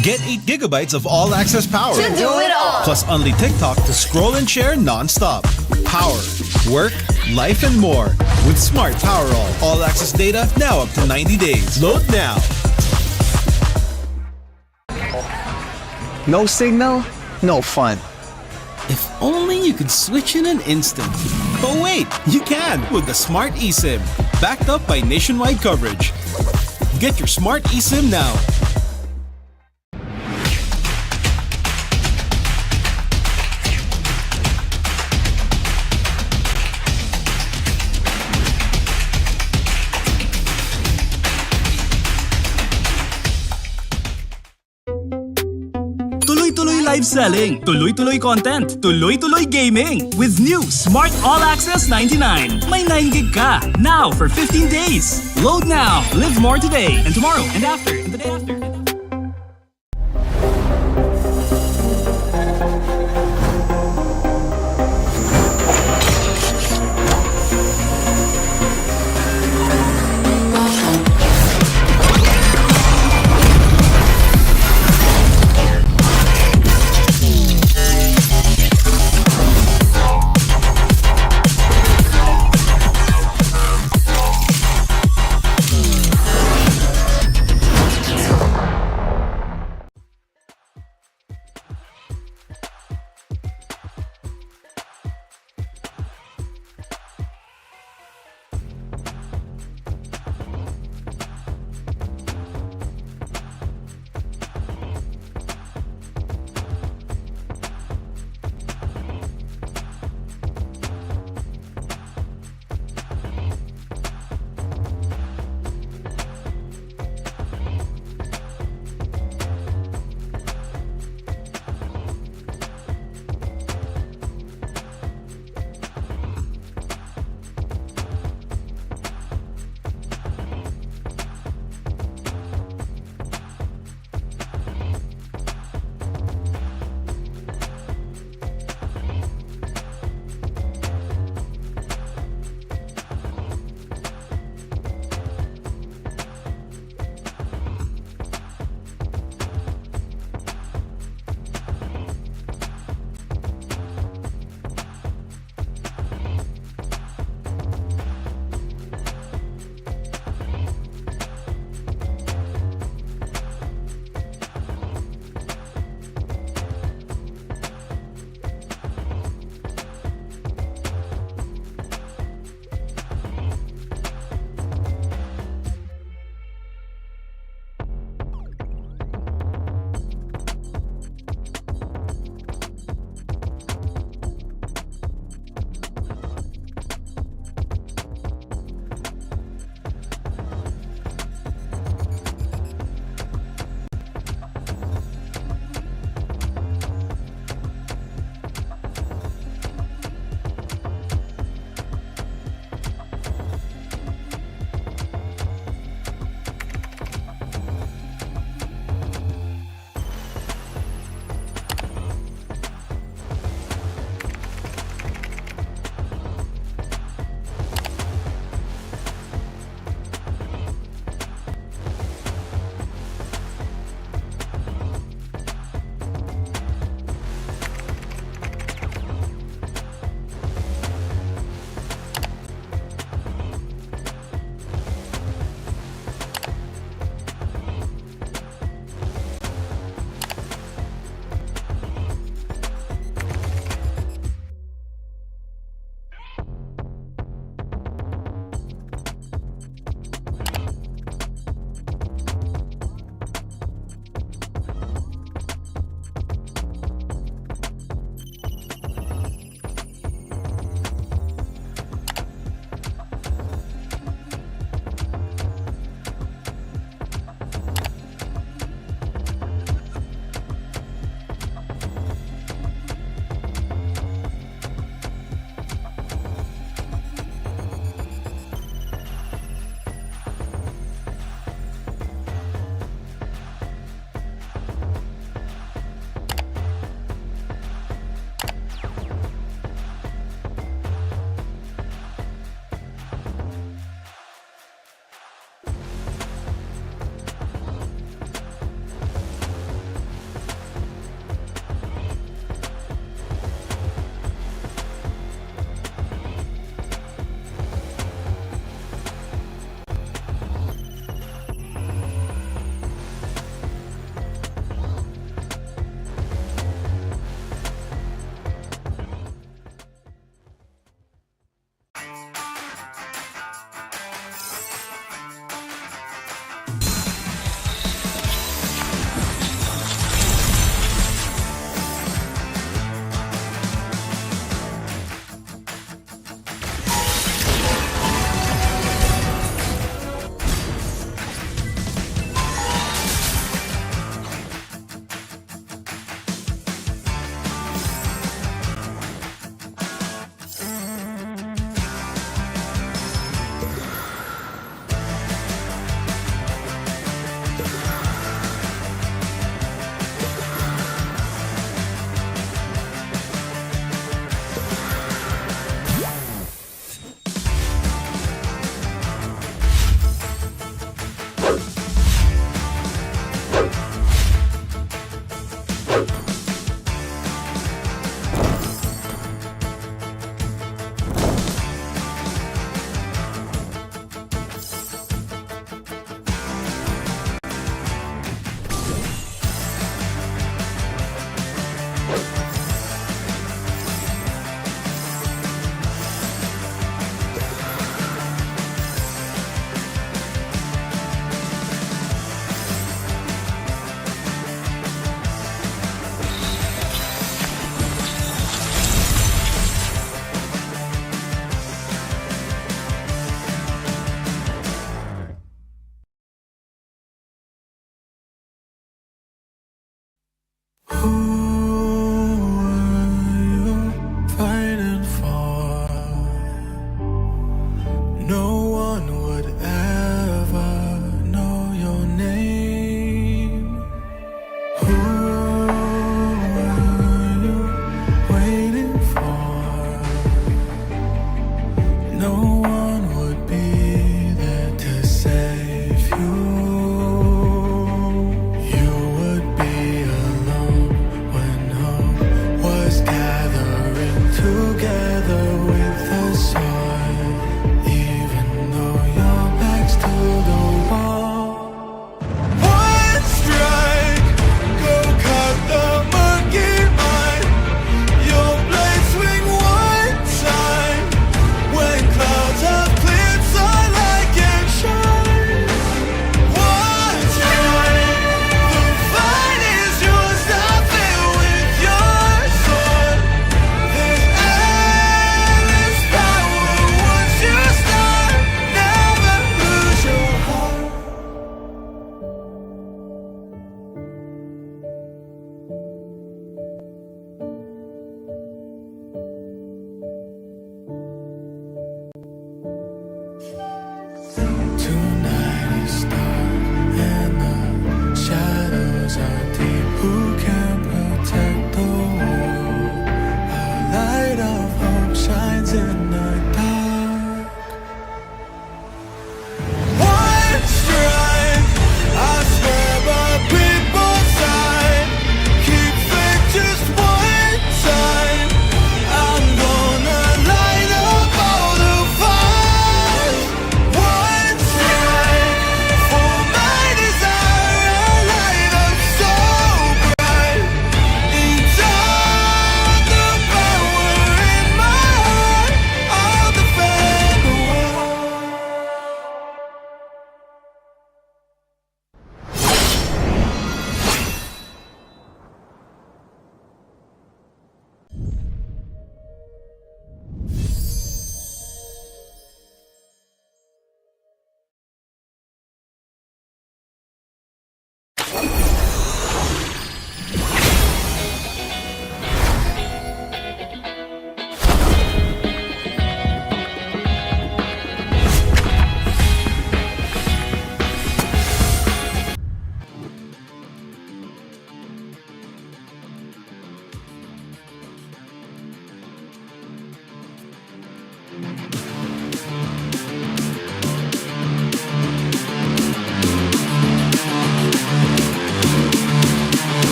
Get 8 gigabytes of all-access power. To do it all. Plus only TikTok to scroll and share non-stop. Power, work, life, and more. With Smart Power all-access data now up to 90 days. Load now. No signal, no fun. If only you could switch in an instant. But wait, you can with the Smart eSIM. Backed up by nationwide coverage. Get your Smart eSIM now. Tuloy-tuloy live selling, tuloy-tuloy content, tuloy-tuloy gaming. With new Smart All Access 99. May 9 gig ka, now for 15 days. Load now, live more today, and tomorrow, and after, and the day after.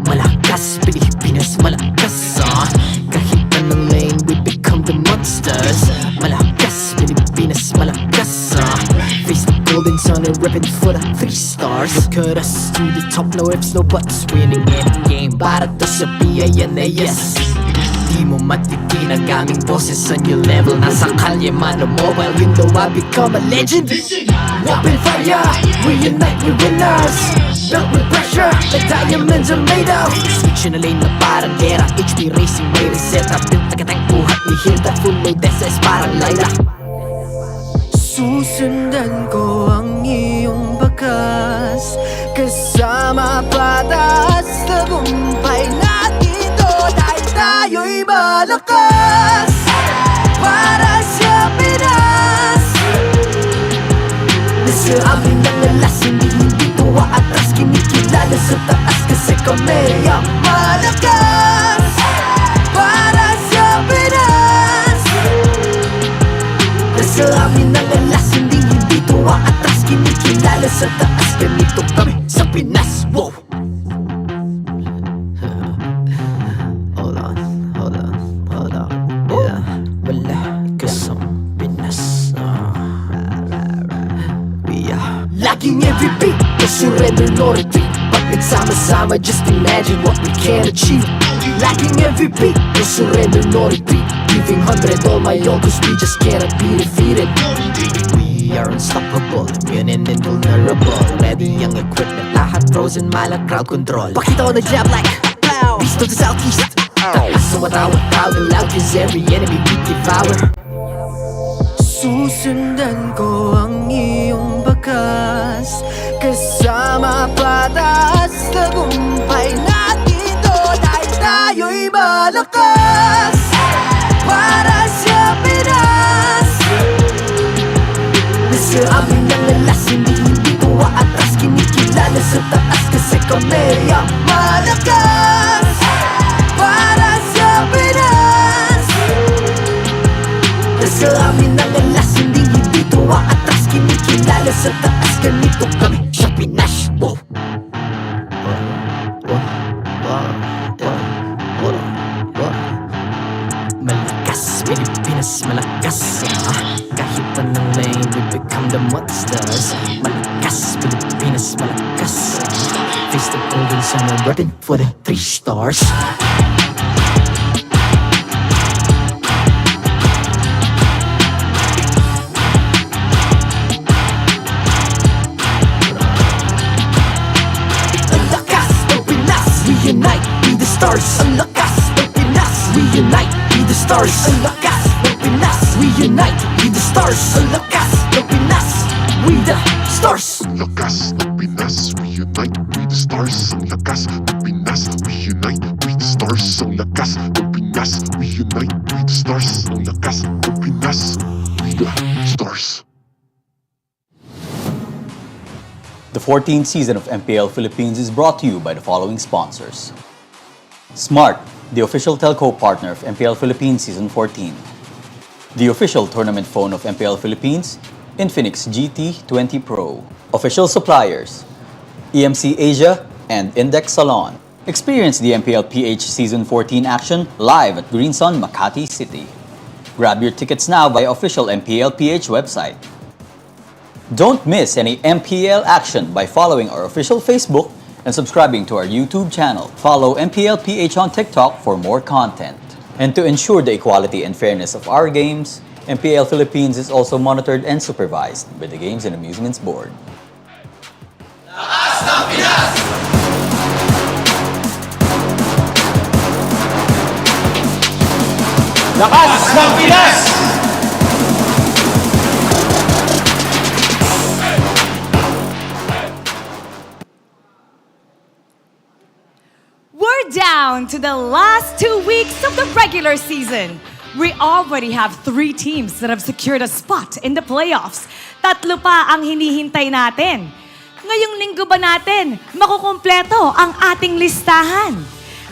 Malakas, Pilipinas, malakas Kahit anong lane, we become the monsters Malakas, Pilipinas, malakas Face the golden sun and reppin' for the 3 stars Look at us, to the top, no ifs, no buts Winning any game, para to sa PINAS Di mo matitinag aming boses sa new level Nasa kalye man o mobile, you know I become a legend Open fire, we unite, we winners Built with pressure, like diamonds are made of Switch na lane na parang gera HP racing, may reset na built na katang buhat ni Hilda Full load SS parang Lyra Susundan ko ang iyong bakas Kasama patas tagumpay natin ito dahil tayo'y malakas para sa Pinas. Nasa amin ang alas, hindi tuwa atras, kinikilala sa taas kasi kami ang malakas para sa Pinas. Nasa amin ang alas, hindi tuwa atras, kinikilala sa taas, ganito kami sa Pinas. Wow! Hold on. Yeah, wala kasang Pinas. We are laging every beat, no surrender, no retreat. Pag nagsama-sama, just imagine what we can achieve. Lacking every beat, no surrender, no retreat. Giving 100 all my all, cause we just cannot be defeated. We are unstoppable, immune and invulnerable. Ready ang equipment, lahat frozen, malang crowd control. Pakita ko na jab like pow, east to the southeast. Taas sa watawat, proud and loud, cause every enemy we devour. Susundan ko ang iyong bakas, kasama patas tagumpay natin ito dahil tayo'y malakas para sa Pinas. Nasa amin ang alas, hindi tuwa atras, kinikilala sa taas kasi kami ang malakas para sa Pinas. Nasa amin ang alas, hindi tuwa atras, kinikilala sa taas, ganito kami sa Pinas. Wow! Malakas, Pilipinas, malakas. Kahit anong lane, we become the monsters. Malakas, Pilipinas, malakas. Face the golden sun, I'm repping for the 3 stars. Ang lakas ng Pinas, reunite, be the stars. Ang lakas ng Pinas, reunite, be the stars. Ang lakas ng Pinas, reunite, be the stars. Ang lakas ng Pinas, we the stars. Ang lakas ng Pinas, reunite, we the stars. Ang lakas ng Pinas, reunite, we the stars. Ang lakas ng Pinas, reunite, we the stars. Ang lakas ng Pinas, we the stars. The 14th season of MPL Philippines is brought to you by the following sponsors. Smart, the official telco partner of MPL Philippines Season 14. The official tournament phone of MPL Philippines, Infinix GT20 Pro. Official suppliers, EMC Asia and Index Salon. Experience the TLPH Season 14 action live at Green Sun, Makati City. Grab your tickets now via official MPLPH website. Don't miss any MPL action by following our official Facebook and subscribing to our YouTube channel. Follow MPLPH on TikTok for more content. And to ensure the equality and fairness of our games, MPL Philippines is also monitored and supervised by the Games and Amusements Board. Lakas ng Pinas! We're down to the last 2 weeks of the regular season. We already have 3 teams that have secured a spot in the playoffs. 3 pa ang hinihintay natin. Ngayong linggo ba natin makukumpleto ang ating listahan?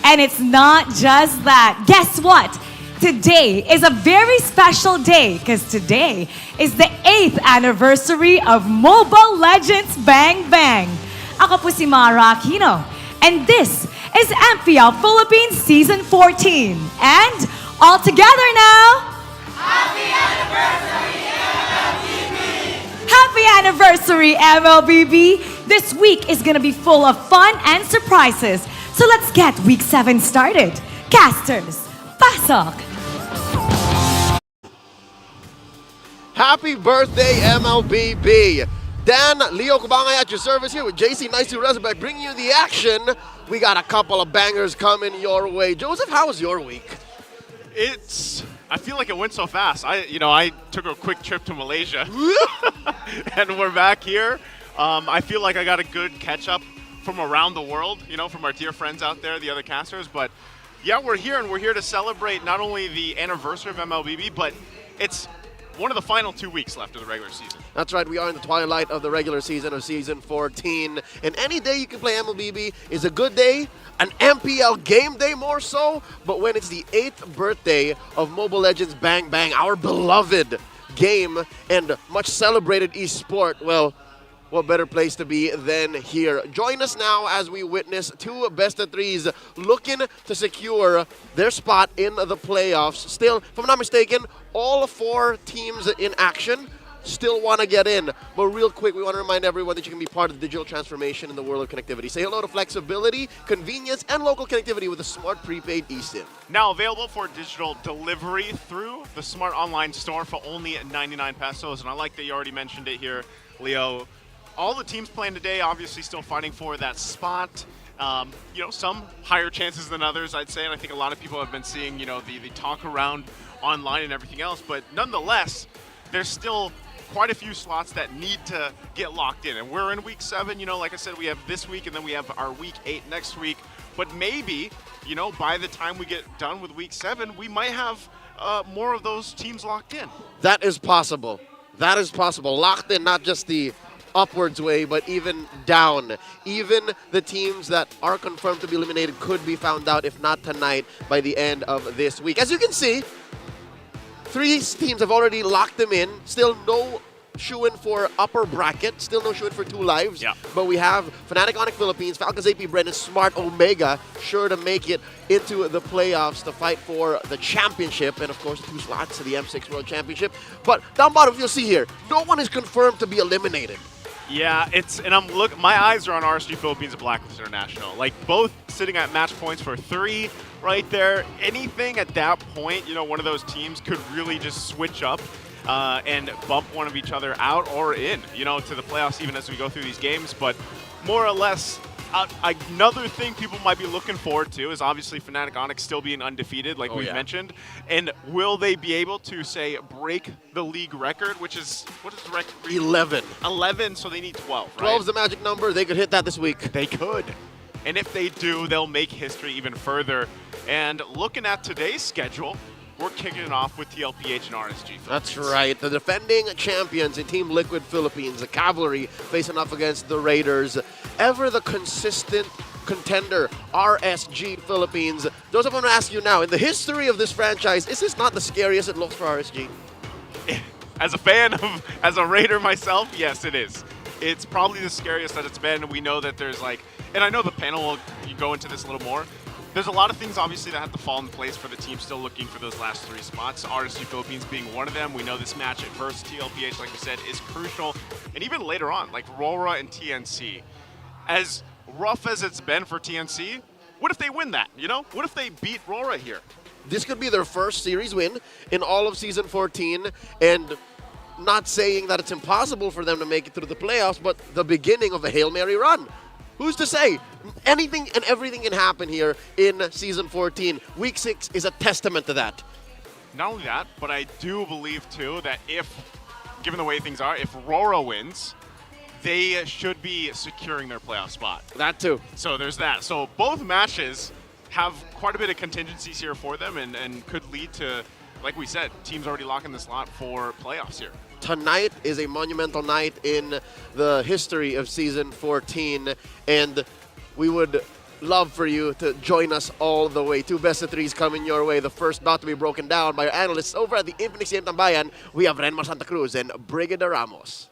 And it's not just that. Guess what? Today is a very special day because today is the 8th anniversary of Mobile Legends Bang Bang. Ako po si Mara Aquino, and this is MPL Philippines Season 14. And all together now, Happy Anniversary MLBB! Happy Anniversary MLBB! This week is gonna be full of fun and surprises. So let's get Week 7 started. Casters, pasok! Happy birthday, MLBB! Dan, Leo Kubangay at your service here with JC Nice to Resurrect, bringing you the action. We got a couple of bangers coming your way. Joseph, how was your week? I feel like it went so fast. I took a quick trip to Malaysia, and we're back here. I feel like I got a good catch up from around the world, you know, from our dear friends out there, the other casters. But yeah, we're here, and we're here to celebrate not only the anniversary of MLBB, but it's one of the final 2 weeks left of the regular season. That's right, we are in the twilight of the regular season of Season 14. And any day you can play MLBB is a good day, an MPL game day more so. But when it's the 8th birthday of Mobile Legends Bang Bang, our beloved game and much celebrated esport, well, what better place to be than here? Join us now as we witness two best-of-threes looking to secure their spot in the playoffs. Still, if I'm not mistaken, all 4 teams in action still want to get in. But real quick, we want to remind everyone that you can be part of the digital transformation in the world of connectivity. Say hello to flexibility, convenience, and local connectivity with a smart prepaid eSIM. Now available for digital delivery through the Smart Online store for only 99 pesos. And I like that you already mentioned it here, Leo. All the teams playing today, obviously still fighting for that spot. You know, some higher chances than others, I'd say. And I think a lot of people have been seeing, you know, the talk around online and everything else. But nonetheless, there's still quite a few slots that need to get locked in. And we're in week 7. You know, like I said, we have this week and then we have our week 8 next week. But maybe, you know, by the time we get done with week 7, we might have more of those teams locked in. That is possible. That is possible. Locked in, not just the upwards way, but even down. Even the teams that are confirmed to be eliminated could be found out, if not tonight, by the end of this week. As you can see, 3 teams have already locked them in. Still no shoo-in for upper bracket. Still no shoo-in for 2 lives. Yeah. But we have Fnatic Onyx Philippines, Falcons AP Brennan, Smart Omega sure to make it into the playoffs to fight for the championship and, of course, 2 slots to the M6 World Championship. But down bottom, you'll see here, no one is confirmed to be eliminated. Yeah, my eyes are on RSG Philippines and Blacklist International. Like, both sitting at match points for 3 right there. Anything at that point, you know, one of those teams could really just switch up and bump one of each other out or in, you know, to the playoffs even as we go through these games. But more or less, another thing people might be looking forward to is obviously Fnatic Onyx still being undefeated, like we've mentioned. And will they be able to, say, break the league record, which is, what is the record? 11. 11, so they need 12, right? 12 is the magic number. They could hit that this week. They could. And if they do, they'll make history even further. And looking at today's schedule, we're kicking it off with TLPH and RSG Philippines. That's right. The defending champions in Team Liquid Philippines, the Cavalry, facing off against the Raiders. Ever the consistent contender, RSG Philippines. Joseph, I'm going to ask you now, in the history of this franchise, is this not the scariest it looks for RSG? As a fan as a Raider myself, yes, it is. It's probably the scariest that it's been. We know that there's and I know the panel will go into this a little more. There's a lot of things, obviously, that have to fall in place for the team still looking for those last 3 spots. RSG Philippines being one of them. We know this match versus TLPH, like we said, is crucial. And even later on, like RORA and TNC. As rough as it's been for TNC, what if they win that, you know? What if they beat RORA here? This could be their first series win in all of Season 14. And not saying that it's impossible for them to make it through the playoffs, but the beginning of a Hail Mary run. Who's to say? Anything and everything can happen here in Season 14. Week 6 is a testament to that. Not only that, but I do believe, too, that given the way things are, if RORA wins, they should be securing their playoff spot. That, too. So there's that. So both matches have quite a bit of contingencies here for them and could lead to, like we said, teams already locking the slot for playoffs here. Tonight is a monumental night in the history of Season 14, and we would love for you to join us all the way. 2 best-of-3s coming your way. The first about to be broken down by our analysts over at the Infinix Game Tambayan. We have Renmar Santa Cruz and Brigida Ramos.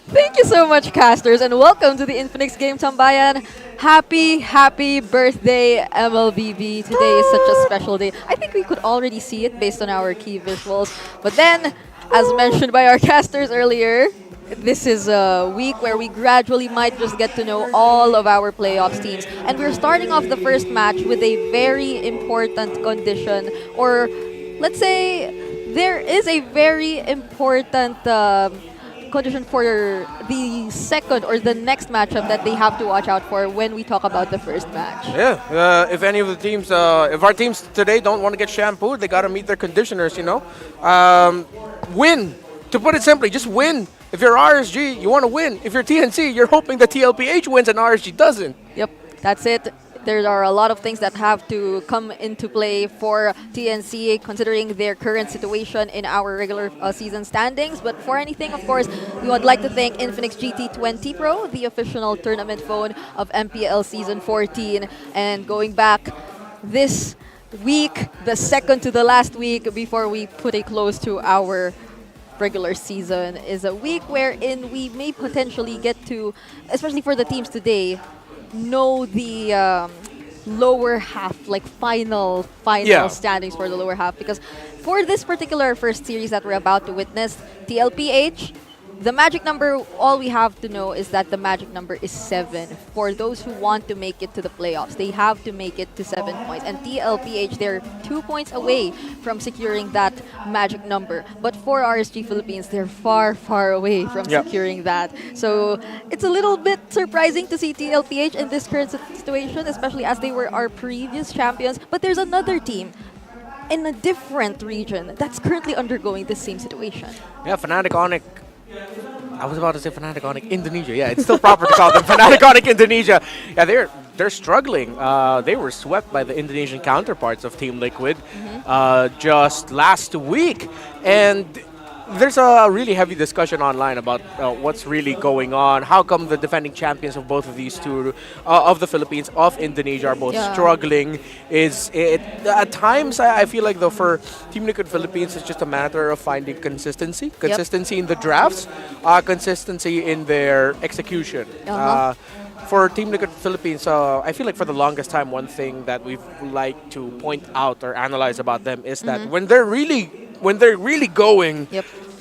Thank you so much, casters, and welcome to the Infinix Game Tambayan. Happy birthday, MLBB. Today is such a special day. I think we could already see it based on our key visuals. But then, as mentioned by our casters earlier, this is a week where we gradually might just get to know all of our playoffs teams. And we're starting off the first match with a very important condition, or let's say there is a very important condition for the second or the next matchup that they have to watch out for when we talk about the first match. Yeah, if any of the teams, if our teams today don't want to get shampooed, they got to meet their conditioners, you know. Win. To put it simply, just win If you're RSG, you want to win. If you're TNC, you're hoping the TLPH wins and RSG doesn't. Yep, that's it. There are a lot of things that have to come into play for TNC, considering their current situation in our regular season standings. But for anything, of course, we would like to thank Infinix GT20 Pro, the official tournament phone of MPL Season 14. And going back this week, the second to the last week before we put a close to our regular season, is a week wherein we may potentially get to, especially for the teams today, know the lower half, like final standings for the lower half. Because for this particular first series that we're about to witness, TLPH, the magic number, all we have to know is that the magic number is 7. For those who want to make it to the playoffs, they have to make it to 7 points. And TLPH, they're 2 points away from securing that magic number. But for RSG Philippines, they're far, far away from securing that. So it's a little bit surprising to see TLPH in this current situation, especially as they were our previous champions. But there's another team in a different region that's currently undergoing the same situation. Yeah, Fnatic Onic. I was about to say Fnatic Onic Indonesia. Yeah, it's still proper to call them Fnatic Onic Indonesia. Yeah, they're struggling. They were swept by the Indonesian counterparts of Team Liquid just last week, and there's a really heavy discussion online about what's really going on. How come the defending champions of both of these two, of the Philippines, of Indonesia, are both struggling? At times, I feel like though for Team Liquid Philippines, it's just a matter of finding consistency in the drafts, consistency in their execution. For Team Liquid Philippines, I feel like for the longest time, one thing that we've liked to point out or analyze about them is that when they're really going,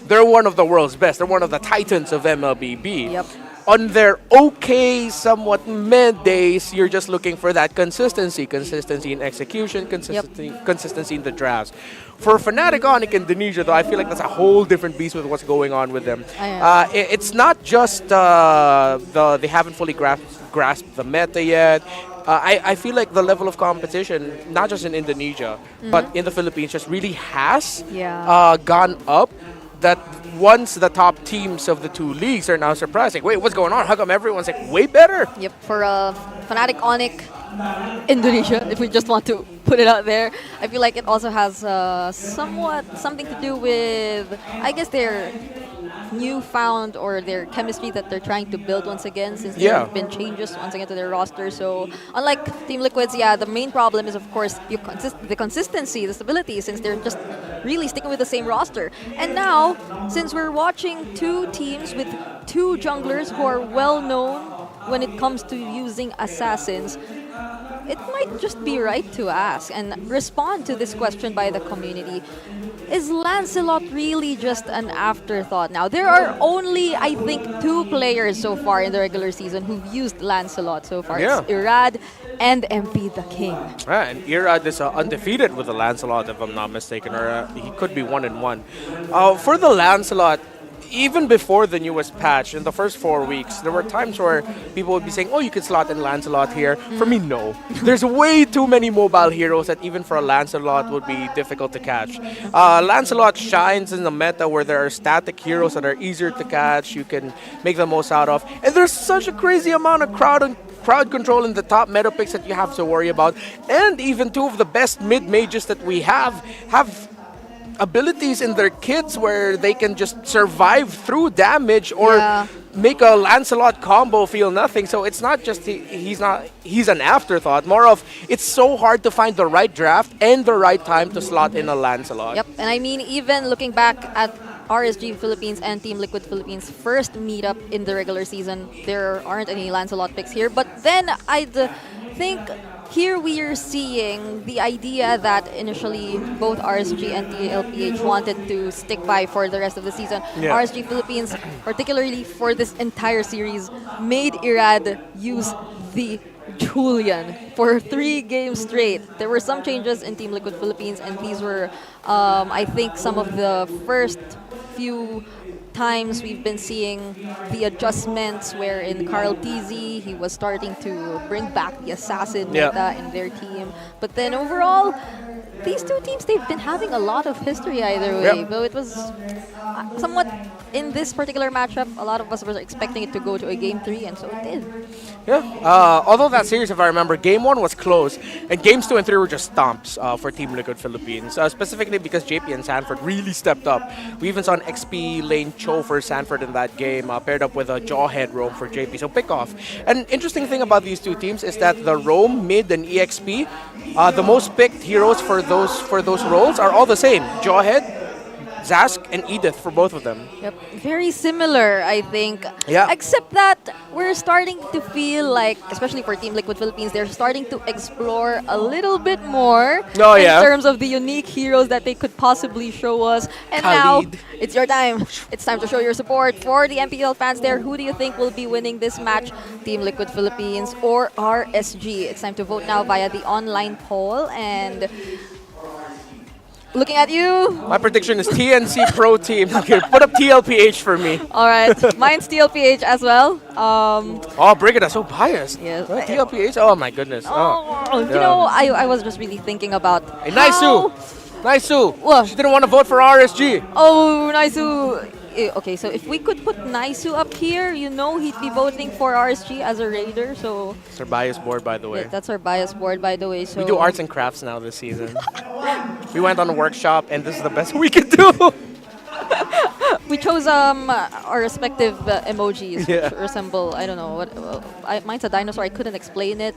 they're one of the world's best. They're one of the titans of MLBB. On their okay, somewhat mid days, you're just looking for that consistency in execution, consistency in the drafts. For Fnatic Onic Indonesia, though, I feel like that's a whole different beast with what's going on with them. It's not just they haven't fully grasped the meta yet. I feel like the level of competition, not just in Indonesia, but in the Philippines, just really has gone up. That once the top teams of the two leagues are now surprised, like, wait, what's going on? How come everyone's like way better? For Fnatic Onic Indonesia, if we just want to put it out there, I feel like it also has somewhat something to do with, I guess, their newfound or their chemistry that they're trying to build once again, since there have been changes once again to their roster. So unlike Team Liquid's, the main problem is of course the consistency, the stability, since they're just really sticking with the same roster. And now, since we're watching two teams with two junglers who are well known when it comes to using assassins, it might just be right to ask and respond to this question by the community. Is Lancelot really just an afterthought now? There are only, I think, 2 players so far in the regular season who've used Lancelot so far. It's Irad and MP the King. And Irad is undefeated with the Lancelot, if I'm not mistaken, or he could be 1-1. For the Lancelot, even before the newest patch, in the first 4 weeks, there were times where people would be saying, oh, you could slot in Lancelot here. For me, no. There's way too many mobile heroes that even for a Lancelot would be difficult to catch. Lancelot shines in the meta where there are static heroes that are easier to catch, you can make the most out of. And there's such a crazy amount of crowd control in the top meta picks that you have to worry about. And even 2 of the best mid-mages that we have abilities in their kits where they can just survive through damage or make a Lancelot combo feel nothing. So it's not just he's an afterthought. More of it's so hard to find the right draft and the right time to slot in a Lancelot. And I mean, even looking back at RSG Philippines and Team Liquid Philippines' first meetup in the regular season, there aren't any Lancelot picks here. But then I'd think here we are seeing the idea that initially both RSG and TLPH wanted to stick by for the rest of the season. RSG Philippines, particularly for this entire series, made Irad use the Julian for 3 games straight. There were some changes in Team Liquid Philippines, and these were, I think, some of the first few times we've been seeing the adjustments where in Carl TZ, he was starting to bring back the assassin meta in their team. But then overall, these 2 teams, they've been having a lot of history either way. But it was somewhat in this particular matchup, a lot of us were expecting it to go to a game 3, and so it did. Yeah. Although that series, if I remember, game 1 was close, and games 2 and 3 were just stomps for Team Liquid Philippines. Specifically because JP and Sanford really stepped up. We even saw an XP lane Cho for Sanford in that game, paired up with a Jawhead roam for JP. So pick off. An interesting thing about these two teams is that the roam, mid, and EXP, the most picked heroes for those roles are all the same. Jawhead, Zask, and Edith for both of them. Yep, very similar, I think. Yeah. Except that we're starting to feel like, especially for Team Liquid Philippines, they're starting to explore a little bit more in terms of the unique heroes that they could possibly show us. And Khalid. now, it's your time. It's time to show your support for the MPL fans there. Who do you think will be winning this match? Team Liquid Philippines or RSG? It's time to vote now via the online poll. And looking at you. My prediction is TNC Pro Team. Okay, put up TLPH for me. All right, mine's TLPH as well. Oh, Brigida, so biased. Yes. TLPH? Oh my goodness. You know, I was just really thinking about Hey, Naisu! What? She didn't want to vote for RSG. Oh, Naisu. Okay, so if we could put Naisu up here, you know he'd be voting for RSG as a raider, so... It's our bias board, by the way. Yeah, that's our bias board, by the way, so... We do arts and crafts now this season. We went on a workshop, and this is the best we could do. We chose our respective emojis, Yeah. which resemble, I don't know, what. Mine's a dinosaur, I couldn't explain it.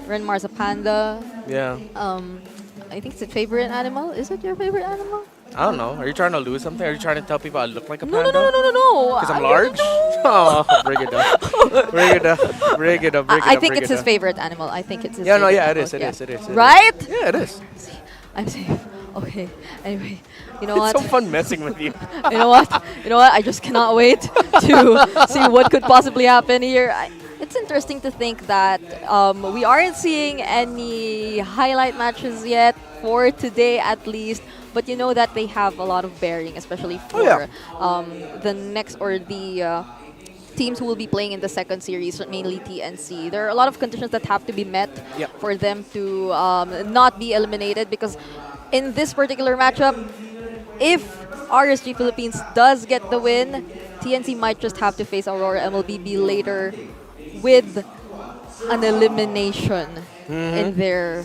Renmar's a panda. Yeah. I think it's a favorite animal. Is it your favorite animal? I don't know. Are you trying to lose something? Are you trying to tell people I look like a No, panda? no. Because I'm large? Oh, Brigida. I think it's his favorite animal. I think it's his Yeah, no, favorite yeah, it animal. is. It is. Right? Yeah, it is. I'm safe. Okay. Anyway, you know It's what? so fun messing with you. You know what? I just cannot wait to see what could possibly happen here. It's interesting to think that we aren't seeing any highlight matches yet for today, at least. But you know that they have a lot of bearing, especially for the next or the teams who will be playing in the second series, mainly TNC. There are a lot of conditions that have to be met for them to not be eliminated, because in this particular matchup, if RSG Philippines does get the win, TNC might just have to face Aurora MLBB later with an elimination in their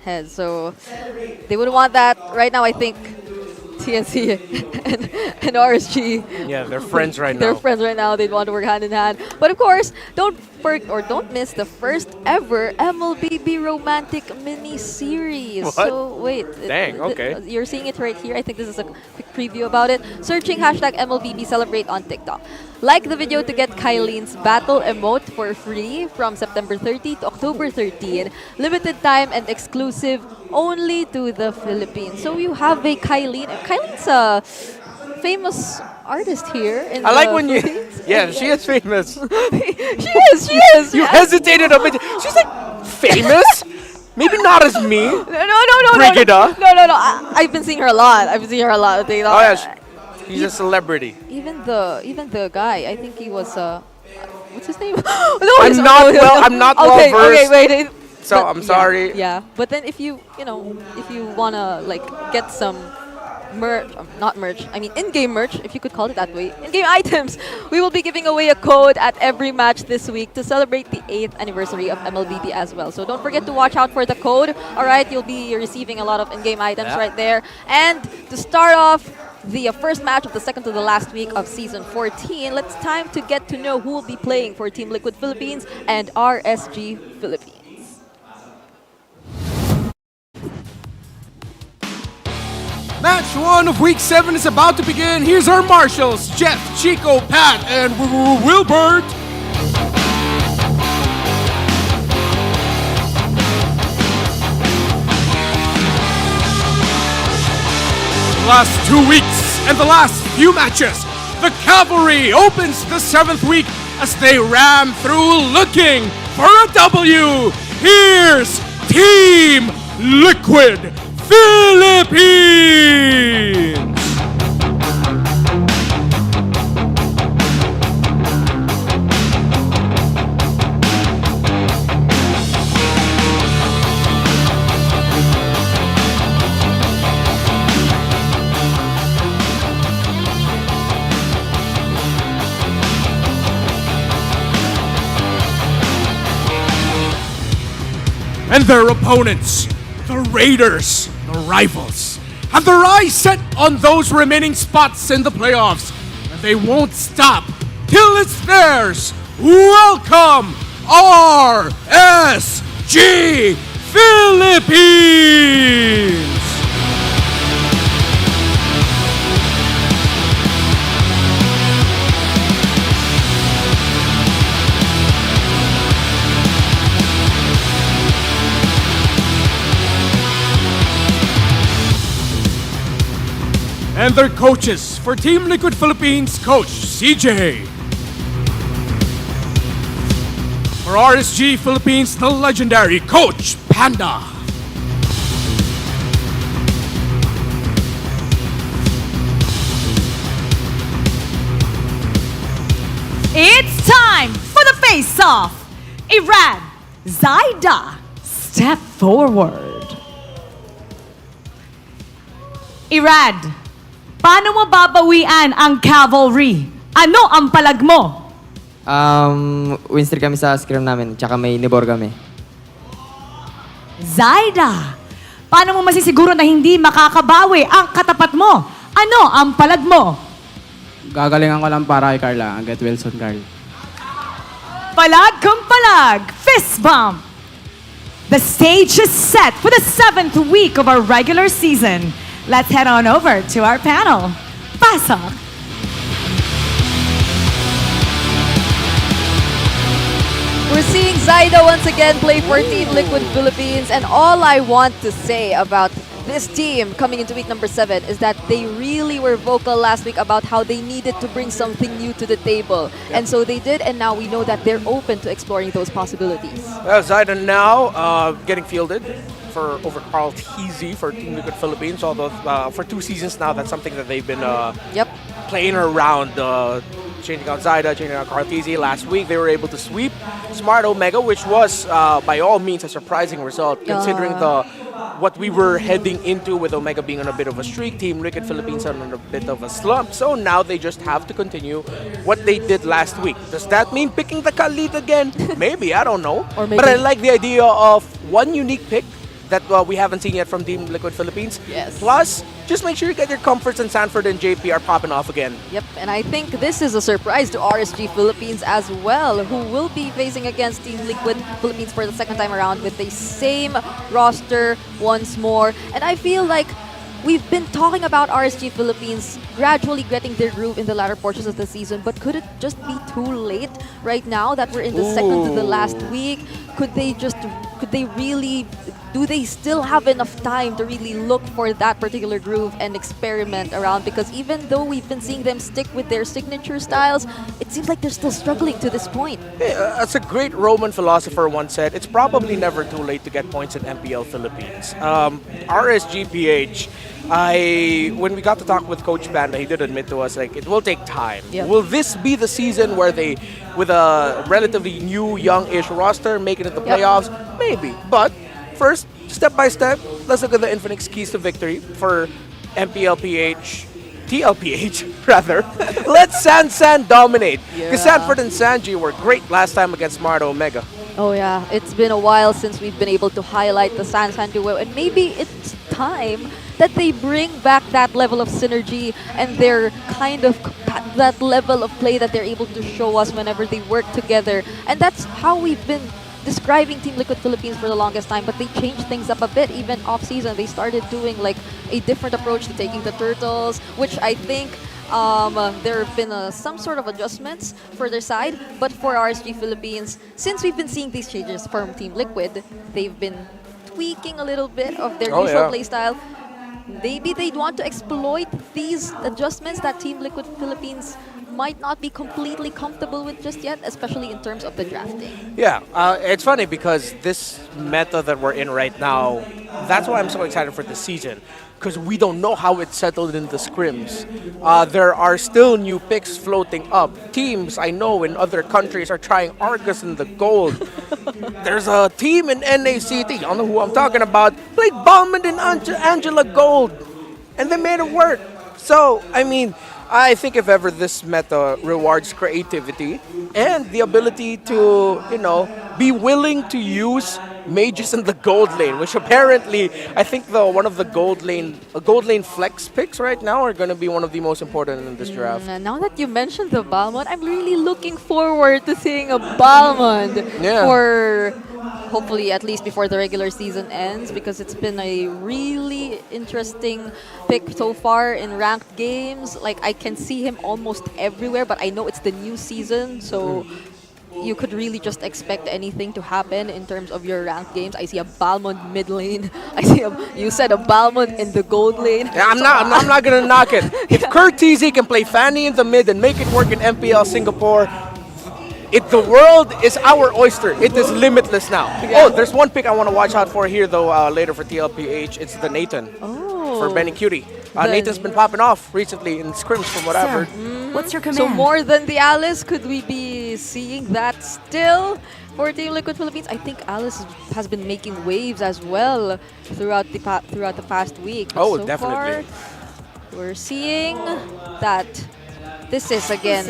heads. So they wouldn't want that. Right now, I think TNC and RSG. Yeah, they're friends right now. They're friends right now. They'd want to work hand in hand. But of course, don't miss the first ever MLBB romantic mini series. What? So wait, Dang, okay. You're seeing it right here. I think this is a quick preview about it. Searching hashtag MLBB Celebrate on TikTok. Like the video to get Kylene's battle emote for free from September 30 to October 13. Limited time and exclusive only to the Philippines. So you have a Kylene. Kylene's a famous artist here in I like the when you... Philippines. Yeah, she is famous. She is. You hesitated a bit. She's like, famous? Maybe not as me. No. Brigida. No. I've been seeing her a lot. Oh yeah, he's a celebrity. Even the guy, I think he was what's his name? I'm not well versed. Okay, wait. So I'm sorry. Yeah, but then if you wanna like get some merch, not merch, I mean in-game merch, if you could call it that way, in-game items, we will be giving away a code at every match this week to celebrate the 8th anniversary of MLBB as well. So don't forget to watch out for the code. All right, you'll be receiving a lot of in-game items right there. And to start off the first match of the second to the last week of Season 14, it's time to get to know who will be playing for Team Liquid Philippines and RSG Philippines. Match 1 of Week 7 is about to begin. Here's our marshals, Jeff, Chico, Pat, and Wilbert. The last 2 weeks and the last few matches, the Cavalry opens the 7th week as they ram through looking for a W. Here's Team Liquid Philippines! and their opponents, the Raiders, the rivals, have their eyes set on those remaining spots in the playoffs, and they won't stop till it's theirs. Welcome, RSG Philippines! And their coaches for Team Liquid Philippines, Coach CJ. For RSG Philippines, the legendary Coach Panda. It's time for the face-off. Irad, Zaida, step forward. Irad, paano mo babawian ang cavalry? Ano ang palag mo? Win streak kami sa scrim namin, tsaka may nibor kami. Zaida, paano mo masisiguro na hindi makakabawi ang katapat mo? Ano ang palag mo? Gagalingan ko lang para kay Carla. Get Wilson, Carl. Palag kung palag, fist bump. The stage is set for the 7th week of our regular season. Let's head on over to our panel. Pasok. We're seeing Zaida once again play for Team Liquid Philippines, and all I want to say about this team coming into week number 7 is that they really were vocal last week about how they needed to bring something new to the table. And so they did, and now we know that they're open to exploring those possibilities. Zaida now getting fielded for over Carl Teasy for Team Liquid Philippines, although for 2 seasons now, that's something that they've been playing around, changing out Zaida, changing out Carl Teasy. Last week, they were able to sweep Smart Omega, which was, by all means, a surprising result, considering what we were heading into with Omega being on a bit of a streak, Team Liquid Philippines on a bit of a slump. So now they just have to continue what they did last week. Does that mean picking the Khalid again? Maybe, I don't know. Or maybe. But I like the idea of one unique pick that we haven't seen yet from Team Liquid Philippines. Yes. Plus, just make sure you get your comforts and Sanford and JP are popping off again. Yep, and I think this is a surprise to RSG Philippines as well, who will be facing against Team Liquid Philippines for the second time around with the same roster once more. And I feel like we've been talking about RSG Philippines gradually getting their groove in the latter portions of the season, but could it just be too late right now that we're in the second to the last week? Do they still have enough time to really look for that particular groove and experiment around? Because even though we've been seeing them stick with their signature styles, it seems like they're still struggling to this point. As a great Roman philosopher once said, it's probably never too late to get points in MPL Philippines. RSGPH, when we got to talk with Coach Panda, he did admit to us, like, it will take time. Yep. Will this be the season where they, with a relatively new, young-ish roster, make it into playoffs? Maybe. But first, step by step, let's look at the Infinix keys to victory for TLPH rather. Let San dominate. Because Sanford and Sanji were great last time against Smart Omega. Oh yeah, it's been a while since we've been able to highlight the San duo, and maybe it's time that they bring back that level of synergy and their kind of that level of play that they're able to show us whenever they work together. And that's how we've been describing Team Liquid Philippines for the longest time, but they changed things up a bit even off-season. They started doing like a different approach to taking the turtles, which I think there have been some sort of adjustments for their side. But for RSG Philippines, since we've been seeing these changes from Team Liquid, they've been tweaking a little bit of their usual playstyle. Maybe they'd want to exploit these adjustments that Team Liquid Philippines might not be completely comfortable with just yet, especially in terms of the drafting. Yeah, it's funny because this meta that we're in right now, that's why I'm so excited for this season, because we don't know how it's settled in the scrims. There are still new picks floating up. Teams I know in other countries are trying Argus in the gold. There's a team in NACT, I don't know who I'm talking about, played Bauman and Angela Gold, and they made it work. So, I mean, I think if ever this meta rewards creativity and the ability to, be willing to use mages in the gold lane, which apparently I think one of the gold lane flex picks right now are going to be one of the most important in this draft. Now that you mentioned the Balmond, I'm really looking forward to seeing a Balmond for hopefully at least before the regular season ends, because it's been a really interesting pick so far in ranked games. Like, I can see him almost everywhere, but I know it's the new season, so you could really just expect anything to happen in terms of your ranked games. I see a Balmond mid lane. You said a Balmond in the gold lane. Yeah, I'm not gonna knock it. If Curtizy can play Fanny in the mid and make it work in MPL Singapore, the world is our oyster. It is limitless now. Oh, there's one pick I want to watch out for here though later for TLPH. It's the Nathan for Benny Cutie. Nathan's been popping off recently in scrims from what I've heard. What's your command? So more than the Alice, could we be seeing that still for Team Liquid Philippines? I think Alice has been making waves as well throughout the past week. But Oh, so definitely. Far, we're seeing that this is again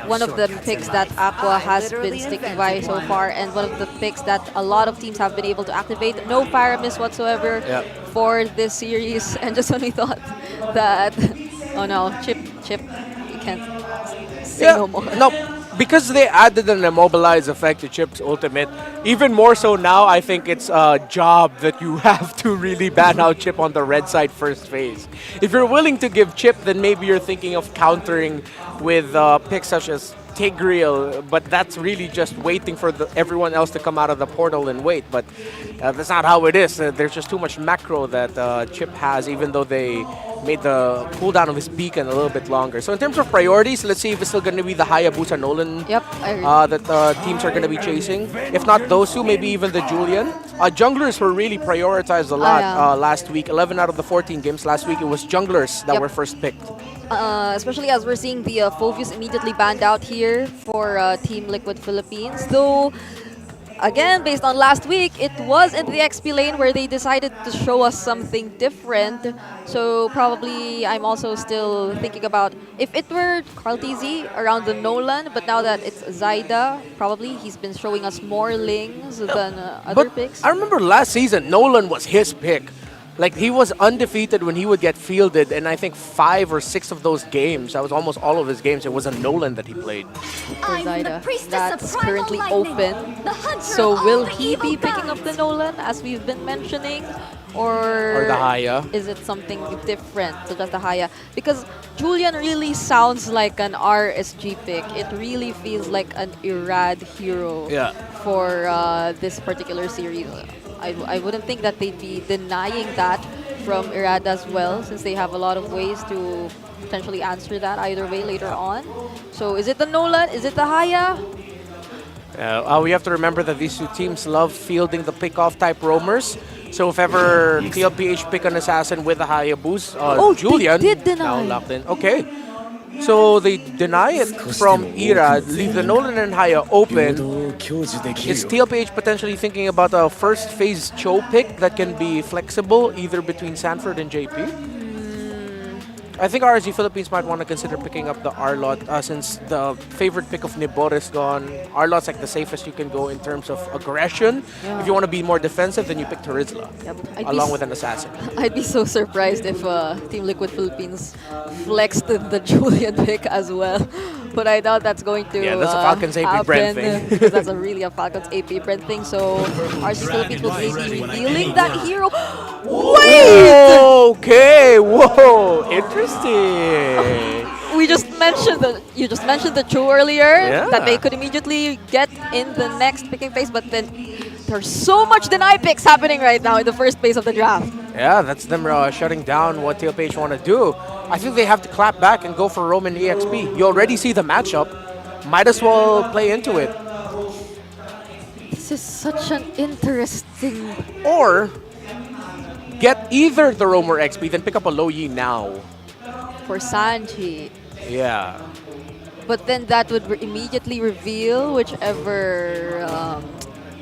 one of the picks that Aqua has been sticking by so far, and one of the picks that a lot of teams have been able to activate. No fire miss whatsoever for this series, and just when we thought that, oh no, Chip, you can't say no more. No, because they added an immobilize effect to Chip's ultimate, even more so now, I think it's a job that you have to really ban out Chip on the red side first phase. If you're willing to give Chip, then maybe you're thinking of countering with picks such as Tigreal, but that's really just waiting for everyone else to come out of the portal and wait. But that's not how it is. There's just too much macro that Chip has, even though they made the cooldown of his beacon a little bit longer. So in terms of priorities, let's see if it's still going to be the Hayabusa Nolan that teams are going to be chasing. If not those two, maybe even the Julian. Junglers were really prioritized a lot last week. 11 out of the 14 games last week, it was junglers that were first picked. Especially as we're seeing the Phoveus immediately banned out here for Team Liquid Philippines. Though, again, based on last week, it was in the XP lane where they decided to show us something different. So probably I'm also still thinking about if it were Carl TZ around the Nolan, but now that it's Zyda, probably he's been showing us more lings than other picks. I remember last season, Nolan was his pick. Like, he was undefeated when he would get fielded, and I think 5 or 6 of those games, that was almost all of his games, it was a Nolan that he played. For Zyda, that's currently open. So will he be picking up the Nolan, as we've been mentioning? Or the Haya? Is it something different to just the Haya? Because Julian really sounds like an RSG pick. It really feels like an Irad hero for this particular series. I wouldn't think that they'd be denying that from Irad as well, since they have a lot of ways to potentially answer that either way later on. So is it the Nolan? Is it the Haya? We have to remember that these two teams love fielding the pick-off type roamers. So if ever TLPH pick an assassin with a Hayabusa, Julian they did deny. now locked in. Okay. So they deny it from Irad, leave the Nolan and Haya open. Is TLPH potentially thinking about a first phase Cho pick that can be flexible either between Sanford and JP? I think RSG Philippines might want to consider picking up the Arlot since the favorite pick of Nibor is gone. Arlot's like the safest you can go in terms of aggression. If you want to be more defensive, then you pick Terizla along with an assassin. I'd be so surprised if Team Liquid Philippines flexed the Julian pick as well. But I doubt that's going to that's a Falcons AP Brent thing. Because that's really a Falcons AP Brent thing. So RSG Philippines will be revealing that hero. Wait! Okay, whoa, interesting. You just mentioned the Chu earlier that they could immediately get in the next picking phase, but then there's so much deny picks happening right now in the first phase of the draft. Yeah, that's them shutting down what TLPH want to do. I think they have to clap back and go for Roman EXP. You already see the matchup. Might as well play into it. This is such an interesting... Or get either the Romer XP, then pick up a Low Yi now. For Sanji. Yeah. But then that would immediately reveal whichever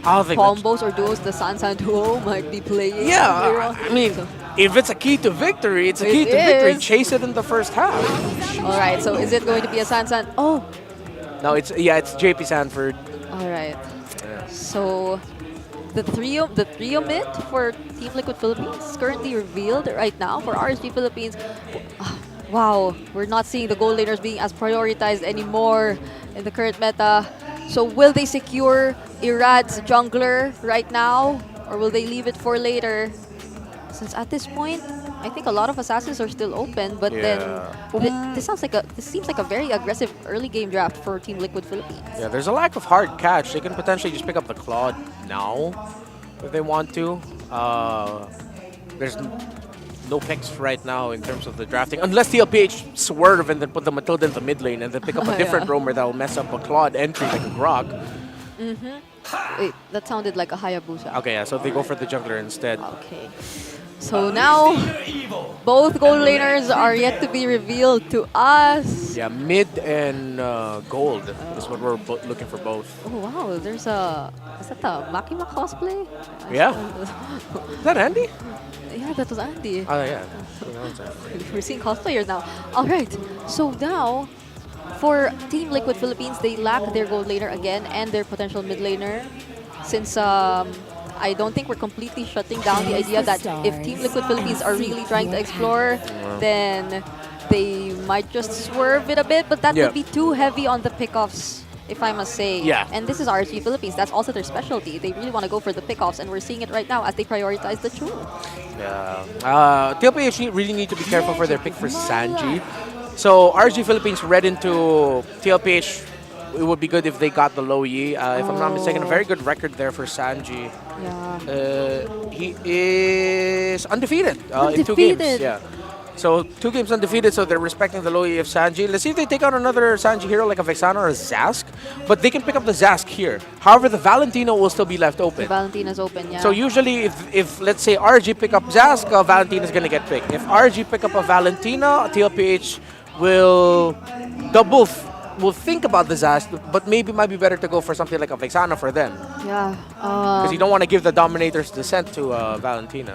combos or duos the Sansan duo might be playing. Yeah, I mean, if it's a key to victory, it's a key to victory. Chase it in the first half. All right, so is it going to be a Sansan? Oh. No, it's JP Sanford. All right. So the trio mid for Team Liquid Philippines is currently revealed right now for RSG Philippines. Wow, we're not seeing the gold laners being as prioritized anymore in the current meta. So will they secure Irad's jungler right now, or will they leave it for later? Since at this point, I think a lot of assassins are still open, but then this seems like a very aggressive early game draft for Team Liquid Philippines. Yeah, there's a lack of hard catch. They can potentially just pick up the Claude now if they want to. There's no picks right now in terms of the drafting, unless TLPH swerve and then put the Matilda in the mid lane and then pick up a different roamer that will mess up a Claude entry like a Grog. Wait, that sounded like a Hayabusa. Okay, yeah, so they go for the jungler instead. Okay. So now, both gold laners are yet to be revealed to us. Yeah, mid and gold is what we're looking for both. Oh wow, there's a... Is that a Makima cosplay? Yeah. Is that Andy? Yeah, that was Andy. Oh, yeah. We're seeing cosplayers now. Alright, so now, for Team Liquid Philippines, they lack their gold laner again and their potential mid laner. Since I don't think we're completely shutting down the idea that if Team Liquid Philippines are really trying to explore, then they might just swerve it a bit, but that would be too heavy on the pickoffs, if I must say. Yeah. And this is RSG Philippines. That's also their specialty. They really want to go for the pickoffs, and we're seeing it right now as they prioritize the True. Yeah. TLPH really need to be careful for their pick for Sanji. So RSG Philippines read into TLPH. It would be good if they got the low Yi. If I'm not mistaken, a very good record there for Sanji. Yeah. He is undefeated, in 2 games. Yeah. So 2 games undefeated, so they're respecting the low Yi of Sanji. Let's see if they take out another Sanji hero like a Vexana or a Zask. But they can pick up the Zask here. However, the Valentino will still be left open. The Valentina's open, yeah. So usually, if let's say RG pick up Zask, Valentina's going to get picked. If RG pick up a Valentina, TLPH will will think about the Zask, but maybe might be better to go for something like a Vexana for them. Yeah. Because you don't want to give the Dominator's descent to Valentina.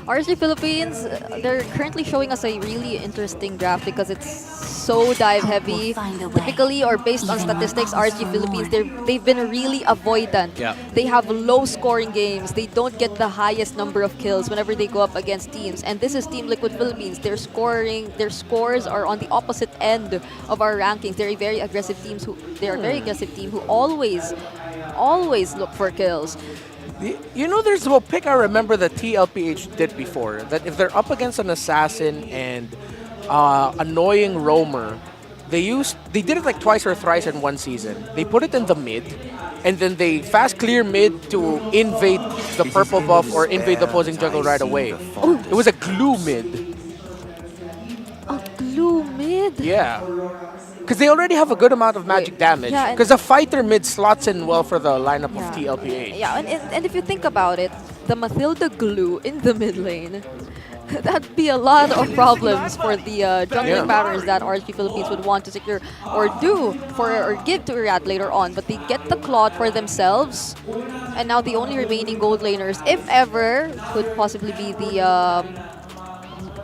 RSG Philippines, they're currently showing us a really interesting draft because it's so dive heavy. Typically, or based on statistics, RSG Philippines, they've been really avoidant. Yeah. They have low scoring games. They don't get the highest number of kills whenever they go up against teams. And this is Team Liquid Philippines. Their scores are on the opposite end of our rankings. They're a very aggressive team who always look for kills. You know, there's a pick I remember that TLPH did before, that if they're up against an assassin and annoying roamer, they did it like twice or thrice in one season. They put it in the mid, and then they fast clear mid to invade the purple buff or invade the opposing jungle right away. It was a glue mid. A glue mid? Yeah. Because they already have a good amount of magic damage. Because a fighter mid slots in well for the lineup of TLPH. Yeah, and if you think about it, the Matilda glue in the mid lane, that'd be a lot of problems for the jungling patterns that RSG Philippines would want to secure or give to Irad later on. But they get the Claude for themselves, and now the only remaining gold laners, if ever, could possibly be the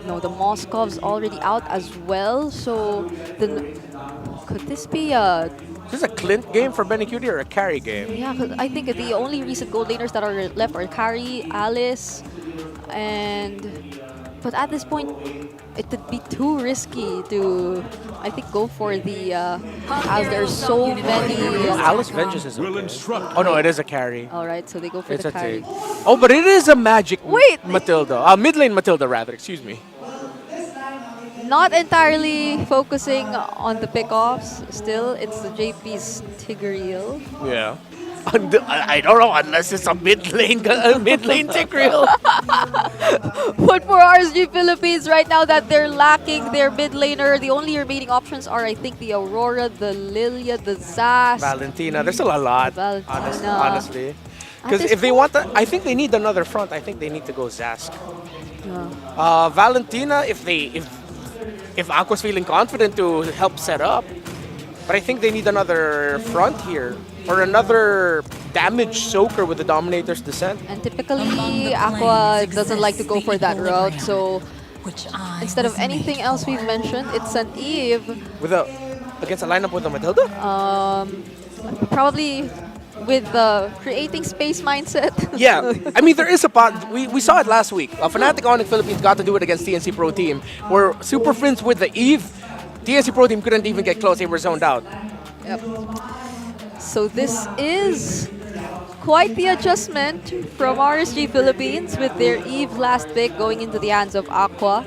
the Moskov's already out as well. So could this be a... Is this a Clint game for Benny Cutie or a carry game? Yeah, because I think the only recent gold laners that are left are Carry, Alice, but at this point, it would be too risky to, I think, go for the, as there's so many... Alice Vengeance is okay. Oh no, it is a carry. Alright, so they go for the carry. Oh, but it is a magic Matilda. Mid lane Matilda, rather, excuse me. Not entirely focusing on the pickoffs. Still, it's the JP's Tigreal. Yeah. I don't know, unless it's a mid lane Tigreal. But for RSG Philippines right now, that they're lacking their mid laner, the only remaining options are, I think, the Aurora, the Lilia, the Zas. Valentina. There's still a lot, honestly. Because if they want that, I think they need another front. I think they need to go Zask. Yeah. Valentina, if Aqua's feeling confident to help set up, but I think they need another front here. Or another damage soaker with the Dominator's Descent. And typically, Aqua doesn't like to go for that route, so instead of anything else we've mentioned, it's an Eve. Against a lineup with a Matilda? Probably with the creating space mindset. Yeah, I mean, there is a pot. We saw it last week. Fnatic Onyx Philippines got to do it against TNC Pro Team, where Super Friends with the Eve, TNC Pro Team couldn't even get close. They were zoned out. Yep. So this is quite the adjustment from RSG Philippines with their Eve last pick going into the hands of Aqua.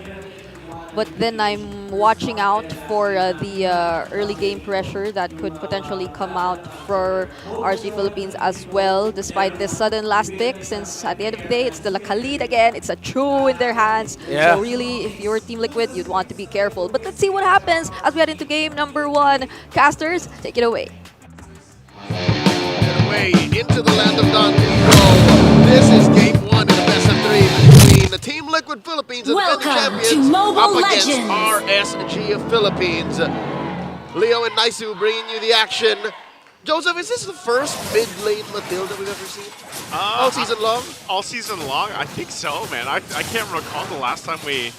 But then I'm watching out for the early game pressure that could potentially come out for RSG Philippines as well, despite this sudden last pick, since at the end of the day, it's still a Khalid again. It's a True in their hands. Yeah. So really, if you're Team Liquid, you'd want to be careful. But let's see what happens as we head into game number 1. Casters, take it away. Way into the land of Dawn Control. This is game 1 in the best of 3 between the Team Liquid Philippines and the champions up against RSG Philippines. Leo and Naisu bringing you the action. Joseph, is this the first mid-lane Matilda we've ever seen? All season long? All season long? I think so, man. I can't recall the last time we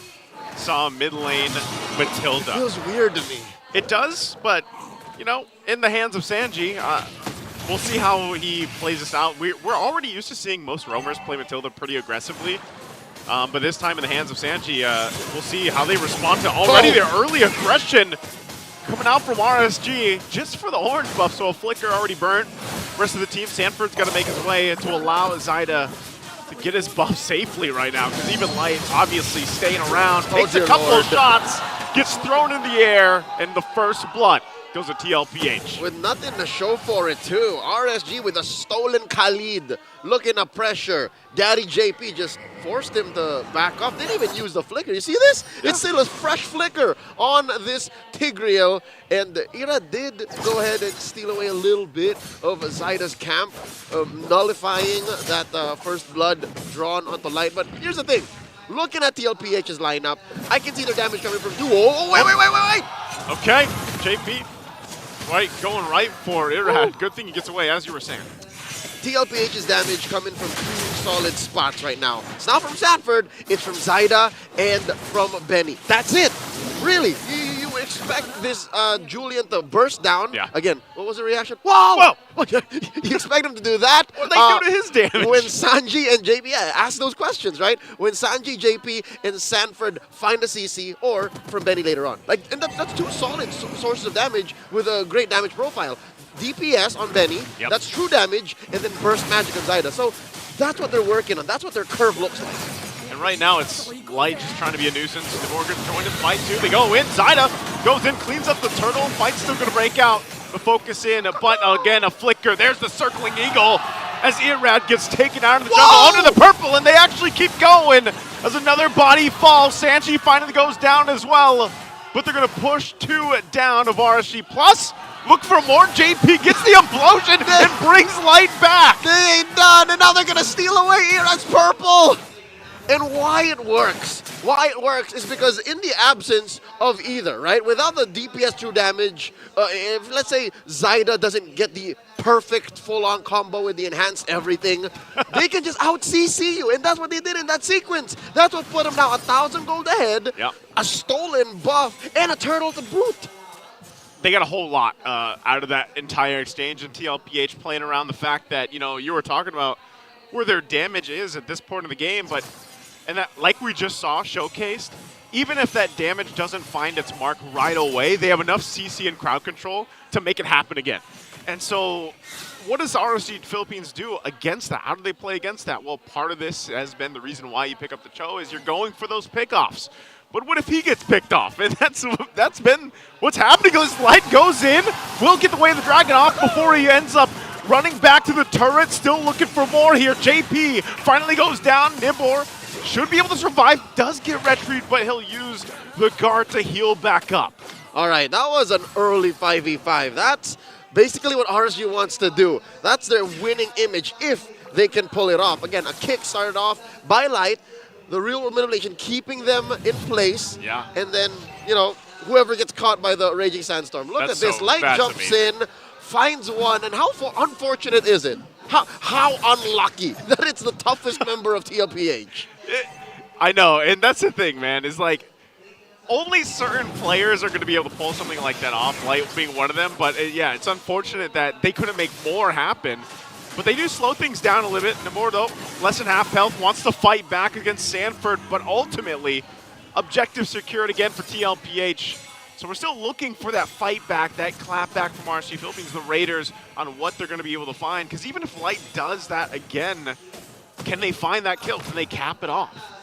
saw mid-lane Matilda. It feels weird to me. It does, but, you know, in the hands of Sanji, we'll see how he plays this out. We're already used to seeing most roamers play Matilda pretty aggressively. But this time in the hands of Sanji, we'll see how they respond to already their early aggression coming out from RSG just for the orange buff. So a flicker already burnt. Rest of the team, Sanford's got to make his way to allow Zyda to get his buff safely right now. Because even Light obviously staying around, takes a couple of shots, gets thrown in the air, and the first blood goes to TLPH. With nothing to show for it, too. RSG with a stolen Khalid, looking to pressure. Daddy JP just forced him to back off. Didn't even use the flicker. You see this? Yeah. It's still a fresh flicker on this Tigreal. And Ira did go ahead and steal away a little bit of Zyda's camp, nullifying that first blood drawn onto Light. But here's the thing. Looking at TLPH's lineup, I can see their damage coming from Duo. Oh, wait. Okay, JP. Right, going right for Irad. Good thing he gets away, as you were saying. TLPH's damage coming from 2 solid spots right now. It's not from Sanford, it's from Zyda and from Benny. That's it. Really, you expect this Julian to burst down. Yeah. Again, what was the reaction? Whoa! You expect him to do that? What they do to his damage? When Sanji and JP, ask those questions, right? When Sanji, JP, and Sanford find a CC, or from Benny later on. And that's 2 solid sources of damage with a great damage profile. DPS on Benny, that's true damage, and then burst magic on Zyda. So that's what they're working on. That's what their curve looks like. And right now it's Light just trying to be a nuisance. The Morgan joined the fight too. They go in. Zyda goes in, cleans up the turtle. Fight's still going to break out. The focus in, but again, a flicker. There's the circling eagle as Irad gets taken out of the jungle under the purple, and they actually keep going as another body falls. Sanji finally goes down as well, but they're going to push 2 down of RSG. Plus, look for more. JP gets the implosion and brings Light back. They ain't done, and now they're going to steal away Irad's purple. And why it works is because in the absence of either, right? Without the DPS true damage, if let's say Zyda doesn't get the perfect full-on combo with the enhanced everything, they can just out-CC you, and that's what they did in that sequence. That's what put them now 1,000 gold ahead, a stolen buff, and a turtle to boot. They got a whole lot out of that entire exchange, and TLPH playing around the fact that, you know, you were talking about where their damage is at this point in the game, and that, like we just saw showcased, even if that damage doesn't find its mark right away, they have enough CC and crowd control to make it happen again. And so what does RSG Philippines do against that? How do they play against that? Well, part of this has been the reason why you pick up the Cho is you're going for those pickoffs. But what if he gets picked off? And that's been what's happening. This Light goes in, will get the way of the dragon off before he ends up running back to the turret, still looking for more here. JP finally goes down. Nibor should be able to survive, does get retreat, but he'll use the guard to heal back up. All right, that was an early 5v5. That's basically what RSG wants to do. That's their winning image if they can pull it off. Again, a kick started off by Light, the real manipulation keeping them in place, and then, you know, whoever gets caught by the Raging Sandstorm. Look at this, Light jumps in, finds one, and how unfortunate is it? How unlucky that it's the toughest member of TLPH. I know, and that's the thing, man, is like, only certain players are going to be able to pull something like that off, Light being one of them. But yeah, it's unfortunate that they couldn't make more happen. But they do slow things down a little bit. Namor, though, less than half health, wants to fight back against Sanford, but ultimately, objective secured again for TLPH. So we're still looking for that fight back, that clap back from RSG Philippines, the Raiders, on what they're going to be able to find. Because even if Light does that again, can they find that kill? Can they cap it off?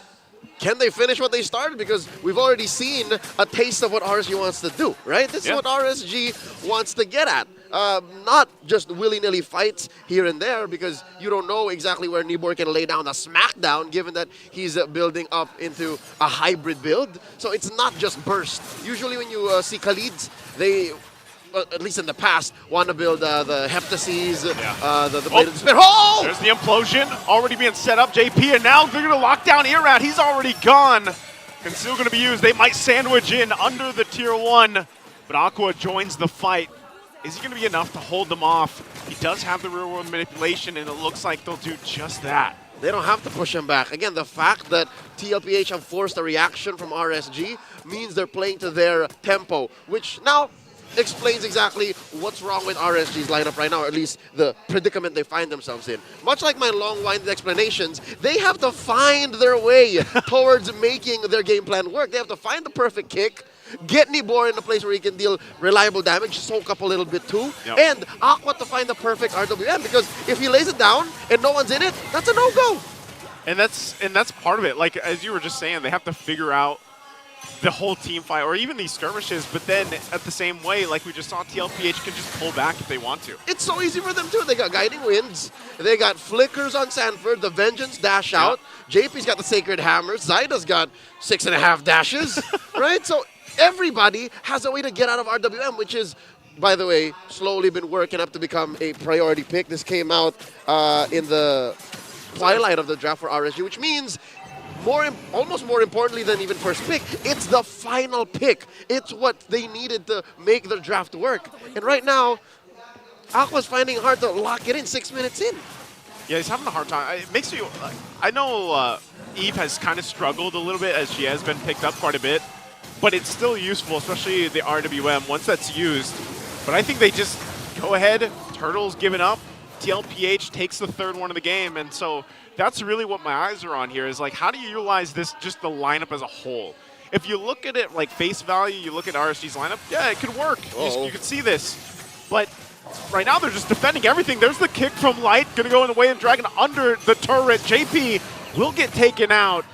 Can they finish what they started? Because we've already seen a taste of what RSG wants to do, right? This is what RSG wants to get at. Not just willy-nilly fights here and there, because you don't know exactly where Nibor can lay down a smackdown, given that he's building up into a hybrid build. So it's not just burst. Usually when you see Khalids, they, at least in the past, want to build the Heptases, the Blade of Despair. Oh! There's the implosion already being set up, JP, and now they're going to lock down Irad. He's already gone. And still going to be used. They might sandwich in under the tier 1, but Aqua joins the fight. Is he going to be enough to hold them off? He does have the real-world manipulation, and it looks like they'll do just that. They don't have to push him back. Again, the fact that TLPH have forced a reaction from RSG means they're playing to their tempo, which now explains exactly what's wrong with RSG's lineup right now, or at least the predicament they find themselves in. Much like my long-winded explanations, they have to find their way towards making their game plan work. They have to find the perfect kick, get Nibor in a place where he can deal reliable damage, soak up a little bit too, and Aqua to find the perfect RWM, because if he lays it down and no one's in it, that's a no-go. And that's part of it. Like, as you were just saying, they have to figure out the whole team fight, or even these skirmishes, but then at the same way, like we just saw, TLPH can just pull back if they want to. It's so easy for them too. They got Guiding Winds, they got Flickers on Sanford, the Vengeance dash out, JP's got the Sacred Hammers, Zyda's got 6.5 dashes, right? So everybody has a way to get out of RWM, which is, by the way, slowly been working up to become a priority pick. This came out in the twilight of the draft for RSG, which means almost more importantly than even first pick, it's the final pick. It's what they needed to make their draft work. And right now, Aqua's finding it hard to lock it in 6 minutes in. Yeah, he's having a hard time. It makes you, I know Eve has kind of struggled a little bit as she has been picked up quite a bit, but it's still useful, especially the RWM, once that's used. But I think they just go ahead, Turtle's giving up, TLPH takes the third one of the game, and so that's really what my eyes are on here, is like, how do you utilize this, just the lineup as a whole? If you look at it like face value, you look at RSG's lineup, yeah, it could work. You could see this. But right now they're just defending everything. There's the kick from Light, gonna go in the way of Dragon under the turret. JP will get taken out.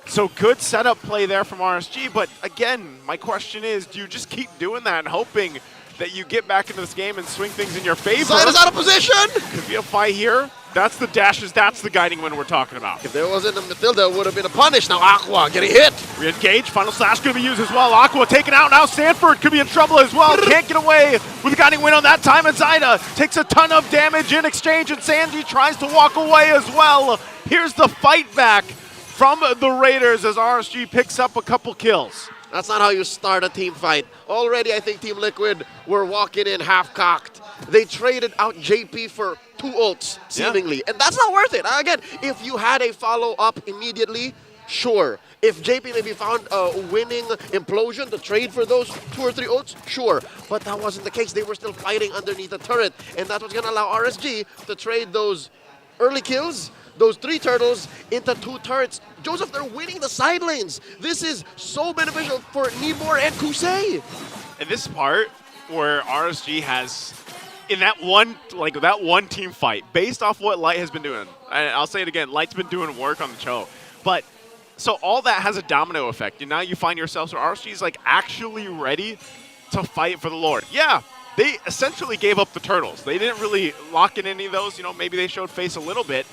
So good setup play there from RSG, but again, my question is, do you just keep doing that and hoping that you get back into this game and swing things in your favor? Zyda's out of position! Could be a fight here. That's the dashes, that's the guiding wind we're talking about. If there wasn't a Matilda, it would have been a punish. Now Aqua getting hit. Re-engage, final slash going to be used as well. Aqua taken out, now Sanford could be in trouble as well. Can't get away with the guiding wind on that time, and Zyda takes a ton of damage in exchange, and Sanji tries to walk away as well. Here's the fight back from the Raiders as RSG picks up a couple kills. That's not how you start a team fight. Already, I think Team Liquid were walking in half-cocked. They traded out JP for 2 ults, seemingly. And that's not worth it. Again, if you had a follow-up immediately, sure. If JP maybe found a winning implosion to trade for those 2 or 3 ults, sure. But that wasn't the case. They were still fighting underneath the turret. And that's what's going to allow RSG to trade those early kills, those 3 turtles, into 2 turrets. Joseph, they're winning the side lanes. This is so beneficial for Nibor and Kusei. And this part where RSG has, in that one team fight, based off what Light has been doing, and I'll say it again, Light's been doing work on the show, but so all that has a domino effect, and now you find yourselves where RSG's like actually ready to fight for the Lord. Yeah, they essentially gave up the turtles. They didn't really lock in any of those, maybe they showed face a little bit,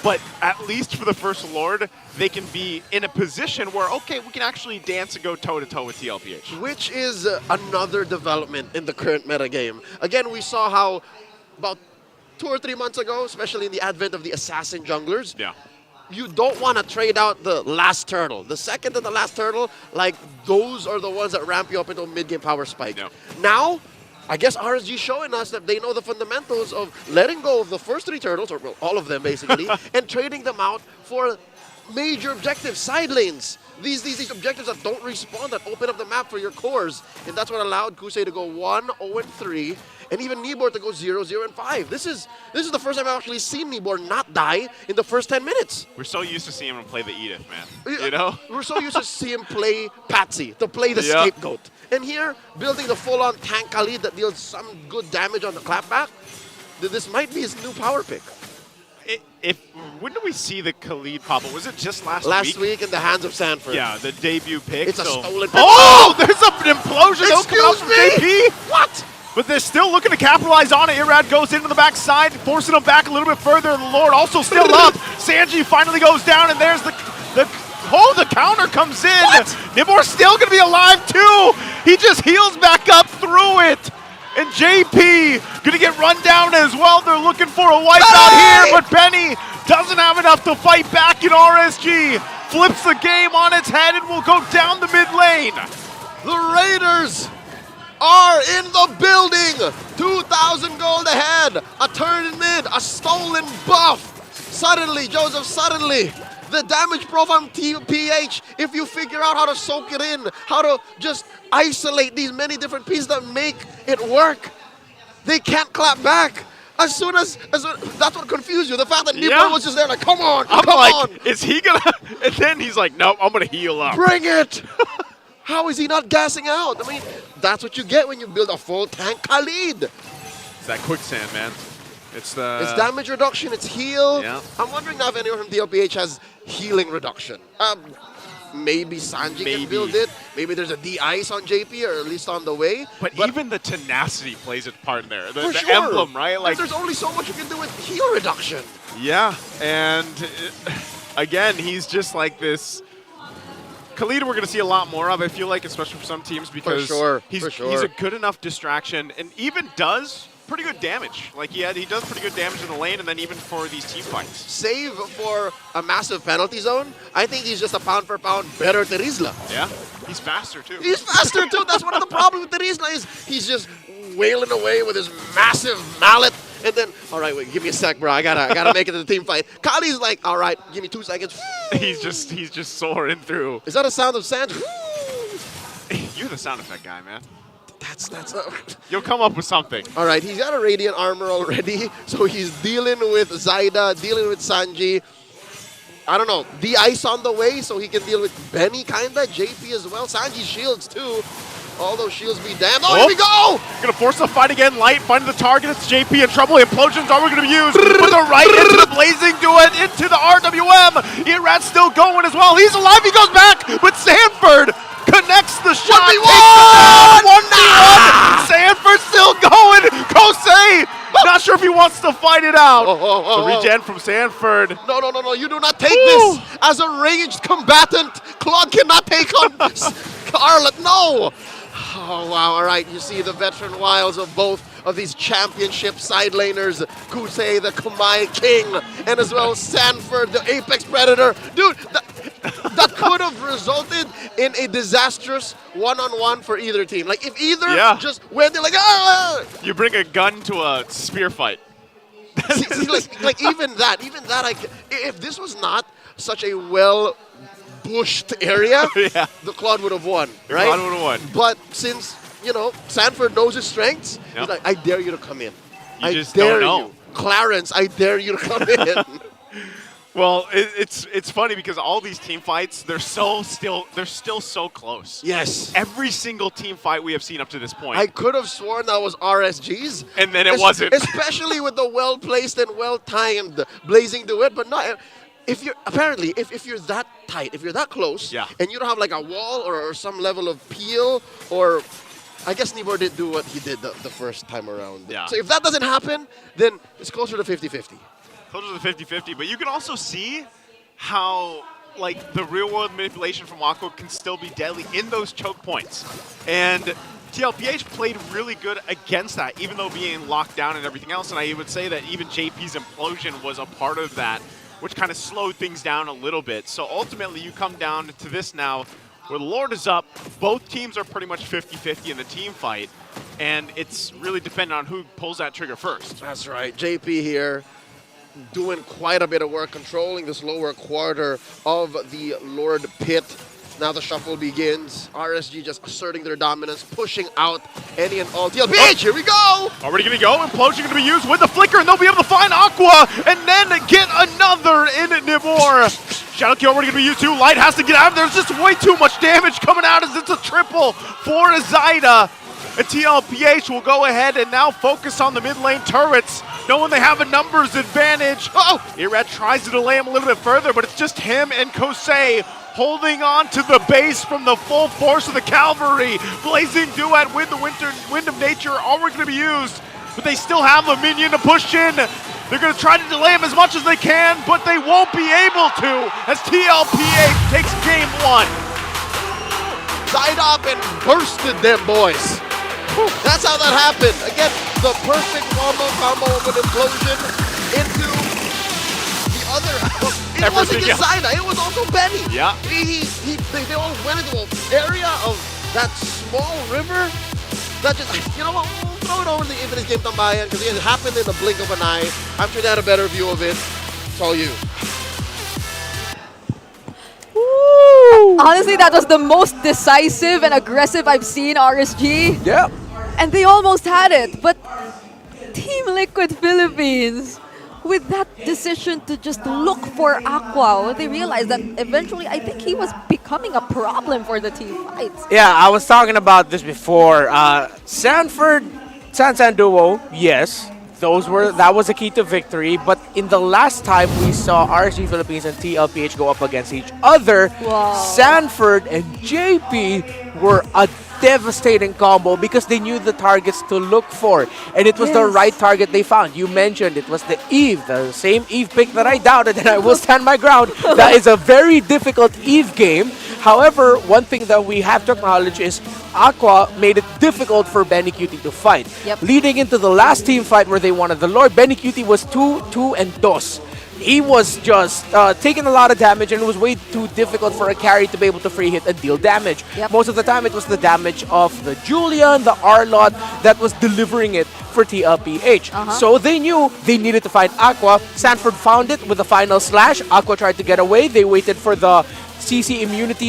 but at least for the first Lord, they can be in a position where, okay, we can actually dance and go toe-to-toe with TLPH. Which is another development in the current meta game. Again, we saw how about 2 or 3 months ago, especially in the advent of the assassin junglers, you don't want to trade out the last turtle. The second to the last turtle, like, those are the ones that ramp you up into a mid-game power spike. Now, I guess RSG showing us that they know the fundamentals of letting go of the first 3 turtles, or well, all of them basically, and trading them out for major objectives, side lanes, these objectives that don't respawn, that open up the map for your cores. And that's what allowed Kusei to go 1-0-3, and even Nibor to go 0-0-5. This is the first time I've actually seen Nibor not die in the first 10 minutes. We're so used to seeing him play the Edith, man. You know? We're so used to see him play Patsy, to play the scapegoat. And here, building the full-on tank Khalid that deals some good damage on the clapback, this might be his new power pick. When did we see the Khalid pop up? Was it just last week? Last week in the hands of Sanford. Yeah, the debut pick. It's a stolen pick. Oh, there's an implosion. Excuse me? JP. What? But they're still looking to capitalize on it. Irad goes into the backside, forcing him back a little bit further. The Lord also still up. Sanji finally goes down, and there's the counter comes in. What? Nibor's still going to be alive, too. He just heals back up through it. And JP going to get run down as well. They're looking for a wipeout here, but Benny doesn't have enough to fight back in RSG. Flips the game on its head and will go down the mid lane. The Raiders are in the building. 2,000 gold ahead. A turn in mid, a stolen buff. Suddenly, Joseph, the damage profile from TLPH, if you figure out how to soak it in, how to just isolate these many different pieces that make it work, they can't clap back. As soon as that's what confused you. The fact that Nibor was just there like, come on, come on. Is he gonna? And then he's like, nope, I'm gonna heal up. Bring it. How is he not gassing out? I mean, that's what you get when you build a full tank Khalid. It's that quicksand, man. It's damage reduction, it's heal. Yeah. I'm wondering now if anyone from TLPH has healing reduction. Maybe Sanji can build it. Maybe there's a de-ice on JP, or at least on the way. But even the tenacity plays its part in there. The sure. emblem, right? Like, there's only so much you can do with heal reduction. Yeah, and again, he's just like this. Khalid, we're going to see a lot more of, I feel like, especially for some teams, because he's a good enough distraction and even does pretty good damage. Like, he does pretty good damage in the lane, and then even for these team fights. Save for a massive penalty zone, I think he's just a pound-for-pound better Terizla. Yeah, he's faster, too. He's faster, too. That's one of the problems with Terizla is he's just wailing away with his massive mallet. And then, all right, wait, give me a sec, bro. I gotta make it to the team fight. Kali's like, all right, give me 2 seconds. He's just soaring through. Is that a sound of sand? You're the sound effect guy, man. That's You'll come up with something. All right, he's got a Radiant armor already, so he's dealing with Zaida, dealing with Sanji. I don't know, de-ice on the way, so he can deal with Benny, kinda, JP as well. Sanji's shields, too. All those shields be damned. Oh, here we go! Gonna force the fight again. Light finding the target. It's JP in trouble. Implosions are gonna be used. With the right into the blazing duet into the RWM. Irad's still going as well. He's alive. He goes back, but Sanford connects the shot. 1v1. Sanford still going. Kosei. Not sure if he wants to fight it out. The regen from Sanford. No. You do not take this as a ranged combatant. Claude cannot take on Scarlet. No. Oh, wow. All right. You see the veteran wiles of both of these championship side laners. Kusei, the Kamai King, and as well Sanford, the Apex Predator. Dude, that could have resulted in a disastrous one-on-one for either team. Like, if either just went there like, ah! You bring a gun to a spear fight. See, like even that, if this was not such a well-bushed area, the Claude would have won, right? Claude would have won. But since, Sanford knows his strengths, he's like, I dare you to come in. You just don't know. Clarence, I dare you to come in. Well, it's funny because all these team fights, they're still so close. Yes. Every single team fight we have seen up to this point. I could have sworn that was RSG's. And then it wasn't. Especially with the well-placed and well-timed blazing duet, but not if you're if you're that tight, if you're that close, and you don't have like a wall or some level of peel, or I guess Nibor did do what he did the first time around. Yeah. So if that doesn't happen, then it's closer to 50-50. Closer to 50-50, but you can also see how like the real-world manipulation from Wako can still be deadly in those choke points. And TLPH played really good against that, even though being locked down and everything else. And I would say that even JP's implosion was a part of that, which kind of slowed things down a little bit. So ultimately, you come down to this now, where the Lord is up. Both teams are pretty much 50-50 in the team fight, and it's really dependent on who pulls that trigger first. That's right. JP here, doing quite a bit of work controlling this lower quarter of the Lord Pit. Now the shuffle begins. RSG just asserting their dominance, pushing out any and all TLPH. Here we go! Already gonna go. Implosion gonna be used with the flicker, and they'll be able to find Aqua, and then get another in Nibor. Shadow Kill already gonna be used too. Light has to get out of there. There's just way too much damage coming out as it's a triple for Zyda. And TLPH will go ahead and now focus on the mid lane turrets, knowing they have a numbers advantage. Oh! Irad tries to delay him a little bit further, but it's just him and Kosei holding on to the base from the full force of the cavalry. Blazing Duet with the Wind of Nature already going to be used, but they still have a minion to push in. They're going to try to delay him as much as they can, but they won't be able to as TLPH takes game 1. Side up and bursted them, boys. That's how that happened. Again, the perfect combo of an implosion into the other. It wasn't just Zyda, it was also Benny. Yeah. They all went into an area of that small river that just, you know what, we'll throw it over to the Infinite Game Tambayan because it happened in the blink of an eye. I'm sure they had a better view of it. It's all you. Honestly, that was the most decisive and aggressive I've seen RSG. Yeah. And they almost had it, but Team Liquid Philippines, with that decision to just look for Aqua, when they realized that eventually I think he was becoming a problem for the team fights. Yeah, I was talking about this before. Sanford, San duo, yes. That was a key to victory, but in the last time we saw RSG Philippines and TLPH go up against each other, Sanford and JP were a devastating combo because they knew the targets to look for, and it was the right target they found. You mentioned it was the Eve, the same Eve pick that I doubted, and I will stand my ground. That is a very difficult Eve game. However, one thing that we have to acknowledge is Aqua made it difficult for Benny Cutie to fight. Leading into the last team fight where they wanted the Lord, Benny Cutie was 2-2 and 2. He was just taking a lot of damage, and it was way too difficult for a carry to be able to free hit and deal damage. Most of the time, it was the damage of the Julian, the Arlot that was delivering it for TLPH. So they knew they needed to find Aqua. Sanford found it with the final slash. Aqua tried to get away. They waited for the CC immunity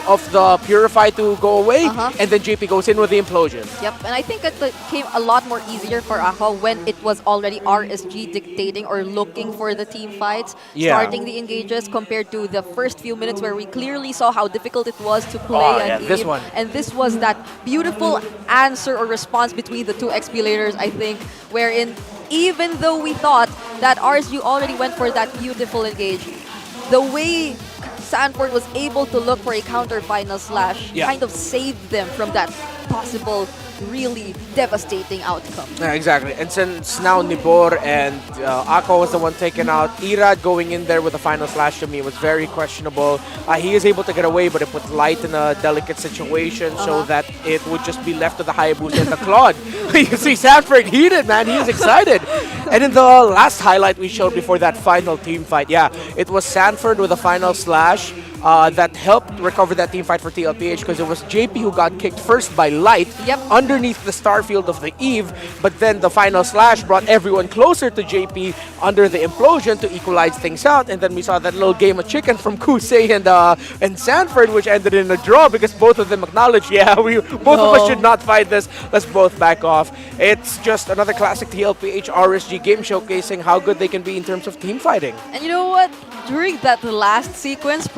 of the Purify to go away, and then JP goes in with the implosion. Yep, and I think it became a lot more easier for Aqua when it was already RSG dictating or looking for the team fights, starting the engages compared to the first few minutes where we clearly saw how difficult it was to play an Eve. And this was that beautiful answer or response between the two XP-laters, I think, wherein even though we thought that RSG already went for that beautiful engage, the way Sanford was able to look for a counter final slash kind of saved them from that possible really devastating outcome. Yeah, exactly. And since now Nibor and Aqua was the one taken out, Irad going in there with a final slash to me was very questionable. He is able to get away, but it put Light in a delicate situation so that it would just be left to the Hayabusa and the Claude. You see Sanford heated, man. He is excited. And in the last highlight we showed before that final team fight, it was Sanford with a final slash that helped recover that team fight for TLPH because it was JP who got kicked first by Light underneath the star field of the Eve, but then the final slash brought everyone closer to JP under the implosion to equalize things out, and then we saw that little game of chicken from Kusei and Sanford, which ended in a draw because both of them acknowledged, both of us should not fight this, let's both back off. It's just another classic TLPH RSG game showcasing how good they can be in terms of team fighting. And you know what? During that last sequence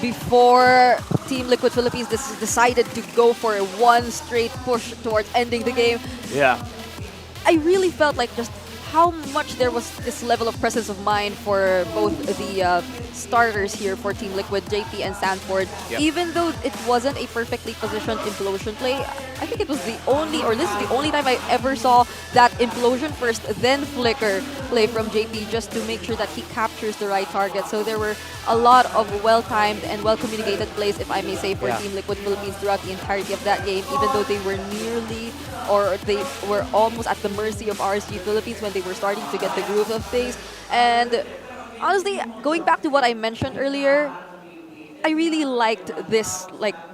before Team Liquid Philippines decided to go for a one straight push towards ending the game, I really felt like just how much there was this level of presence of mind for both the starters here for Team Liquid, JP and Sanford. Even though it wasn't a perfectly positioned implosion play, I think it was this is the only time I ever saw that implosion first, then flicker play from JP just to make sure that he captures the right target. So there were a lot of well-timed and well-communicated plays, if I may say, for Team Liquid Philippines throughout the entirety of that game, even though they were almost at the mercy of RSG Philippines when they were starting to get the groove of things. And honestly, going back to what I mentioned earlier, I really liked this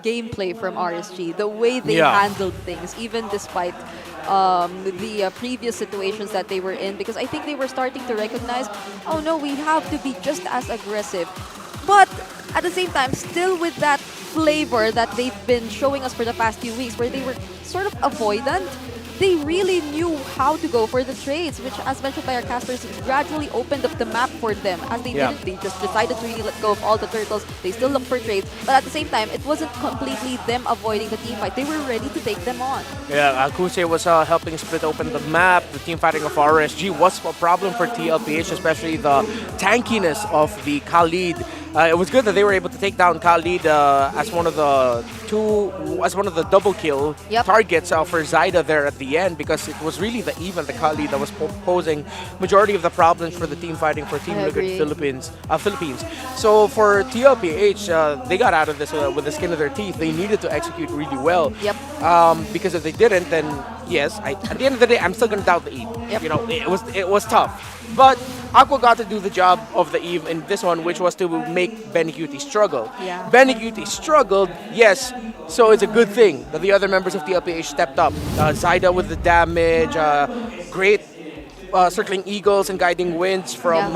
gameplay from RSG, the way they handled things, even despite the previous situations that they were in, because I think they were starting to recognize, oh no, we have to be just as aggressive. But at the same time, still with that flavor that they've been showing us for the past few weeks, where they were sort of avoidant. They really knew how to go for the trades, which, as mentioned by our casters, gradually opened up the map for them. As they didn't, they just decided to really let go of all the turtles. They still looked for trades, but at the same time, it wasn't completely them avoiding the team fight. They were ready to take them on. Yeah, Kuse was helping split open the map. The team fighting of RSG was a problem for TLPH, especially the tankiness of the Khalid. It was good that they were able to take down Khalid as one of the double kill targets for Zaida there at the end, because it was really the Khalid that was posing majority of the problems for the team fighting for Team Liquid Philippines. So for TLPH, they got out of this with the skin of their teeth. They needed to execute really well. Because if they didn't, then yes, at the end of the day, I'm still gonna doubt the Eve. You know, it was tough. But Aqua got to do the job of the Eve in this one, which was to make Benny Cutie struggle. Benny Cutie struggled, yes, so it's a good thing that the other members of TLPH stepped up. Zaida with the damage, great circling eagles and guiding winds from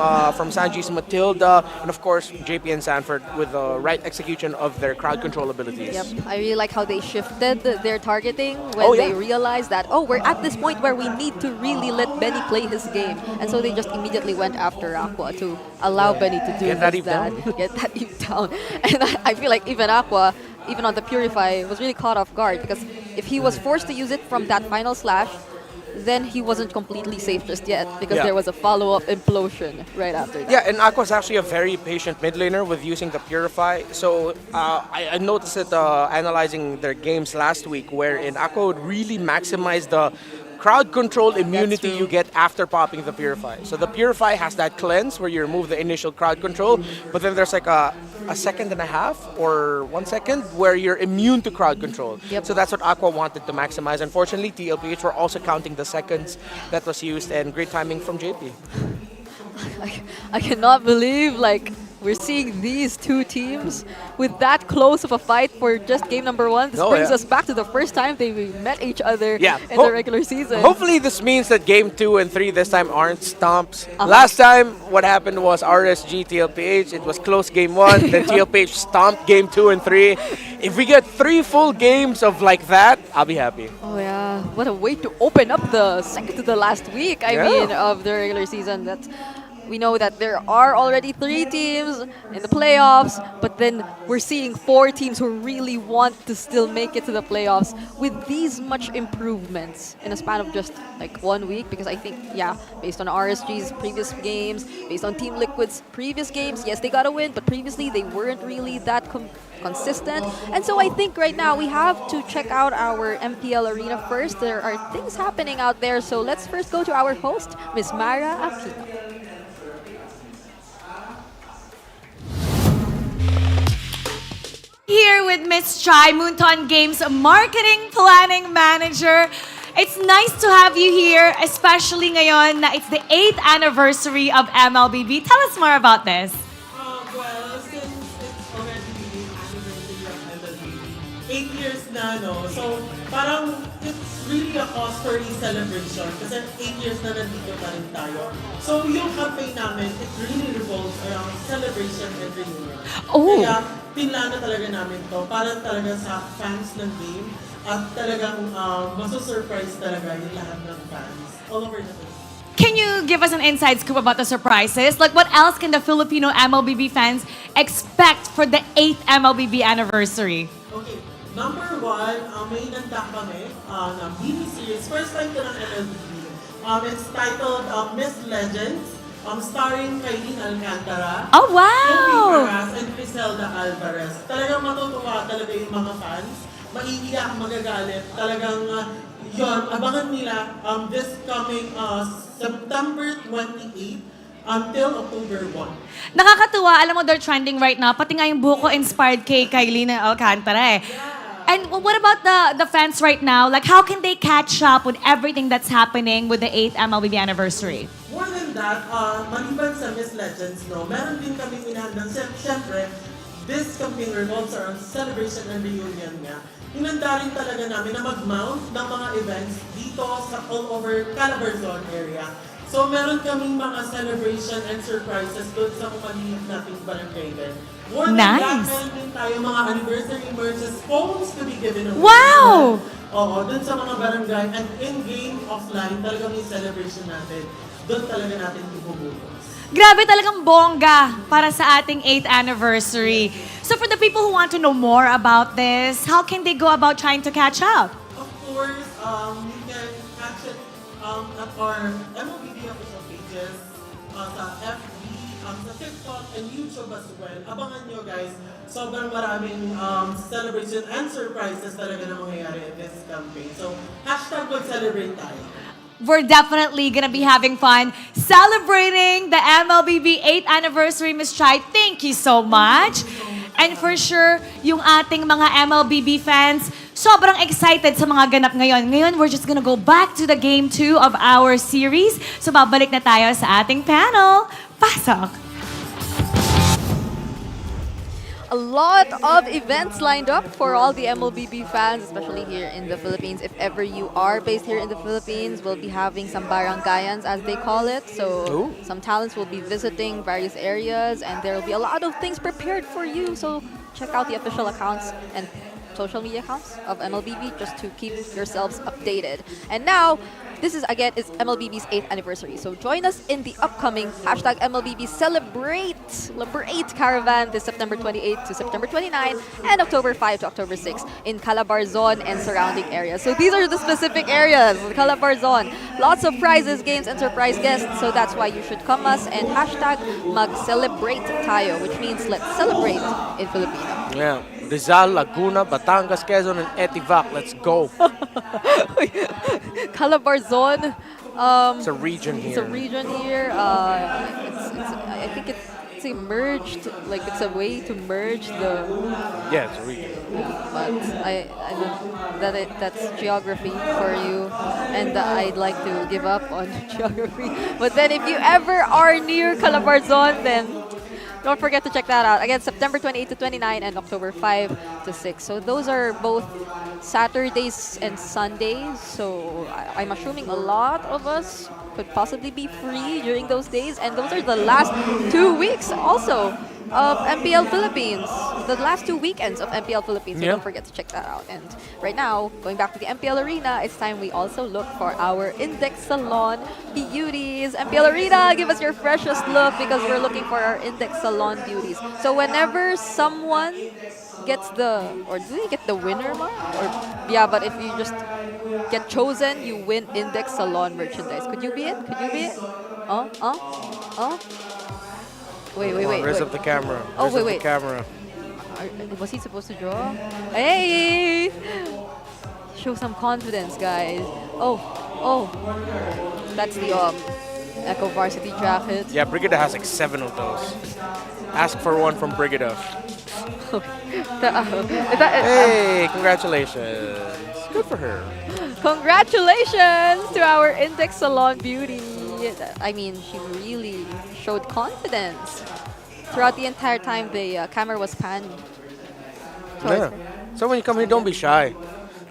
Sanji's Matilda, and of course JP and Sanford with the right execution of their crowd control abilities. I really like how they shifted their targeting when they realized that, we're at this point where we need to really let Benny play his game. And so they just immediately went after Aqua to allow Benny to do get that Eve down. And I feel like even Aqua, even on the Purify, was really caught off guard, because if he was forced to use it from that final slash, then he wasn't completely safe just yet, because there was a follow-up implosion right after that. Yeah, and Aqua's actually a very patient mid laner with using the Purify. So I noticed it analyzing their games last week, wherein Aqua would really maximize the crowd control immunity you get after popping the Purify. So the Purify has that cleanse where you remove the initial crowd control, but then there's like a second and a half or 1 second where you're immune to crowd control. So that's what Aqua wanted to maximize. Unfortunately, TLPH were also counting the seconds that was used, and great timing from JP. I cannot believe, we're seeing these two teams with that close of a fight for just game number 1. This brings us back to the first time they met each other in the regular season. Hopefully this means that game 2 and 3 this time aren't stomps. Last time, what happened was RSG TLPH. It was close game 1, then TLPH stomped game 2 and 3. If we get 3 full games of like that, I'll be happy. Oh yeah, what a way to open up the second to the last week, I mean, of the regular season. We know that there are already 3 teams in the playoffs, but then we're seeing 4 teams who really want to still make it to the playoffs with these much improvements in a span of just 1 week. Because I think, based on RSG's previous games, based on Team Liquid's previous games, yes, they got a win, but previously they weren't really that consistent. And so I think right now we have to check out our MPL arena first. There are things happening out there, so let's first go to our host, Ms. Mara Aquino. Here with Miss Chai, Moonton Games Marketing Planning Manager. It's nice to have you here, especially ngayon na it's the 8th anniversary of MLBB. Tell us more about this. Well, since it's already the anniversary of MLBB, 8 years na, no? So, parang it's really a cause for celebration kasi 8 years na nandito pa rin tayo. So, yung campaign namin, it really revolves around celebration and reunion. Kaya, pinlano talaga namin to para talaga sa fans ng game at talagang maso-surprise talaga yung lahat ng fans all over the place. Can you give us an inside scoop about the surprises? Like, what else can the Filipino MLBB fans expect for the 8th MLBB anniversary? Okay, number 1, may nanda kami na mini-series. First time to ng MLBB. It's titled Miss Legends, starring Kailin Alcantara. Oh, wow! And Griselda Alvarez. Talagang matutuwa talaga yung mga fans. Maiiyak, magagalit. Talagang yun, abangan nila this coming September 28 until October 1. Nakakatuwa, alam mo, they're trending right now. Pati nga yung buhok ko inspired kay Kailin Alcantara eh. And what about the fans right now? Like, how can they catch up with everything that's happening with the 8th MLBB anniversary? More than that, maliban sa Miss Legends, no, meron din kami inahandang, siyempre, this campaign revolves around celebration and reunion nga. Hinanda rin talaga namin na mag-mount ng mga events dito sa all over Calabarzon area. So meron kaming mga celebration and surprises doon sa maliit nating barangay din. More than that, Nice. meron din tayo mga anniversary merches, phones to be given away. Wow! Oo, doon sa mga barangay and in-game, offline, talagang yung celebration natin. Doon talaga natin ibubutos. Grabe talagang bongga para sa ating 8th anniversary. So for the people who want to know more about this, how can they go about trying to catch up? Of course, you can catch it at our MLBB official pages, sa FB, sa TikTok, and YouTube as well. Abangan nyo guys, sobrang maraming celebration and surprises talaga na mangyayari in this campaign. So, hashtag mag-celebrate tayo. We're definitely gonna be having fun celebrating the MLBB 8th anniversary, Ms. Chai. Thank you so much. And for sure, yung ating mga MLBB fans, sobrang excited sa mga ganap ngayon. Ngayon, we're just gonna go back to the game 2 of our series. So babalik na tayo sa ating panel. Pasok! A lot of events lined up for all the MLBB fans, especially here in the Philippines. If ever you are based here in the Philippines, we'll be having some barangayans, as they call it. So some talents will be visiting various areas, and there will be a lot of things prepared for you. So check out the official accounts and social media accounts of MLBB just to keep yourselves updated. And now, this is again is MLBB's 8th anniversary. So join us in the upcoming hashtag MLBB Celebrate Caravan this September 28 to September 29 and October 5 to October 6 in Calabarzon and surrounding areas. So these are the specific areas, Calabarzon. Lots of prizes, games, and surprise guests. So that's why you should come us and hashtag mag-celebrate tayo, which means let's celebrate in Filipino. Yeah. Rizal, Laguna, Batangas, Quezon, and Etivac. Let's go. Calabarzon. It's a region here. It's a region here. I think it's merged. Like it's a way to merge the. Yeah, it's a region. But I don't, that's geography for you, and I'd like to give up on geography. But then if you ever are near Calabarzon, then don't forget to check that out. Again, September 28 to 29 and October 5 to 6. So those are both Saturdays and Sundays. So I'm assuming a lot of us could possibly be free during those days. And those are the last 2 weeks also of MPL Philippines. The last 2 weekends of MPL Philippines. So don't forget to check that out. And right now, going back to the MPL Arena, it's time we also look for our Index Salon beauties. MPL Arena, give us your freshest look because we're looking for our Index Salon beauties. So whenever someone gets or do they get the winner mark? Or yeah, but if you just get chosen, you win Index Salon merchandise. Could you be it? Could you be it? Wait. Raise up the camera. Oh, wait. The camera. Was he supposed to draw? Hey! Show some confidence, guys. Oh. That's the Echo Varsity jacket. Yeah, Brigida has like 7 of those. Ask for one from Brigida. Hey, congratulations. Good for her. Congratulations to our Index Salon beauty. I mean, she really showed confidence. Throughout the entire time, the camera was panned. So when you come here, don't be shy.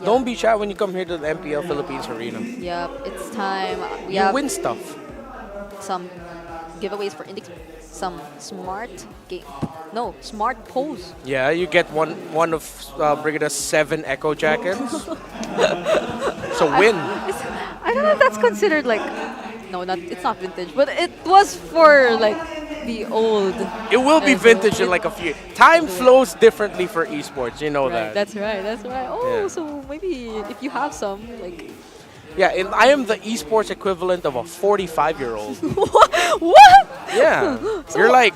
Don't be shy when you come here to the MPL Philippines Arena. Yep, it's time. You win stuff. Some giveaways for Index. Some smart pose. Yeah, you get one of Brigida's 7 Echo jackets. So win. I don't know if that's considered like. No, it's not vintage, but it was for like the old. It will be vintage in like a few. Time flows differently for esports, you know that. That's right. Oh, so maybe if you have some, like. Yeah, and I am the esports equivalent of a 45-year-old. What? Yeah, So- you're like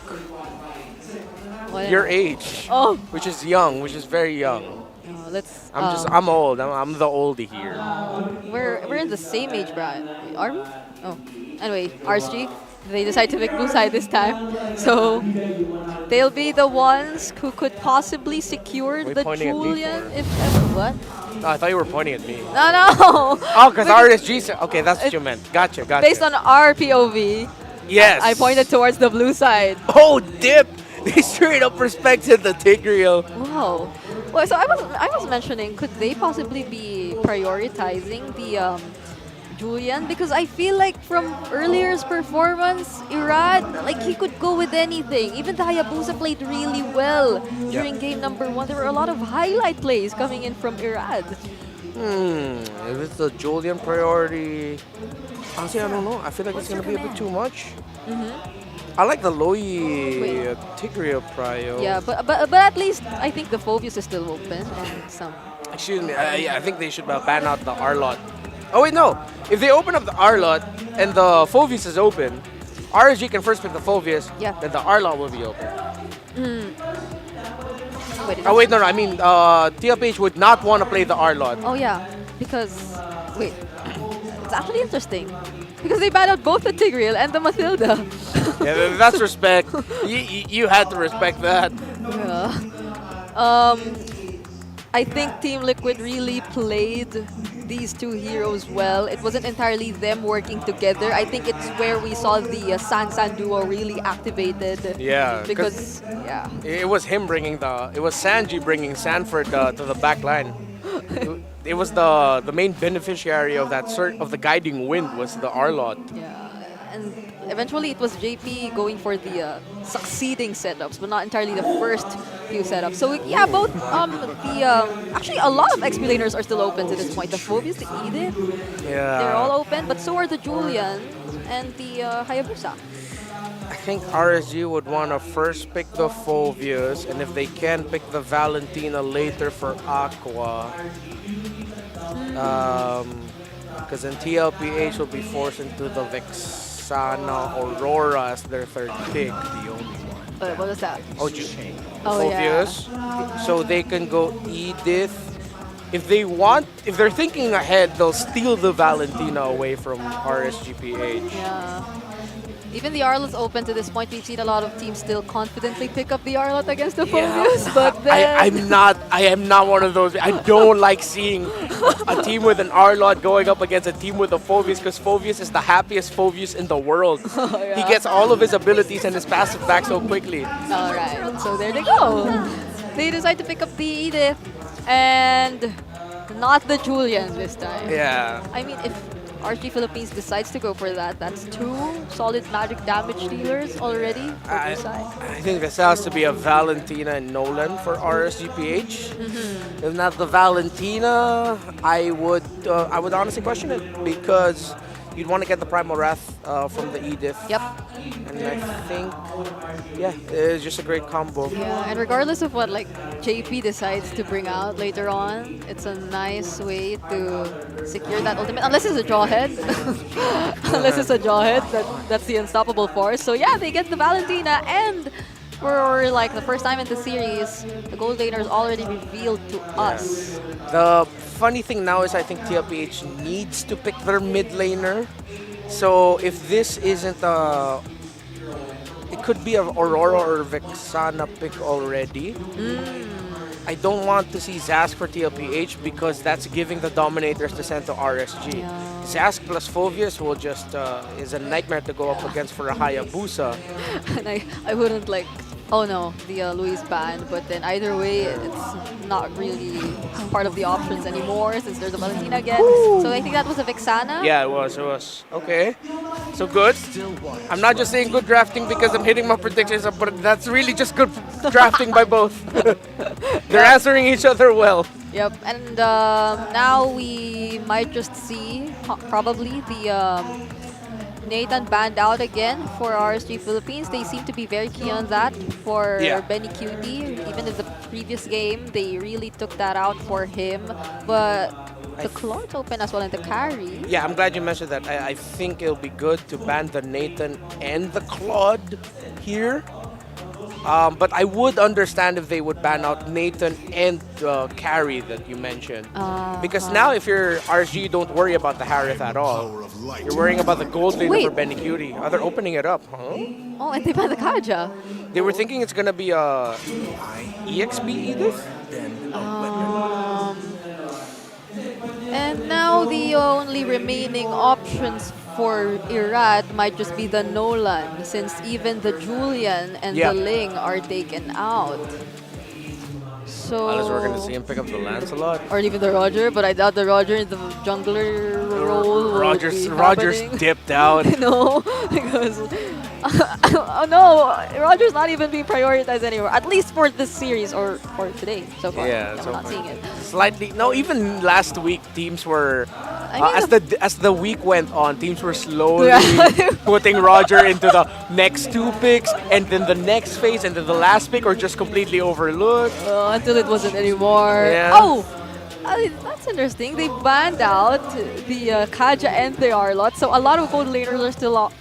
What? your age, which is young, which is very young. Let's. I'm old. I'm the oldie here. We're in the same age, Brian. Are we? Oh. Anyway, RSG, they decide to make blue side this time. So they'll be the ones who could possibly secure What are you the pointing at me Julian for? if ever. What? Oh, I thought you were pointing at me. No. Oh, because RSG said. Okay, that's what you meant. Gotcha. Based on our POV. Yes. I pointed towards the blue side. Oh, dip! They straight up respected the Tigreal. Wow. Well, so I was mentioning, could they possibly be prioritizing Julian, because I feel like from earlier's performance, Irad, like he could go with anything. Even the Hayabusa played really well during game number 1. There were a lot of highlight plays coming in from Irad. If it's the Julian priority, honestly, I don't know. I feel like it's going to be a bit too much. I like the Loi Tigreal prio. Yeah, but at least I think the Phobius is still open and some. Excuse me, I think they should ban out the R-Lot. Oh wait, no. If they open up the R-Lot and the Phobius is open, RSG can first pick the Phobius, then the R-Lot will be open. Wait, no, I mean, TLPH would not want to play the R-Lot. Oh yeah, because, wait, it's actually interesting. Because they banned out both the Tigreal and the Mathilda. Yeah, that's respect. You had to respect that. Yeah. I think Team Liquid really played these two heroes well. It wasn't entirely them working together. I think it's where we saw the San duo really activated. Yeah, because it was him bringing it was Sanji bringing Sanford to the back line. It was the main beneficiary of that of the guiding wind was the R-Lot. Yeah, and eventually it was JP going for the succeeding setups, but not entirely the first few setups. So yeah, both actually a lot of XP laners are still open to this point. The Phobius, the Edith, they're all open, but so are the Julian and the Hayabusa. I think RSG would want to first pick the Phobius, and if they can, pick the Valentina later for Aqua. Because then TLPH will be forced into the Vexana Aurora as their third pick. The only one. What was that? Phobius. So they can go Edith. If they're thinking ahead, they'll steal the Valentina away from RSGPH. Yeah. Even the Arlot's open to this point. We've seen a lot of teams still confidently pick up the Arlot against the Phobius, but then... I am not one of those. I don't like seeing a team with an Arlot going up against a team with a Phobius, because Phobius is the happiest Phobius in the world. He gets all of his abilities and his passive back so quickly. Alright, so there they go. They decide to pick up the Edith and not the Julian this time. Yeah. I mean, if RSG Philippines decides to go for that, that's 2 solid magic damage dealers already for their side. I think this has to be a Valentina and Nolan for RSGPH. If not the Valentina, I would honestly question it, because you'd want to get the Primal Wrath from the Edith. Yep. And I think, it's just a great combo. Yeah, and regardless of what JP decides to bring out later on, it's a nice way to secure that ultimate. Unless it's a Jawhead. Unless it's a Jawhead, that's the unstoppable force. So yeah, they get the Valentina, and for the first time in the series, the gold laner is already revealed to us. The funny thing now is I think TLPH needs to pick their mid laner. So if this isn't it could be an Aurora or Vexana pick already. I don't want to see Zask for TLPH, because that's giving the Dominators to send to RSG. Zask plus Phobius will just is a nightmare to go up against for a Hayabusa. And I wouldn't oh no, the Luis ban, but then either way, it's not really part of the options anymore since there's a Valentina again. So I think that was a Vexana. Yeah, it was. Okay. So good. I'm not just saying good drafting because I'm hitting my predictions, but that's really just good drafting by both. They're answering each other well. Yep, and now we might just see probably the Nathan banned out again for RSG Philippines. They seem to be very key on that for Benny Cutie. Even in the previous game, they really took that out for him. But the Claw's open as well in the carry. Yeah, I'm glad you mentioned that. I think it'll be good to ban the Nathan and the Claude here. But I would understand if they would ban out Nathan and the carry that you mentioned. Because now if you're RSG, you don't worry about the Harith at all. You're worrying about the gold laner for Benny Cutie. Oh, they're opening it up, huh? Oh, and they ban the Kaja. They were thinking it's going to be a EXP Edith? And now the only remaining options for Irad might just be the Nolan, since even the Julian and the Ling are taken out. So Unless we're gonna see him pick up the Lancelot. or even the Roger, but I doubt the Roger in the jungler role. will Rogers be Rogers happening. dipped out. No, because oh no, Roger's not even being prioritized anymore. At least for this series or for today so far. Yeah, we're so not far. seeing it. Slightly. No, even last week teams were. I mean, As the week went on, teams were slowly Yeah. putting Roger into the next 2 picks, and then the next phase, and then the last pick, or just completely overlooked. Until it wasn't anymore. Yeah. Oh, that's interesting. They banned out the Kaja and the Arlot, so a lot of gold laners are still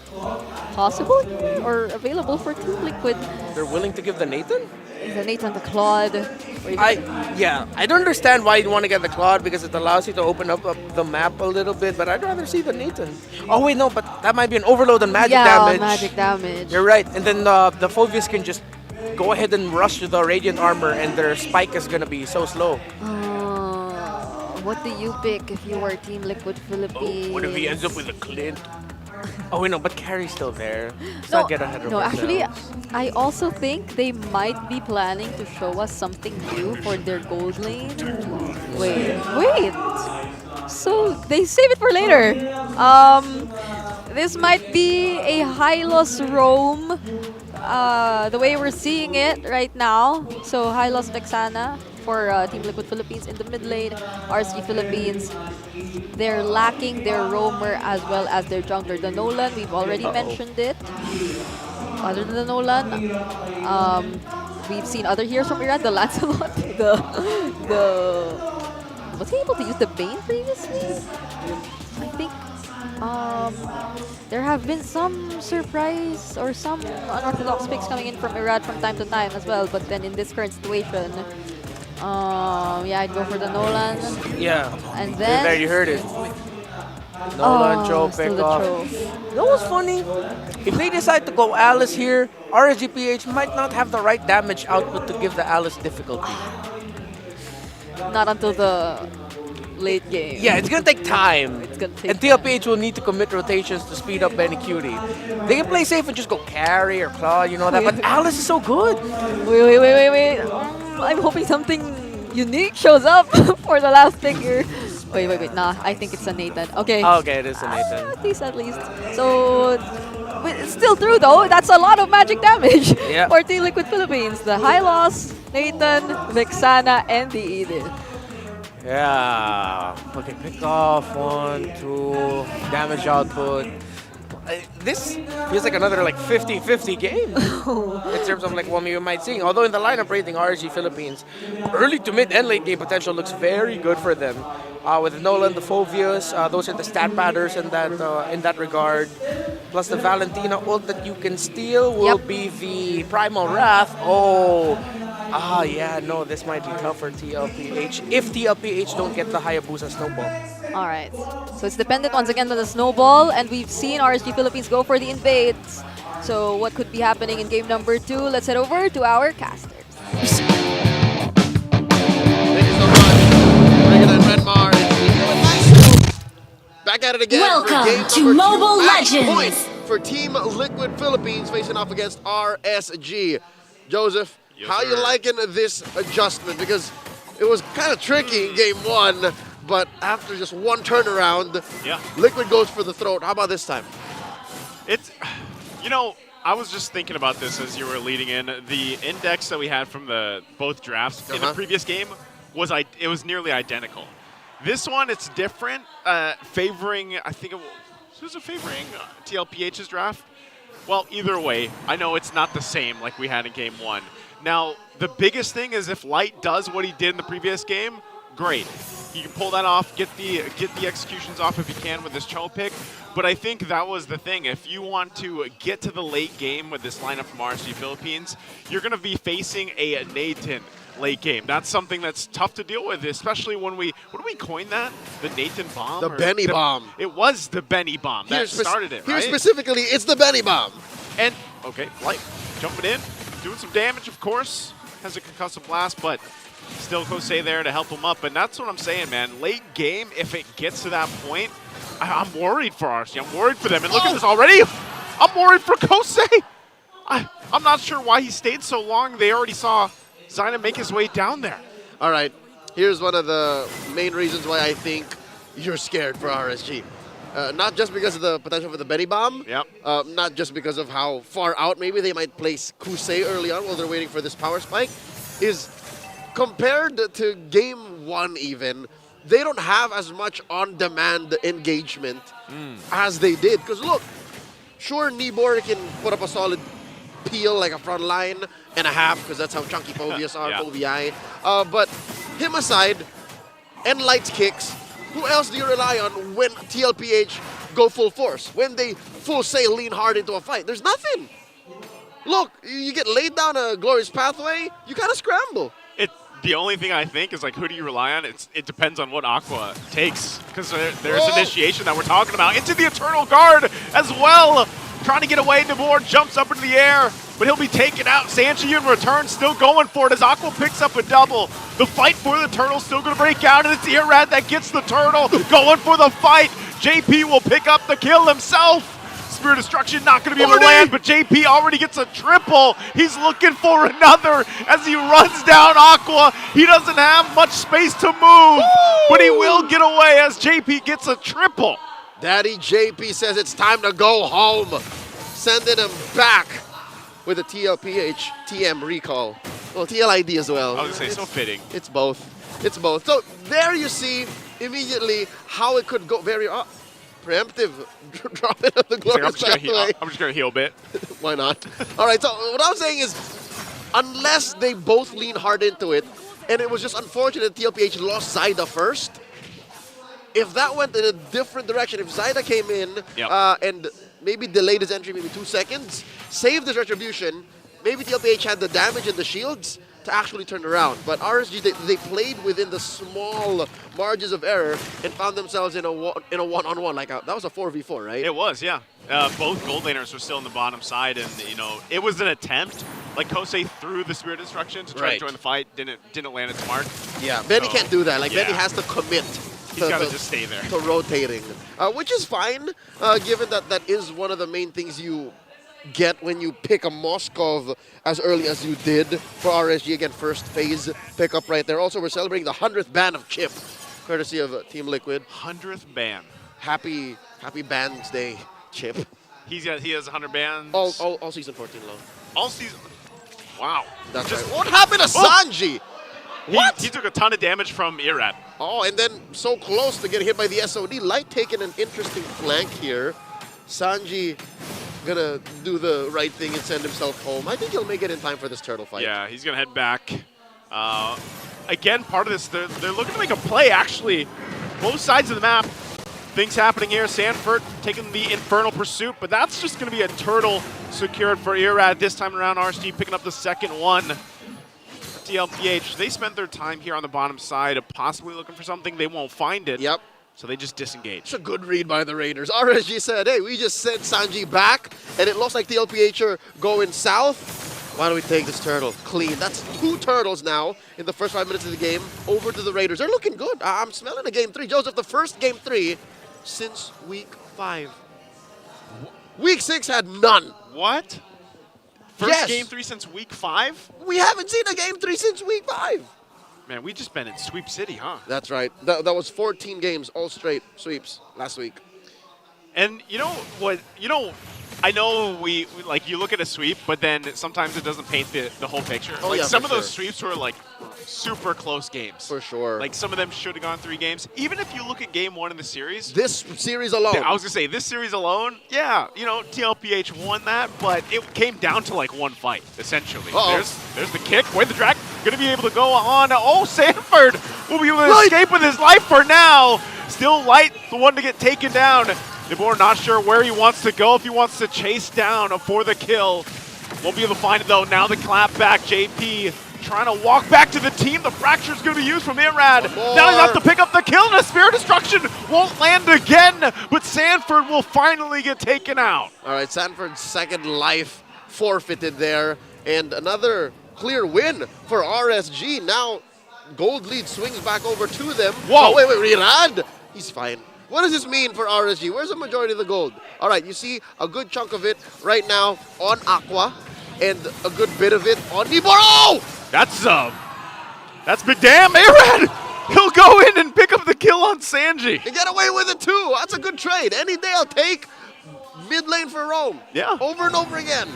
possible or available for Team Liquid. They're willing to give the Nathan? The Nathan, the Claude. or even- I don't understand why you'd want to get the Claude because it allows you to open up the map a little bit, but I'd rather see the Nathan. Oh wait, no, but that might be an overload on magic damage. magic damage. You're right, and then the Phobius can just go ahead and rush to the Radiant Armor, and their spike is gonna be so slow. What do you pick if you were Team Liquid Philippines? What if he ends up with a Clint? Oh wait, no, but Carrie's still there. Let's not get ahead of No, ourselves. actually, I also think they might be planning to show us something new for their gold lane. Wait. So they save it for later. This might be a Hylos roam. The way we're seeing it right now. So Hylos Vexana for Team Liquid Philippines in the mid lane. RSG Philippines. They're lacking their roamer as well as their jungler. The Nolan, we've already mentioned it. Other than the Nolan, we've seen other heroes from Iran. The Lancelot, was he able to use the Bane previously? I think there have been some surprise or some unorthodox picks coming in from Irad from time to time as well. But then in this current situation, I'd go for the Nolan. Yeah. And then there you heard it. Nolan, Joe, still pick the off. Cho. You know what's funny? If they decide to go Alice here, RSGPH might not have the right damage output to give the Alice difficulty. Not until the late game. Yeah, it's gonna take time. It's gonna take and TLPH will need to commit rotations to speed up Benny Cutie. They can play safe and just go carry or claw, you know that. But Alice is so good. Wait. I'm hoping something unique shows up for the last pick here. Wait. Nah, I think it's a Nathan. Okay. Okay, it is a Nathan. At least. So, but it's still through though. That's a lot of magic damage Yeah. for Team Liquid Philippines. The Hylos, Nathan, Vexana, and the Edith. Yeah. Okay, pick off 1, 2, damage output. This feels like another 50-50 game in terms of what we might see. Although in the lineup rating, RSG Philippines, early to mid and late game potential looks very good for them. With Nolan, the Phobius, those are the stat patters in that regard. Plus the Valentina ult that you can steal will be the Primal Wrath. This might be tough for TLPH if TLPH don't get the Hayabusa Snowball. All right. So it's dependent once again on the snowball, and we've seen RSG Philippines go for the invades. So what could be happening in game number 2? Let's head over to our casters. Thank you so much. Regular and Redmar. Back at it again. Welcome for game to number 2. Mobile Match Legends. point for Team Liquid Philippines facing off against RSG. Joseph, how you liking this adjustment? Because it was kind of tricky in game 1, but after just one turnaround, Liquid goes for the throat. How about this time? I was just thinking about this as you were leading in. The index that we had from both drafts in the previous game was nearly identical. This one, it's different, favoring, who's it favoring? TLPH's draft? Well, either way, I know it's not the same like we had in game 1. Now, the biggest thing is if Light does what he did in the previous game, great. He can pull that off, get the executions off if he can with his Cho pick. But I think that was the thing. If you want to get to the late game with this lineup from RSG Philippines, you're going to be facing a Nathan late game. That's something that's tough to deal with, especially when what do we coin that? The Nathan bomb? The Benny bomb. It was the Benny bomb that started it, right? Here specifically, it's the Benny bomb. And, okay, Light jumping in, doing some damage, of course. Has a concussive blast, but still Kosei there to help him up. And that's what I'm saying, man. Late game, if it gets to that point, I'm worried for RSG. I'm worried for them. And look at this already. I'm worried for Kosei. I'm not sure why he stayed so long. They already saw Zyna make his way down there. All right, here's one of the main reasons why I think you're scared for RSG. Not just because of the potential for the Betty Bomb. Yep. Not just because of how far out maybe they might place Kusei early on while they're waiting for this power spike. Is compared to game 1 even, they don't have as much on-demand engagement as they did. Because look, sure, Nibor can put up a solid peel like a front line and a half because that's how chunky Povius are, Povii. But him aside, and lights kicks, who else do you rely on when TLPH go full force? When they full sail lean hard into a fight? There's nothing. Look, you get laid down a glorious pathway, you kind of scramble. The only thing I think is, like, who do you rely on? It depends on what Aqua takes, because there's initiation that we're talking about. Into the Eternal Guard as well. Trying to get away, Nibor jumps up into the air, but he'll be taken out. Sanji in return, still going for it as Aqua picks up a double. The fight for the Turtle's still going to break out, and it's Irad that gets the Turtle. Going for the fight. JP will pick up the kill himself. Spear Destruction not going to be able to land, but JP already gets a triple. He's looking for another as he runs down Aqua. He doesn't have much space to move, but he will get away as JP gets a triple. Daddy JP says it's time to go home. Sending him back with a TLPH TM recall. Well, TLID as well. I was going to say, so fitting. It's both. It's both. So there you see immediately how it could go very preemptive. Drop it on the glorious pathway. I'm just going to heal a bit. Why not? All right, so what I'm saying is, unless they both lean hard into it, and it was just unfortunate TLPH lost Zyda first, if that went in a different direction, if Zyda came in and maybe delayed his entry maybe 2 seconds, saved his retribution, maybe TLPH had the damage and the shields to actually turn around. But RSG, they played within the small margins of error and found themselves in a one-on-one. Like that was a 4v4, right? It was, yeah. Both gold laners were still on the bottom side, and it was an attempt. Like Kosei threw the Spirit Destruction to try to join the fight, didn't land its mark. Yeah, Benny can't do that. Like Benny has to commit. He's got to just stay there. To rotating, which is fine, given that is one of the main things you get when you pick a Moskov as early as you did for RSG. Again, first phase pickup right there. Also, we're celebrating the 100th ban of Chip, courtesy of Team Liquid. 100th ban. Happy Bands Day, Chip. He has 100 bans. All season 14 long. All season. Wow. That's right. What happened to Sanji? What? He took a ton of damage from Irad. Oh, and then so close to getting hit by the SOD. Light taking an interesting flank here. Sanji gonna do the right thing and send himself home. I think he'll make it in time for this turtle fight. Yeah, he's gonna head back. Again, part of this, they're looking to make a play, actually. Both sides of the map. Things happening here. Sanford taking the Infernal Pursuit, but that's just gonna be a turtle secured for Irad this time around. RSG picking up the second one. TLPH, they spent their time here on the bottom side of possibly looking for something. They won't find it. Yep. So they just disengage. It's a good read by the Raiders. RSG said, hey, we just sent Sanji back, and it looks like TLPH are going south. Why don't we take this turtle clean? That's 2 turtles now in the first 5 minutes of the game over to the Raiders. They're looking good. I'm smelling a game 3. Joseph, the first game 3 since week 5. Week 6 had none. What? First game 3 since week 5? We haven't seen a game 3 since week 5. Man, we just been in Sweep City, huh? That's right. That was 14 games, all straight sweeps last week. And you know what? I know we like you look at a sweep, but then sometimes it doesn't paint the whole picture. Oh, like yeah, some of those sweeps were like super close games. For sure. Like some of them should have gone 3 games. Even if you look at game 1 in the series. This series alone. I was going to say, this series alone, yeah, TLPH won that, but it came down to like one fight, essentially. There's the kick. Wait, the drag going to be able to go on. Oh, Sanford will be able to escape with his life for now. Still Light, the one to get taken down. Nibor not sure where he wants to go, if he wants to chase down for the kill. Won't be able to find it though. Now the clap back. JP trying to walk back to the team. The fracture's going to be used from Irad. Now he's have to pick up the kill, and a Spirit Destruction won't land again, but Sanford will finally get taken out. All right, Sanford's second life forfeited there, and another clear win for RSG. Now gold lead swings back over to them. Whoa! Oh, wait, Irad! He's fine. What does this mean for RSG? Where's the majority of the gold? All right, you see a good chunk of it right now on Aqua, and a good bit of it on Nibor. Oh! That's big damn. Arad! He'll go in and pick up the kill on Sanji. And get away with it too. That's a good trade. Any day I'll take mid lane for Rome. Yeah. Over and over again.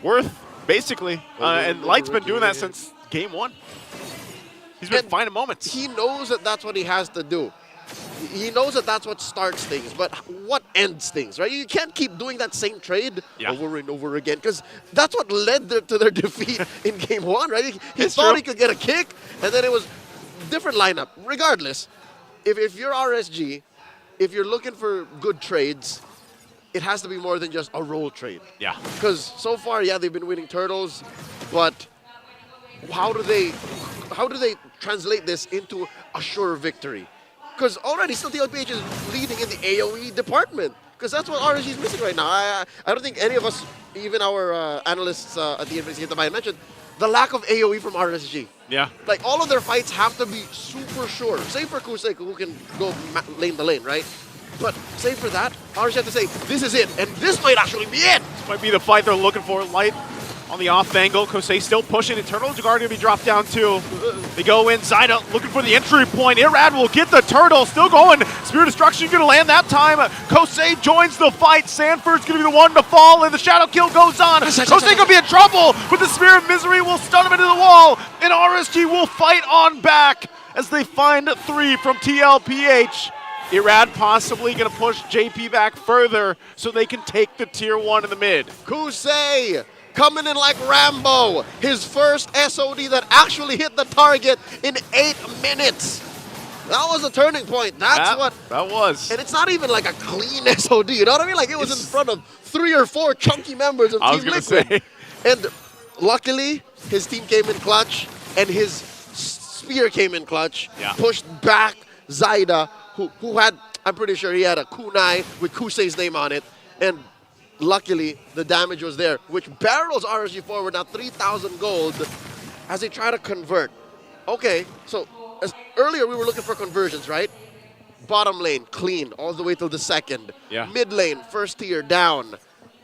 Worth, basically. And Light's been doing that since game 1. He's been finding moments. He knows that that's what he has to do. He knows that that's what starts things, but what ends things, right? You can't keep doing that same trade over and over again, because that's what led to their defeat in game 1, right? He thought he could get a kick, and then it was different lineup. Regardless, if you're RSG, if you're looking for good trades, it has to be more than just a roll trade. Yeah. Because so far, yeah, they've been winning turtles, but how do they translate this into a sure victory? Because already still TLPH is leading in the AoE department. Because that's what RSG is missing right now. I don't think any of us, even our analysts at the Infinix Game mentioned the lack of AoE from RSG. Yeah. Like, all of their fights have to be super sure. Save for Kusei, who can go lane to lane, right? But save for that, RSG have to say, this is it, and this might actually be it. This might be the fight they're looking for. Light on the off angle. Kosei still pushing. Eternal Jaguar going to be dropped down too. They go inside, looking for the entry point. Irad will get the turtle. Still going. Spirit Destruction going to land that time. Kosei joins the fight. Sanford's going to be the one to fall, and the shadow kill goes on. Kosei going to be in trouble, but the Spirit of Misery will stun him into the wall, and RSG will fight on back as they find 3 from TLPH. Irad possibly going to push JP back further so they can take the tier 1 in the mid. Kusei coming in like Rambo. His first SOD that actually hit the target in 8 minutes. That was a turning point. That was. And it's not even like a clean SOD, you know what I mean? Like, it was in front of 3 or 4 chunky members of Team Liquid. And luckily, his team came in clutch, and his spear came in clutch. Yeah. Pushed back Zaida, who had, I'm pretty sure he had a kunai with Kusei's name on it. And luckily, the damage was there, which barrels RSG forward now 3,000 gold as they try to convert. Okay, so earlier we were looking for conversions, right? Bottom lane, clean, all the way till the second. Yeah. Mid lane, first tier, down.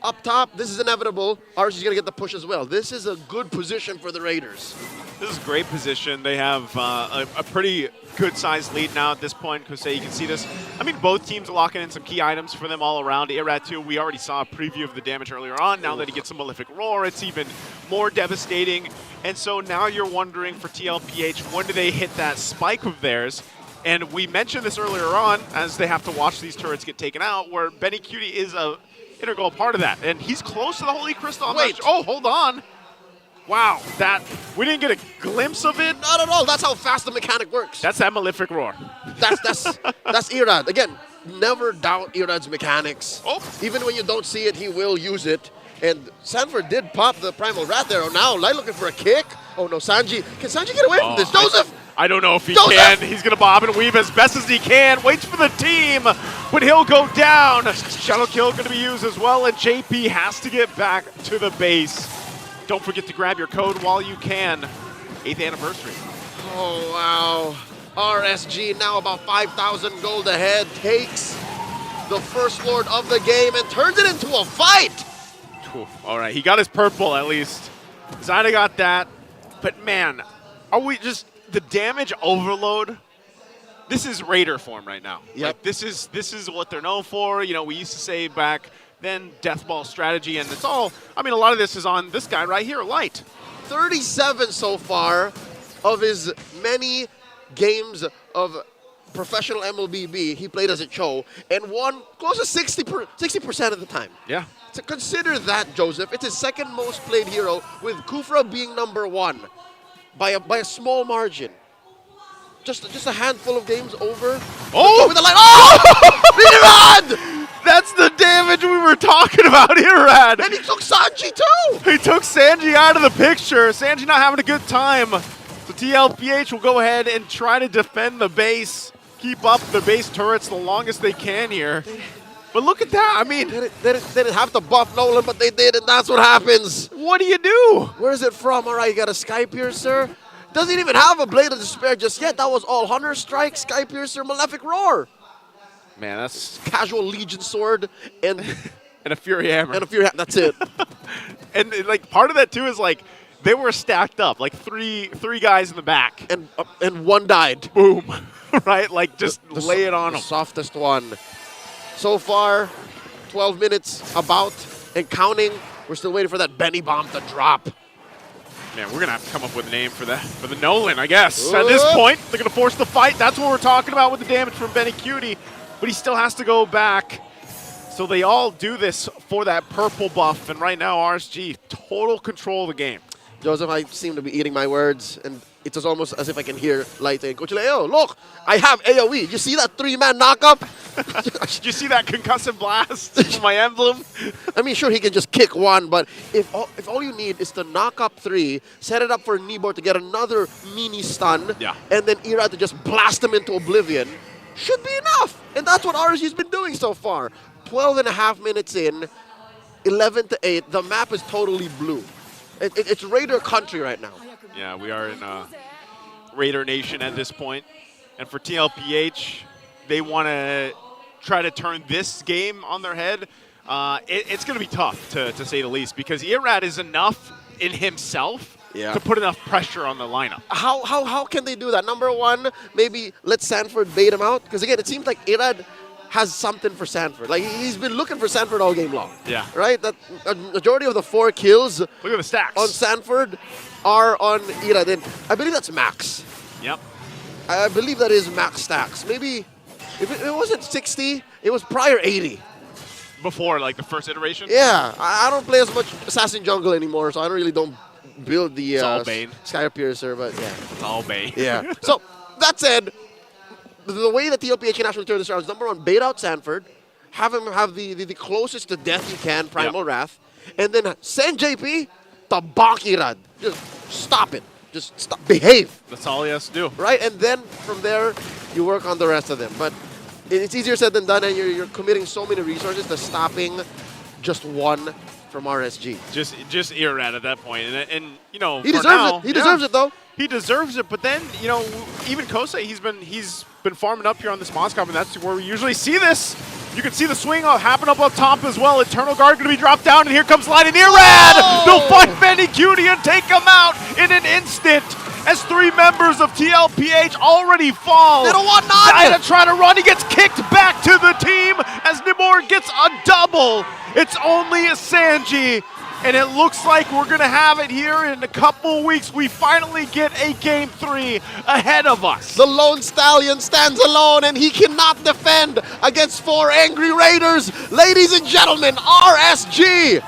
Up top, this is inevitable. RSG's going to get the push as well. This is a good position for the Raiders. This is a great position. They have a pretty good-sized lead now at this point. Kosei, you can see this. I mean, both teams are locking in some key items for them all around. Irad, too, we already saw a preview of the damage earlier on. Now that he gets a Malefic Roar, it's even more devastating. And so now you're wondering for TLPH, when do they hit that spike of theirs? And we mentioned this earlier on, as they have to watch these turrets get taken out, where Benny Cutie is a integral part of that. And he's close to the Holy Crystal. Wait. Oh, hold on. Wow, we didn't get a glimpse of it. Not at all. That's how fast the mechanic works. That's that Malefic Roar. That's Irad. Again, never doubt Irad's mechanics. Oh. Even when you don't see it, he will use it. And Sanford did pop the Primal Rat there. Oh, now Light looking for a kick. Oh no, Sanji. Can Sanji get away from this? Joseph! I don't know if he can. He's going to bob and weave as best as he can. Waits for the team, but he'll go down. Shadow Kill going to be used as well, and JP has to get back to the base. Don't forget to grab your code while you can. 8th anniversary. Oh, wow. RSG now about 5,000 gold ahead. Takes the first lord of the game and turns it into a fight. All right, he got his purple at least. Zaida got that. But man, are we just... The damage overload, this is Raider form right now. Yep. Like, this is what they're known for. You know, we used to say back then death ball strategy, and it's all, I mean, a lot of this is on this guy right here, Light. 37 so far of his many games of professional MLBB he played as a Cho, and won close to 60% of the time. Yeah. So consider that, Joseph. It's his second most played hero, with Kufra being number 1. By a small margin. Just a handful of games over. Oh! With the light. Oh! Irad! That's the damage we were talking about, Irad. And he took Sanji too! He took Sanji out of the picture. Sanji not having a good time. So TLPH will go ahead and try to defend the base. Keep up the base turrets the longest they can here. But look at that, I mean... They didn't have to buff Nolan, but they did, and that's what happens. What do you do? Where is it from? All right, you got a Sky Piercer. Doesn't even have a Blade of Despair just yet. That was all Hunter Strike, Sky Piercer, Malefic Roar. Man, that's... Casual Legion Sword, and... and a Fury Hammer. And a Fury Hammer, that's it. And, like, part of that, too, is, like, they were stacked up, like three guys in the back. And one died. Boom. Right? Like, just lay it on the them. softest one. So far, 12 minutes about and counting. We're still waiting for that Benny bomb to drop. Man, we're going to have to come up with a name for the Nolan, I guess. At this point, they're going to force the fight. That's what we're talking about with the damage from Benny Cutie. But he still has to go back. So they all do this for that purple buff. And right now, RSG, total control of the game. Joseph, I seem to be eating my words, and it's almost as if I can hear Light saying, Coach Leo, look, I have AoE. You see that 3-man knockup? Did you see that concussive blast from my emblem? I mean, sure, he can just kick one, but if all you need is to knock up 3, set it up for Nibor to get another mini stun, and then Ira to just blast him into oblivion, should be enough. And that's what RSG's been doing so far. 12 and a half minutes in, 11-8, the map is totally blue. It's Raider country right now. Yeah, we are in Raider Nation at this point. And for TLPH, they want to try to turn this game on their head. It's going to be tough, to say the least, because Irad is enough in himself to put enough pressure on the lineup. How can they do that? Number one, maybe let Sanford bait him out. Because again, it seems like Irad has something for Sanford. Like, he's been looking for Sanford all game long. Yeah. Right? That a majority of the 4 kills look at the stacks on Sanford are on Irad. And I believe that's max. Yep. I believe that is max stacks. Maybe if it wasn't 60, it was prior 80. Before, like, the first iteration? Yeah. I don't play as much Assassin Jungle anymore, so I don't build the Sky Piercer, but yeah. It's all Bane. Yeah. So, that said, the way that TLPH can actually turn this around is, number one, bait out Sanford, have him have the closest to death you can, Primal Wrath, and then send JP to bonk Irad. Just stop it. Just stop. Behave. That's all he has to do. Right? And then from there, you work on the rest of them. But it's easier said than done, and you're committing so many resources to stopping just one from RSG. Just Irad at that point. And you know, he deserves now, it. He deserves it, though. He deserves it, but then, you know, even Kosei, he's been farming up here on this Monscop, and that's where we usually see this. You can see the swing happen up top as well. Eternal Guard going to be dropped down, and here comes Light and Irad! They'll find Benny Cutie and take him out in an instant as 3 members of TLPH already fall. They don't want none! Ida trying to run, he gets kicked back to the team as Nimor gets a double. It's only a Sanji. And it looks like we're going to have it here in a couple weeks. We finally get a Game 3 ahead of us. The Lone Stallion stands alone, and he cannot defend against 4 angry Raiders. Ladies and gentlemen, RSG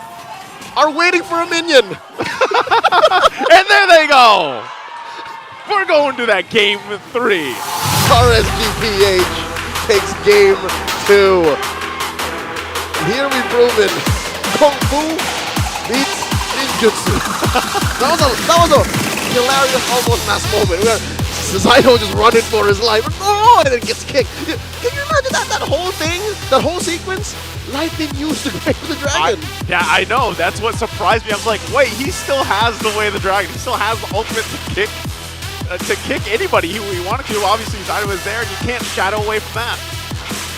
are waiting for a minion. And there they go. We're going to that Game 3. RSGPH takes Game 2. Here we've proven Kung Fu beats ninjutsu. that was a hilarious, almost mass moment where Zyno just running for his life, and then gets kicked. Can you imagine that whole thing, that whole sequence? Lightning used to break the dragon. I know. That's what surprised me. I was like, wait, he still has the way of the dragon. He still has the ultimate to kick anybody he wanted to. Obviously, Zyno was there, and you can't shadow away from that.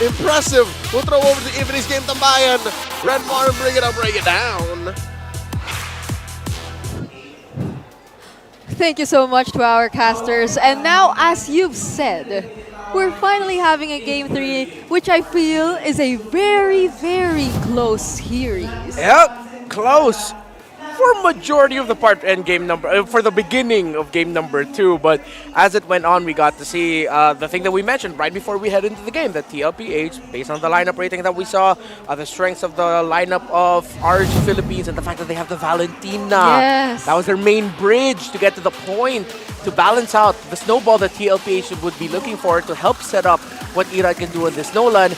Impressive. We'll throw over to Infinix Game Tambayan. Red Martin, bring it up, break it down. Thank you so much to our casters. And now, as you've said, we're finally having a Game 3, which I feel is a very, very close series. Yep, close. For majority of the part and for the beginning of game number 2, but as it went on, we got to see the thing that we mentioned right before we head into the game, that TLPH, based on the lineup rating that we saw, the strengths of the lineup of RSG Philippines, and the fact that they have the Valentina. Yes. That was their main bridge to get to the point, to balance out the snowball that TLPH would be looking for to help set up what Irad can do in this Nolan.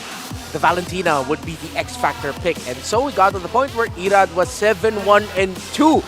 The Valentina would be the X-Factor pick. And so we got to the point where Irad was 7-1-2.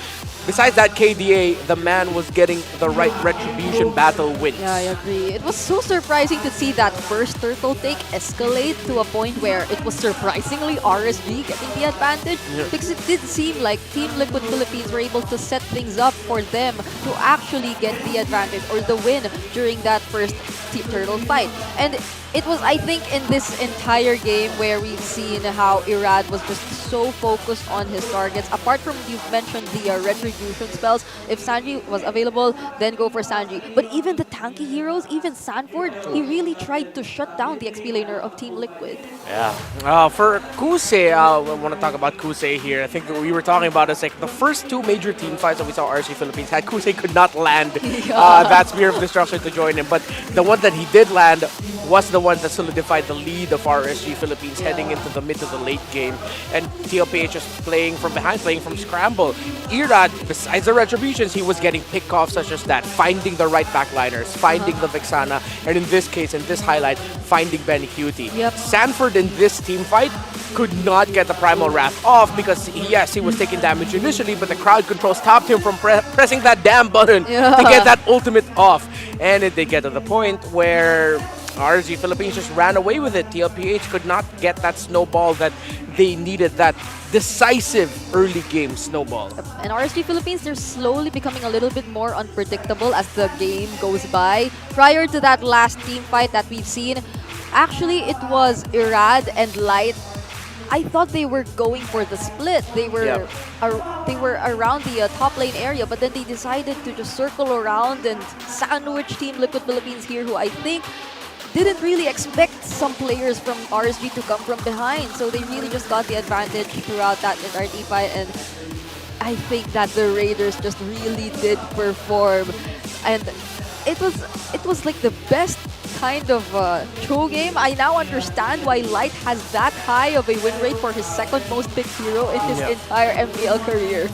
Besides that KDA, the man was getting the right retribution battle wins. Yeah, I agree. It was so surprising to see that first turtle take escalate to a point where it was surprisingly RSG getting the advantage. Yeah. Because it did seem like Team Liquid Philippines were able to set things up for them to actually get the advantage or the win during that first Team Turtle fight. And it was, I think, in this entire game where we've seen how Irad was just so focused on his targets. Apart from, you've mentioned the retribution spells, if Sanji was available, then go for Sanji. But even the tanky heroes, even Sanford, he really tried to shut down the XP laner of Team Liquid. Yeah. For Kusei, I want to talk about Kusei here. I think we were talking about is like the first two major team fights that we saw RSG Philippines had, Kusei could not land that Spear of Destruction to join him. But the one that he did land was the one that solidified the lead of RSG Philippines heading into the mid to the late game. And TLPH is playing from behind, playing from scramble. Irad, besides the retributions, he was getting pick-offs such as that, finding the right backliners, finding the Vexana, and in this case, in this highlight, finding Benny Cutie. Sanford in this team fight could not get the Primal Wrath off because, yes, he was taking damage initially, but the crowd control stopped him from pressing that damn button to get that ultimate off. And it did get to the point where RSG Philippines just ran away with it. TLPH could not get that snowball that they needed, that decisive early game snowball. And RSG Philippines, they're slowly becoming a little bit more unpredictable as the game goes by. Prior to that last team fight that we've seen, actually it was Irad and Light. I thought they were going for the split. They were they were around the top lane area, but then they decided to just circle around and sandwich Team Liquid Philippines here, who I think didn't really expect some players from RSG to come from behind. So they really just got the advantage throughout that entire team fight. And I think that the Raiders just really did perform. And it was like the best kind of show game. I now understand why Light has that high of a win rate for his second most picked hero in his entire MPL career.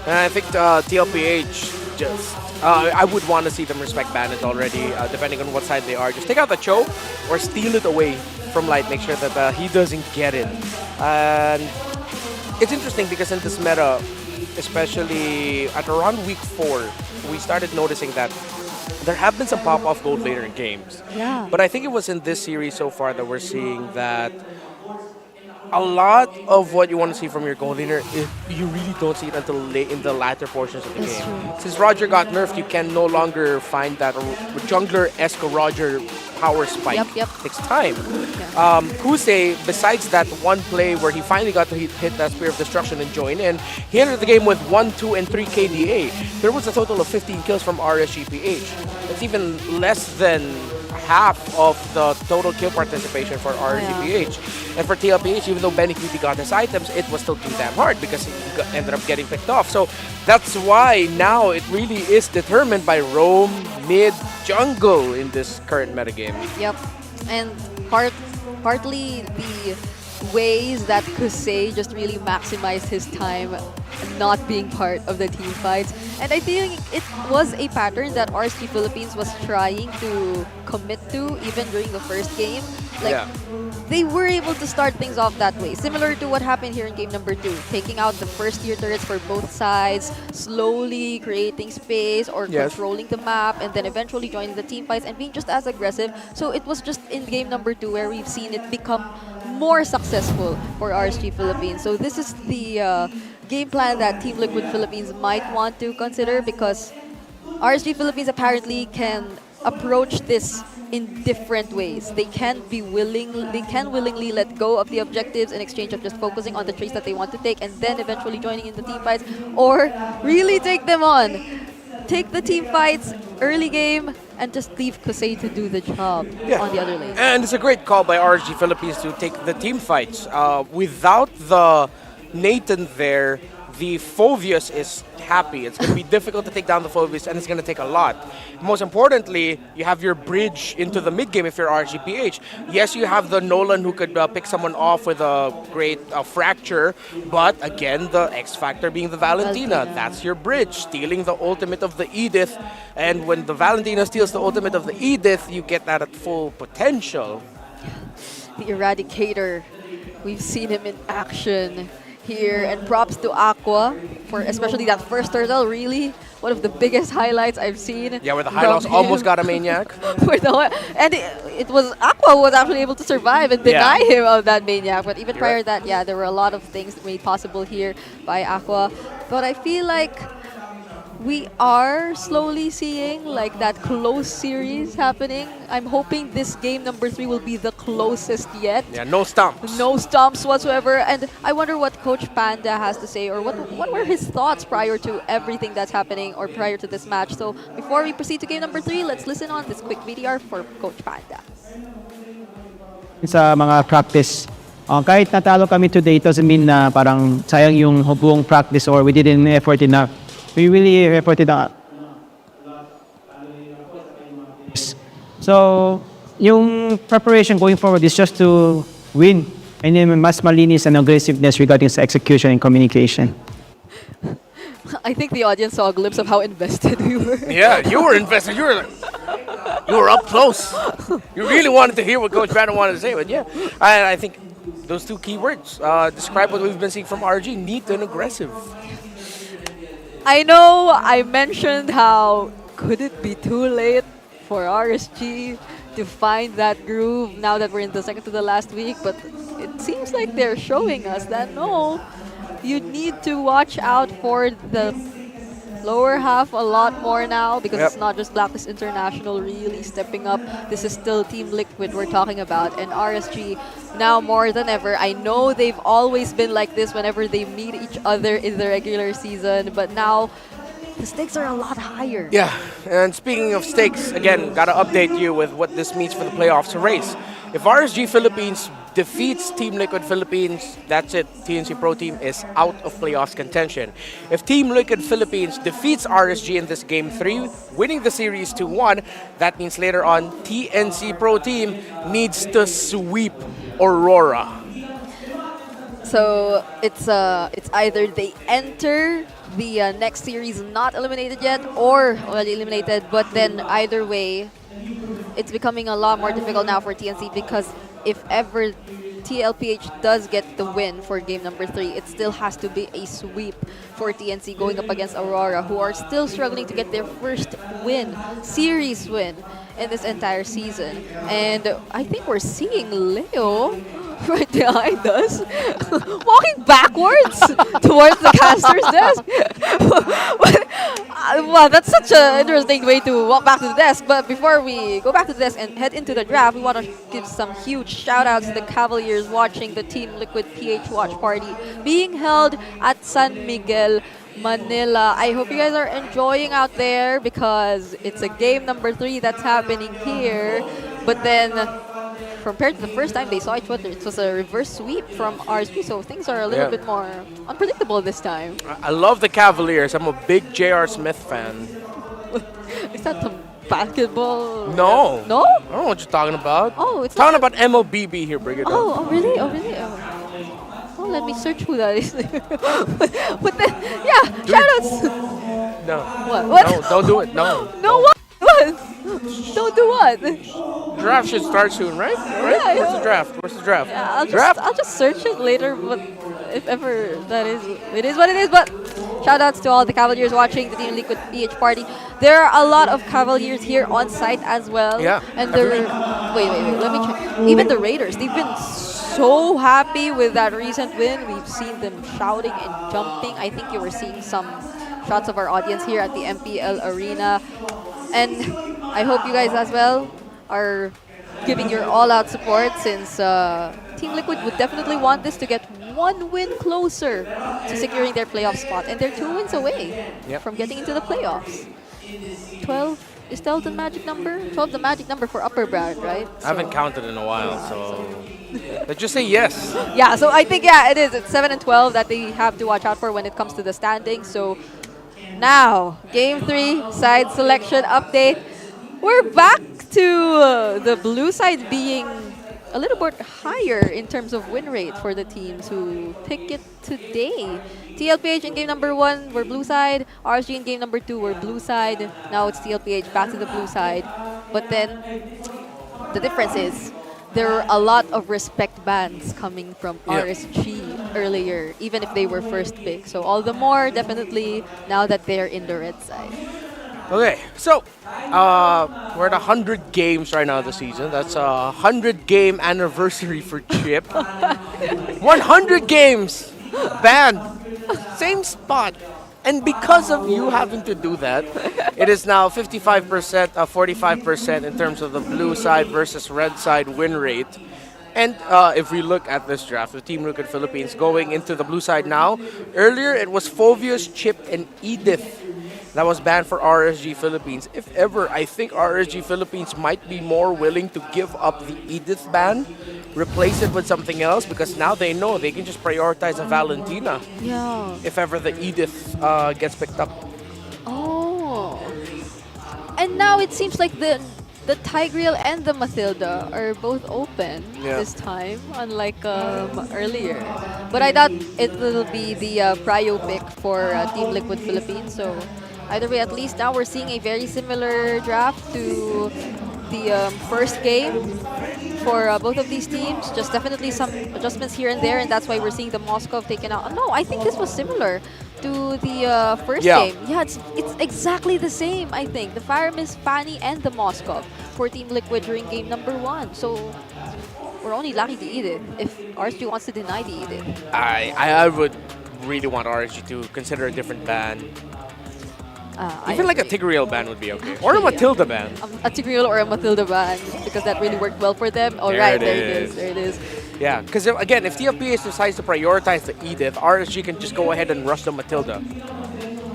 And I think TLPH just... I would want to see them respect Bandit already, depending on what side they are. Just take out the choke or steal it away from Light. Make sure that he doesn't get it. And it's interesting because in this meta, especially at around week 4, we started noticing that there have been some pop-off gold later in games. Yeah. But I think it was in this series so far that we're seeing that a lot of what you want to see from your gold laner, you really don't see it until late in the latter portions of the game. True. Since Roger got nerfed, you can no longer find that jungler-esque Roger power spike. Takes time. Kusei, besides that one play where he finally got to hit that Spear of Destruction and join in, he entered the game with 1, 2, and 3 KDA. There was a total of 15 kills from RSGPH. That's even less than half of the total kill participation for RSGPH. And for TLPH, even though Benny Cutie got his items, it was still too damn hard because he ended up getting picked off. So that's why now it really is determined by roam, mid, jungle in this current metagame. Yep. And partly the ways that Kusei just really maximized his time not being part of the team fights. And I think it was a pattern that RSG Philippines was trying to commit to even during the first game. Like, they were able to start things off that way. Similar to what happened here in game number 2. Taking out the first tier turrets for both sides, slowly creating space or controlling the map, and then eventually joining the team fights and being just as aggressive. So it was just in game number 2 where we've seen it become more successful for RSG Philippines. So this is the game plan that Team Liquid Philippines might want to consider, because RSG Philippines apparently can approach this in different ways. They can willingly let go of the objectives in exchange of just focusing on the traits that they want to take and then eventually joining in the team fights, or really take them on. Take the team fights early game and just leave Kusei to do the job on the other lane. And it's a great call by RSG Philippines to take the team fights. Without the Nathan there, the Phoveus is happy. It's going to be difficult to take down the Phoveus, and it's going to take a lot. Most importantly, you have your bridge into the mid game if you're RSGPH. Yes, you have the Nolan who could pick someone off with a great fracture, but again, the X factor being the Valentina. That's your bridge, stealing the ultimate of the Edith. And when the Valentina steals the ultimate of the Edith, you get that at full potential. The Eradicator, we've seen him in action here, and props to Aqua for especially that first turtle. Really one of the biggest highlights I've seen. Yeah, where the Hylos almost got a maniac. And it was Aqua who was actually able to survive and deny him of that maniac. But even prior to that, there were a lot of things made possible here by Aqua. But I feel like we are slowly seeing like that close series happening. I'm hoping this game number 3 will be the closest yet. Yeah, no stumps. No stumps whatsoever. And I wonder what Coach Panda has to say, or what were his thoughts prior to everything that's happening or prior to this match. So before we proceed to game number 3, let's listen on this quick VDR for Coach Panda. Sa mga practice, kahit natalo kami today, it doesn't mean na parang sayang yung buong practice or we didn't effort enough. We really efforted a So, yung preparation going forward is just to win and then mas malinis and aggressiveness regarding sa execution and communication. I think the audience saw a glimpse of how invested we were. Yeah, you were invested. You were up close. You really wanted to hear what Coach Brandon wanted to say, but yeah, I think those two key words describe what we've been seeing from RG: neat and aggressive. I know I mentioned how could it be too late for RSG to find that groove now that we're in the second to the last week, but it seems like they're showing us that no, you need to watch out for the lower half a lot more now because it's not just Blacklist International really stepping up. This is still Team Liquid we're talking about, and RSG now more than ever. I know they've always been like this whenever they meet each other in the regular season, but now the stakes are a lot higher. Yeah, and speaking of stakes, again, gotta update you with what this means for the playoffs race. If RSG Philippines defeats Team Liquid Philippines, that's it. TNC Pro Team is out of playoffs contention. If Team Liquid Philippines defeats RSG in this Game 3, winning the series 2-1, that means later on TNC Pro Team needs to sweep Aurora. So it's either they enter the next series not eliminated yet or already eliminated, but then either way, it's becoming a lot more difficult now for TNC because if ever TLPH does get the win for game number 3, it still has to be a sweep for TNC going up against Aurora, who are still struggling to get their first win, series win in this entire season. And I think we're seeing Leo right behind us, walking backwards towards the caster's desk. Wow, that's such an interesting way to walk back to the desk. But before we go back to the desk and head into the draft, we want to give some huge shout-outs to the Cavaliers watching the Team Liquid PH watch party being held at San Miguel, Manila. I hope you guys are enjoying out there because it's a game number 3 that's happening here. But then, compared to the first time they saw each other, it was a reverse sweep from RSG, so things are a little bit more unpredictable this time. I love the Cavaliers. I'm a big J.R. Smith fan. Is that some basketball? No. No? I don't know what you're talking about. Oh, it's talking about MLBB here, Brigida. Oh, really? Oh, really? Oh, let me search who that is. But then, yeah, shoutouts. No. What? No, don't do it. No. No, what? What? Don't do what? Draft should start soon, right? Yeah, Where's the draft? Where's the draft? Yeah, I'll just search it later, but if ever that is, it is what it is. But shoutouts to all the Cavaliers watching the Team Liquid PH party. There are a lot of Cavaliers here on site as well. Yeah. And wait, let me check. Even the Raiders, they've been so happy with that recent win. We've seen them shouting and jumping. I think you were seeing some shots of our audience here at the MPL arena. And I hope you guys as well are giving your all-out support since Team Liquid would definitely want this to get one win closer to securing their playoff spot. And they're 2 wins away from getting into the playoffs. 12 is 12 the magic number? 12 the magic number for upper bracket, right? I haven't counted in a while, so let's just say yes. Yeah, so I think, yeah, it is. It's 7 and 12 that they have to watch out for when it comes to the standings. So now, Game 3 side selection update. We're back to the blue side being a little bit higher in terms of win rate for the teams who pick it today. TLPH in game number 1 were blue side. RSG in game number 2 were blue side. Now it's TLPH back to the blue side. But then the difference is there were a lot of respect bans coming from RSG earlier, even if they were first pick. So all the more, definitely, now that they're in the red side. Okay, so we're at 100 games right now this season. That's a 100-game anniversary for Chip. 100 games banned. Same spot. And because of you having to do that, it is now 55%, 45% in terms of the blue side versus red side win rate. And if we look at this draft, the Team Liquid Philippines going into the blue side now. Earlier, it was Phovius, Chip, and Edith that was banned for RSG Philippines. If ever, I think RSG Philippines might be more willing to give up the Edith ban, replace it with something else, because now they know they can just prioritize a Valentina. Yeah. If ever the Edith gets picked up. Oh. And now it seems like the Tigreal and the Matilda are both open this time, unlike earlier. But I doubt it will be the prio pick for Team Liquid Philippines. So either way, at least now we're seeing a very similar draft to the first game for both of these teams. Just definitely some adjustments here and there, and that's why we're seeing the Moskov taken out. No, I think this was similar to the first game. Yeah, it's exactly the same, I think. The Fire Mist, Fanny, and the Moskov for Team Liquid during game number 1. So we're only lacking the Edith if RSG wants to deny the Edith. I would really want RSG to consider a different ban. Even like a Tigreal ban would be okay. Or a Matilda ban. A Tigreal or a Matilda ban, because that really worked well for them. All right, there it is. Yeah, because again, if TLPH decides to prioritize the Edith, RSG can just go ahead and rush the Matilda.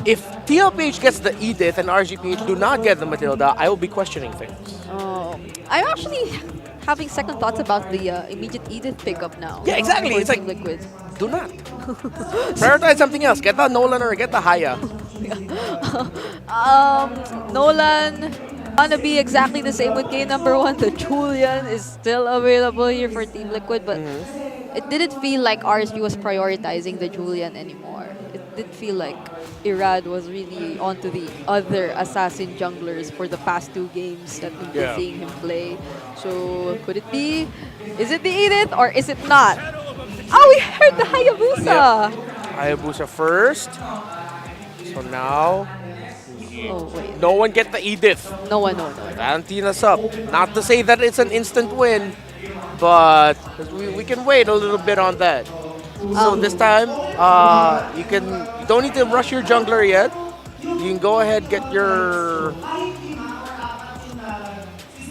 If TLPH gets the Edith and RSGPH do not get the Matilda, I will be questioning things. Oh, I'm actually having second thoughts about the immediate Edith pickup now. Yeah, exactly. It's like, Liquid. Do not. Prioritize something else. Get the Nolan or get the Haya. Nolan gonna be exactly the same with game number 1. The Julian is still available here for Team Liquid, but it didn't feel like RSG was prioritizing the Julian anymore. It did feel like Irad was really onto the other assassin junglers for the past 2 games that we've been seeing him play. So could it be? Is it the Edith or is it not? Oh, we heard the Hayabusa! Hayabusa first. So now, wait. No one get the Edith. No one. Valentina's up. Not to say that it's an instant win, but we can wait a little bit on that. So this time, you don't need to rush your jungler yet. You can go ahead get your.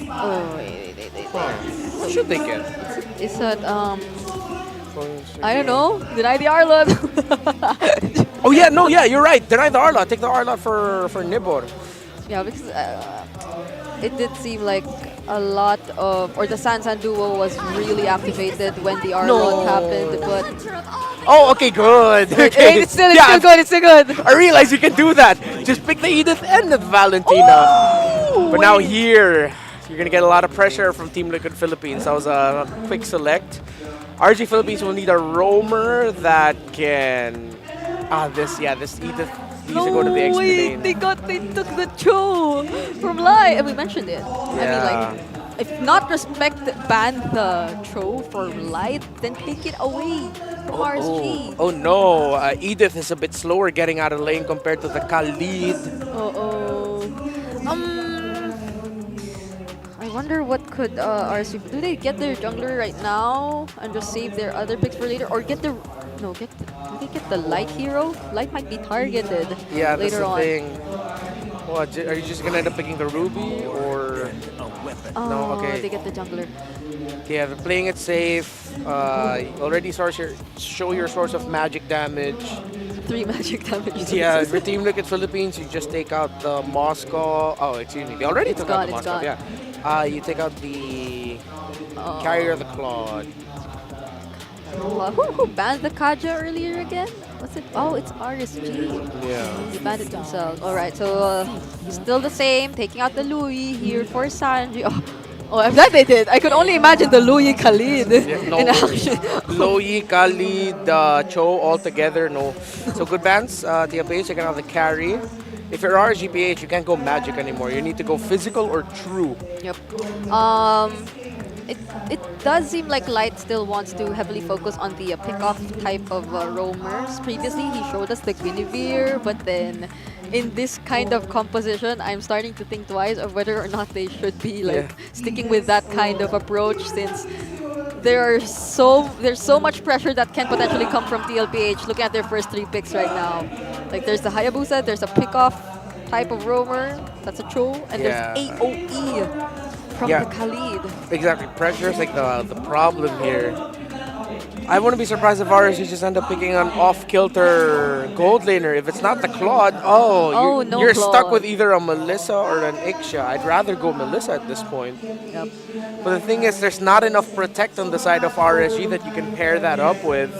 Oh wait. What should they get? Is that I don't know. Deny the Arlot. Oh yeah, no, yeah, you're right. Deny the Arlot. Take the Arlot for Nibor. Yeah, because it did seem like a lot of, or the Sansan duo was really activated when the Arlot happened, but. Oh, okay, good. Okay. It's still good. I realize you can do that. Just pick the Edith and the Valentina. But now here, you're gonna get a lot of pressure from Team Liquid Philippines. That was a quick select. RG Philippines will need a roamer that can. This Edith needs to go to the XP lane. They took the Cho from Lai, and we mentioned it. I mean, like, if not ban the Cho from Lai, then take it away from RSG. Oh no, Edith is a bit slower getting out of lane compared to the Khalid. I wonder what could RSG do. They get their jungler right now and just save their other picks for later, or do they get the Light hero? Light might be targeted later on. Thing. What, are you just gonna end up picking the Ruby or no? Okay. They get the jungler. Yeah, they're playing it safe. Already show your source of magic damage. 3 magic damage. Yeah, for Team Liquid Philippines, you just take out the Moscow. Oh, excuse me. They already took out the Moscow. Yeah. You take out the Carrier of the Claude. Who banned the Kaja earlier again? What's it? Oh, it's RSG. Yeah. He banned it himself. Alright, so still the same. Taking out the Louis here for Sanji. Oh, I'm glad they did. I could only imagine the Louis Khalid in action. Louis, Khalid, Cho all together. No. So good bans. TLPH, you can have the carry. If you're RSGPH, you can't go magic anymore. You need to go physical or true. Yep. It does seem like Light still wants to heavily focus on the pick-off type of roamers. Previously, he showed us the Guinevere, but then in this kind of composition, I'm starting to think twice of whether or not they should be sticking with that kind of approach, since there's so much pressure that can potentially come from TLPH. Looking at their first 3 picks right now, Like there's the Hayabusa, there's a pickoff type of roamer. That's a Cho, and Yeah. there's AOE from Yeah. the Khalid. Exactly. Pressure is like the problem here. I wouldn't be surprised if RSG just end up picking an off-kilter gold laner. If it's not the Claude, you're stuck with either a Melissa or an Ixia. I'd rather go Melissa at this point. Yep. But the thing is, there's not enough protect on the side of RSG that you can pair that up with.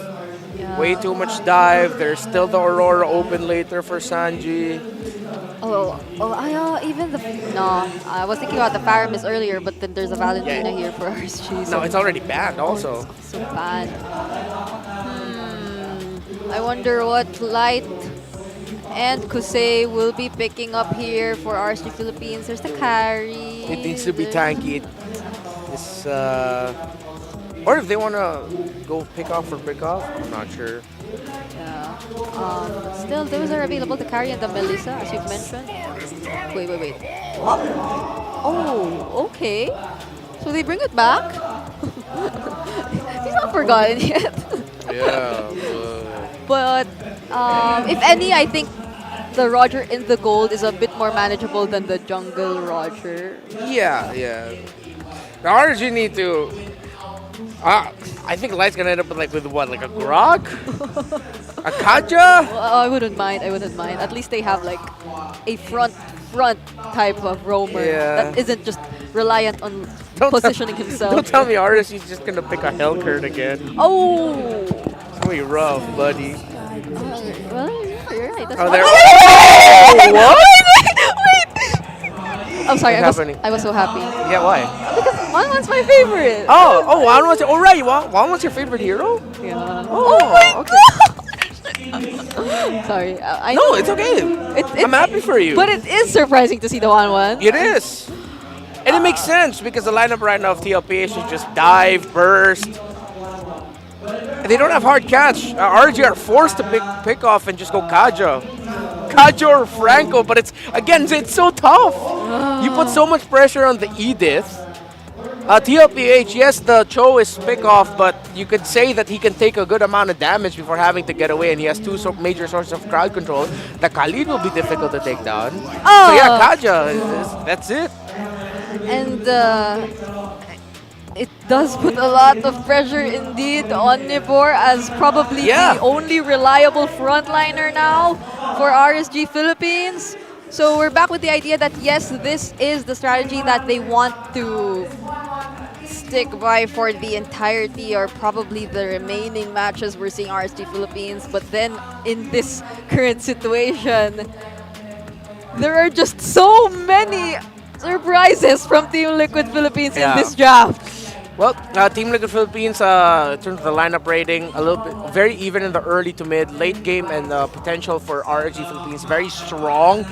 Yeah. Way too much dive. There's still the Aurora open later for Sanji. I was thinking about the Paramis earlier, but then there's a Valentina here for RSG. No, it's already banned also. It's so bad. I wonder what Light and Kusei will be picking up here for RSG Philippines. There's the carry. It needs to be tanky. It's, or if they want to go pick off for pick off, I'm not sure. Yeah. Still, those are available, the carry and the Melissa, as you've mentioned. Wait. Oh, okay. So they bring it back? He's not forgotten yet. Yeah. But if any, I think the Roger in the gold is a bit more manageable than the jungle Roger. Yeah. The RSG need to... I think Light's gonna end up with what, like a Grog? A Kaja? Well, I wouldn't mind. At least they have like a front type of roamer that isn't just reliant on positioning himself. Don't tell me RSG's just gonna pick a Hellcurt again. Oh! It's gonna be rough, buddy. Well, you're right. That's What? Wait! I'm sorry, I was so happy. Yeah, why? Because Wanwan's my favorite. Wanwan's Wanwan's your favorite hero? Yeah. Oh, okay. Sorry. No, it's okay. I'm happy for you. But it is surprising to see the Wanwan. It is. And it makes sense because the lineup right now of TLPH is just dive, burst. And they don't have hard catch. RG are forced to pick off and just go Kaja or Franco, but it's so tough. You put so much pressure on the Edith. TLPH, yes, the Cho is pick off, but you could say that he can take a good amount of damage before having to get away, and he has two major sources of crowd control. The Khalid will be difficult to take down. So yeah, Kaja, that's it. And it does put a lot of pressure indeed on Nipor as probably the only reliable frontliner now for RSG Philippines. So we're back with the idea that yes, this is the strategy that they want to stick by for the entirety or probably the remaining matches we're seeing RSG Philippines. But then in this current situation, there are just so many surprises from Team Liquid Philippines in this draft. Well, Team Liquid Philippines, in terms of the lineup rating, a little bit very even in the early to mid, late game, and the potential for RSG Philippines very strong.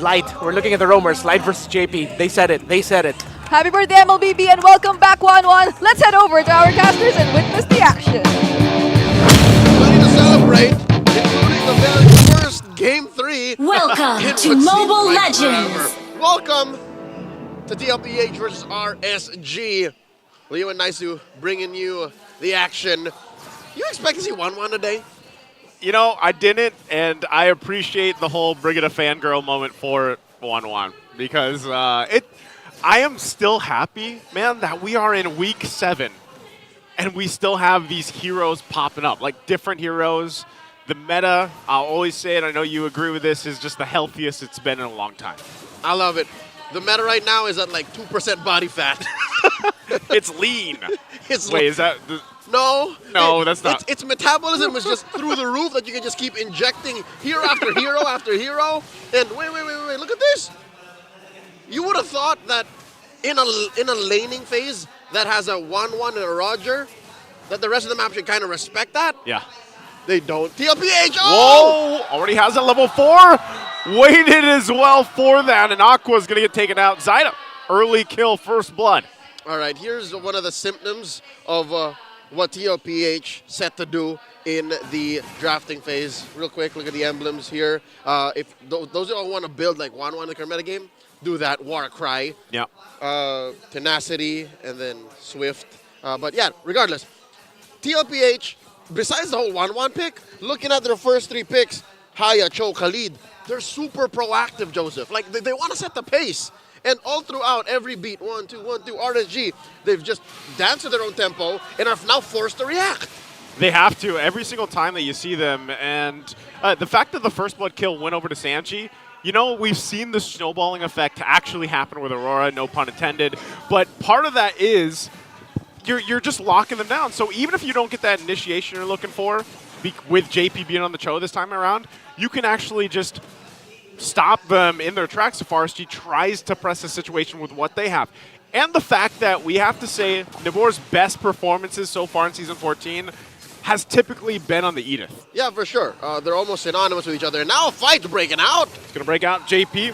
Light, we're looking at the roamers. Light versus JP. They said it. Happy birthday, MLBB, and welcome back, Wanwan. Let's head over to our casters and witness the action. Ready to celebrate, including the very first Game 3. Welcome in to what seems Mobile like Legends. forever. Welcome to TLPH versus RSG. Leo and Naisu bringing you the action. You expect to see 1-1 today? You know, I didn't, and I appreciate the whole bring it a fangirl moment for 1-1 because I am still happy, man, that we are in week 7 and we still have these heroes popping up, like different heroes. The meta, I'll always say it, I know you agree with this, is just the healthiest it's been in a long time. I love it. The meta right now is at like 2% body fat. It's lean. Wait, is that... No, that's not. Its metabolism is just through the roof that you can just keep injecting hero after hero after hero. And wait, look at this. You would have thought that in a laning phase that has a 1-1 and a Roger, that the rest of the map should kind of respect that. Yeah. They don't. TLPH, Whoa! Already has a level 4. Waited as well for that, and Aqua's going to get taken out. Zyda, early kill, first blood. All right, here's one of the symptoms of what TLPH set to do in the drafting phase. Real quick, look at the emblems here. If those who want to build like 1-1 in the current meta game, do that. Warcry, Tenacity, and then Swift. But yeah, regardless, TLPH besides the whole 1-1 pick, looking at their first 3 picks, Haya, Cho, Khalid, they're super proactive, Joseph. Like, they want to set the pace. And all throughout every beat, 1-2, 1-2, RSG, they've just danced at their own tempo and are now forced to react. They have to every single time that you see them. And the fact that the first blood kill went over to Sanji, you know, we've seen the snowballing effect actually happen with Aurora, no pun intended. But part of that is you're just locking them down. So even if you don't get that initiation you're looking for, with JP being on the Cho this time around, you can actually just stop them in their tracks if RSG tries to press the situation with what they have. And the fact that we have to say Nibor's best performances so far in Season 14 has typically been on the Edith. Yeah, for sure. They're almost synonymous with each other. And now a fight's breaking out. It's going to break out. JP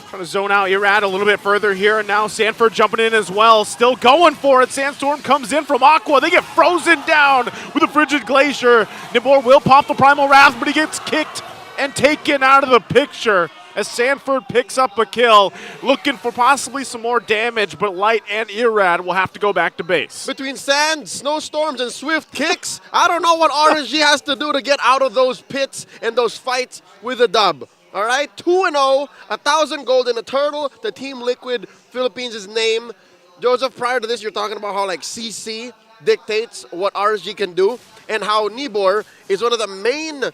trying to zone out Irad a little bit further here. And now Sanford jumping in as well. Still going for it. Sandstorm comes in from Aqua. They get frozen down with a frigid glacier. Nibor will pop the Primal Wrath, but he gets kicked and taken out of the picture as Sanford picks up a kill, looking for possibly some more damage, but Light and Irad will have to go back to base. Between sand, snowstorms, and swift kicks, I don't know what RSG has to do to get out of those pits and those fights with a dub. All right, 2-0, 1,000 gold in a turtle, the Team Liquid Philippines' name. Joseph, prior to this, you're talking about how like CC dictates what RSG can do, and how Nibor is one of the main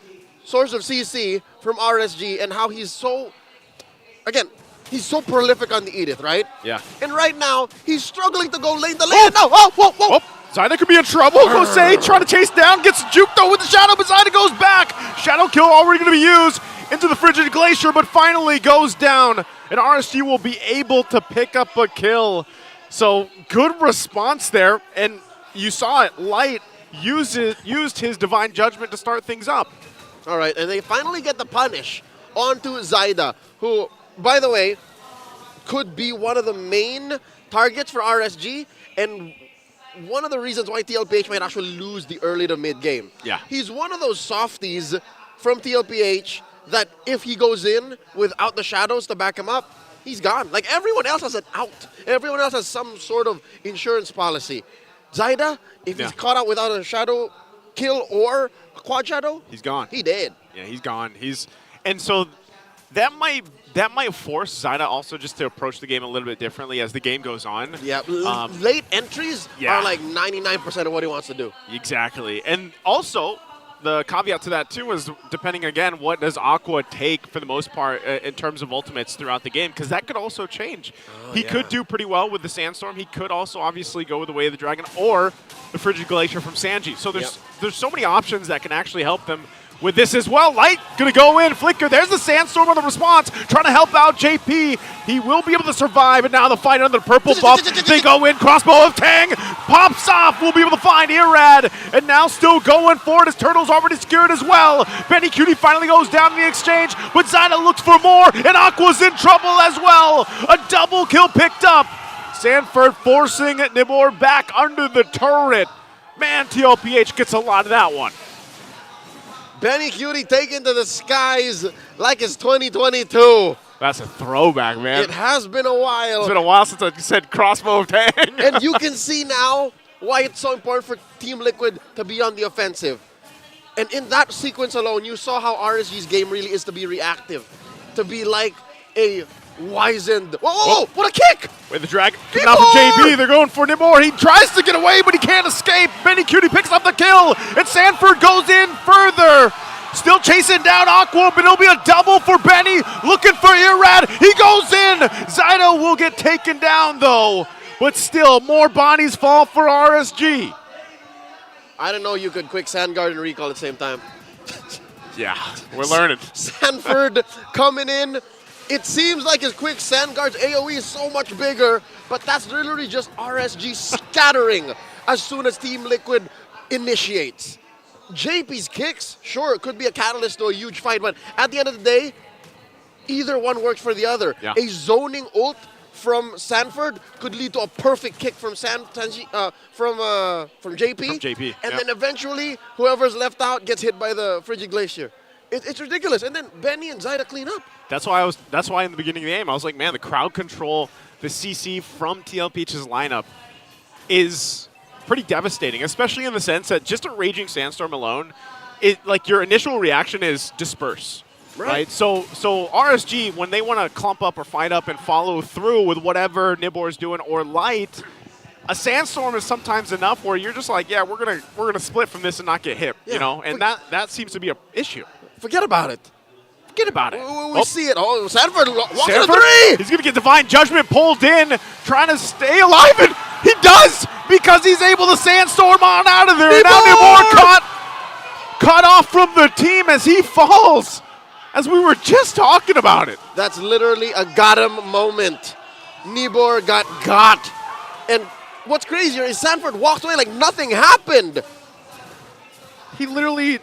source of CC from RSG, and how he's so, again, he's so prolific on the Edith, right? Yeah. And right now, he's struggling to go lane to lane. No, whoa. Zyda could be in trouble. Jose trying to chase down, gets juked though with the Shadow, but Zyda goes back. Shadow kill already going to be used into the frigid glacier, but finally goes down, and RSG will be able to pick up a kill. So good response there, and you saw it. Light used his divine judgment to start things up. All right, and they finally get the punish onto Zyda, who, by the way, could be one of the main targets for RSG, and one of the reasons why TLPH might actually lose the early to mid game. Yeah. He's one of those softies from TLPH that if he goes in without the shadows to back him up, he's gone. Like, everyone else has an out. Everyone else has some sort of insurance policy. Zyda, if he's caught out without a shadow kill or a quad shadow, he's gone. He did. Yeah, he's gone. And so that might force Zyda also just to approach the game a little bit differently as the game goes on. Yeah, late entries are like 99% of what he wants to do. Exactly. And also, the caveat to that too is depending again, what does Aqua take for the most part in terms of ultimates throughout the game, because that could also change. He could do pretty well with the Sandstorm. He could also obviously go with the Way of the Dragon or the Frigid Glacier from Sanji. So there's so many options that can actually help them with this as well. Light gonna go in, Flicker. There's the Sandstorm on the response, trying to help out JP. He will be able to survive, and now the fight under the purple buff. They go in, crossbow of Tang, pops off. We'll be able to find Irad, and now still going for it. His turtle's already secured as well. Benny Cutie finally goes down in the exchange, but Zyda looks for more, and Aqua's in trouble as well. A double kill picked up. Sanford forcing Nibor back under the turret. Man, TLPH gets a lot of that one. Benny Cutie taken to the skies like it's 2022. That's a throwback, man. It has been a while. It's been a while since I said crossbow of Tang. And you can see now why it's so important for Team Liquid to be on the offensive. And in that sequence alone, you saw how RSG's game really is to be reactive. To be like a wizened... Whoa, what a kick! With the drag coming out from JB, they're going for Nibor. He tries to get away, but he can't escape. Benny Cutie picks up the kill, and Sanford goes in further. Still chasing down Aqua, but it'll be a double for Benny. Looking for Irad. He goes in. Zyda will get taken down, though. But still, more bodies fall for RSG. I didn't know you could quick Sandguard and recall at the same time. Yeah, we're learning. Sanford coming in. It seems like his quick Sandguard's AoE is so much bigger, but that's literally just RSG scattering as soon as Team Liquid initiates. JP's kicks, sure, it could be a catalyst to a huge fight, but at the end of the day, either one works for the other. Yeah. A zoning ult from Sanford could lead to a perfect kick from JP. From JP, And then eventually, whoever's left out gets hit by the Frigid Glacier. It's ridiculous. And then Benny and Zyda clean up. That's why in the beginning of the game, I was like, man, the crowd control, the CC from TLPH's lineup is pretty devastating, especially in the sense that just a raging sandstorm alone, like your initial reaction is disperse. Right. So RSG, when they want to clump up or fight up and follow through with whatever Nibor's doing or Light, a sandstorm is sometimes enough where you're just like, yeah, we're gonna split from this and not get hit, you know, and that seems to be an issue. Forget about it. Forget about it. We see it. Oh, Sanford walks to the Sanford, three. he's gonna get Divine Judgment pulled in, trying to stay alive, and he does because he's able to sandstorm on out of there. And now Nibor caught off from the team as he falls. As we were just talking about it. That's literally a got him moment. Nibor got. And what's crazier is Sanford walked away like nothing happened. He literally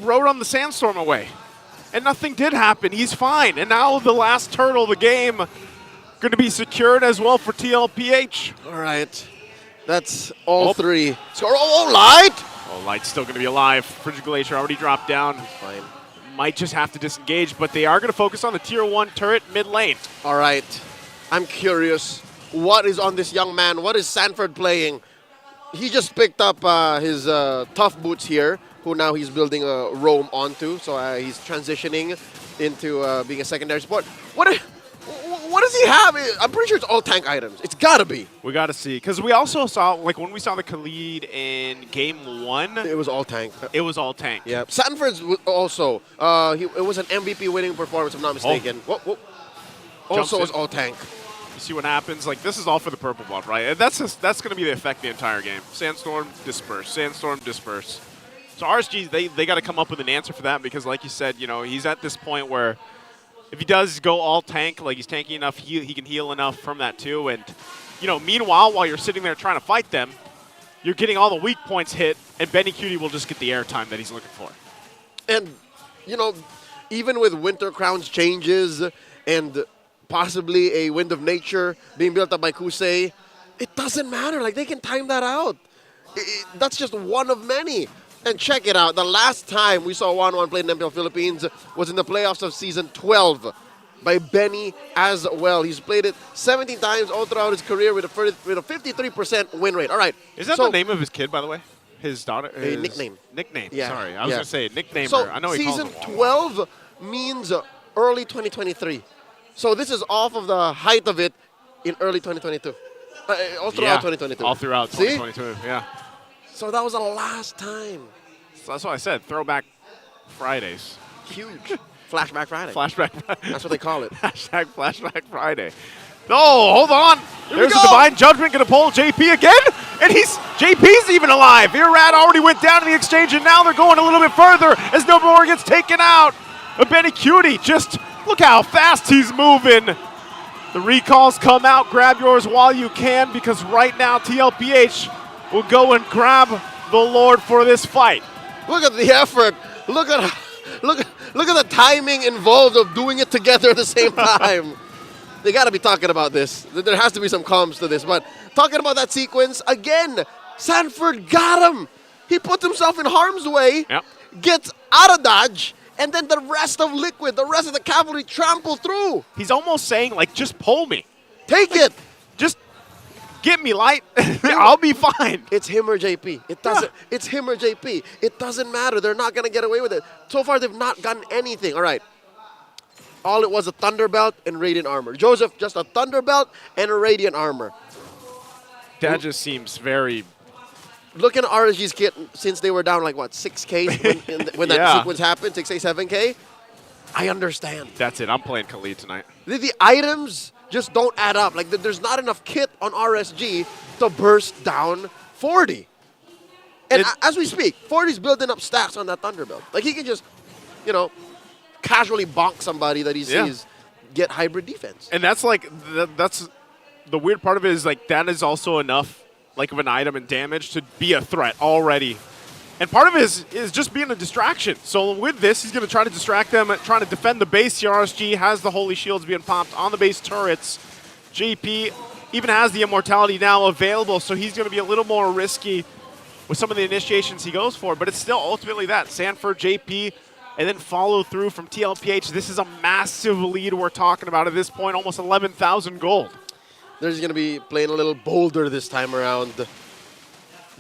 rode on the sandstorm away. And nothing did happen. He's fine. And now the last turtle of the game going to be secured as well for TLPH. All right. That's all three. Score. Oh, Light! Oh, Light's still going to be alive. Frigid Glacier already dropped down. Fine. Might just have to disengage, but they are going to focus on the Tier 1 turret mid lane. All right. I'm curious. What is on this young man? What is Sanford playing? He just picked up his tough boots here, who now he's building a roam onto. So he's transitioning into being a secondary support. What does he have? I'm pretty sure it's all tank items. It's got to be. We got to see. Because we also saw, like when we saw the Khalid in Game 1. It was all tank. It was all tank. Yeah. Sanford's also. It was an MVP winning performance, if I'm not mistaken. Also was all tank. You see what happens? Like, this is all for the purple buff, right? And that's going to be the effect the entire game. Sandstorm, disperse. Sandstorm, disperse. So RSG, they got to come up with an answer for that because, like you said, you know, he's at this point where if he does go all tank, like he's tanky enough, he can heal enough from that too. And, you know, meanwhile, while you're sitting there trying to fight them, you're getting all the weak points hit, and Benny Cutie will just get the airtime that he's looking for. And, you know, even with Winter Crown's changes and possibly a Wind of Nature being built up by Kusei, it doesn't matter. Like, they can time that out. That's just one of many. And check it out. The last time we saw 1-1 played in MPL Philippines was in the playoffs of Season 12 by Benny as well. He's played it 17 times all throughout his career with a 53% win rate. All right. Is that the name of his kid, by the way? His daughter? A nickname. Nickname. Yeah. Sorry. I was going to say nicknamer. So I know he calls Season him 12 means early 2023. So this is off of the height of it in early 2022. All throughout 2022. All throughout 2022, yeah. So that was the last time. So that's what I said. Throwback Fridays. Huge. Flashback Friday. Flashback Friday. That's what they call it. Hashtag Flashback Friday. Oh, hold on. There's go. a Divine Judgment going to pull JP again. And JP's even alive. Irad already went down to the exchange, and now they're going a little bit further as Nobor gets taken out. But Benny Cutie, just look how fast he's moving. The recalls come out. Grab yours while you can, because right now TLPH will go and grab the Lord for this fight. Look at the effort. Look at the timing involved of doing it together at the same time. They got to be talking about this. There has to be some comms to this. But talking about that sequence, again, Sanford got him. He put himself in harm's way, gets out of dodge, and then the rest of Liquid, the rest of the cavalry trample through. He's almost saying, like, just pull me. Take it. Just get me, Light. I'll be fine. It's him or JP. It doesn't. It's him or JP. It doesn't matter. They're not going to get away with it. So far, they've not gotten anything. All right. All it was a Thunderbelt and Radiant Armor. Joseph, just a Thunderbelt and a Radiant Armor. That just seems very... Looking at RSG's kit since they were down like, what, 6K when that sequence happened, 6K, 7K? I understand. That's it. I'm playing Khalid tonight. The items just don't add up. Like, there's not enough kit on RSG to burst down 40. And as we speak, 40's building up stacks on that Thunderbelt. Like, he can just, you know, casually bonk somebody that he sees get hybrid defense. And that's like, that's the weird part of it is, like, that is also enough, like, of an item and damage to be a threat already. And part of it is just being a distraction. So with this, he's going to try to distract them, trying to defend the base. RSG has the Holy Shields being popped on the base turrets. JP even has the Immortality now available, so he's going to be a little more risky with some of the initiations he goes for. But it's still ultimately that. Sanford, JP, and then follow through from TLPH. This is a massive lead we're talking about at this point, almost 11,000 gold. They're just going to be playing a little bolder this time around.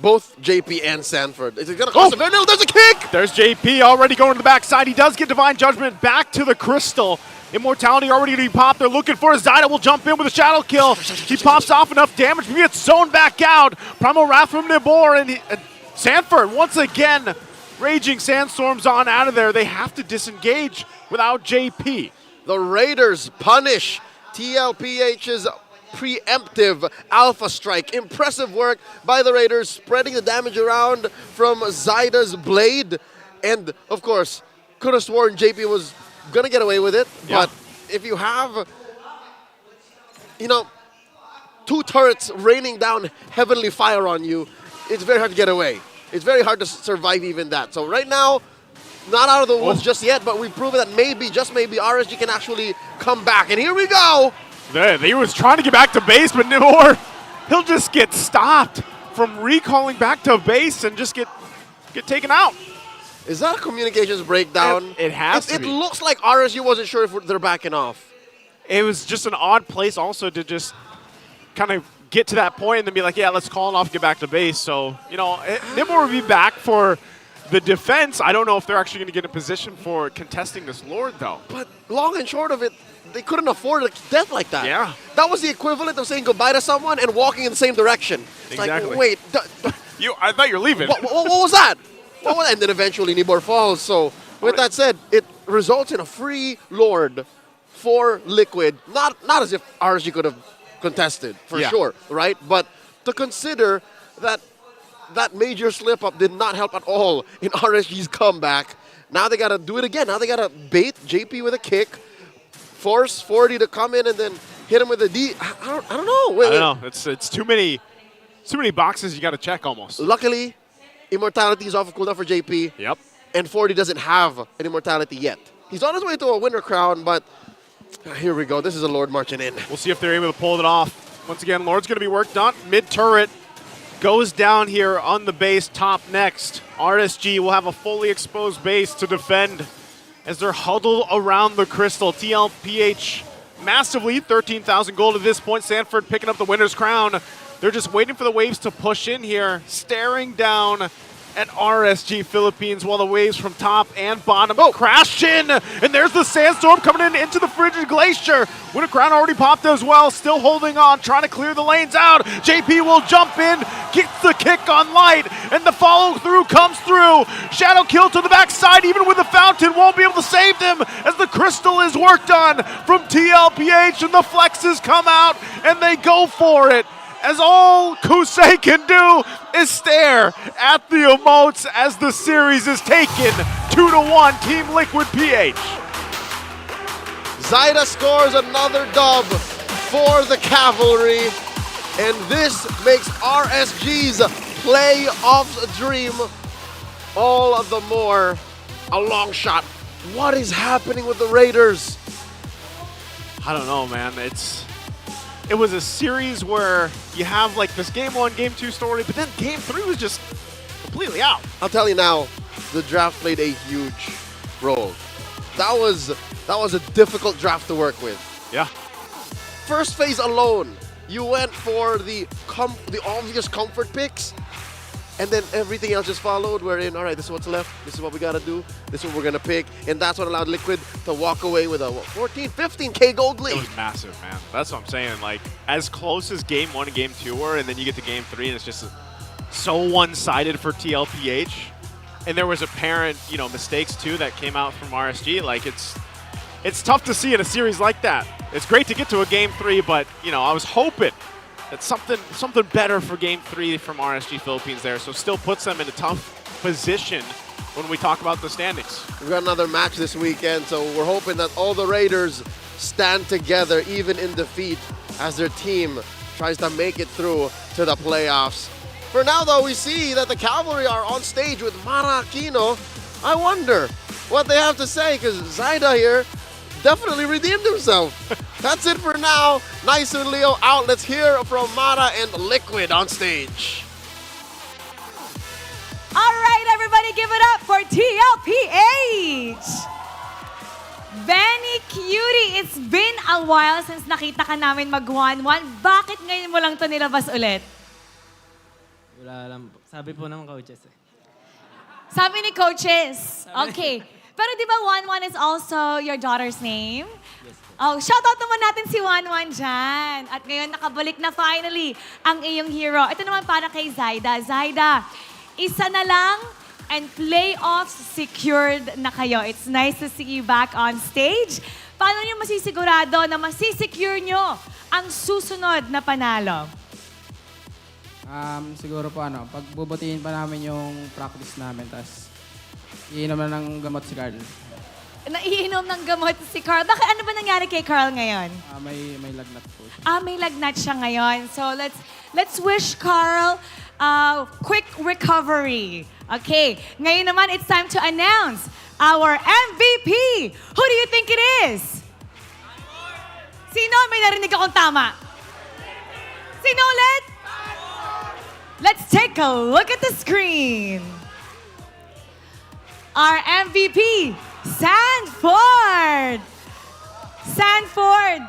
both JP and Sanford. Is it going to cost him? No, there's a kick! There's JP already going to the backside. He does get Divine Judgment back to the Crystal. Immortality already going to be popped. They're looking for it. Zyda will jump in with a shadow kill. He pops off enough damage, but he gets zoned back out. Primal Wrath from Nibor, and Sanford once again raging sandstorms on out of there. They have to disengage without JP. The Raiders punish TLPH's preemptive Alpha Strike. Impressive work by the Raiders, spreading the damage around from Zyda's blade. And, of course, could have sworn JP was going to get away with it. Yeah. But if you have, two turrets raining down heavenly fire on you, it's very hard to get away. It's very hard to survive even that. So right now, not out of the woods just yet, but we've proven that maybe, just maybe, RSG can actually come back. And here we go! He was trying to get back to base, but Nibor, he'll just get stopped from recalling back to base and just get taken out. Is that a communications breakdown? It has to be. be. It looks like RSG wasn't sure if they're backing off. It was just an odd place also to just kind of get to that point and then be like, yeah, let's call it off and get back to base. So, Nibor will be back for the defense. I don't know if they're actually going to get in position for contesting this Lord, though. But long and short of it, they couldn't afford a death like that. Yeah. That was the equivalent of saying goodbye to someone and walking in the same direction. It's Exactly. like, wait. I thought you were leaving. What was that? And then eventually Nibor falls. So with that said, it results in a free Lord for Liquid. Not as if RSG could have contested, for sure, right? But to consider that that major slip-up did not help at all in RSG's comeback. Now they got to do it again. Now they got to bait JP with a kick, force 40 to come in, and then hit him with a D. I don't know. I don't know. It's too many boxes you got to check almost. Luckily, Immortality is off of cooldown for JP. Yep. And 40 doesn't have an Immortality yet. He's on his way to a winner crown, but here we go. This is a Lord marching in. We'll see if they're able to pull it off. Once again, Lord's going to be worked on. Mid-turret goes down here on the base, top next. RSG will have a fully exposed base to defend as they're huddled around the Crystal. TLPH massive lead, 13,000 gold at this point. Sanford picking up the winner's crown. They're just waiting for the waves to push in here, staring down at RSG Philippines while the waves from top and bottom crash in. And there's the sandstorm coming in into the frigid glacier. Winter crown already popped as well, still holding on, trying to clear the lanes out. JP will jump in, gets the kick on light, and the follow through comes through. Shadow kill to the backside, even with the fountain, won't be able to save them as the crystal is worked on from TLPH, and the flexes come out and they go for it. As all Kusei can do is stare at the emotes as the series is taken 2-1 Team Liquid PH. Zyda scores another dub for the Cavalry, and this makes RSG's playoffs dream all the more a long shot. What is happening with the Raiders? I don't know, man. It was a series where you have like this game 1, game 2 story, but then game 3 was just completely out. I'll tell you now, the draft played a huge role. That was a difficult draft to work with. Yeah. First phase alone, you went for the obvious comfort picks, and then everything else just followed. We're in, all right, this is what's left. This is what we got to do. This is what we're going to pick. And that's what allowed Liquid to walk away with a 14, 15K gold lead. It was massive, man. That's what I'm saying. Like, as close as game 1 and game 2 were, and then you get to game 3, and it's just so one-sided for TLPH. And there was apparent, mistakes, too, that came out from RSG. Like, it's tough to see in a series like that. It's great to get to a game 3, but, I was hoping that something better for game 3 from RSG Philippines there, so still puts them in a tough position when we talk about the standings. We've got another match this weekend, so we're hoping that all the Raiders stand together even in defeat as their team tries to make it through to the playoffs. For now, though, we see that the Cavalry are on stage with Mara Aquino. I wonder what they have to say, because Zyda here definitely redeemed himself. That's it for now. Nice and Leo out. Let's hear from Mara and Liquid on stage. All right, everybody, give it up for TLPH. Benny Cutie, it's been a while since nakita ka namin mag 1-1. Bakit ngayon mo lang ito nilabas ulit? Wala lang po. Sabi po ng coaches eh. Sabi ni coaches. Okay. Pero di ba 11 is also your daughter's name? Yes po. Oh, shoutout naman natin si 11 dyan. At ngayon nakabalik na finally ang iyong hero. Ito naman para kay Zaida. Zaida, isa na lang and playoffs secured na kayo. It's nice to see you back on stage. Paano niyo masisigurado na masisecure nyo ang susunod na panalo? Siguro po pagbubutihin pa namin yung practice namin, tapos iinom na ng gamot si Carl. Naiinom ng gamot si Carl. Bakit ano ba nangyari kay Carl ngayon? May lagnat po siya. May lagnat siya ngayon. So let's wish Carl quick recovery. Okay, ngayon naman it's time to announce our MVP. Who do you think it is? Sino? May narinig akong tama. Sino ulit? Let's take a look at the screen. Our MVP, Sanford! Sanford!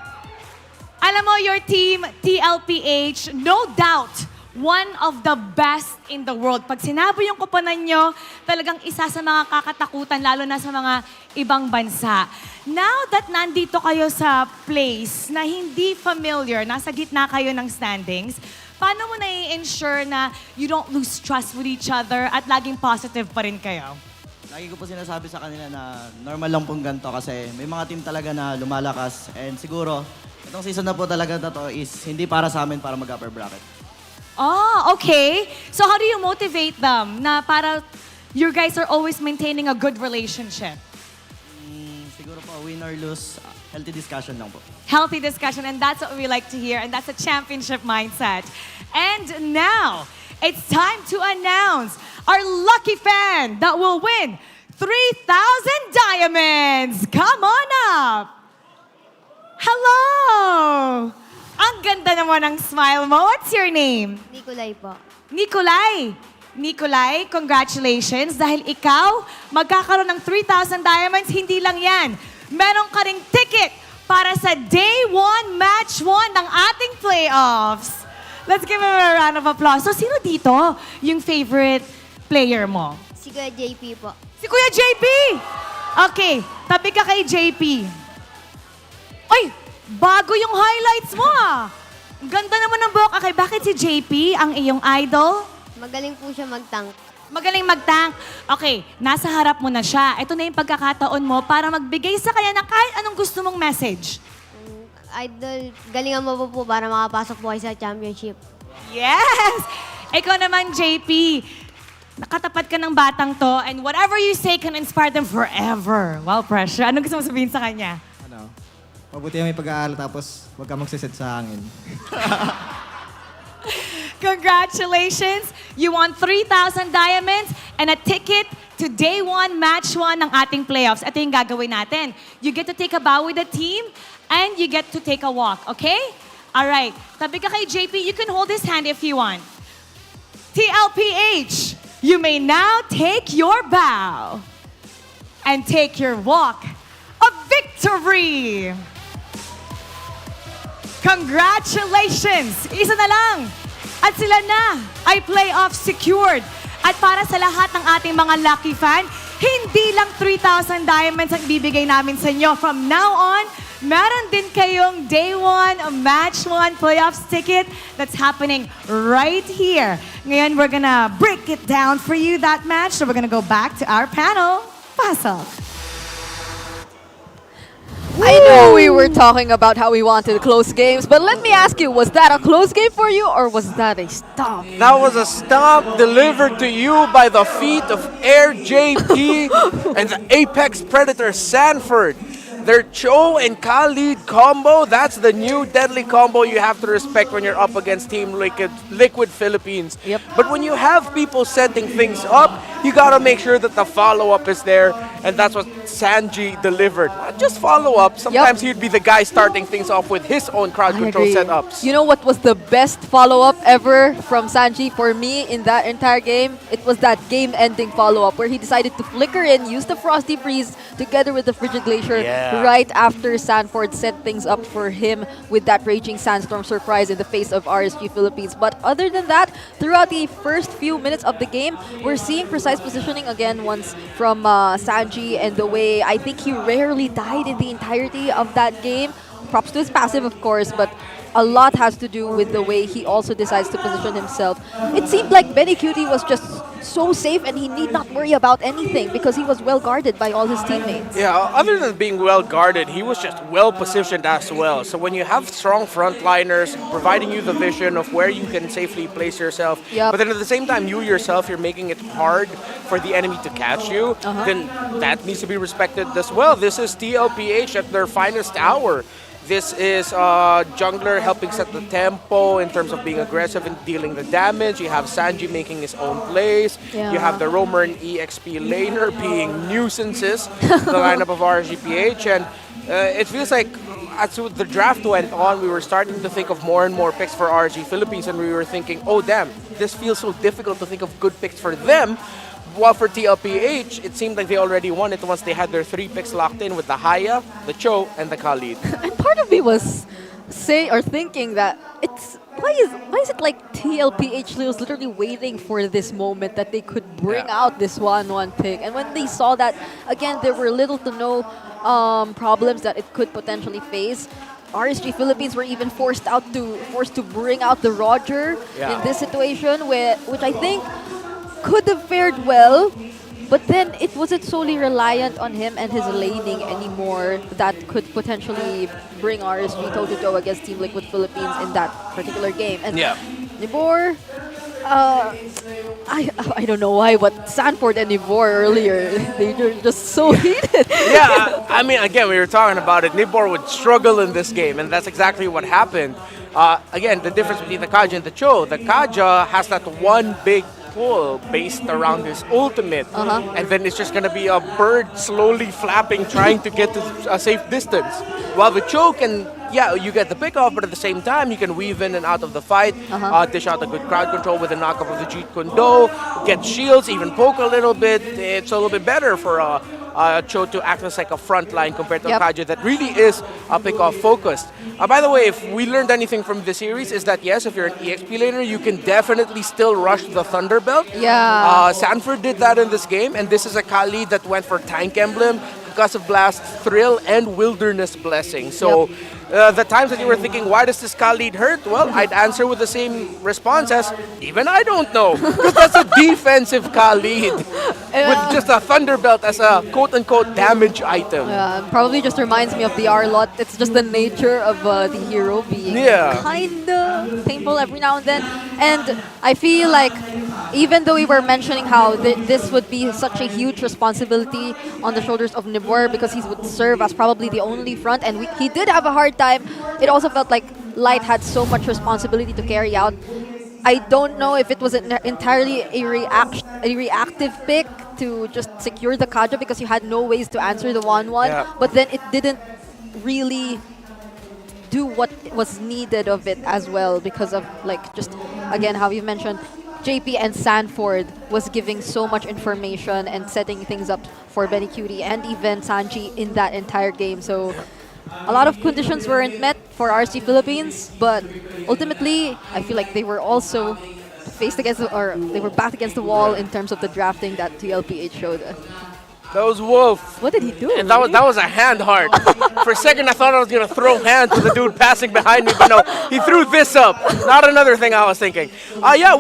Alam mo, your team, TLPH, no doubt, one of the best in the world. Pag sinabi yung koponan nyo, talagang isa sa mga kakatakutan, lalo na sa mga ibang bansa. Now that nandito kayo sa place na hindi familiar, nasa gitna kayo ng standings, paano mo na-ensure na you don't lose trust with each other at laging positive pa rin kayo? Lagi ko po sinasabi sa kanila na normal lang pong ganito kasi may mga team talaga na lumalakas and siguro itong season na po talaga na to is hindi para sa amin para mag-upper bracket. Oh, okay. So how do you motivate them na para you guys are always maintaining a good relationship? Siguro po win or lose, healthy discussion lang po. Healthy discussion, and that's what we like to hear, and that's a championship mindset. And now, it's time to announce our lucky fan that will win 3,000 diamonds. Come on up. Hello. Ang ganda naman ng smile mo. What's your name? Nikolay po. Nikolay. Nikolay, congratulations. Dahil ikaw, magkakaroon ng 3,000 diamonds. Hindi lang yan. Meron ka ring ticket para sa Day 1, Match 1 ng ating playoffs. Let's give him a round of applause. So, sino dito yung favorite player mo? Si Kuya JP po. Si Kuya JP! Okay, tabi ka kay JP. Ay, bago yung highlights mo ah. Ang ganda naman ng buhok. Okay, bakit si JP ang iyong idol? Magaling po siya mag-tank. Magaling mag-tank. Okay, nasa harap mo na siya. Ito na yung pagkakataon mo para magbigay sa kanya na kahit anong gusto mong message. Idol, galingan mo po para makapasok po kayo sa championship. Yes! Ikaw naman, JP. Nakatapat ka ng batang to and whatever you say can inspire them forever. Wow, pressure. Anong gusto mo sabihin sa kanya? Mabuti may pag-aaral tapos huwag ka magsiset sa hangin. Congratulations! You won 3,000 diamonds and a ticket to Day 1, Match 1 ng ating playoffs. Ito yung gagawin natin. You get to take a bow with the team and you get to take a walk, okay? All right. Tabi ka kay JP. You can hold his hand if you want. TLPH, you may now take your bow and take your walk of victory. Congratulations! Isa na lang. At sila na ay playoff secured. At para sa lahat ng ating mga lucky fan, hindi lang 3,000 diamonds ang bibigay namin sa inyo. From now on, meron din kayong Day 1 Match 1 playoffs ticket that's happening right here. Ngayon, we're gonna break it down for you, that match. So we're gonna go back to our panel. Pasok. I know we were talking about how we wanted close games, but let me ask you, was that a close game for you or was that a stomp? That was a stomp delivered to you by the feet of Air JP and the Apex Predator Sanford. Their Cho and Khalid combo, that's the new deadly combo you have to respect when you're up against Team Liquid Philippines. Yep. But when you have people setting things up, you gotta make sure that the follow-up is there, and that's what Sanji delivered. Not just follow-up. Sometimes he'd be the guy starting things off with his own crowd control agree. setups. You know what was the best follow-up ever from Sanji for me in that entire game? It was that game-ending follow-up where he decided to flicker in, use the Frosty Freeze together with the Frigid Glacier right after Sanford set things up for him with that Raging Sandstorm surprise in the face of RSG Philippines. But other than that, throughout the first few minutes of the game, we're seeing precise positioning again once from Sanji, and the way I think he rarely died in the entirety of that game. Props to his passive, of course, but a lot has to do with the way he also decides to position himself. It seemed like Benny Cutie was just so safe and he need not worry about anything because he was well guarded by all his teammates. Yeah, other than being well guarded, he was just well positioned as well. So when you have strong frontliners providing you the vision of where you can safely place yourself, but then at the same time you yourself, you're making it hard for the enemy to catch you, then that needs to be respected as well. This is TLPH at their finest hour. This is jungler helping set the tempo in terms of being aggressive and dealing the damage. You have Sanji making his own plays. You have the roamer and EXP laner being nuisances to the lineup of RSGPH. And it feels like as the draft went on, we were starting to think of more and more picks for RSG Philippines, and we were thinking, oh damn, this feels so difficult to think of good picks for them. While for TLPH, it seemed like they already won it once they had their 3 picks locked in with the Haya, the Cho, and the Khalid. And part of me was thinking that why is it like TLPH was literally waiting for this moment that they could bring out this 1-1 pick, and when they saw that, again, there were little to no problems that it could potentially face. RSG Philippines were even forced to bring out the Roger in this situation, which I think could have fared well, but then it wasn't solely reliant on him and his laning anymore that could potentially bring RSG toe-to-toe against Team Liquid Philippines in that particular game. And Nibor, I don't know why, but Sanford and Nibor earlier, they were just so heated. I mean, again, we were talking about it. Nibor would struggle in this game, and that's exactly what happened. Again, the difference between the Kaja and the Cho. The Kaja has that one big pull based around his ultimate, and then it's just going to be a bird slowly flapping trying to get to a safe distance, while the Cho can, you get the pick off, but at the same time you can weave in and out of the fight, dish out a good crowd control with a knockup of the Jeet Kundo, get shields, even poke a little bit. It's a little bit better for Cho to act as like a front line compared to Kaja that really is pick-off focused. By the way, if we learned anything from this series is that yes, if you're an EXP laner, you can definitely still rush the Thunderbelt. Sanford did that in this game, and this is a Kali that went for Tank Emblem, Concussive Blast, Thrill, and Wilderness Blessing. So the times that you were thinking, why does this Khalid hurt? Well, I'd answer with the same response as, even I don't know. Because that's a defensive Khalid with just a Thunderbelt as a quote-unquote damage item. Probably just reminds me of the R-Lot. It's just the nature of the hero being kind of painful every now and then. And I feel like even though we were mentioning how this would be such a huge responsibility on the shoulders of Nibor because he would serve as probably the only front, and he did have a hard time, it also felt like Light had so much responsibility to carry out. I don't know if it was entirely a reactive pick to just secure the Kaja because you had no ways to answer the 1-1, but then it didn't really do what was needed of it as well because of, like, just again how you mentioned, JP and Sanford was giving so much information and setting things up for Benny Cutie and even Sanji in that entire game. So a lot of conditions weren't met for RSG Philippines, but ultimately I feel like they were also faced against they were backed against the wall in terms of the drafting that TLPH showed. That was Wolf. What did he do? And that was a hand heart. For a second, I thought I was going to throw hands with the dude passing behind me, but no, he threw this up. Not another thing I was thinking.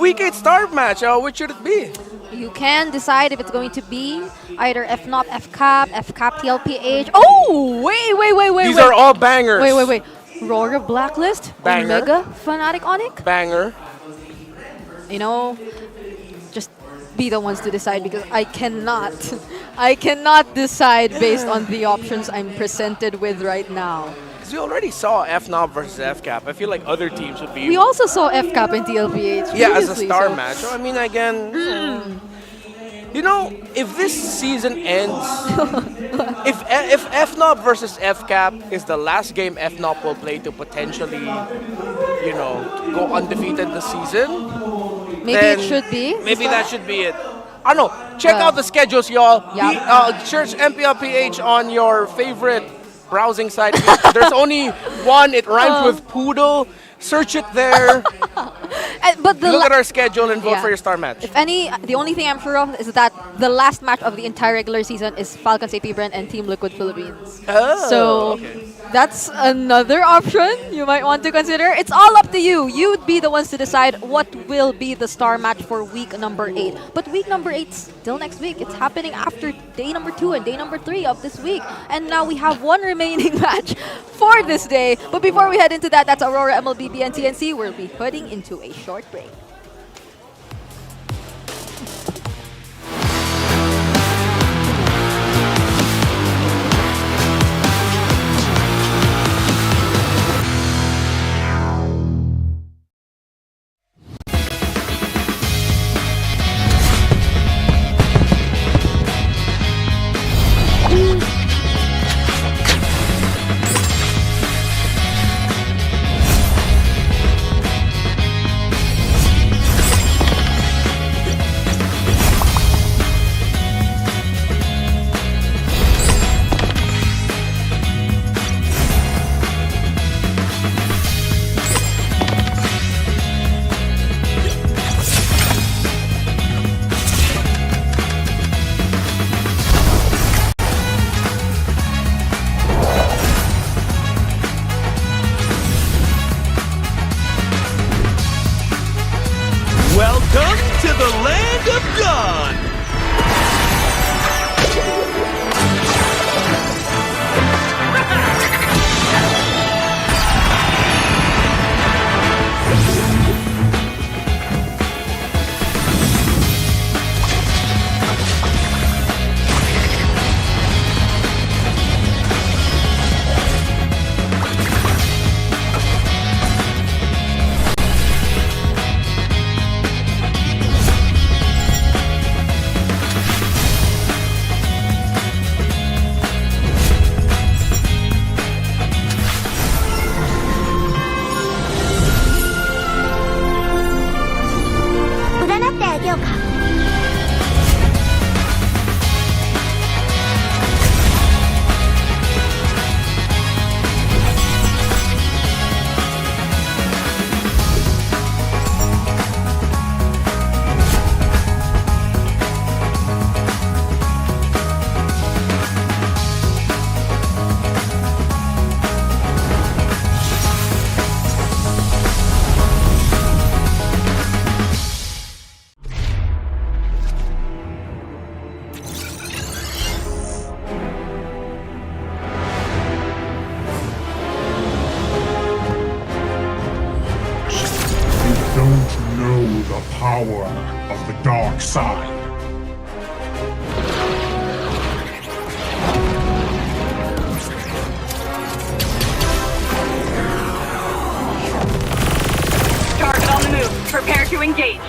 Week 8 start match. Which should it be? You can decide if it's going to be either FNOP, FCAP, TLPH. Oh, wait. These are all bangers. Wait. RORA Blacklist, banger. Omega Fnatic Onic. Banger. You know, just be the ones to decide because I cannot decide based on the options I'm presented with right now. Because we already saw FNOP versus FCAP. I feel like other teams would be... We also saw FCAP and TLPH. Yeah, as a star match. So, I mean, again... You know, if this season ends, if FNOP versus FCAP is the last game FNOP will play to potentially, you know, go undefeated this season, Maybe then it should be. Maybe that should be it. I don't know. Check out the schedules, y'all. Search MPLPH on your favorite browsing site. There's only one. It rhymes with poodle. Search it there. But Look at our schedule and vote Yeah. for your star match. If any, the only thing I'm sure of is that the last match of the entire regular season is Falcons AP Brent and Team Liquid Philippines. Oh, so okay. that's another option you might want to consider. It's all up to you. You'd be the ones to decide what will be the star match for week number 8. But week number 8's still next week. It's happening after day number 2 and day number 3 of this week. And now we have one remaining match for this day. But before we head into that, that's Aurora MLBB and TNC. We'll be heading into a short break. Welcome to the land of God! Don't know the power of the dark side. Target on the move. Prepare to engage.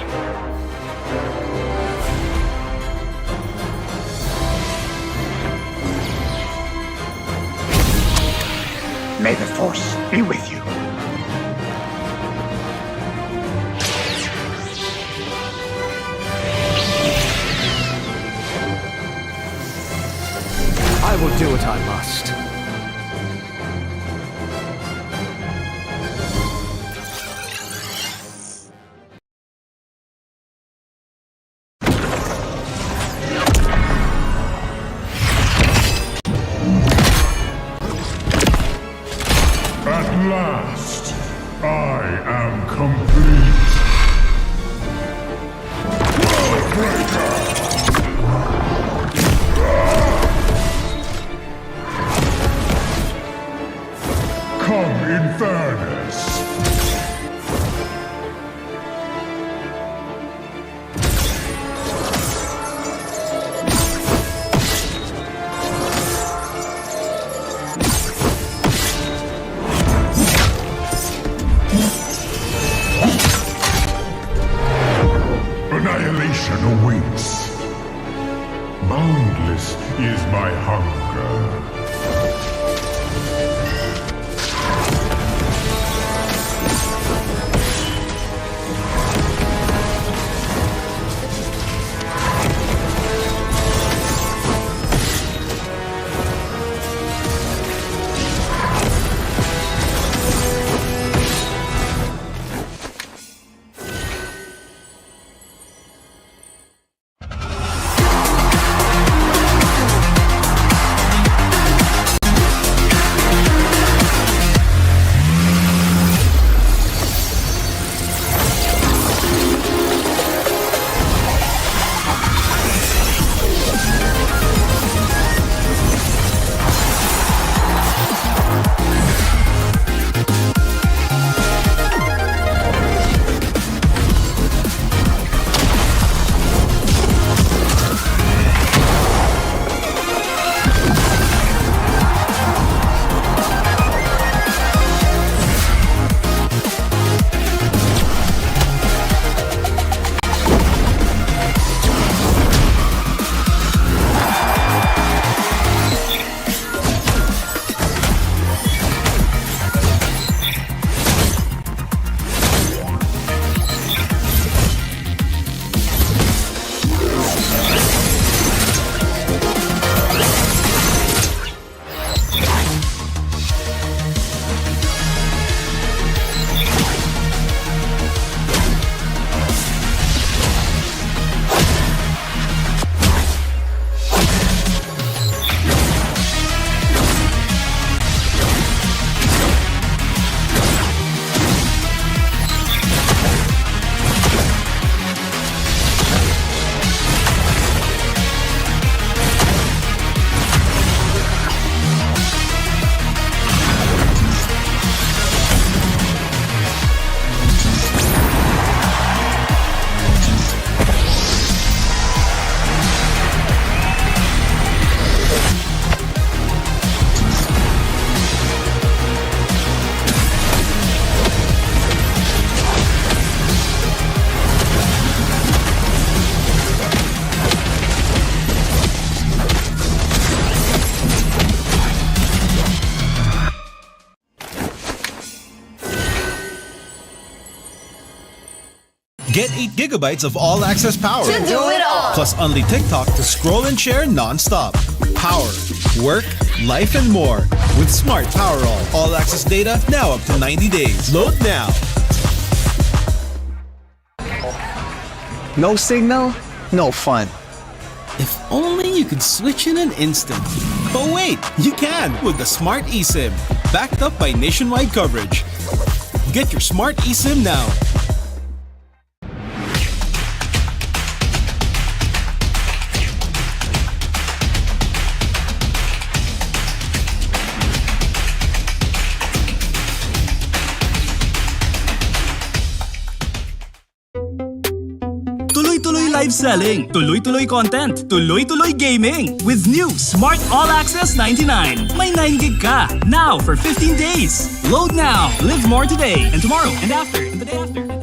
May the Force be with you. I will do what I must. At last, I am complete. Come in fairness. Annihilation awaits. This is my hunger. Get 8 gigabytes of all-access power. To do it all. Plus only TikTok to scroll and share non-stop. Power, work, life, and more. With Smart Power all-access data now up to 90 days. Load now. No signal, no fun. If only you could switch in an instant. But wait, you can with the Smart eSIM. Backed up by nationwide coverage. Get your Smart eSIM now. Tuloy-tuloy live selling, tuloy-tuloy content, tuloy-tuloy gaming. With new Smart All Access 99. May 9 gig ka, now for 15 days. Load now, live more today and tomorrow and after and the day after.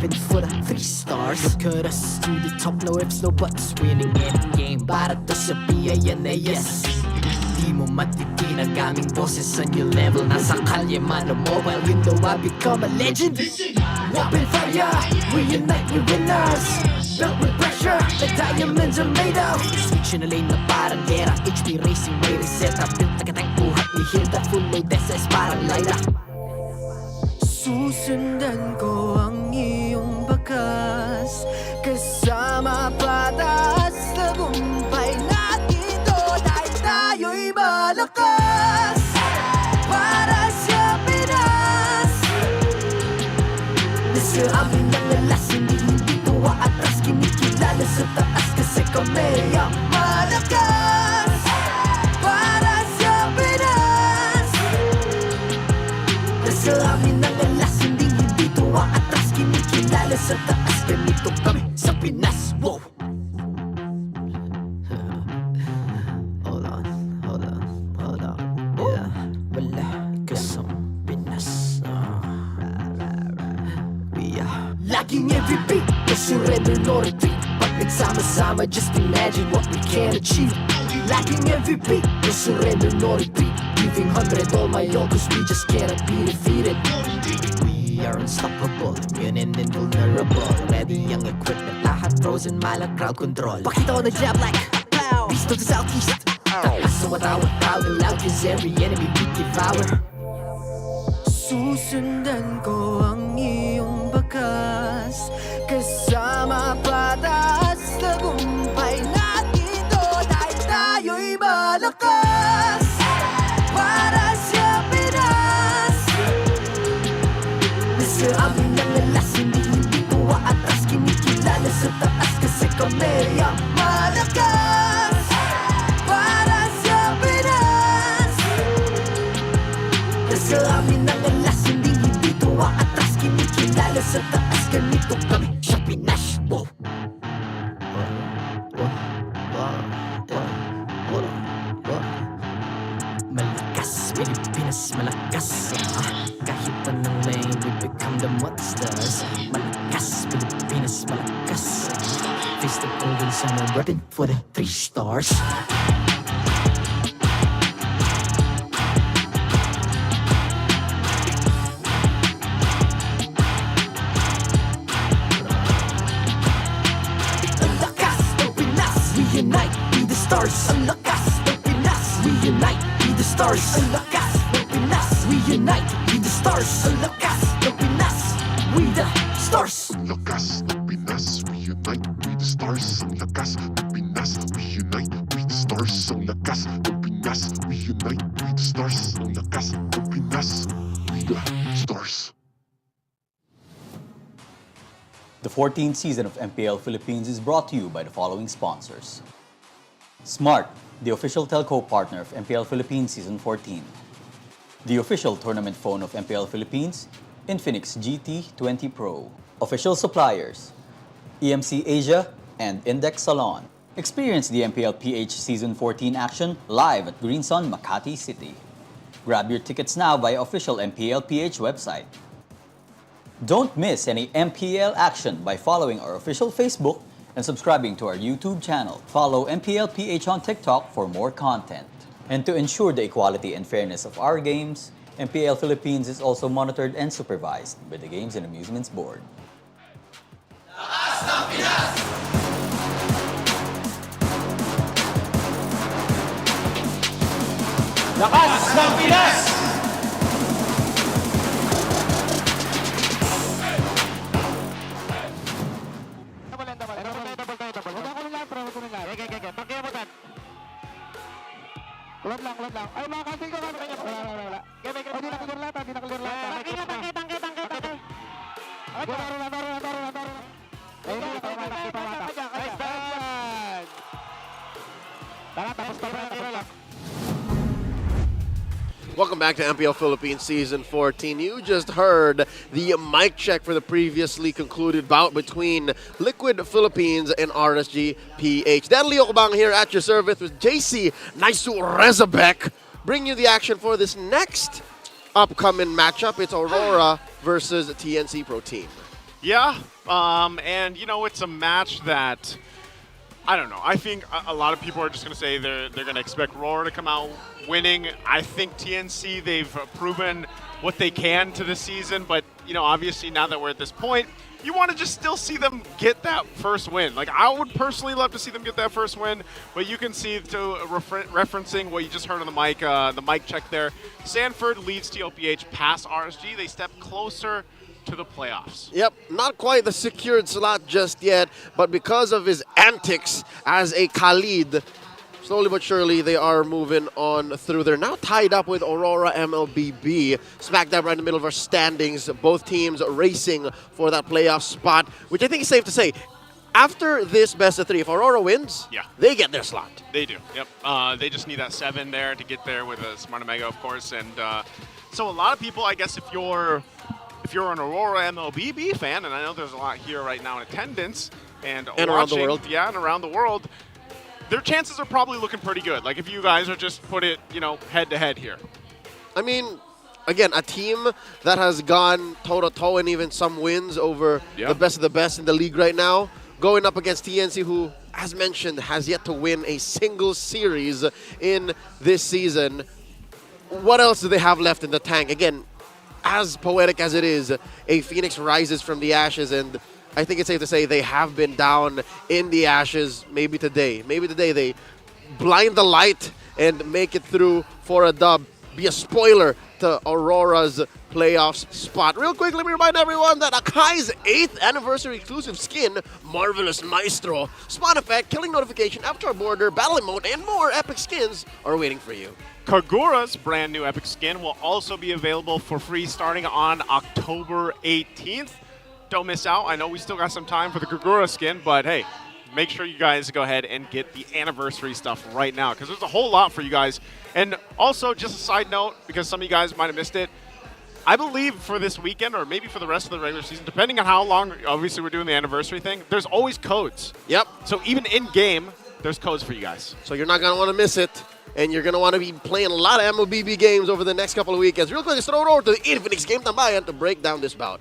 repping for the 3 stars. Look at us to the top, no ifs, no buts. Winning any game, para to sa PANAS. Di mo matitinag aming boses sa new level. Nasa kalye man o mobile, you know I become a legend. Weapon fire, we unite, we winners. Built with pressure, like diamonds are made of. Switching a lane na parang gera. HP racing, may reset up. Built like a tank, buhat ni Hilda. Full load SS, parang Lyra. Susundan ko ang iyong bakas. Kasama patas, tagumpay natin to. Dahil tayo'y malakas. Para sa Pinas. Nasa amin ang lalas, hindi tuwa atras. Kinikilala sa taas kasi kami ang malakas. Para sa Pinas. Nasa amin ang lalas, hindi tuwa atras. Kinikilala sa taas, ganito kami sa Pinas. Wow! Laging MVP, no surrender, no retreat. Pag nagsama-sama, just imagine what we can achieve. Laging MVP, no surrender, no retreat. Giving 100 all my all, cause we just cannot be defeated. We are unstoppable, immune and invulnerable. Ready ang equipment, lahat frozen, malang crowd control. Pakita ko na jab like pow, east to the southeast. Taas sa watawat, proud and loud, cause every enemy we devour. Susundan ko ang iyong bakas. Kasama patas, tagumpay natin to. Dahil tayo'y malakas. Para sa Pinas. Nasa amin ang lalas, hindi tuwa atras. Kinikilala sa taas kasi kami ang malakas. Para sa Pinas. Nasa amin ang lalas, hindi tuwa atras. Kinikilala sa taas, ganito kami sa Pinas. Wow! Malakas, Pilipinas, malakas. Kahit anong lane, we become the monsters. Malakas, Pilipinas, malakas. Face the golden sun and repping for the 3 stars. Unite, be the stars. Ang lakas ng Pinas. We unite, be the stars. Ang lakas ng Pinas. We unite, be the stars. Ang lakas ng Pinas. We the stars. Ang lakas ng Pinas. We unite, we the stars. Ang lakas ng Pinas. We unite, we the stars. Ang lakas ng Pinas. We unite, we the stars. Ang lakas ng Pinas. We the stars. The 14th season of MPL Philippines is brought to you by the following sponsors. Smart, the official telco partner of MPL Philippines Season 14. The official tournament phone of MPL Philippines, Infinix GT20 Pro. Official suppliers, EMC Asia and Index Salon. Experience the MPLPH Season 14 action live at Green Sun, Makati City. Grab your tickets now via official MPLPH website. Don't miss any MPL action by following our official Facebook and subscribing to our YouTube channel. Follow MPLPH on TikTok for more content. And to ensure the equality and fairness of our games, MPL Philippines is also monitored and supervised by the Games and Amusements Board. Lakas ng Pinas! Kulot lang. Ay, mga kasing ko. Wala. Hindi na clear lahat. Tangke. Welcome back to MPL Philippines Season 14. You just heard the mic check for the previously concluded bout between Liquid Philippines and RSG PH. Dan Leo Kabang here at your service with JC Naisu Rezabek. Bring you the action for this next upcoming matchup. It's Aurora versus TNC Pro Team. Yeah, and you know, it's a match that, I don't know. I think a lot of people are just going to say they're going to expect RORA to come out winning. I think TNC, they've proven what they can to this season, but you know, obviously now that we're at this point, you want to just still see them get that first win. Like, I would personally love to see them get that first win, but you can see, to referencing what you just heard on the mic check there, Sanford leads TLPH past RSG. They step closer to the playoffs. Yep, not quite the secured slot just yet, but because of his antics as a Khalid, slowly but surely they are moving on through. They're now tied up with Aurora MLBB, smack dab right in the middle of our standings. Both teams racing for that playoff spot, which I think is safe to say. After this best of 3, if Aurora wins, they get their slot. They do, yep. They just need that 7 there to get there with a Smart Omega, of course. And so a lot of people, I guess, if you're an Aurora MLBB fan, and I know there's a lot here right now in attendance and watching, around the world. Yeah, and around the world, their chances are probably looking pretty good. Like, if you guys are just put it, you know, head-to-head here. I mean, again, a team that has gone toe-to-toe and even some wins over the best of the best in the league right now, going up against TNC, who, as mentioned, has yet to win a single series in this season. What else do they have left in the tank? Again, as poetic as it is, a phoenix rises from the ashes, and I think it's safe to say they have been down in the ashes. Maybe today they blind the light and make it through for a dub. Be a spoiler to Aurora's playoffs spot. Real quick, let me remind everyone that Akai's 8th anniversary exclusive skin, Marvelous Maestro, Spawn Effect, Killing Notification, Avatar Border, Battle Emote, and more epic skins are waiting for you. Kagura's brand new epic skin will also be available for free starting on October 18th. Don't miss out. I know we still got some time for the Kagura skin, but hey, make sure you guys go ahead and get the anniversary stuff right now, because there's a whole lot for you guys. And also, just a side note, because some of you guys might have missed it, I believe for this weekend, or maybe for the rest of the regular season, depending on how long, obviously, we're doing the anniversary thing, there's always codes. Yep. So even in-game, there's codes for you guys. So you're not going to want to miss it. And you're going to want to be playing a lot of MLBB games over the next couple of weekends. Real quick, let's throw it over to the Infinix Game Tambayan to break down this bout.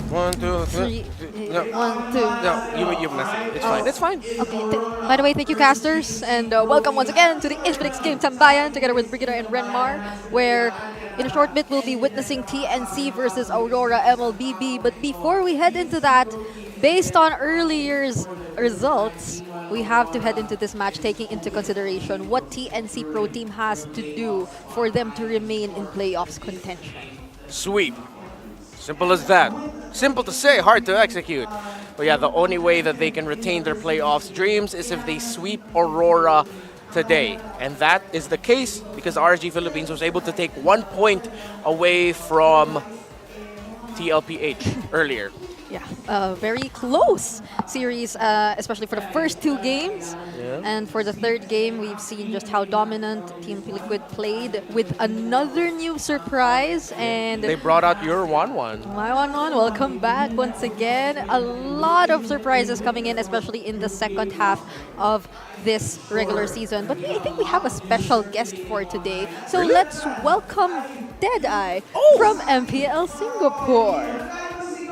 1, 2, 3. No. 1, 2. No, you messed it. It's fine. It's fine. Okay. By the way, thank you, casters, and welcome once again to the Infinix Game Tambayan together with Brigida and Renmar, where in a short bit we'll be witnessing TNC versus Aurora MLBB. But before we head into that, based on earlier's results, we have to head into this match taking into consideration what TNC Pro Team has to do for them to remain in playoffs contention. Sweep. Simple as that. Simple to say, hard to execute. But yeah, the only way that they can retain their playoffs dreams is if they sweep Aurora today. And that is the case because RSG Philippines was able to take 1 point away from TLPH earlier. Yeah, very close series, especially for the first 2 games. Yeah. And for the 3rd game, we've seen just how dominant Team Liquid played with another new surprise. And they brought out your 1-1. My 1-1, welcome back once again. A lot of surprises coming in, especially in the second half of this regular season. But I think we have a special guest for today. So let's welcome Deadeye from MPL Singapore.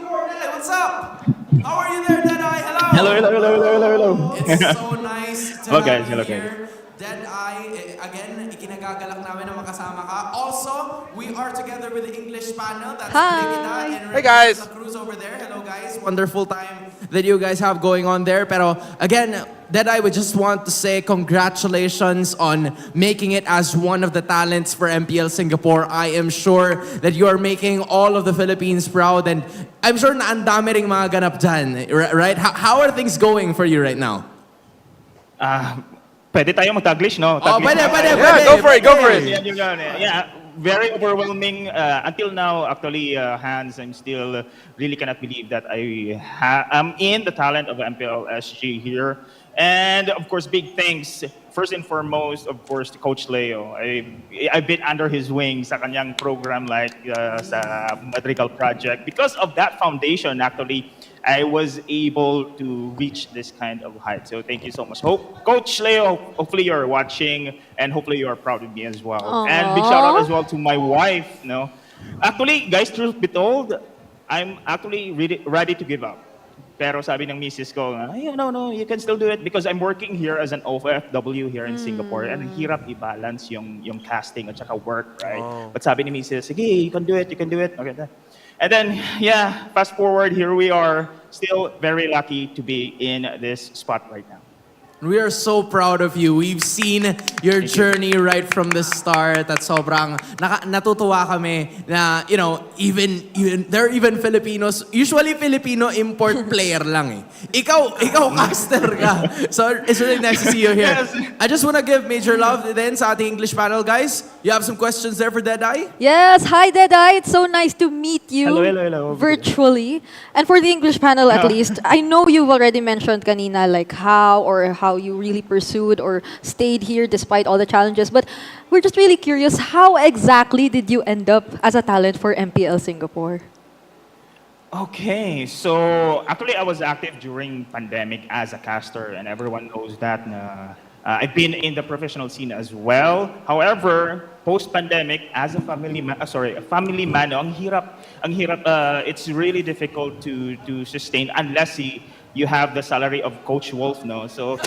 What's up? How are you there, Deadeye? Hello. Hello. It's so nice to Hello, have guys. you Hello, here. Deadeye, again, ikinagagalak namin na makasama ka. Also, we are together with the English panel. That's Brigida and Hey, guys. Santa Cruz over there. Hello, guys. Wonderful time that you guys have going on there. Pero again, Deadeye, we just want to say congratulations on making it as one of the talents for MPL Singapore. I am sure that you are making all of the Philippines proud, and I'm sure na ang dami ring mga ganap dyan, right? How are things going for you right now? Pwede tayo mag-Taglish, no? Oh, pwede. Yeah, go for it. Yeah, very overwhelming. Until now, actually, Hans, I'm still really cannot believe that I'm in the talent of MPL SG here. And of course, big thanks, first and foremost, of course, to Coach Leo. I've been under his wing sa kanyang program like sa Madrigal Project. Because of that foundation, actually, I was able to reach this kind of height. So thank you so much. Coach Leo, hopefully you're watching and hopefully you're proud of me as well. Aww. And big shout out as well to my wife. Actually, guys, truth be told, I'm actually ready to give up. Pero sabi ng misis ko, no, you can still do it because I'm working here as an OFW here in Singapore and hirap i-balance yung casting at saka work, right? But sabi ni misis, sige, you can do it. Okay. And then, yeah, fast forward, here we are, still very lucky to be in this spot right now. We are so proud of you. We've seen your journey right from the start at sobrang natutuwa kami na, even there are even Filipinos, usually Filipino import player lang eh. Ikaw caster ka. So it's really nice to see you here. Yes. I just want to give major love then sa ating English panel, guys. You have some questions there for Deadeye? Yes, hi Deadeye. It's so nice to meet you hello. virtually. And for the English panel at least, I know you've already mentioned kanina like how you really pursued or stayed here despite all the challenges. But we're just really curious, how exactly did you end up as a talent for MPL Singapore? Okay, so actually I was active during pandemic as a caster and everyone knows that I've been in the professional scene as well. However, post-pandemic, as a family man, ang hirap, it's really difficult to sustain unless you have the salary of Coach Wolf, no? So,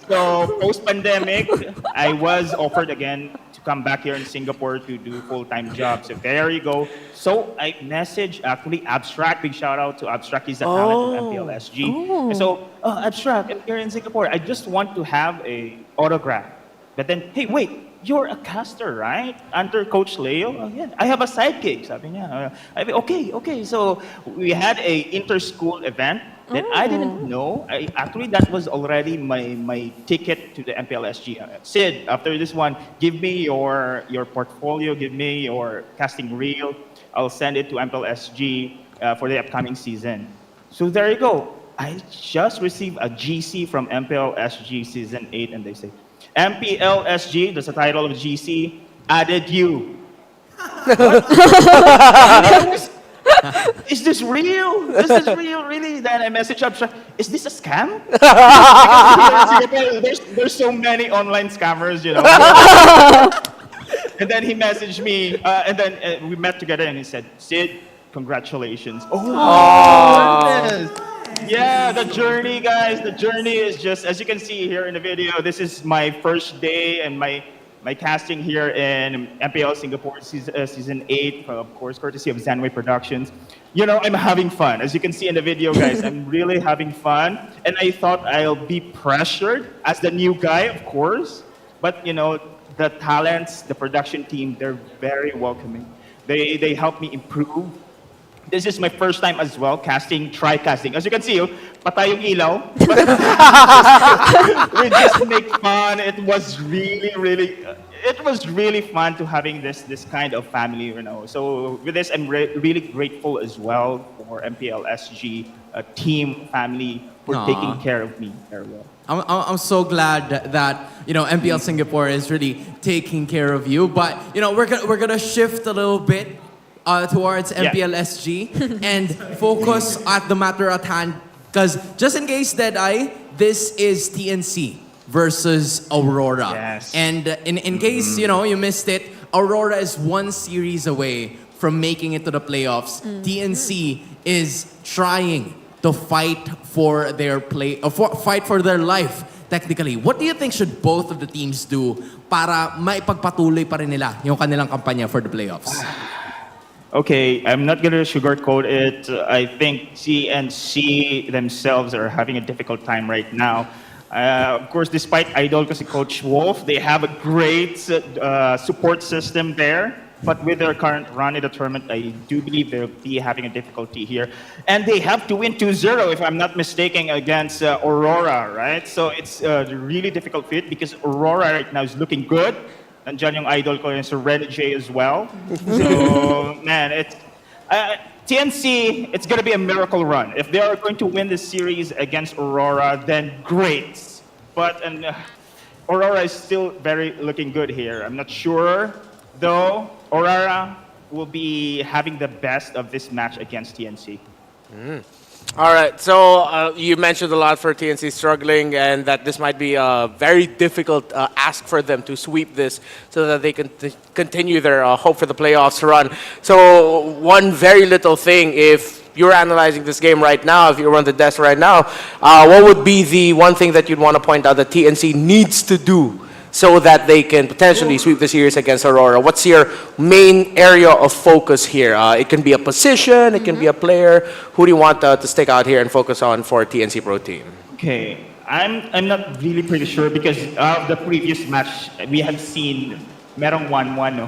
so post-pandemic, I was offered again to come back here in Singapore to do full-time jobs. So there you go. So I messaged actually Abstract. Big shout out to Abstract. He's the talent of MPL SG. And so, Abstract, I'm here in Singapore. I just want to have a autograph. But then, hey, wait. You're a caster, right? Under Coach Leo? Oh, yeah. I have a sidekick, sabi niya. Okay. So we had a inter-school event that I didn't know. Actually, that was already my ticket to the MPLSG. Sid, after this one, give me your portfolio, give me your casting reel. I'll send it to MPLSG for the upcoming season. So there you go. I just received a GC from MPLSG Season 8, and they say, MPLSG, that's the title of GC, added you. Is this real? Is this real, really? Then I message up, is this a scam? there's so many online scammers, And then he messaged me, and then we met together, and he said, Sid, congratulations. Goodness. Yeah, the journey, guys. The journey is just, as you can see here in the video, this is my first day and my casting here in MPL Singapore Season 8, of course, courtesy of Zanway Productions. I'm having fun. As you can see in the video, guys, I'm really having fun. And I thought I'll be pressured as the new guy, of course. But, the talents, the production team, they're very welcoming. They help me improve. This is my first time as well try casting. As you can see, patay yung ilaw. We just make fun. It was really fun to having this kind of family, So with this, I'm really grateful as well for MPLSG team family for taking care of me very well. I'm so glad that MPL Singapore is really taking care of you. But we're gonna shift a little bit towards MPLSG and focus at the matter at hand. Because just in case Deadeye, this is TNC versus Aurora. Yes. And in case you missed it, Aurora is one series away from making it to the playoffs. TNC is trying to fight for their fight for their life. Technically, what do you think should both of the teams do para maipagpatuloy pa rin nila yung kanilang kampanya for the playoffs? Okay, I'm not going to sugarcoat it. I think TNC themselves are having a difficult time right now. Of course, despite idol kasi Coach Wolf, they have a great support system there. But with their current run in the tournament, I do believe they'll be having a difficulty here. And they have to win 2-0, if I'm not mistaken, against Aurora, right? So it's a really difficult fit because Aurora right now is looking good. Nandiyan yung idol ko yung Sir Red J as well. So, man, it's TNC, it's going to be a miracle run. If they are going to win this series against Aurora, then great. But Aurora is still very looking good here. I'm not sure, though. Aurora will be having the best of this match against TNC. All right, so you mentioned a lot for TNC struggling, and that this might be a very difficult ask for them to sweep this so that they can continue their hope for the playoffs run. So one very little thing, if you're analyzing this game right now, if you're on the desk right now, what would be the one thing that you'd want to point out that TNC needs to do so that they can potentially sweep the series against Aurora? What's your main area of focus here? It can be a position, it can be a player. Who do you want to stick out here and focus on for TNC Pro Team? Okay, I'm not really pretty sure because of the previous match we have seen merong 1-1, no?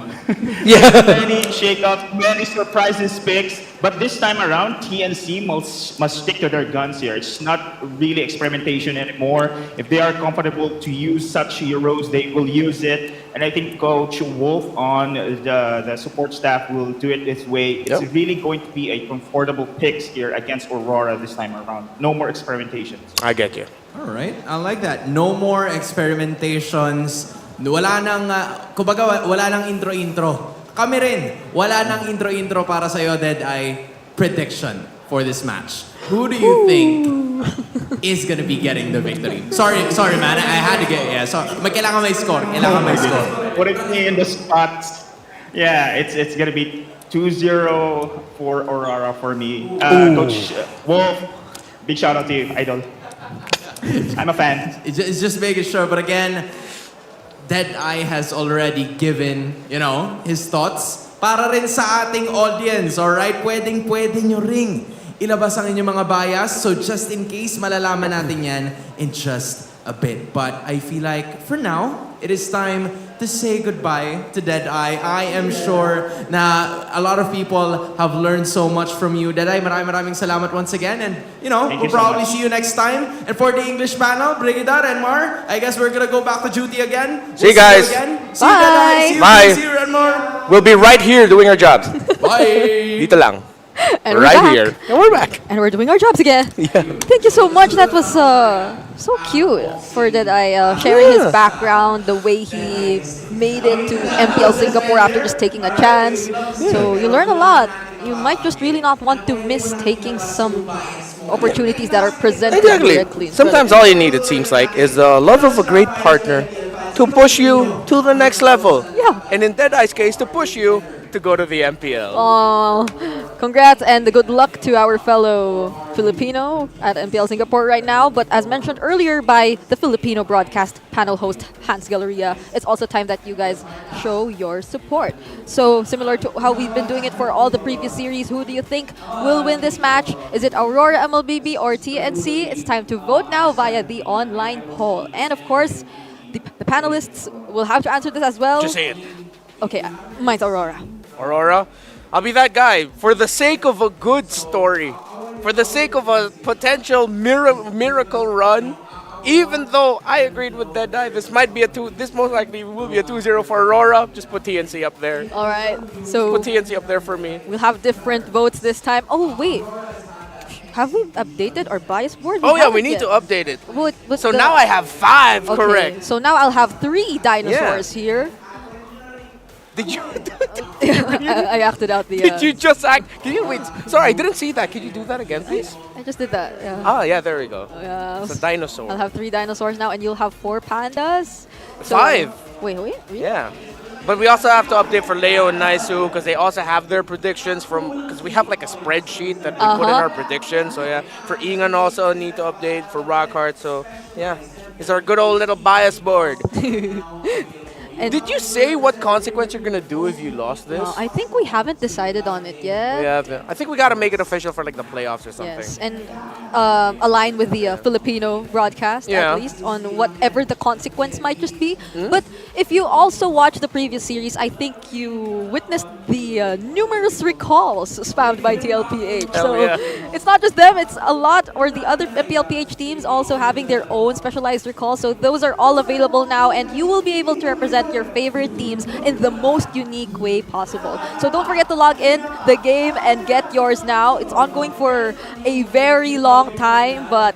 Yeah. Many shake-ups, many surprises picks, but this time around, TNC must stick to their guns here. It's not really experimentation anymore. If they are comfortable to use such heroes, they will use it. And I think Coach Wolf on the support staff will do it this way. It's really going to be a comfortable picks here against Aurora this time around. No more experimentations. I get you. All right, I like that. No more experimentations. Wala nang, kumbaga, wala nang intro-intro. Kami rin, wala nang intro-intro para sa'yo, Deadeye. Prediction for this match. Who do you think is gonna be getting the victory? Sorry, man. I had to get, yeah. So, kailangan may score. Kailangan may score. Put it in the spots. Yeah, it's gonna be 2-0 for Aurora for me. Coach Wolf, big shout out to you, idol. I'm a fan. It's just making sure, but again, Deadeye has already given, his thoughts para rin sa ating audience, alright? Pwede nyo ring ilabas ang inyong mga bias. So just in case, malalaman natin yan in just a bit. But I feel like, for now, it is time to say goodbye to Deadeye. I am sure na a lot of people have learned so much from you. Deadeye, maraming salamat once again. And, we'll probably see you next time. And for the English panel, Brigida, Renmar, I guess we're gonna go back to duty again. See you guys. See you, Deadeye. Bye. See you, Renmar. We'll be right here doing our jobs. Bye. Dito lang. And we're we're right back. here. And we're back. And we're doing our jobs again. Yeah. Thank you so much. That was so cute for Deadeye, sharing his background, the way he made it to MPL Singapore after just taking a chance. So you learn a lot. You might just really not want to miss taking some opportunities that are presented directly. Sometimes all you need, it seems like, is the love of a great partner to push you to the next level. Yeah. And in Deadeye's case, to push you to go to the MPL. Oh, congrats and good luck to our fellow Filipino at MPL Singapore right now. But as mentioned earlier by the Filipino broadcast panel host Hans Galleria, it's also time that you guys show your support. So similar to how we've been doing it for all the previous series, who do you think will win this match? Is it Aurora MLBB or TNC? It's time to vote now via the online poll. And of course, the panelists will have to answer this as well. Just say it. Okay, mine's Aurora. Aurora, I'll be that guy. For the sake of a good story, for the sake of a potential miracle run, even though I agreed with Deadeye, this most likely will be a 2-0 for Aurora. Just put TNC up there. All right, so put TNC up there for me. We'll have different votes this time. Oh wait, have we updated our bias board? We need to update it. So now I have 5 okay, correct. So now I'll have 3 dinosaurs here. Did you? I acted out the. Did you just act? Can you wait? Sorry, I didn't see that. Can you do that again, please? I just did that. Yeah. Oh yeah, there we go. It's a dinosaur. I'll have 3 dinosaurs now, and you'll have 4 pandas. 5. Wait, really? Yeah. But we also have to update for Leo and Naisu because they also have their predictions because we have like a spreadsheet that we put in our predictions. So yeah, for Ingan also need to update for Rockhart. So yeah, it's our good old little bias board. Did you say what consequence you're gonna do if you lost this? I think we haven't decided on it yet. We haven't. I think we gotta make it official for like the playoffs or something. Yes, and align with the Filipino broadcast at least on whatever the consequence might just be. But if you also watch the previous series, I think you witnessed the numerous recalls spammed by TLPH. It's not just them; it's a lot, or the other TLPH teams also having their own specialized recalls. So those are all available now, and you will be able to represent your favorite teams in the most unique way possible. So don't forget to log in the game and get yours now. It's ongoing for a very long time, but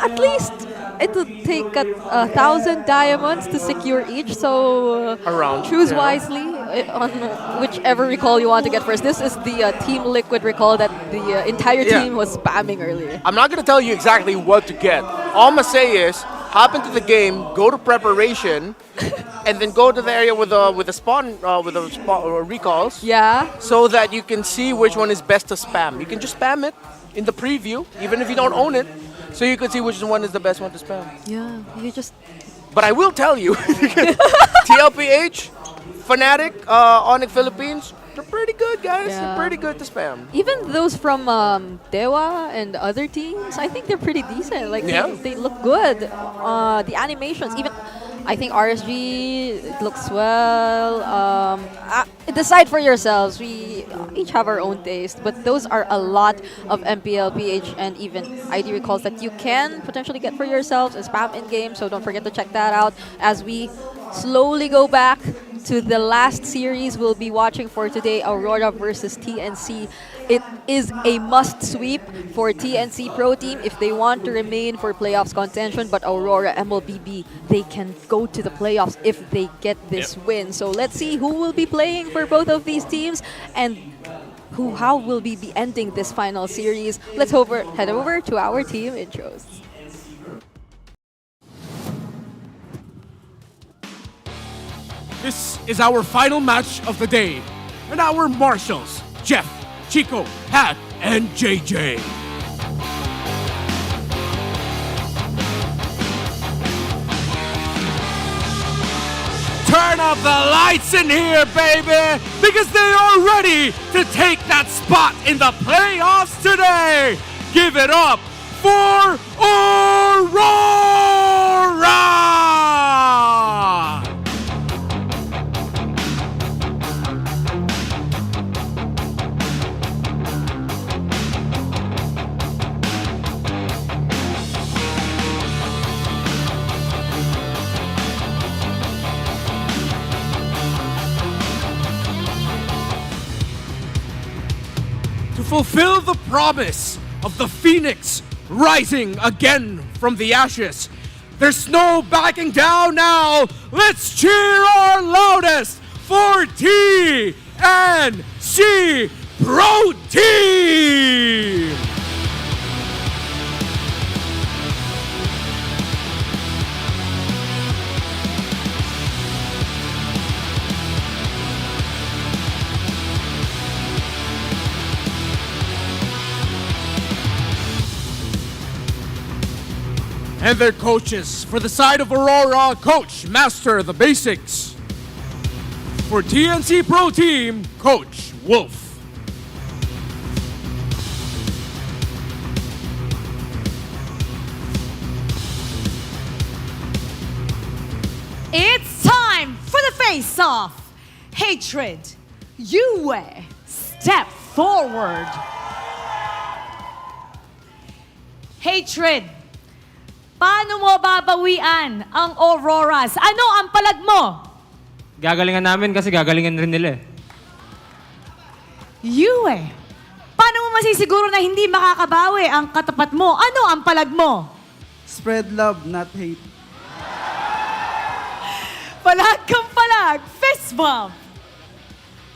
at least it will take 1,000 diamonds to secure each. So around choose wisely. on whichever recall you want to get first. This is the Team Liquid recall that the entire team was spamming earlier. I'm not going to tell you exactly what to get. All I'm going to say is, hop into the game, go to preparation, and then go to the area with a spawn or recalls. Yeah. So that you can see which one is best to spam. You can just spam it in the preview, even if you don't own it, so you can see which one is the best one to spam. Yeah, you just... But I will tell you, TLPH, Fnatic, Onyx Philippines, they're pretty good, guys. Yeah. They're pretty good to spam. Even those from Dewa and other teams, I think they're pretty decent. Like they look good. The animations, even I think RSG looks well. Decide for yourselves. We each have our own taste, but those are a lot of MPL, PH, and even ID recalls that you can potentially get for yourselves and spam in game. So don't forget to check that out as we slowly go back to the last series we'll be watching for today, Aurora versus TNC. It is a must sweep for TNC Pro Team if they want to remain for playoffs contention, but Aurora MLBB, they can go to the playoffs if they get this win. So let's see who will be playing for both of these teams and how will we be ending this final series. Let's head over to our team intros. This is our final match of the day, and our marshals, Jeff, Chico, Pat, and JJ. Turn up the lights in here, baby, because they are ready to take that spot in the playoffs today. Give it up for Aurora! To fulfill the promise of the Phoenix rising again from the ashes, there's no backing down now. Let's cheer our loudest for TNC Pro Team! And their coaches. For the side of Aurora, Coach Master the Basics. For TNC Pro Team, Coach Wolf. It's time for the face-off. Hatred, Yue, step forward. Hatred, paano mo babawian ang Auroras? Ano ang palag mo? Gagalingan namin kasi gagalingan rin nila eh. Yue, paano mo masisiguro na hindi makakabawi ang katapat mo? Ano ang palag mo? Spread love, not hate. Palag kang palag, fist bump.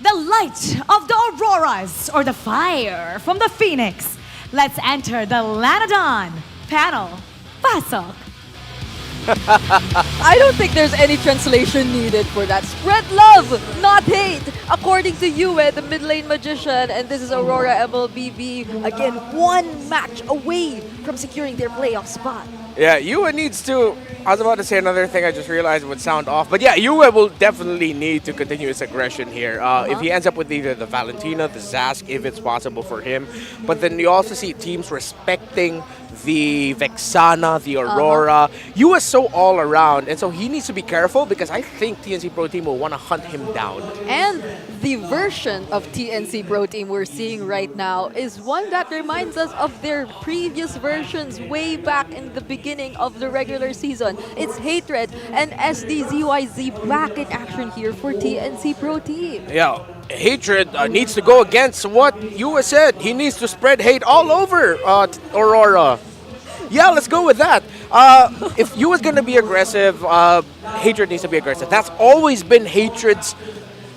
The light of the Auroras or the fire from the Phoenix. Let's enter the Lanadon panel. Pasok. I don't think there's any translation needed for that. Spread love, not hate. According to Yue, the mid lane magician, and this is Aurora MLBB, again, one match away from securing their playoff spot. Yeah, Yue needs to... I was about to say another thing I just realized would sound off. But yeah, Yue will definitely need to continue his aggression here. If he ends up with either the Valentina, the Zask, if it's possible for him. But then you also see teams respecting the Vexana, the Aurora. Yue is so all around, and so he needs to be careful because I think TNC Pro Team will want to hunt him down. And the version of TNC Pro Team we're seeing right now is one that reminds us of their previous versions way back in the beginning of the regular season. It's Hatred and SDZYZ back in action here for TNC Pro Team. Yeah, Hatred needs to go against what Yue said. He needs to spread hate all over Aurora. Yeah, let's go with that. If Yue is going to be aggressive, Hatred needs to be aggressive. That's always been Hatred's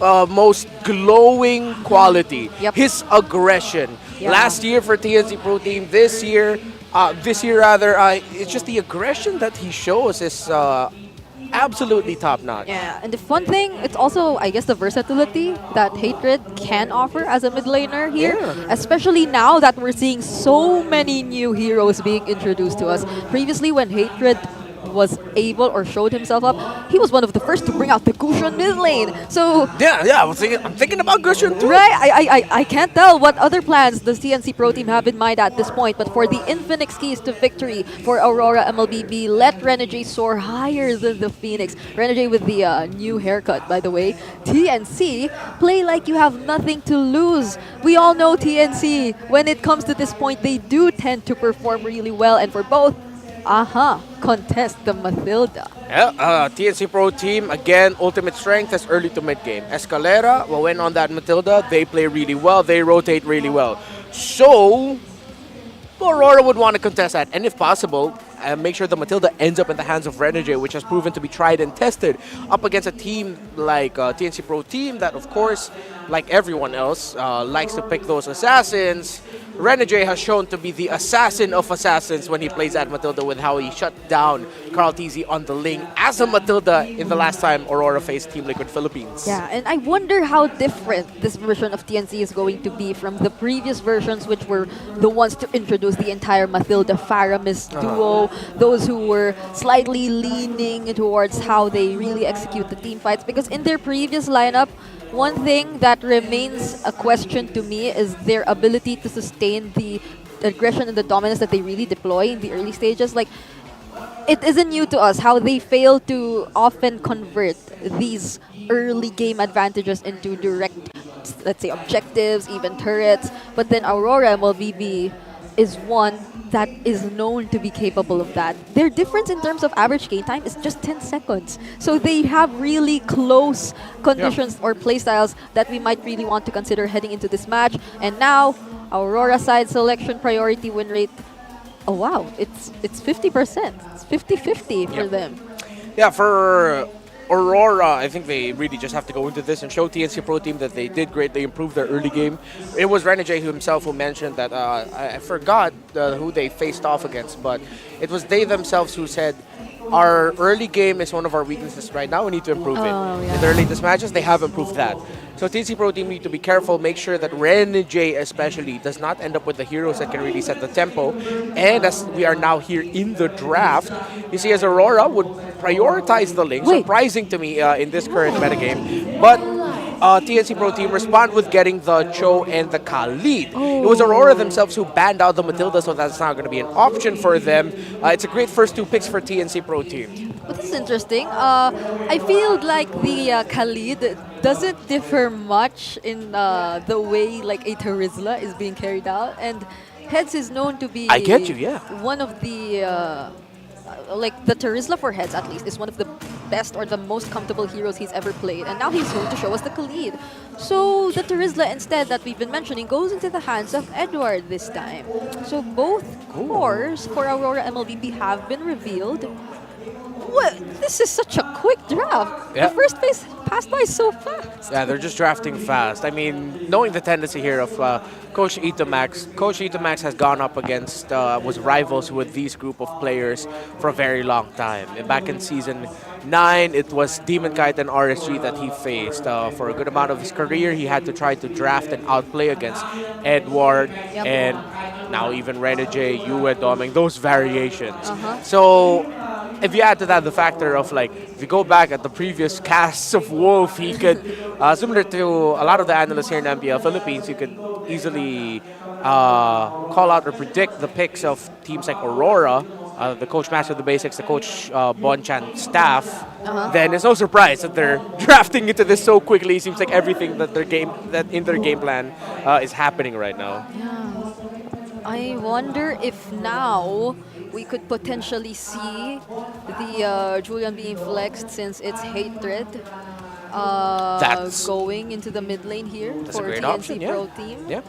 most glowing quality. His aggression. Yeah. Last year for TNC Pro Team, this year rather, it's just the aggression that he shows is absolutely top notch. Yeah, and the fun thing, it's also, I guess, the versatility that Hatred can offer as a mid laner here. Yeah. Especially now that we're seeing so many new heroes being introduced to us. Previously, when Hatred was able or showed himself up, he was one of the first to bring out the Gusion mid lane. So yeah, I'm thinking about Gusion too. right, I can't tell what other plans does TNC Pro Team have in mind at this point, but for the Infinix keys to victory for Aurora MLBB, let Renegade soar higher than the Phoenix. Renegade with the new haircut, by the way. TNC, play like you have nothing to lose. We all know TNC, when it comes to this point, they do tend to perform really well, and for both, contest the Mathilda. Yeah, TNC Pro Team, again, ultimate strength is early to mid game. Escalera, well, when on that Mathilda, they play really well, they rotate really well. So, Aurora would want to contest that, and if possible, make sure the Mathilda ends up in the hands of Renegade, which has proven to be tried and tested up against a team like TNC Pro Team that, of course, like everyone else, likes to pick those assassins. Renegade has shown to be the assassin of assassins when he plays at Mathilda, with how he shut down Carl TZ on the lane as a Mathilda in the last time Aurora faced Team Liquid Philippines. Yeah, and I wonder how different this version of TNC is going to be from the previous versions, which were the ones to introduce the entire Mathilda Faramis duo, those who were slightly leaning towards how they really execute the team fights. Because in their previous lineup, one thing that remains a question to me is their ability to sustain the aggression and the dominance that they really deploy in the early stages. Like, it isn't new to us how they fail to often convert these early game advantages into direct, let's say, objectives, even turrets. But then Aurora MLBB is one that is known to be capable of that. Their difference in terms of average game time is just 10 seconds. So they have really close conditions or playstyles that we might really want to consider heading into this match. And now, Aurora side selection priority win rate, oh wow, it's 50%. It's 50-50 for them. Yeah, for Aurora, I think they really just have to go into this and show TNC Pro Team that they did great. They improved their early game. It was Renegade himself who mentioned that, I forgot who they faced off against, but it was they themselves who said, our early game is one of our weaknesses right now. We need to improve it. In their latest matches, they have improved that. So TNC Pro Team need to be careful, make sure that Renegade especially does not end up with the heroes that can really set the tempo. And as we are now here in the draft, you see as Aurora would prioritize the link, surprising to me in this current metagame. But TNC Pro Team respond with getting the Cho and the Khalid. It was Aurora themselves who banned out the Mathilda, so that's not going to be an option for them. It's a great first two picks for TNC Pro Team. Well, this is interesting. I feel like the Khalid doesn't differ much in the way like a Terizla is being carried out, and Heads is known to be I get you, yeah. one of the like the Terizla for Heads at least is one of the best or the most comfortable heroes he's ever played, and now he's going to show us the Khalid. So the Terizla instead that we've been mentioning goes into the hands of Edward this time. So both cores for Aurora MLBB have been revealed. Well, this is such a quick draft. Yeah. The first phase passed by so fast. Yeah, they're just drafting fast. I mean, knowing the tendency here of Coach Itamax, Coach Itamax has gone up against, was rivals with these group of players for a very long time. And back in Season 9, it was Demon Kite and RSG that he faced. For a good amount of his career, he had to try to draft and outplay against Edward and now even Renegade, Yue, Doming, those variations. So if you add to that the factor of like, if you go back at the previous casts of Wolf, he could, similar to a lot of the analysts here in MPL Philippines, you could easily call out or predict the picks of teams like Aurora, the coach master of the basics, the coach Bonchan staff. Then it's no surprise that they're drafting into this so quickly. It seems like everything that in their game plan is happening right now. Yeah. I wonder if now we could potentially see the Julian being flexed since it's Hatred going into the mid lane here for TNC Pro Team. Yeah.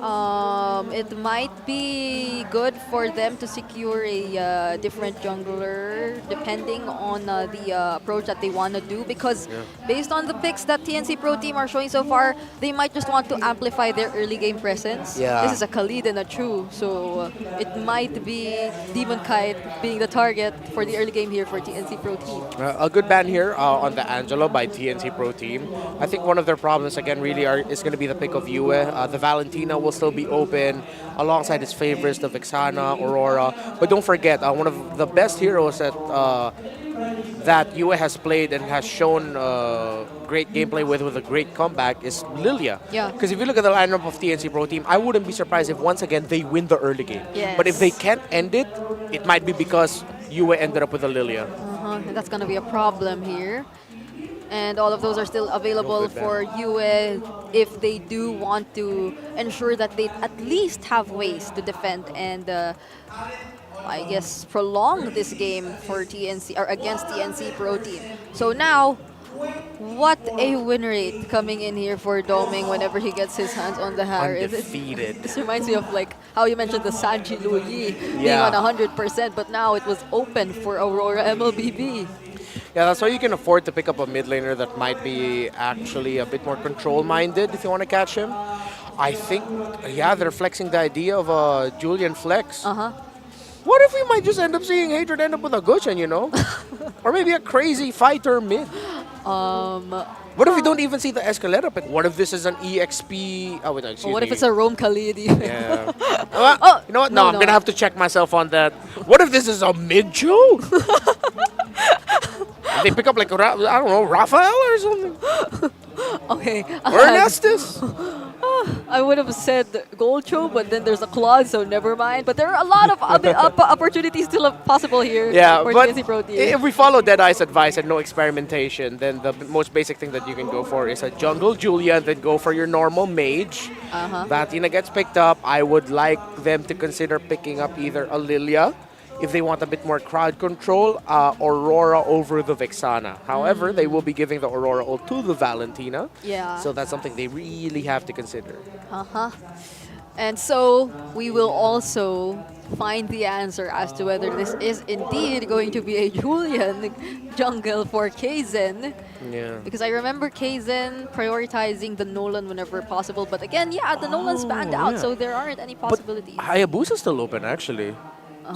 It might be good for them to secure a different jungler depending on the approach that they want to do, because based on the picks that TNC Pro Team are showing so far, they might just want to amplify their early game presence. Yeah. This is a Khalid and a True, so it might be Demon Kite being the target for the early game here for TNC Pro Team. A good ban here on the Angelo by TNC Pro Team. I think one of their problems, again, really is going to be the pick of Yue. The Valentina will still be open alongside his favorites, the Vexana, Aurora. But don't forget, one of the best heroes that Yue has played and has shown great gameplay with a great comeback is Lilia. Yeah. Because if you look at the lineup of TNC Pro Team, I wouldn't be surprised if once again they win the early game. Yes. But if they can't end it, it might be because Yue ended up with a Lilia. That's going to be a problem here. And all of those are still available for Yue if they do want to ensure that they at least have ways to defend and I guess prolong this game for TNC or against TNC Pro Team. So now, what a win rate coming in here for Doming whenever he gets his hands on the Harris. Undefeated. This reminds me of like how you mentioned the Sanji Luyi being on 100%, but now it was open for Aurora MLBB. Yeah, that's why you can afford to pick up a mid laner that might be actually a bit more control-minded if you want to catch him. I think, yeah, they're flexing the idea of a Julian flex. What if we might just end up seeing Hatred end up with a Gushen, you know? Or maybe a crazy fighter mid. What if we don't even see the Escalera pick? What if this is an EXP? Oh, wait, no, excuse me. What if it's a Rome Khalid? Yeah. You know what? No, I'm going to have to check myself on that. What if this is a mid-show? They pick up like, I don't know, Raphael or something? Okay. Or Ernestus? I would have said Golcho, but then there's a clause, so never mind. But there are a lot of other opportunities still possible here for but TNC Pro Team. if we follow Deadeye's advice and no experimentation, then the most basic thing that you can go for is a jungle Julia and then go for your normal mage. Vatina gets picked up. I would like them to consider picking up either a Lilia, if they want a bit more crowd control, Aurora over the Vexana. However, they will be giving the Aurora ult to the Valentina. Yeah. So that's something they really have to consider. And so we will also find the answer as to whether this is indeed going to be a Julian jungle for Kaizen. Yeah. Because I remember Kaizen prioritizing the Nolan whenever possible. But again, yeah, the Nolan's banned out, so there aren't any possibilities. Hayabusa's still open, actually.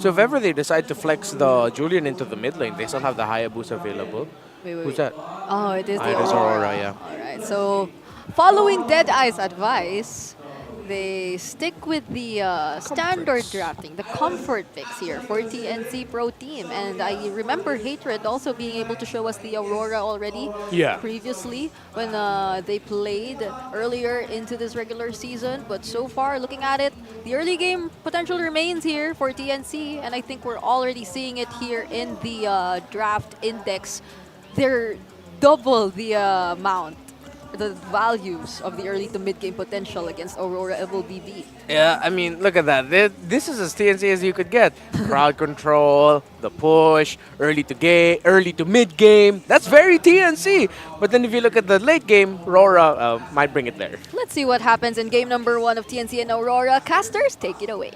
So if ever they decide to flex the Julian into the mid lane, they still have the Hayabusa available. Wait. Who's that? Oh, it is the It is Aurora. Aurora, yeah. All right, so following Deadeye's advice, they stick with the standard drafting, the comfort picks here for TNC Pro Team. And I remember Hatred also being able to show us the Aurora already previously when they played earlier into this regular season. But so far, looking at it, the early game potential remains here for TNC. And I think we're already seeing it here in the draft index. They're double the amount, the values of the early to mid-game potential against Aurora MLBB. Yeah, I mean, look at that. This is as TNC as you could get. Crowd control, the push, early to mid-game. That's very TNC. But then if you look at the late game, RORA might bring it there. Let's see what happens in game number 1 of TNC and Aurora. Casters, take it away.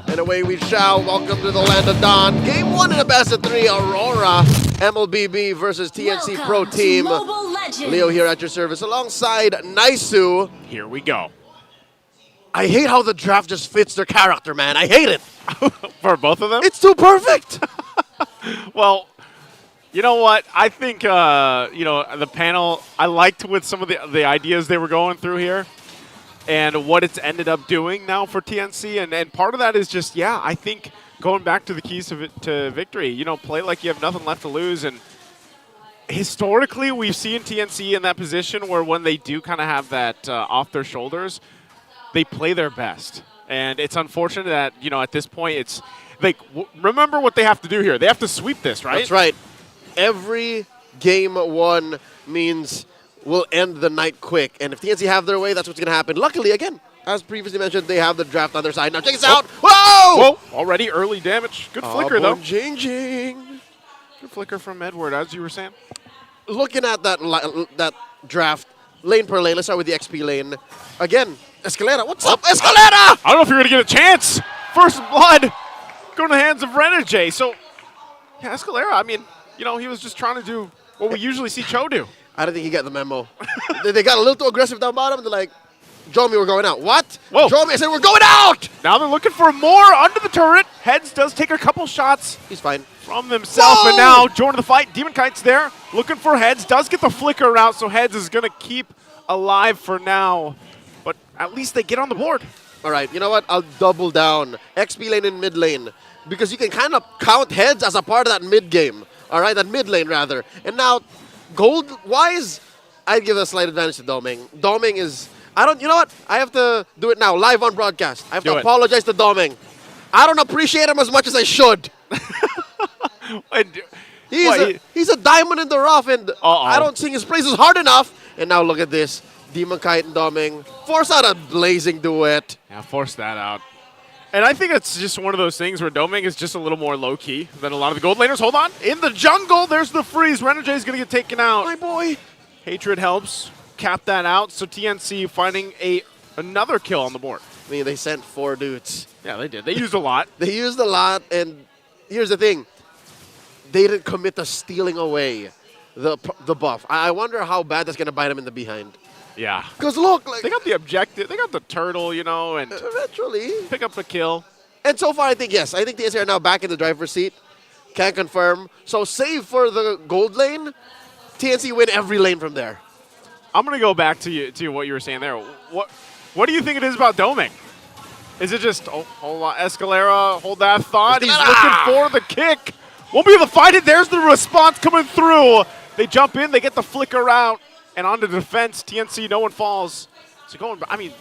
And away we shall. Welcome to the land of Dawn. Game 1 in a best of 3. Aurora MLBB versus TNC Pro Team. Leo here at your service alongside Naisu. Here we go. I hate how the draft just fits their character, man. I hate it. For both of them? It's too perfect. Well, you know what? I think, the panel, I liked with some of the ideas they were going through here and what it's ended up doing now for TNC. And part of that is just, I think going back to the keys to victory, play like you have nothing left to lose. And historically, we've seen TNC in that position where when they do kind of have that off their shoulders, they play their best. And it's unfortunate that, at this point, it's like, remember what they have to do here. They have to sweep this, right? That's right. Every game 1 means we'll end the night quick. And if TNC have their way, that's what's going to happen. Luckily, again, as previously mentioned, they have the draft on their side. Now check this out. Whoa! Whoa! Already early damage. Good flicker, though. Changing. Good flicker from Edward, as you were saying. Looking at that draft, lane per lane, let's start with the XP lane. Again, Escalera, what's up, Escalera? I don't know if you're going to get a chance. First blood going to the hands of RSG. So, yeah, Escalera, I mean, you know, he was just trying to do what we usually see Cho do. I don't think he got the memo. They got a little too aggressive down bottom. They're like, Jomi, we're going out. What? Whoa. Jomi, I said, we're going out! Now they're looking for more under the turret. Heads does take a couple shots. He's fine. From themselves, and now joining the fight. Demon Kite's there, looking for Heads. Does get the flicker out, so Heads is going to keep alive for now. But at least they get on the board. All right, you know what? I'll double down. XP lane and mid lane. Because you can kind of count Heads as a part of that mid game. All right, that mid lane, rather. And now, gold-wise, I'd give a slight advantage to Doming. Doming is... you know what? I have to do it now, live on broadcast. I have to apologize to Doming. I don't appreciate him as much as I should. He's a diamond in the rough, and I don't sing his praises hard enough. And now look at this. Demon Kite and Doming force out a blazing duet. Yeah, force that out. And I think it's just one of those things where Doming is just a little more low-key than a lot of the gold laners. Hold on. In the jungle, there's the freeze. RSG is going to get taken out. My boy. Hatred helps cap that out. So TNC finding another kill on the board. I mean, they sent 4 dudes. Yeah, they did. They used a lot. They used a lot, and here's the thing. They didn't commit to stealing away the buff. I wonder how bad that's going to bite them in the behind. Yeah. Because look, like, they got the objective. They got the turtle, you know, and eventually pick up the kill. And so far, I think, yes. I think the TNC are now back in the driver's seat. Can't confirm. So save for the gold lane, TNC win every lane from there. I'm going to go back to what you were saying there. What do you think it is about Doming? Is it just, hold on, Escalera, hold that thought. He's looking for the kick. Won't be able to find it. There's the response coming through. They jump in, they get the flicker out, and on to defense. TNC, no one falls. So I mean,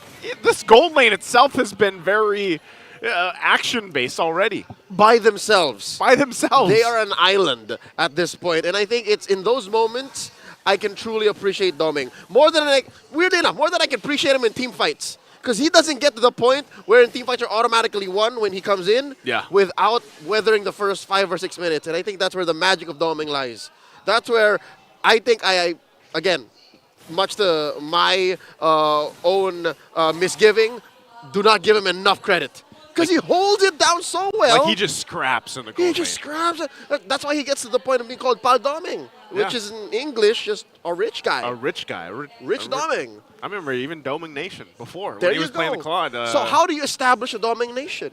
this gold lane itself has been very action-based already. By themselves. By themselves. They are an island at this point, and I think it's in those moments I can truly appreciate Doming. Weirdly enough, more than I can appreciate him in team fights. Because he doesn't get to the point where in team fights are automatically won when he comes in without weathering the first 5 or 6 minutes. And I think that's where the magic of Doming lies. That's where I think again, much to my own misgiving, do not give him enough credit. Because he holds it down so well. Like he just scraps in the gold lane. He just scraps it. That's why he gets to the point of being called Pal Doming, which is in English just a rich guy. A rich guy. Rich Doming. I remember even Doming Nation before There when he was playing the Claude. So how do you establish a Doming Nation?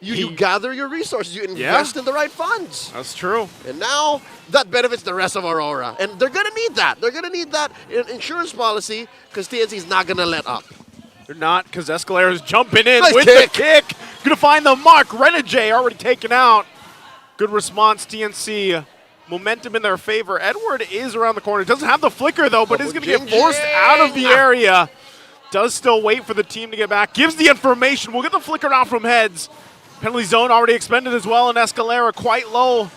You gather your resources. You invest in the right funds. That's true. And now that benefits the rest of Aurora. And they're going to need that. They're going to need that insurance policy because TNC is not going to let up. They're not, because Escalera's jumping in Nice with kick. the kick. Going to find the mark. RSG already taken out. Good response, TNC. Momentum in their favor. Edward is around the corner. Doesn't have the flicker, though, but is going to get forced out of the area. Does still wait for the team to get back. Gives the information. We'll get the flicker out from Heads. Penalty zone already expended as well, and Escalera quite low.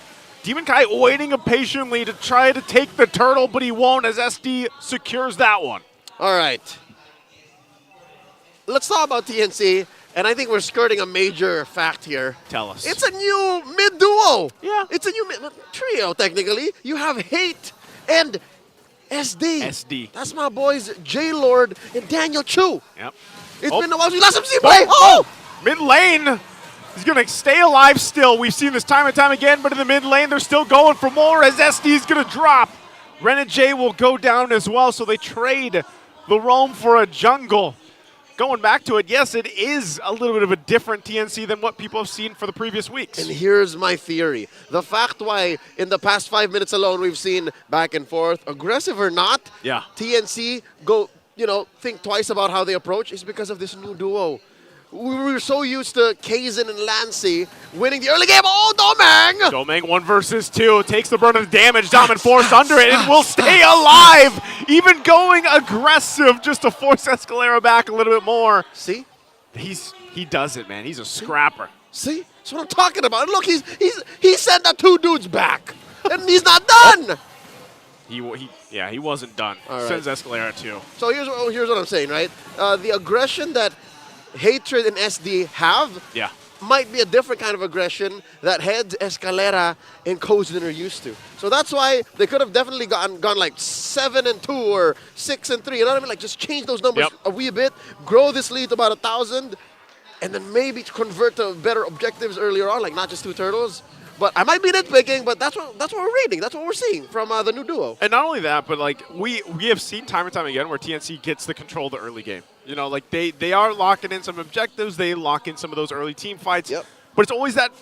Demon Kite waiting impatiently to try to take the turtle, but he won't as SD secures that one. All right. Let's talk about TNC, and I think we're skirting a major fact here. Tell us. It's a new mid-duo. Yeah. It's a new trio, technically. You have Hate and SD. SD. That's my boys, J-Lord and Daniel Chu. Yep. It's been a while since we last them see play. Mid lane. He's going to stay alive still. We've seen this time and time again, but in the mid lane, they're still going for more as SD is going to drop. RSG will go down as well, so they trade the roam for a jungle. Going back to it, yes, it is a little bit of a different TNC than what people have seen for the previous weeks. And here's my theory. The fact why in the past 5 minutes alone we've seen back and forth, aggressive or not, TNC think twice about how they approach is because of this new duo. We were so used to Kaizen and Lancy winning the early game. Oh, Doming! Doming 1 versus 2 takes the brunt of the damage. Dom and Force under it and will stay alive. Even going aggressive just to force Escalera back a little bit more. See? He does it, man. He's a scrapper. See? That's what I'm talking about. Look, he sent the 2 dudes back. And he's not done! He wasn't done. All right. Sends Escalera too. So here's what I'm saying, right? The aggression that Hatred and SD have, might be a different kind of aggression that Heads, Escalera, and Kozin are used to. So that's why they could have definitely gone like 7-2 or 6-3. You know what I mean? Like just change those numbers a wee bit, grow this lead to about 1,000, and then maybe convert to better objectives earlier on, like not just 2 turtles. But I might be nitpicking, but that's what we're reading. That's what we're seeing from the new duo. And not only that, but like we have seen time and time again where TNC gets the control of the early game. You know, like they are locking in some objectives. They lock in some of those early team fights. Yep. But it's always that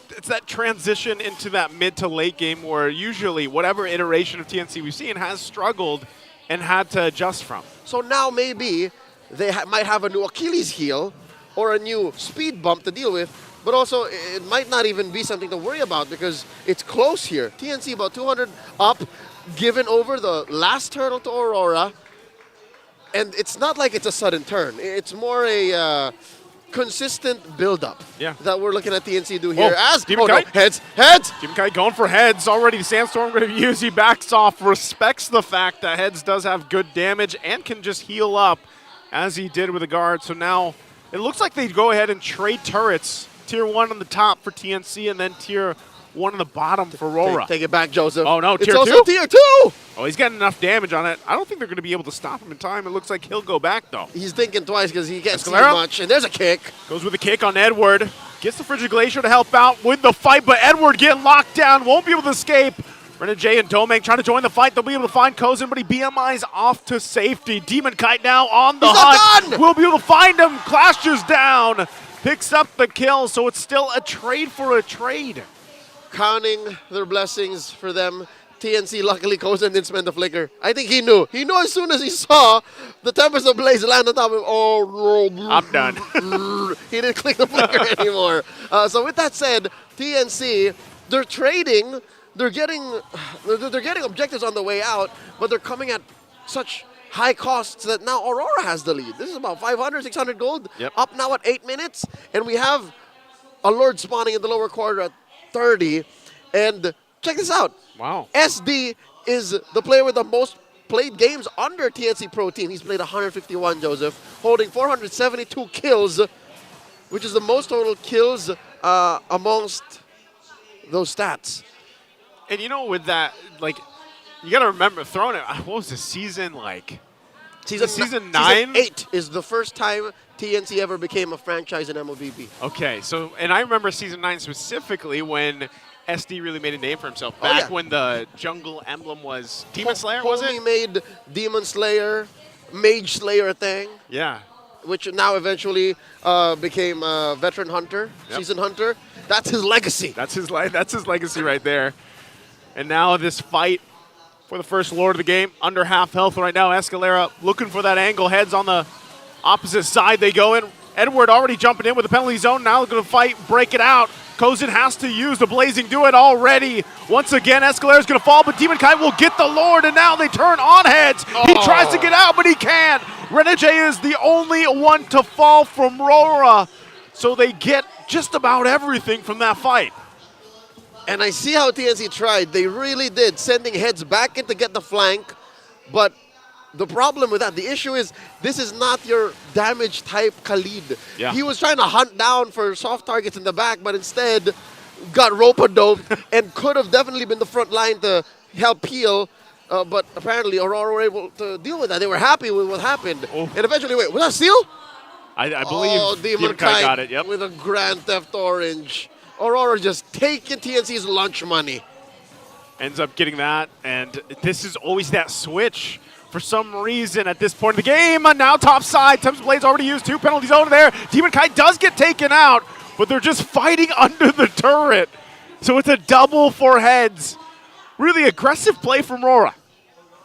transition into that mid to late game where usually whatever iteration of TNC we've seen has struggled and had to adjust from. So now maybe they might have a new Achilles heel or a new speed bump to deal with. But also, it might not even be something to worry about because it's close here. TNC about 200 up, given over the last turtle to Aurora. And it's not like it's a sudden turn. It's more a consistent build-up that we're looking at TNC do here. Heads! Demon Kite going for Heads. Already Sandstorm going to use. He backs off, respects the fact that Heads does have good damage and can just heal up as he did with the guard. So now it looks like they go ahead and trade turrets. Tier 1 on the top for TNC, and then Tier 1 on the bottom for RORA. Take it back, Joseph. Oh, no, Tier 2? It's also Tier 2! Oh, he's got enough damage on it. I don't think they're going to be able to stop him in time. It looks like he'll go back, though. He's thinking twice because he can't see Escalera much. And there's a kick. Goes with a kick on Edward. Gets the Frigid Glacier to help out with the fight, but Edward getting locked down. Won't be able to escape. Renegade and Domeng trying to join the fight. They'll be able to find Kozin, but he BMI's off to safety. Demon Kite now on the hunt. We'll be able to find him. Clashes down. Picks up the kill, so it's still a trade for a trade. Counting their blessings for them. TNC, luckily, Kozin didn't spend the flicker. I think he knew. He knew as soon as he saw the Tempest of Blaze land on top of him. Oh, no. I'm done. He didn't click the flicker anymore. So with that said, TNC, they're trading. They're getting objectives on the way out, but they're coming at such high costs that now Aurora has the lead. This is about 500, 600 gold. Up now at 8 minutes. And we have a Lord spawning in the lower quarter at 30. And check this out. Wow. SD is the player with the most played games under TNC Pro Team. He's played 151, Joseph, holding 472 kills, which is the most total kills amongst those stats. And you know, with that, like, you got to remember, throwing it, what was the season like? Season 9? Season 8 is the first time TNC ever became a franchise in MLBB. Okay, so, and I remember Season 9 specifically when SD really made a name for himself. Back when the jungle emblem was Demon Slayer, was it? He made Demon Slayer, Mage Slayer a thing. Yeah. Which now eventually became Veteran Hunter, Season Hunter. That's his legacy. That's his legacy right there. And now this fight for the first Lord of the game, under half health right now. Escalera looking for that angle. Heads on the opposite side they go in. Edward already jumping in with the penalty zone. Now going to fight, break it out. Kozin has to use the Blazing Do It already. Once again, Escalera's going to fall, but Demon Kite will get the Lord, and now they turn on Heads. He tries to get out, but he can't. Renegade is the only one to fall from RORA, so they get just about everything from that fight. And I see how TNC tried. They really did, sending Heads back in to get the flank. But the problem with that, the issue is, this is not your damage type Khalid. Yeah. He was trying to hunt down for soft targets in the back, but instead got rope-a-doped and could have definitely been the front line to help heal. But apparently Aurora were able to deal with that. They were happy with what happened. And eventually, wait, was that Seal? I believe Demon Kite got it, with a Grand Theft Orange. Aurora just taking TNC's lunch money. Ends up getting that, and this is always that switch. For some reason at this point in the game, now top side, Tempest Blade's already used 2 penalties over there. Demon Kite does get taken out, but they're just fighting under the turret. So it's a double for Heads. Really aggressive play from RORA.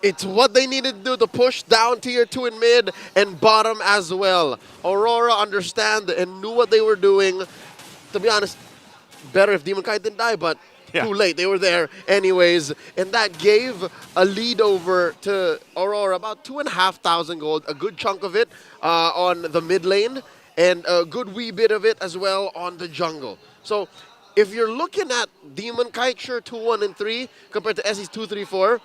It's what they needed to do to push down Tier 2 in mid and bottom as well. Aurora understand and knew what they were doing. To be honest, better if Demon Kite didn't die, but too late. They were there anyways. And that gave a lead over to Aurora, about 2,500 gold, a good chunk of it on the mid lane, and a good wee bit of it as well on the jungle. So if you're looking at Demon Kite, sure, 2, 1, and 3, compared to SE's 2, 3, 4,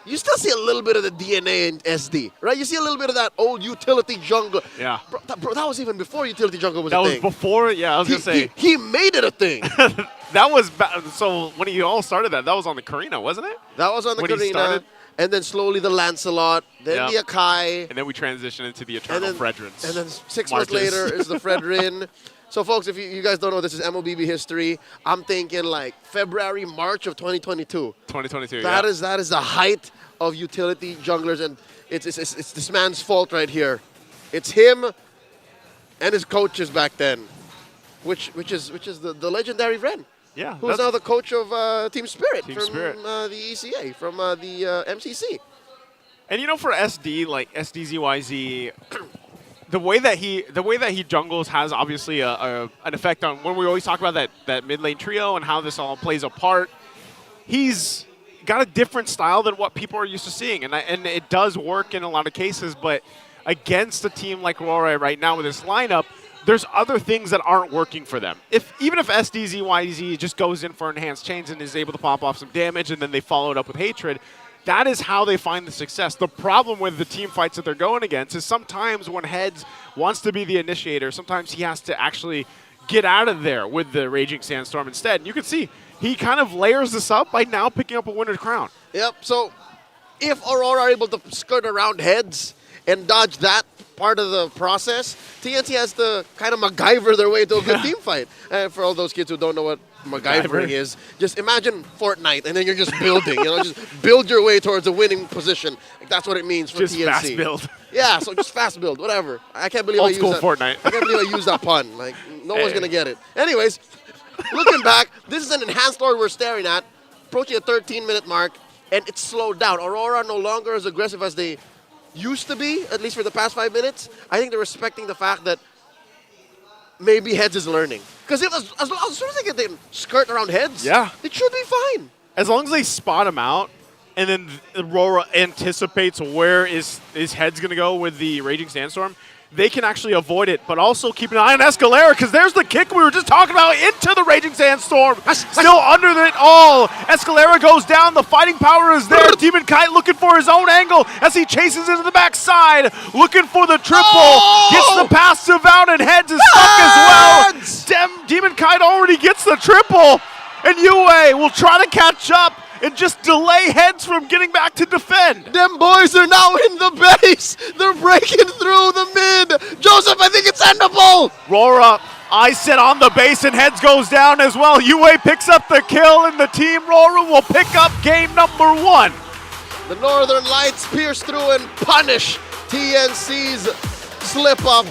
you still see a little bit of the DNA in SD, right? You see a little bit of that old utility jungle. Yeah. Bro, that was even before utility jungle was That a was thing. before, yeah, I was going to say. He made it a thing. That was, so when you all started that was on the Karina, wasn't it? That was on the Karina. And then slowly the Lancelot, then the Akai. And then we transitioned into the Eternal Fredrins. And then 6 months later is the Fredrin. So, folks, if you guys don't know, this is MLBB history. I'm thinking like February, March of 2022. 2022, That is the height of utility junglers, and it's this man's fault right here. It's him and his coaches back then, which is the legendary Ren. Yeah. Who's now the coach of Team Spirit Team from Spirit. the ECA, from the MCC. And for SD, like SDZYZ, the way that he jungles has obviously an effect on when we always talk about that mid lane trio and how this all plays a part. He's got a different style than what people are used to seeing, and it does work in a lot of cases. But against a team like RORA right now with this lineup, there's other things that aren't working for them. Even if SDZYZ just goes in for enhanced chains and is able to pop off some damage, and then they follow it up with hatred. That is how they find the success. The problem with the team fights that they're going against is sometimes when Heads wants to be the initiator, sometimes he has to actually get out of there with the Raging Sandstorm instead. And you can see he kind of layers this up by now picking up a winner's crown. Yep, so if Aurora are able to skirt around Heads and dodge that part of the process, TNC has to kind of MacGyver their way to a good team fight. And for all those kids who don't know what MacGyvering is, just imagine Fortnite, and then you're just building, just build your way towards a winning position. Like, that's what it means for just TNC. Fast build. Yeah, so just fast build, whatever. I can't believe Old I used school that. Fortnite. I can't believe I used that pun. Like, no one's going to get it. Anyways, looking back, this is an enhanced lord we're staring at, approaching a 13-minute mark, and it's slowed down. Aurora no longer as aggressive as they used to be, at least for the past 5 minutes. I think they're respecting the fact that maybe Heads is learning. Because as soon as they get them skirt around Heads, it should be fine. As long as they spot him out, and then Aurora anticipates where is Heads going to go with the Raging Sandstorm, they can actually avoid it, but also keep an eye on Escalera, because there's the kick we were just talking about into the Raging Sandstorm. Still under it all. Escalera goes down. The fighting power is there. Demon Kite looking for his own angle as he chases into the backside, looking for the triple. Gets the passive out, and Heads is stuck as well. Demon Kite already gets the triple, and UA will try to catch up and just delay Heads from getting back to defend. Them boys are now in the base. They're breaking through the mid. Joseph, I think it's endable. RORA, I sit on the base, and Heads goes down as well. UA picks up the kill, and the team RORA will pick up game number 1. The Northern Lights pierce through and punish TNC's slip-up.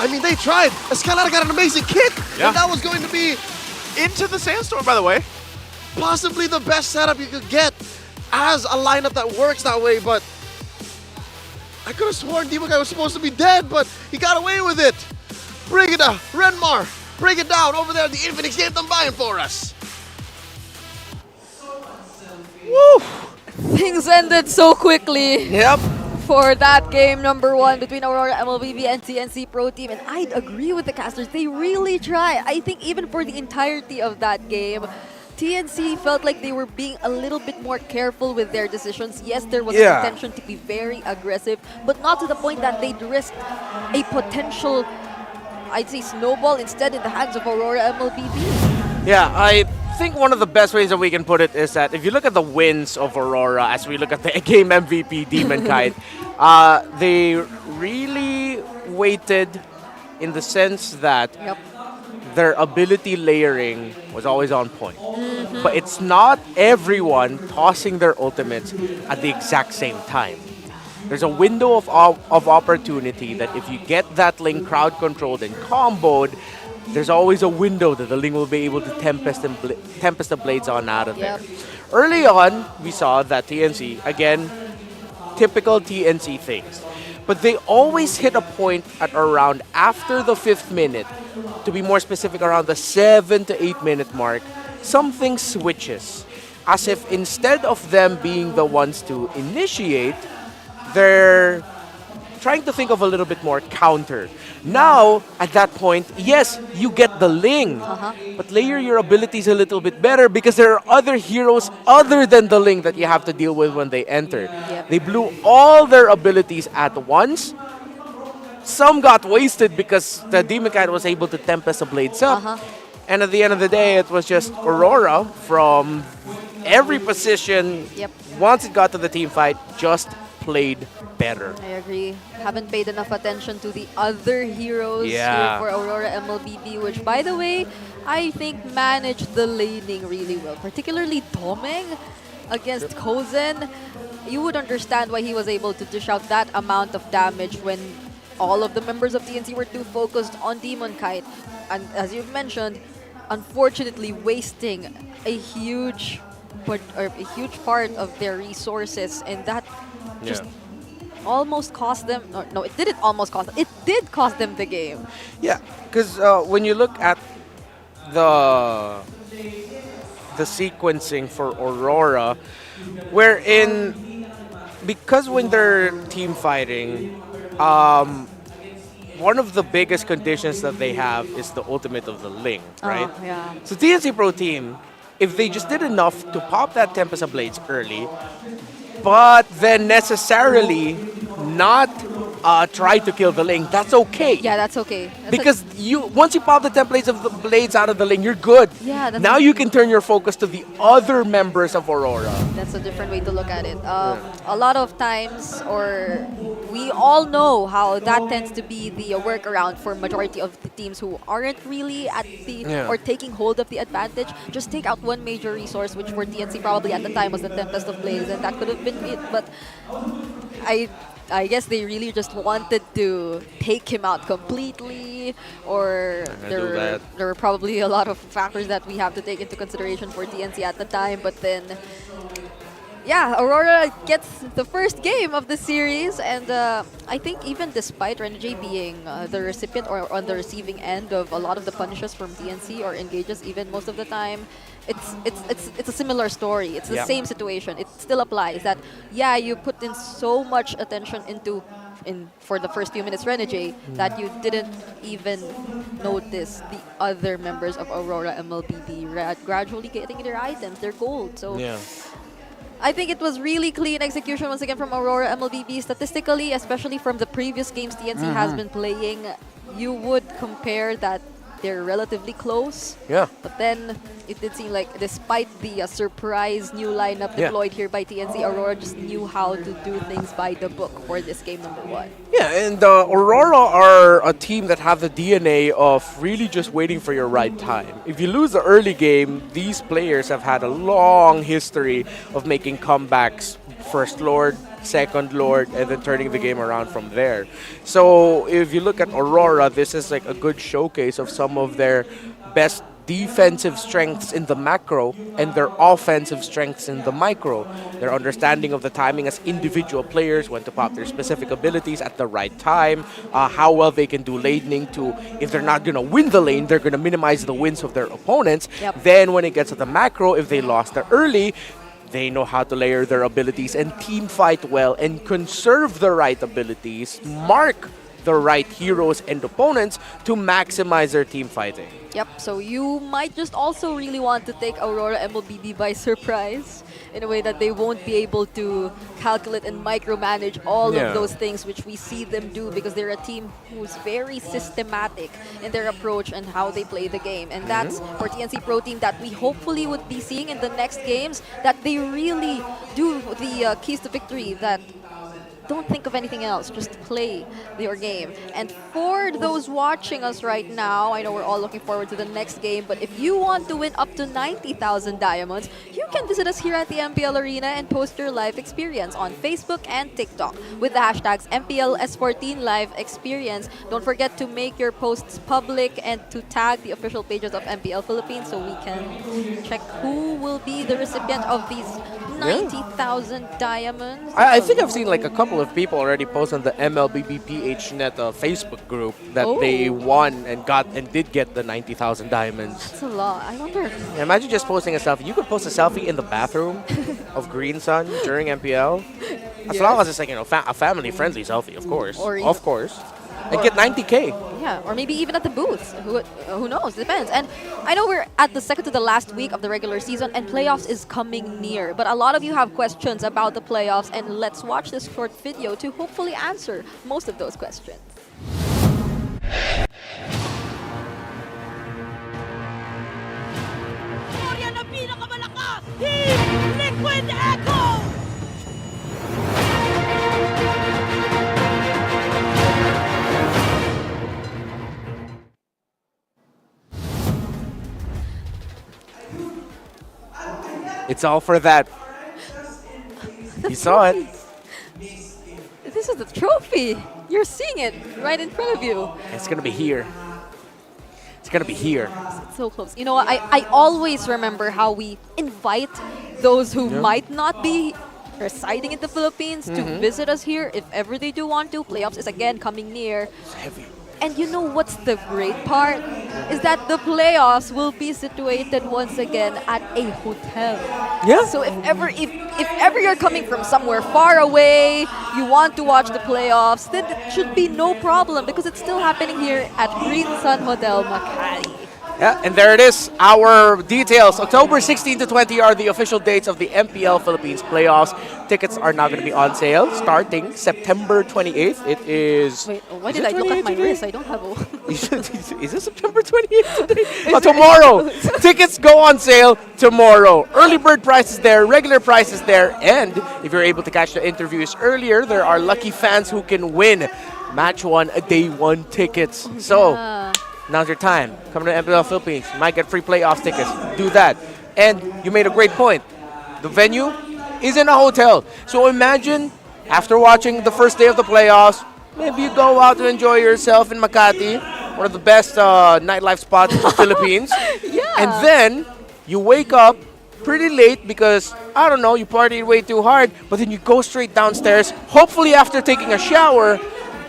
I mean, they tried. Escalada got an amazing kick, and that was going to be into the Sandstorm, by the way. Possibly the best setup you could get as a lineup that works that way, but I could have sworn Demon Guy was supposed to be dead, but he got away with it. Bring it down. Renmar, bring it down over there at the Infinix Game Tambayan for us. Woo! Things ended so quickly. Yep. For that game number 1 between Aurora MLBB and TNC Pro Team. And I'd agree with the casters. They really try. I think even for the entirety of that game, TNC felt like they were being a little bit more careful with their decisions. Yes, there was an intention to be very aggressive, but not to the point that they'd risk a potential, I'd say, snowball instead in the hands of Aurora MLBB. Yeah, I think one of the best ways that we can put it is that if you look at the wins of Aurora, as we look at the game MVP Demon Kite, they really waited in the sense that their ability layering was always on point. But it's not everyone tossing their ultimates at the exact same time. There's a window of opportunity that if you get that Ling crowd controlled and comboed, there's always a window that the Ling will be able to tempest the blades on out of there. Early on, we saw that TNC, again, typical TNC things. But they always hit a point at around after the 5th minute, to be more specific, around the 7 to 8 minute mark, something switches. As if instead of them being the ones to initiate, they're trying to think of a little bit more counter. Now, at that point, yes, you get the Ling, but layer your abilities a little bit better because there are other heroes other than the Ling that you have to deal with when they enter. They blew all their abilities at once. Some got wasted because the Demon Knight was able to Tempest the Blades up. And at the end of the day, it was just Aurora from every position. Once it got to the team fight, just played better. I agree. Haven't paid enough attention to the other heroes here for Aurora MLBB, which, by the way, I think managed the laning really well. Particularly Domeng against Kozen. You would understand why he was able to dish out that amount of damage when all of the members of TNC were too focused on Demon Kite. And as you've mentioned, unfortunately wasting a huge part of their resources, and that just almost cost them. No, it didn't almost cost them. It did cost them the game. Yeah, because when you look at the sequencing for Aurora, wherein because when they're team fighting, one of the biggest conditions that they have is the ultimate of the Ling, right? So TNC Pro Team, if they just did enough to pop that Tempest of Blades early, but then necessarily not try to kill the Ling, that's okay. Yeah, that's okay. Because once you pop the templates of the blades out of the Ling, you're good. Yeah, that's now you can turn your focus to the other members of Aurora. That's a different way to look at it. A lot of times, or we all know how that tends to be the workaround for majority of the teams who aren't really at the or taking hold of the advantage. Just take out one major resource, which for TNC probably at the time was the Tempest of Blades, and that could have been it. But I guess they really just wanted to take him out completely, or there were probably a lot of factors that we have to take into consideration for TNC at the time. But then, yeah, Aurora gets the first game of the series, and I think even despite Renegade being the recipient or on the receiving end of a lot of the punishes from TNC or engages even most of the time, it's a similar story. It's the same situation. It still applies that, yeah, you put in so much attention for the first few minutes Renegade that you didn't even notice the other members of Aurora MLBB gradually getting their items, their gold. So I think it was really clean execution once again from Aurora MLBB. Statistically, especially from the previous games TNC has been playing, you would compare that they're relatively close. But then it did seem like despite the surprise new lineup deployed here by TNC, Aurora just knew how to do things by the book for this game number 1. Yeah, and Aurora are a team that have the DNA of really just waiting for your right time. If you lose the early game, these players have had a long history of making comebacks. First Lord, second Lord, and then turning the game around from there. So if you look at Aurora, this is like a good showcase of some of their best defensive strengths in the macro and their offensive strengths in the micro. Their understanding of the timing as individual players, when to pop their specific abilities at the right time, how well they can do laning to, if they're not going to win the lane, they're going to minimize the wins of their opponents. Then when it gets to the macro, if they lost the early, they know how to layer their abilities and team fight well and conserve the right abilities, mark the right heroes and opponents to maximize their team fighting. Yep, so you might just also really want to take Aurora MLBB by surprise in a way that they won't be able to calculate and micromanage all of those things which we see them do, because they're a team who's very systematic in their approach and how they play the game. And that's for TNC Pro Team that we hopefully would be seeing in the next games, that they really do the keys to victory, that don't think of anything else, just play your game. And for those watching us right now, I know we're all looking forward to the next game, but if you want to win up to 90,000 diamonds, you can visit us here at the MPL Arena and post your live experience on Facebook and TikTok with the hashtags MPL S14 Live Experience. Don't forget to make your posts public and to tag the official pages of MPL Philippines so we can check who will be the recipient of these 90,000 diamonds. I think I've seen like a couple of people already post on the MLBB PHNet Facebook group that they won and did get the 90,000 diamonds. That's a lot. I wonder. Yeah, imagine just posting a selfie. You could post a selfie in the bathroom of Green Sun during MPL. As long as it's like, a family-friendly selfie, of course. Of course. And get 90K. Yeah, or maybe even at the booth. Who knows? Depends. And I know we're at the second to the last week of the regular season, and playoffs is coming near. But a lot of you have questions about the playoffs, and let's watch this short video to hopefully answer most of those questions. Liquid Echo! It's all for that. You saw it. This is the trophy. You're seeing it right in front of you. It's going to be here. It's going to be here. It's so close. You know what? I always remember how we invite those who might not be residing in the Philippines to visit us here if ever they do want to. Playoffs is again coming near. It's heavy. And you know what's the great part? Is that the playoffs will be situated once again at a hotel. Yeah. So if ever you're coming from somewhere far away, you want to watch the playoffs, then it should be no problem because it's still happening here at Green Sun Hotel Makati. Yeah, and there it is. Our details. October 16 to 20 are the official dates of the MPL Philippines playoffs. Tickets are now going to be on sale starting September 28th. It is... Wait, why did I look at my wrist? I don't have a... Is it September 28th today? Tomorrow. Tickets go on sale tomorrow. Early bird prices there, regular prices there, and if you're able to catch the interviews earlier, there are lucky fans who can win Match 1 Day 1 tickets. So... now's your time. Come to MPL Philippines. You might get free playoff tickets. Do that. And you made a great point. The venue is in a hotel. So imagine, after watching the first day of the playoffs, maybe you go out to enjoy yourself in Makati, one of the best nightlife spots in the Philippines. Yeah. And then you wake up pretty late because, I don't know, you partied way too hard, but then you go straight downstairs, hopefully after taking a shower,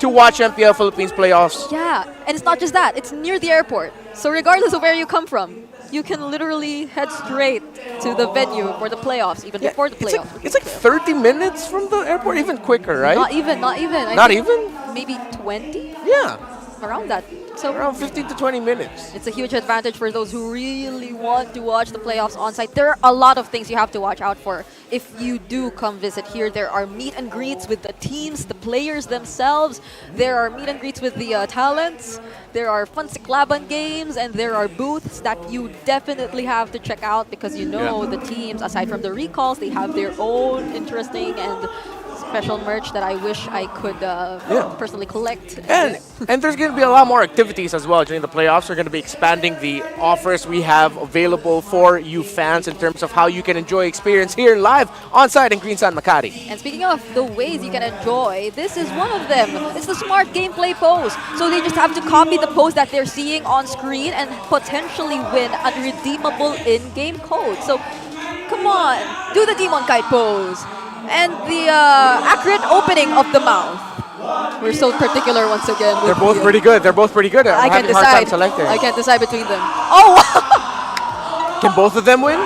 to watch MPL Philippines playoffs. Yeah, and it's not just that. It's near the airport. So regardless of where you come from, you can literally head straight to the venue for the playoffs, even before the playoffs. It's like 30 minutes from the airport, even quicker, right? Not even. Not think even? Maybe 20? Yeah. Around that. So around 15 to 20 minutes. It's a huge advantage for those who really want to watch the playoffs on site. There are a lot of things you have to watch out for. If you do come visit here, there are meet and greets with the teams, the players themselves. There are meet and greets with the talents. There are fun Siklaban games, and there are booths that you definitely have to check out because the teams, aside from the recalls, they have their own interesting and special merch that I wish I could personally collect. And there's going to be a lot more activities as well during the playoffs. We're going to be expanding the offers we have available for you fans in terms of how you can enjoy experience here live on site in Green Sun Makati. And speaking of the ways you can enjoy, this is one of them. It's the smart gameplay pose. So they just have to copy the pose that they're seeing on screen and potentially win a redeemable in-game code. So come on, do the Demon Kite pose. And the accurate opening of the mouth. We're so particular once again. They're both pretty good. I can't having a hard time selecting. I can't decide between them. Oh! Wow. Can both of them win?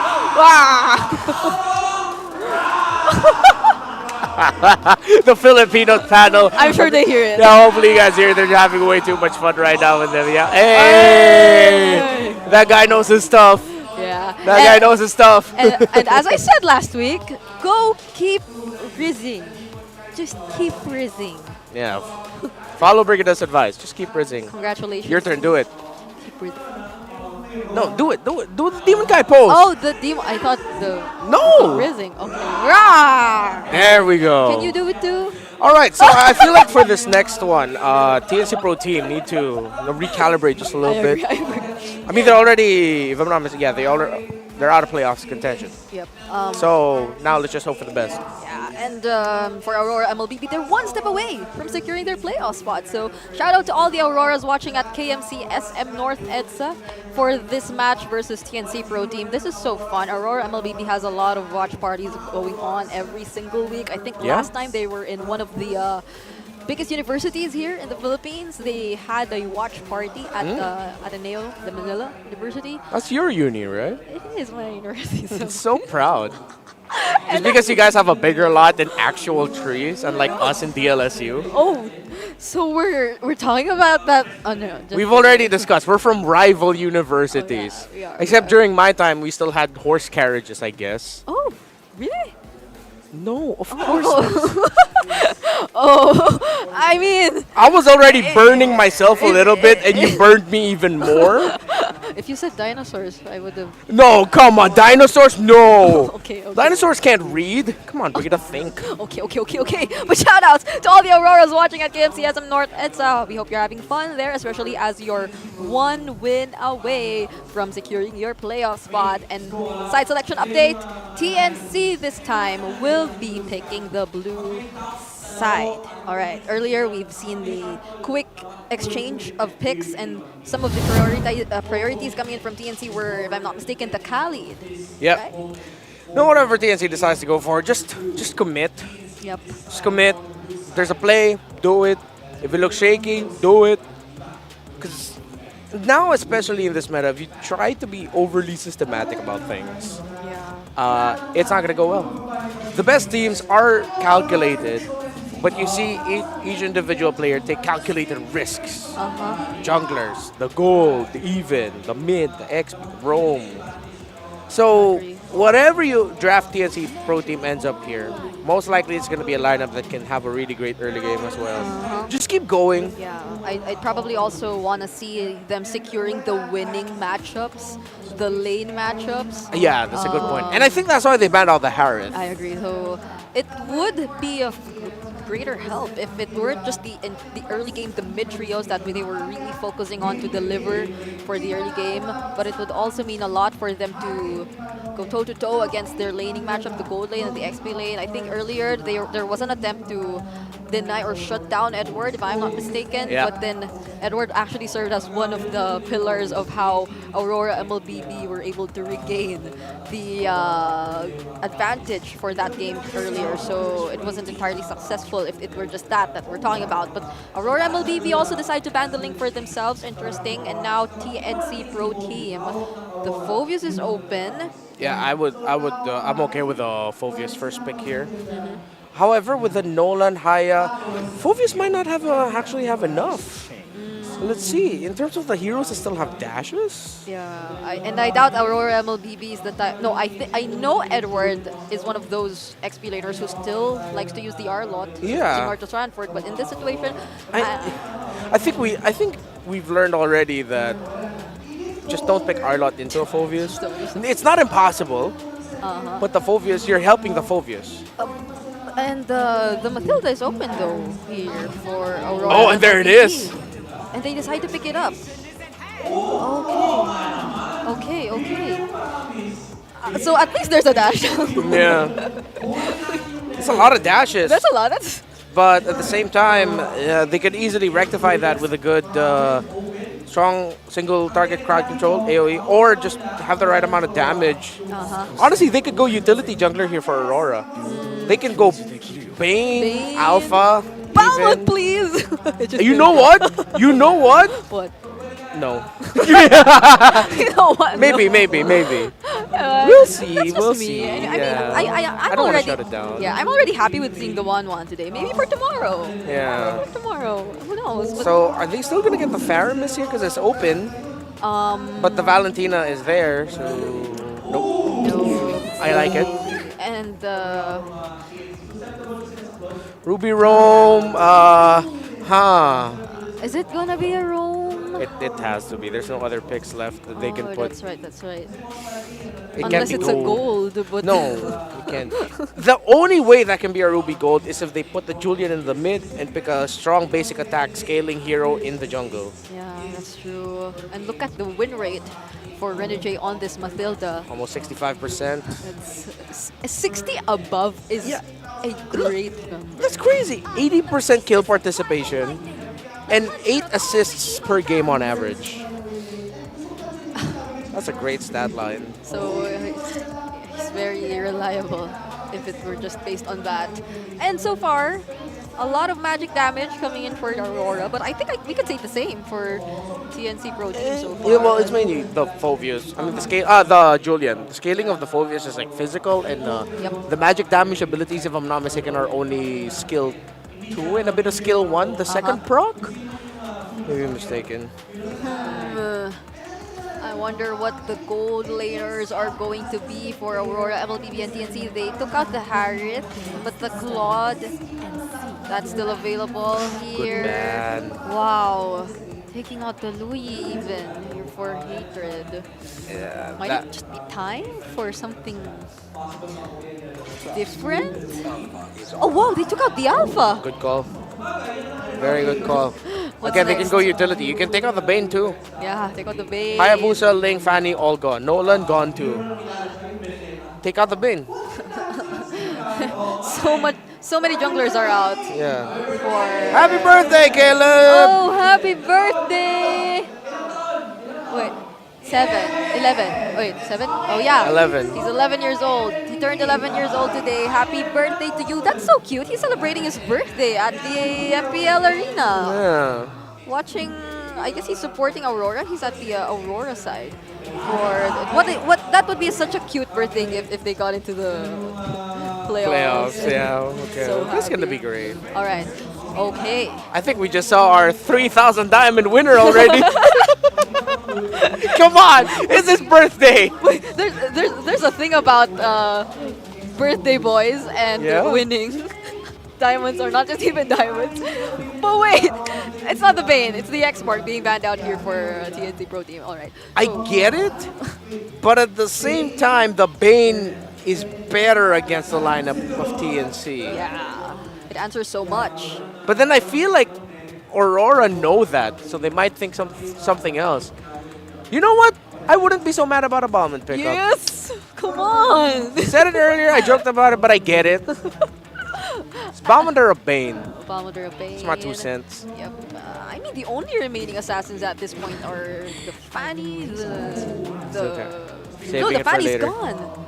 The Filipino panel. I'm sure they hear it. Yeah, hopefully you guys hear it. They're having way too much fun right now with them. Yeah. Hey! That guy knows his stuff. Yeah. That guy knows his stuff. And as I said last week, go keep rizzing. Just keep rizzing. Yeah. Follow Brigida's advice. Just keep rizzing. Congratulations. Your turn. Do it. Keep rizzing. No, do it. Do the Demon Kai pose. Oh, the demon. I thought the... No! Rizzing. Okay. Rah! There we go. Can you do it too? All right, so I feel like for this next one, TNC Pro Team need to recalibrate just a little bit. I mean, they're already, if I'm not mistaken, they're out of playoffs contention. Yep. So now let's just hope for the best. Yeah, and for Aurora MLBB, they're one step away from securing their playoff spot. So shout out to all the Auroras watching at KMC SM North EDSA for this match versus TNC Pro Team. This is so fun. Aurora MLBB has a lot of watch parties going on every single week. I think last time they were in one of the biggest universities here in the Philippines. They had a watch party at Ateneo de Manila University. That's your uni, right? It is my university. So proud. Just because you guys have a bigger lot than actual trees, unlike us in DLSU. Oh, so we're talking about that. Oh no, We've already discussed. We're from rival universities. we are, Except during my time, we still had horse carriages, I guess. Oh, really? No, of course. Oh, I mean, I was already burning myself a little bit, and you burned me even more. if you said dinosaurs, I would have. No, come on, dinosaurs, no. Okay. Dinosaurs can't read. Come on, we gotta think. Okay. But shout outs to all the Auroras watching at KMCSM North EDSA. We hope you're having fun there, especially as you're one win away from securing your playoff spot. And side selection update, TNC this time will be picking the blue side. All right. Earlier, we've seen the quick exchange of picks, and some of the priorities coming in from TNC were, if I'm not mistaken, the Khalid. Yep. Right? No, whatever TNC decides to go for, just commit. Yep. Just commit. There's a play, do it. If it looks shaky, do it. Because now, especially in this meta, if you try to be overly systematic about things, it's not going to go well. The best teams are calculated, but you see each individual player take calculated risks. Junglers, the gold, the even, the mid, the XP, roam. So whatever you draft TNC Pro Team ends up here, most likely it's going to be a lineup that can have a really great early game as well. Just keep going. Yeah, I'd probably also want to see them securing the winning matchups, the lane matchups. Yeah, that's a good point. And I think that's why they banned out the Harith. I agree. So it would be a greater help if it were just the early game, the mid trios that they were really focusing on to deliver for the early game. But it would also mean a lot for them to go toe to toe against their laning matchup, the gold lane and the XP lane. I think earlier there was an attempt to deny or shut down Edward, if I'm not mistaken. Yeah. But then Edward actually served as one of the pillars of how Aurora MLBB were able to regain the advantage for that game earlier. So it wasn't entirely successful if it were just that we're talking about. But Aurora MLBB also decided to ban the link for themselves. Interesting. And now TNC Pro Team. The Phoveus is open. Yeah, I'm okay with Phoveus first pick here. However, with the Nolan Haya, Phoveus might not actually have enough. Let's see. In terms of the heroes, they still have dashes. Yeah, I doubt Aurora MLBB is the type. No, I know Edward is one of those XP laners who still likes to use the R lot. Yeah. Similar to Swanford, but in this situation, I think we've learned already that just don't pick Arlot into a Phoveus. It's not impossible, but the Phoveus, you're helping the Phoveus. And the Matilda is open though here for Aurora. Oh, and there it is. And they decide to pick it up. Okay. So at least there's a dash. Yeah. It's a lot of dashes. That's a lot. But at the same time, they could easily rectify that with a good, strong single target crowd control, AoE, or just have the right amount of damage. Honestly, they could go utility jungler here for Aurora. They can go Bane, Alpha, Balmond, please! You know what? You know what? What? No. You know what? Maybe. We'll see. We'll see. I'm don't want to already, shut it down. Yeah, I'm already happy with seeing the 1-1 today. Maybe for tomorrow. Yeah. For tomorrow. Who knows? But So are they still gonna get the Faramis here because it's open? But the Valentina is there, so nope. I like it. And Ruby Roam, is it gonna be a roam? It has to be. There's no other picks left that they can put. That's right. It Unless can't be it's a gold. But No, it can't. The only way that can be a Ruby Gold is if they put the Julian in the mid and pick a strong basic attack scaling hero in the jungle. Yeah, that's true. And look at the win rate for Renegade on this Matilda. Almost 65%. It's 60 above is a great number. That's crazy. 80% kill participation and 8 assists per game on average. That's a great stat line. So he's very reliable. if it were just based on that. And so far, a lot of magic damage coming in for Aurora, but I think we could say the same for TNC Pro Team so far. Yeah, well, it's mainly the Phobius. I mean, the Julian. The scaling of the Phobius is like physical, and the magic damage abilities, if I'm not mistaken, are only skill 2 and a bit of skill 1. The second proc? Maybe I'm mistaken. I wonder what the gold laners are going to be for Aurora MLBB and TNC. They took out the Harith, but the Claude, that's still available here. Good man. Wow. Taking out the Louis even here for Hatred. Yeah, Might it just be time for something different? Oh wow, they took out the Alpha! Good call. Very good call. What's Again, they next? can go utility. You can take out the Bane too. Yeah, take out the Bane. Hayabusa, Ling, Fanny, all gone. Nolan, gone too. Take out the Bane. So many junglers are out. Yeah. For Happy birthday, Caleb! Oh, happy birthday! Wait, 11. Wait, 7? Oh yeah. 11. He's 11 years old. He turned 11 years old today. Happy birthday to you. That's so cute. He's celebrating his birthday at the MPL arena. Yeah. Watching, I guess he's supporting Aurora. He's at the Aurora side. What that would be such a cute birthday if they got into the playoffs. Yeah, okay. So That's going to happy. be great. All right. Okay. I think we just saw our 3,000 diamond winner already. Come on, it's his birthday. Wait, there's a thing about birthday boys and winning. Diamonds are not just even diamonds. But wait, it's not the Bane. It's the X-Mark being banned out here for TNC Pro Team. All right. I get it, but at the same time, the Bane is better against the lineup of TNC. Yeah, it answers so much. But then I feel like Aurora know that, so they might think something else. You know what? I wouldn't be so mad about a Bauman pickup. Yes! Come on! You said it earlier, I joked about it, but I get it. It's Bauman or a Bane? Bauman or a Bane. It's my 2 cents. Yep. I mean, the only remaining assassins at this point are the Fanny, Saving no, the it for Fanny's later. gone.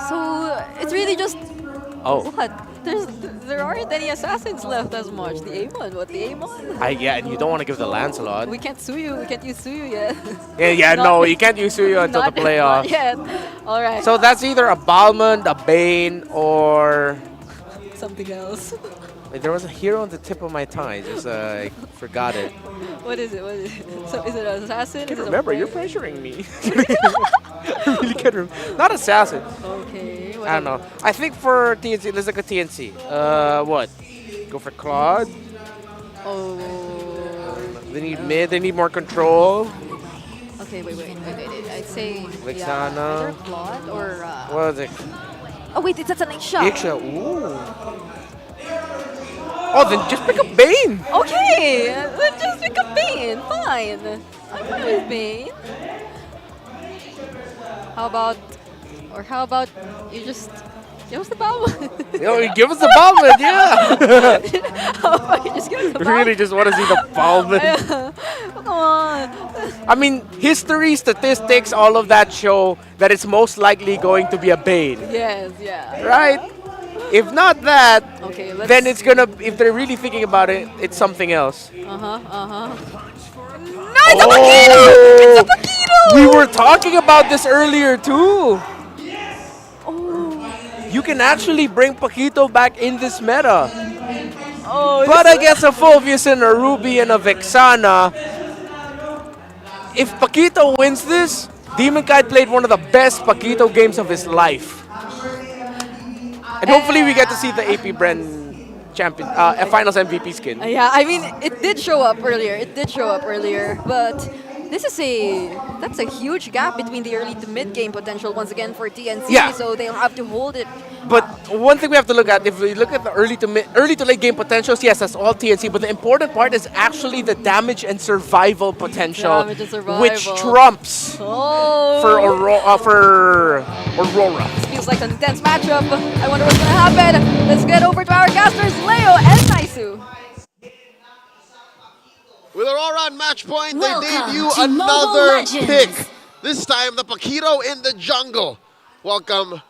So it's really just what? There aren't any assassins left as much. The Amon, what the Amon? Yeah, and you don't want to give the Lancelot. We can't sue you. We can't use sue you yet. No, you can't use Suyo until the playoff. Not yet. All right. So that's either a Balmond, a Bane, or something else. Wait, there was a hero on the tip of my tongue. I just I forgot it. What is it? What is it? So is it an assassin? I can't Is it a remember. You're player? pressuring me. I really can't remember. Not assassin. Okay. I don't know. I think for TNC, let's look at TNC. What? Go for Claude. Oh. They need mid. They need more control. Okay, wait. I'd say Vexana. either Claude or. What was it? Oh wait, it's an Iksha. Iksha. Ooh. Oh, then just pick up Bane. Okay, then just pick up Bane. Fine. I'm fine with Bane. How about you just give us the Balmond? Yo, give us the Balmond, yeah. How about you just give us the Balmond? Really just want to see the Balmond. Come on. I mean, history, statistics, all of that show that it's most likely going to be a Bane. Yes, yeah. Right? If not that, okay, then it's gonna, if they're really thinking about it, it's something else. No, it's a Paquito! It's a Paquito! We were talking about this earlier too. You can actually bring Paquito back in this meta. But against a Fulvius and a Ruby and a Vexana, if Paquito wins this, Demon Kite played one of the best Paquito games of his life. And hopefully we get to see the AP Bren champion, finals MVP skin. Yeah, I mean, it did show up earlier. But that's a huge gap between the early to mid game potential once again for TNC. Yeah. So they'll have to hold it. But one thing we have to look at, if we look at the early to late game potentials, yes, that's all TNC. But the important part is actually the damage and survival potential, which trumps for Aurora. This feels like an intense matchup. I wonder what's gonna happen. Let's get over to our casters, Leo and Naisu. With Aurora on match point, they Welcome debut to Mobile another Legends. pick. This time, the Paquito in the jungle. Welcome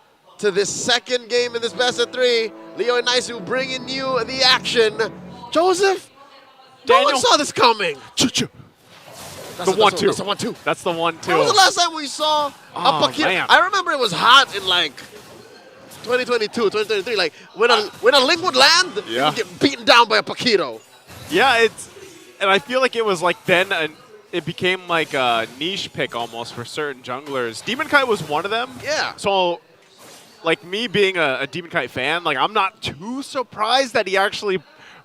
to this second game in this best of 3. Leo and Naisu bringing you the action. Joseph, no one saw this coming. The 1-2. That's the 1-2. That's the 1-2. When was the last time we saw a Pakito? Man. I remember it was hot in like 2022, 2023. Like when a Link would land, Yeah. you would get beaten down by a Pakito. Yeah, and I feel like it was like then it became like a niche pick almost for certain junglers. Demon Kite was one of them. Yeah. So, like me being a Demon Kite fan, like I'm not too surprised that he actually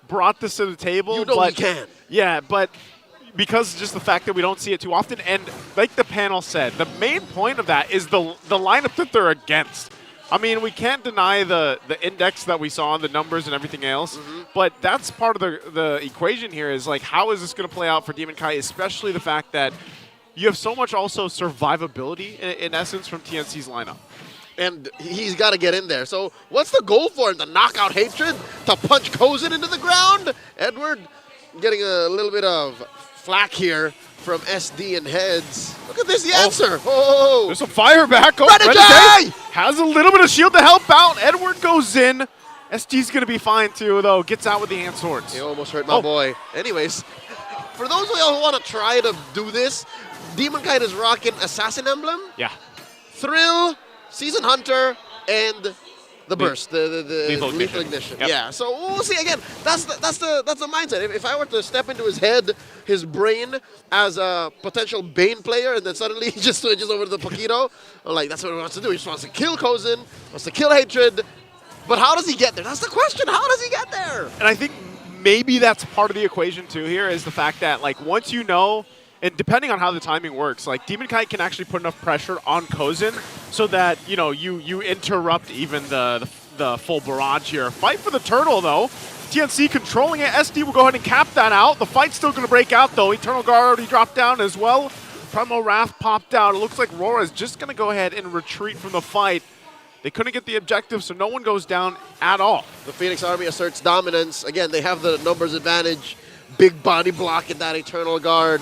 brought this to the table. You know but, he can. Yeah, but because just the fact that we don't see it too often, and like the panel said, the main point of that is the lineup that they're against. I mean, we can't deny the index that we saw, the numbers and everything else, but that's part of the equation here is like, how is this going to play out for Demon Kite, especially the fact that you have so much also survivability in essence from TNC's lineup. And he's got to get in there. So what's the goal for him? To knock out Hatred? To punch Kozin into the ground? Edward getting a little bit of flack here from SD and Heads. Look at this, the answer. Oh. There's a fire back. Oh, Renegade has a little bit of shield to help out. Edward goes in. SD's going to be fine too, though. Gets out with the hand swords. He almost hurt my boy. Anyways, for those of y'all who want to try to do this, Demon Kite is rocking Assassin Emblem, Yeah. Thrill, Season Hunter, and the Burst, the Lethal Ignition. Yep. Yeah, so we'll see. Again, that's the mindset. If I were to step into his head, his brain, as a potential Bane player, and then suddenly he just switches over to the Pakito, I'm like, that's what he wants to do. He just wants to kill Kozin, wants to kill Hatred, but how does he get there? That's the question. How does he get there? And I think maybe that's part of the equation too here is the fact that like once you know, and depending on how the timing works, like Demon Kite can actually put enough pressure on Kozin so that, you know, you interrupt even the full barrage here. Fight for the turtle though. TNC controlling it. SD will go ahead and cap that out. The fight's still going to break out though. Eternal Guard already dropped down as well. Primal Wrath popped out. It looks like RORA is just going to go ahead and retreat from the fight. They couldn't get the objective, so no one goes down at all. The Phoenix Army asserts dominance. Again, they have the numbers advantage. Big body block in that Eternal Guard.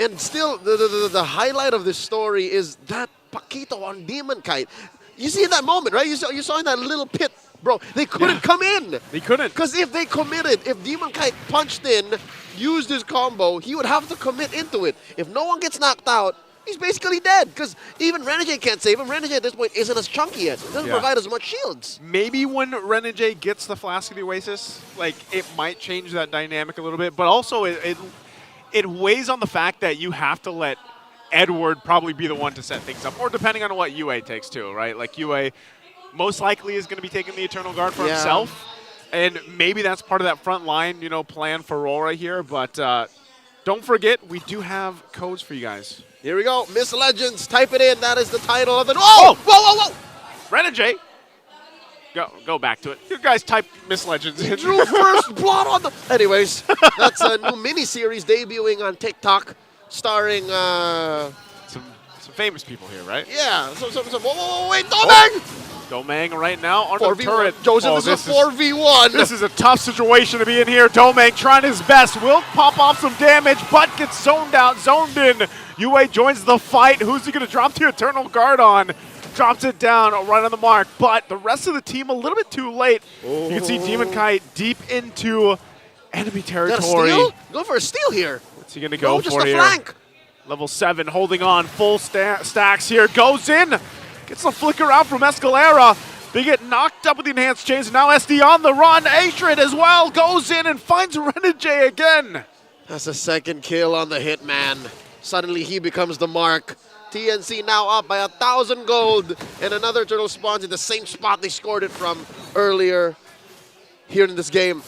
And still, the highlight of this story is that Pakito on Demon Kite. You see in that moment, right? You saw in that little pit, bro. They couldn't come in. They couldn't. Because if they committed, if Demon Kite punched in, used his combo, he would have to commit into it. If no one gets knocked out, he's basically dead. Because even Renegade can't save him. Renegade at this point isn't as chunky yet. It doesn't provide as much shields. Maybe when Renegade gets the Flask of the Oasis, like it might change that dynamic a little bit. But also it weighs on the fact that you have to let Edward probably be the one to set things up, or depending on what UA takes too, right? Like UA most likely is going to be taking the Eternal Guard for himself, and maybe that's part of that front line, you know, plan for RORA here. But don't forget, we do have codes for you guys. Here we go, Miss Legends, type it in. That is the title of the. Oh! Whoa! Renegade. Go back to it. You guys type Miss Legends in. Drew first blood on the. Anyways, that's a new mini-series debuting on TikTok, starring some famous people here, right? Yeah. Whoa, wait, Domeng! Domeng right now on the 4v1. turret. Joseph, this is a 4v1. This is a tough situation to be in here. Domeng trying his best. Will pop off some damage, but gets zoned in. UA joins the fight. Who's he going to drop the Eternal Guard on? Drops it down right on the mark, but the rest of the team a little bit too late. You can see Demon Kite deep into enemy territory. Steal? Go for a steal here. What's he going to go for just a here? Flank. Level 7 holding on, full stacks here. Goes in, gets the flicker out from Escalera. They get knocked up with the enhanced chains, and now SD on the run. Atrid as well goes in and finds Renegade again. That's a second kill on the Hitman. Suddenly he becomes the mark. TNC now up by 1,000 gold, and another turtle spawns in the same spot they scored it from earlier here in this game.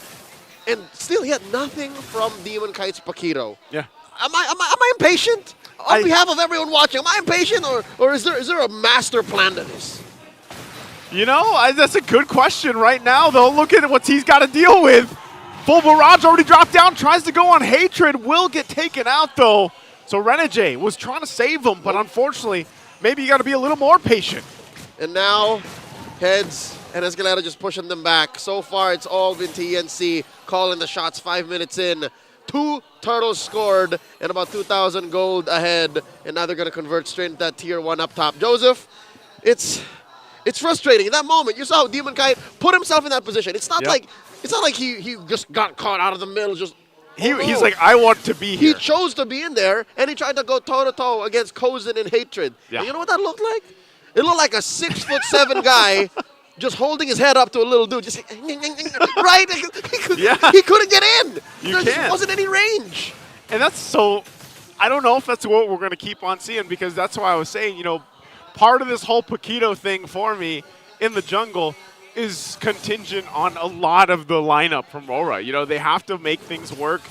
And still yet nothing from Demon Kite's Pakito. Yeah. Am I impatient? On behalf of everyone watching, am I impatient, or is there a master plan to this? You know, that's a good question right now, though. Look at what he's got to deal with. Full barrage already dropped down, tries to go on Hatred, will get taken out, though. So Renegade was trying to save him, but unfortunately, maybe you got to be a little more patient. And now, Heads and Escalera just pushing them back. So far, it's all been TNC calling the shots 5 minutes in. 2 turtles scored and about 2,000 gold ahead. And now they're going to convert straight into that tier 1 up top. Joseph, it's frustrating. In that moment, you saw how Demon Kite put himself in that position. It's not like he just got caught out of the middle. He's like, I want to be here. He chose to be in there, and he tried to go toe-to-toe against Kozin in Hatred. Yeah. And you know what that looked like? It looked like a 6'7" guy just holding his head up to a little dude. Just right? He couldn't get in. There just wasn't any range. And that's so... I don't know if that's what we're going to keep on seeing, because that's why I was saying, part of this whole Paquito thing for me in the jungle is contingent on a lot of the lineup from RORA. They have to make things work,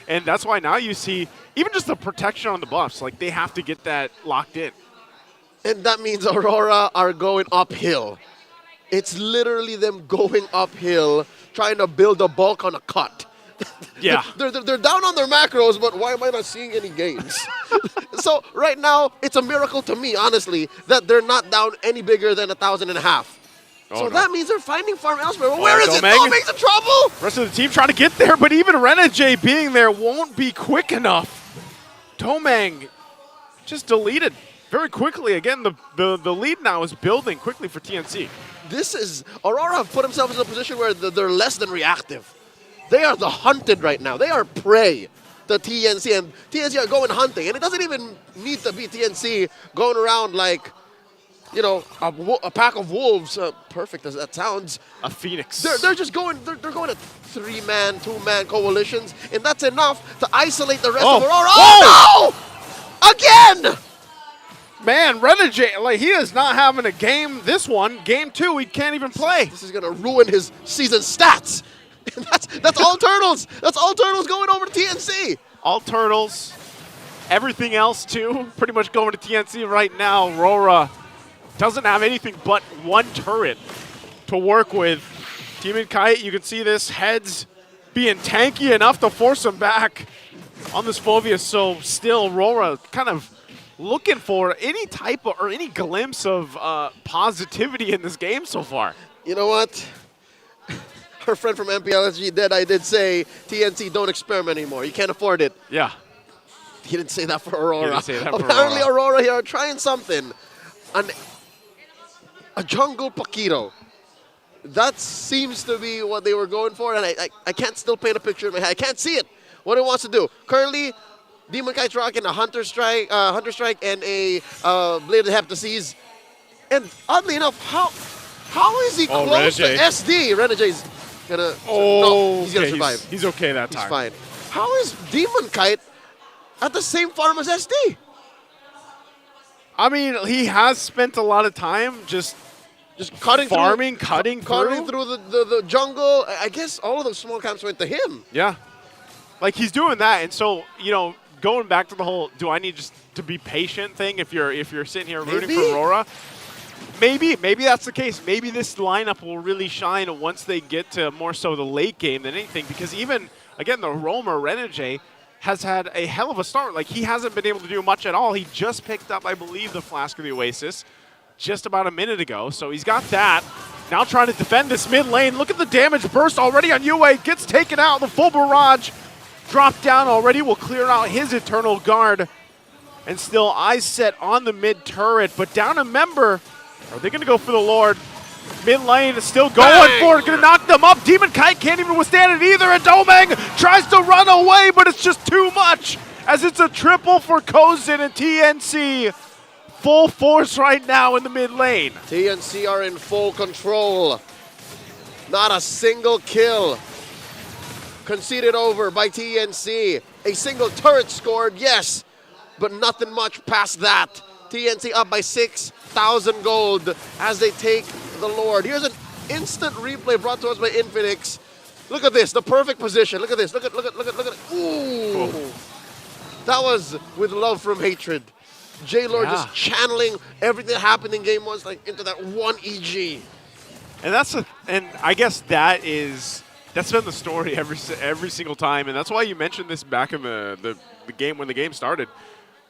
and that's why now you see even just the protection on the buffs, like they have to get that locked in. And that means Aurora are going uphill. It's literally them going uphill, trying to build a bulk on a cut. Yeah. They're down on their macros, but why am I not seeing any gains? So right now, it's a miracle to me, honestly, that they're not down any bigger than 1,500. So that means they're finding farm elsewhere. Well, where is it? Domeng's in trouble! Rest of the team trying to get there, but even RSG being there won't be quick enough. Domeng just deleted very quickly. Again, the lead now is building quickly for TNC. Aurora have put themselves in a position where they're less than reactive. They are the hunted right now. They are prey to TNC, and TNC are going hunting. And it doesn't even need to be TNC going around like, a pack of wolves. Perfect as that sounds. A phoenix. They're just going. They're going at 3-man, 2-man coalitions, and that's enough to isolate the rest of Aurora. Oh no! Again! Man, RSG, he is not having a game. This one, game 2, he can't even play. This is gonna ruin his season stats. That's all turtles. That's all turtles going over to TNC. All turtles. Everything else too, pretty much going to TNC right now. RORA doesn't have anything but one turret to work with. Demon Kite, you can see this heads being tanky enough to force him back on this Phobius. So still RORA kind of looking for any type of, or any glimpse of positivity in this game so far. You know what? Our friend from MPL Deadeye did say TNC don't experiment anymore. You can't afford it. Yeah. He didn't say that for Aurora. He didn't say that for Apparently Aurora here are trying something. A jungle Paquito. That seems to be what they were going for, and I can't still paint a picture in my head. I can't see it. What it wants to do. Currently, Demon Kite's rocking a Hunter Strike and a Blade of Heptases. And oddly enough, how is he close to SD? RSG's gonna. No, he's gonna survive. He's okay that time. He's fine. How is Demon Kite at the same farm as SD? I mean, he has spent a lot of time just cutting farming, through, cutting through the jungle. I guess all of those small camps went to him. Yeah. Like, he's doing that, and so, going back to the whole do I need just to be patient thing if you're sitting here rooting for RORA, maybe that's the case. Maybe this lineup will really shine once they get to more so the late game than anything, because even, again, the Roamer RSG has had a hell of a start. Like, he hasn't been able to do much at all. He just picked up, I believe, the Flask of the Oasis just about a minute ago, so he's got that. Now trying to defend this mid lane. Look at the damage burst already on UA. Gets taken out. The full barrage dropped down already. Will clear out his Eternal Guard. And still eyes set on the mid turret. But down a member. Are they going to go for the Lord? Mid lane is still going for it. Going to knock them up. Demon Kite can't even withstand it either. And Domeng tries to run away, but it's just too much. As it's a triple for Kozin and TNC. Full force right now in the mid lane. TNC are in full control. Not a single kill conceded over by TNC. A single turret scored, yes, but nothing much past that. TNC up by 6,000 gold as they take the Lord. Here's an instant replay brought to us by Infinix. Look at this, the perfect position. Look at this. Look at it. Ooh. Oh. That was with love from hatred. J-Lord just channeling everything that happened in game 1 like into that one EG. And I guess that's been the story every single time, and that's why you mentioned this back in the game when the game started.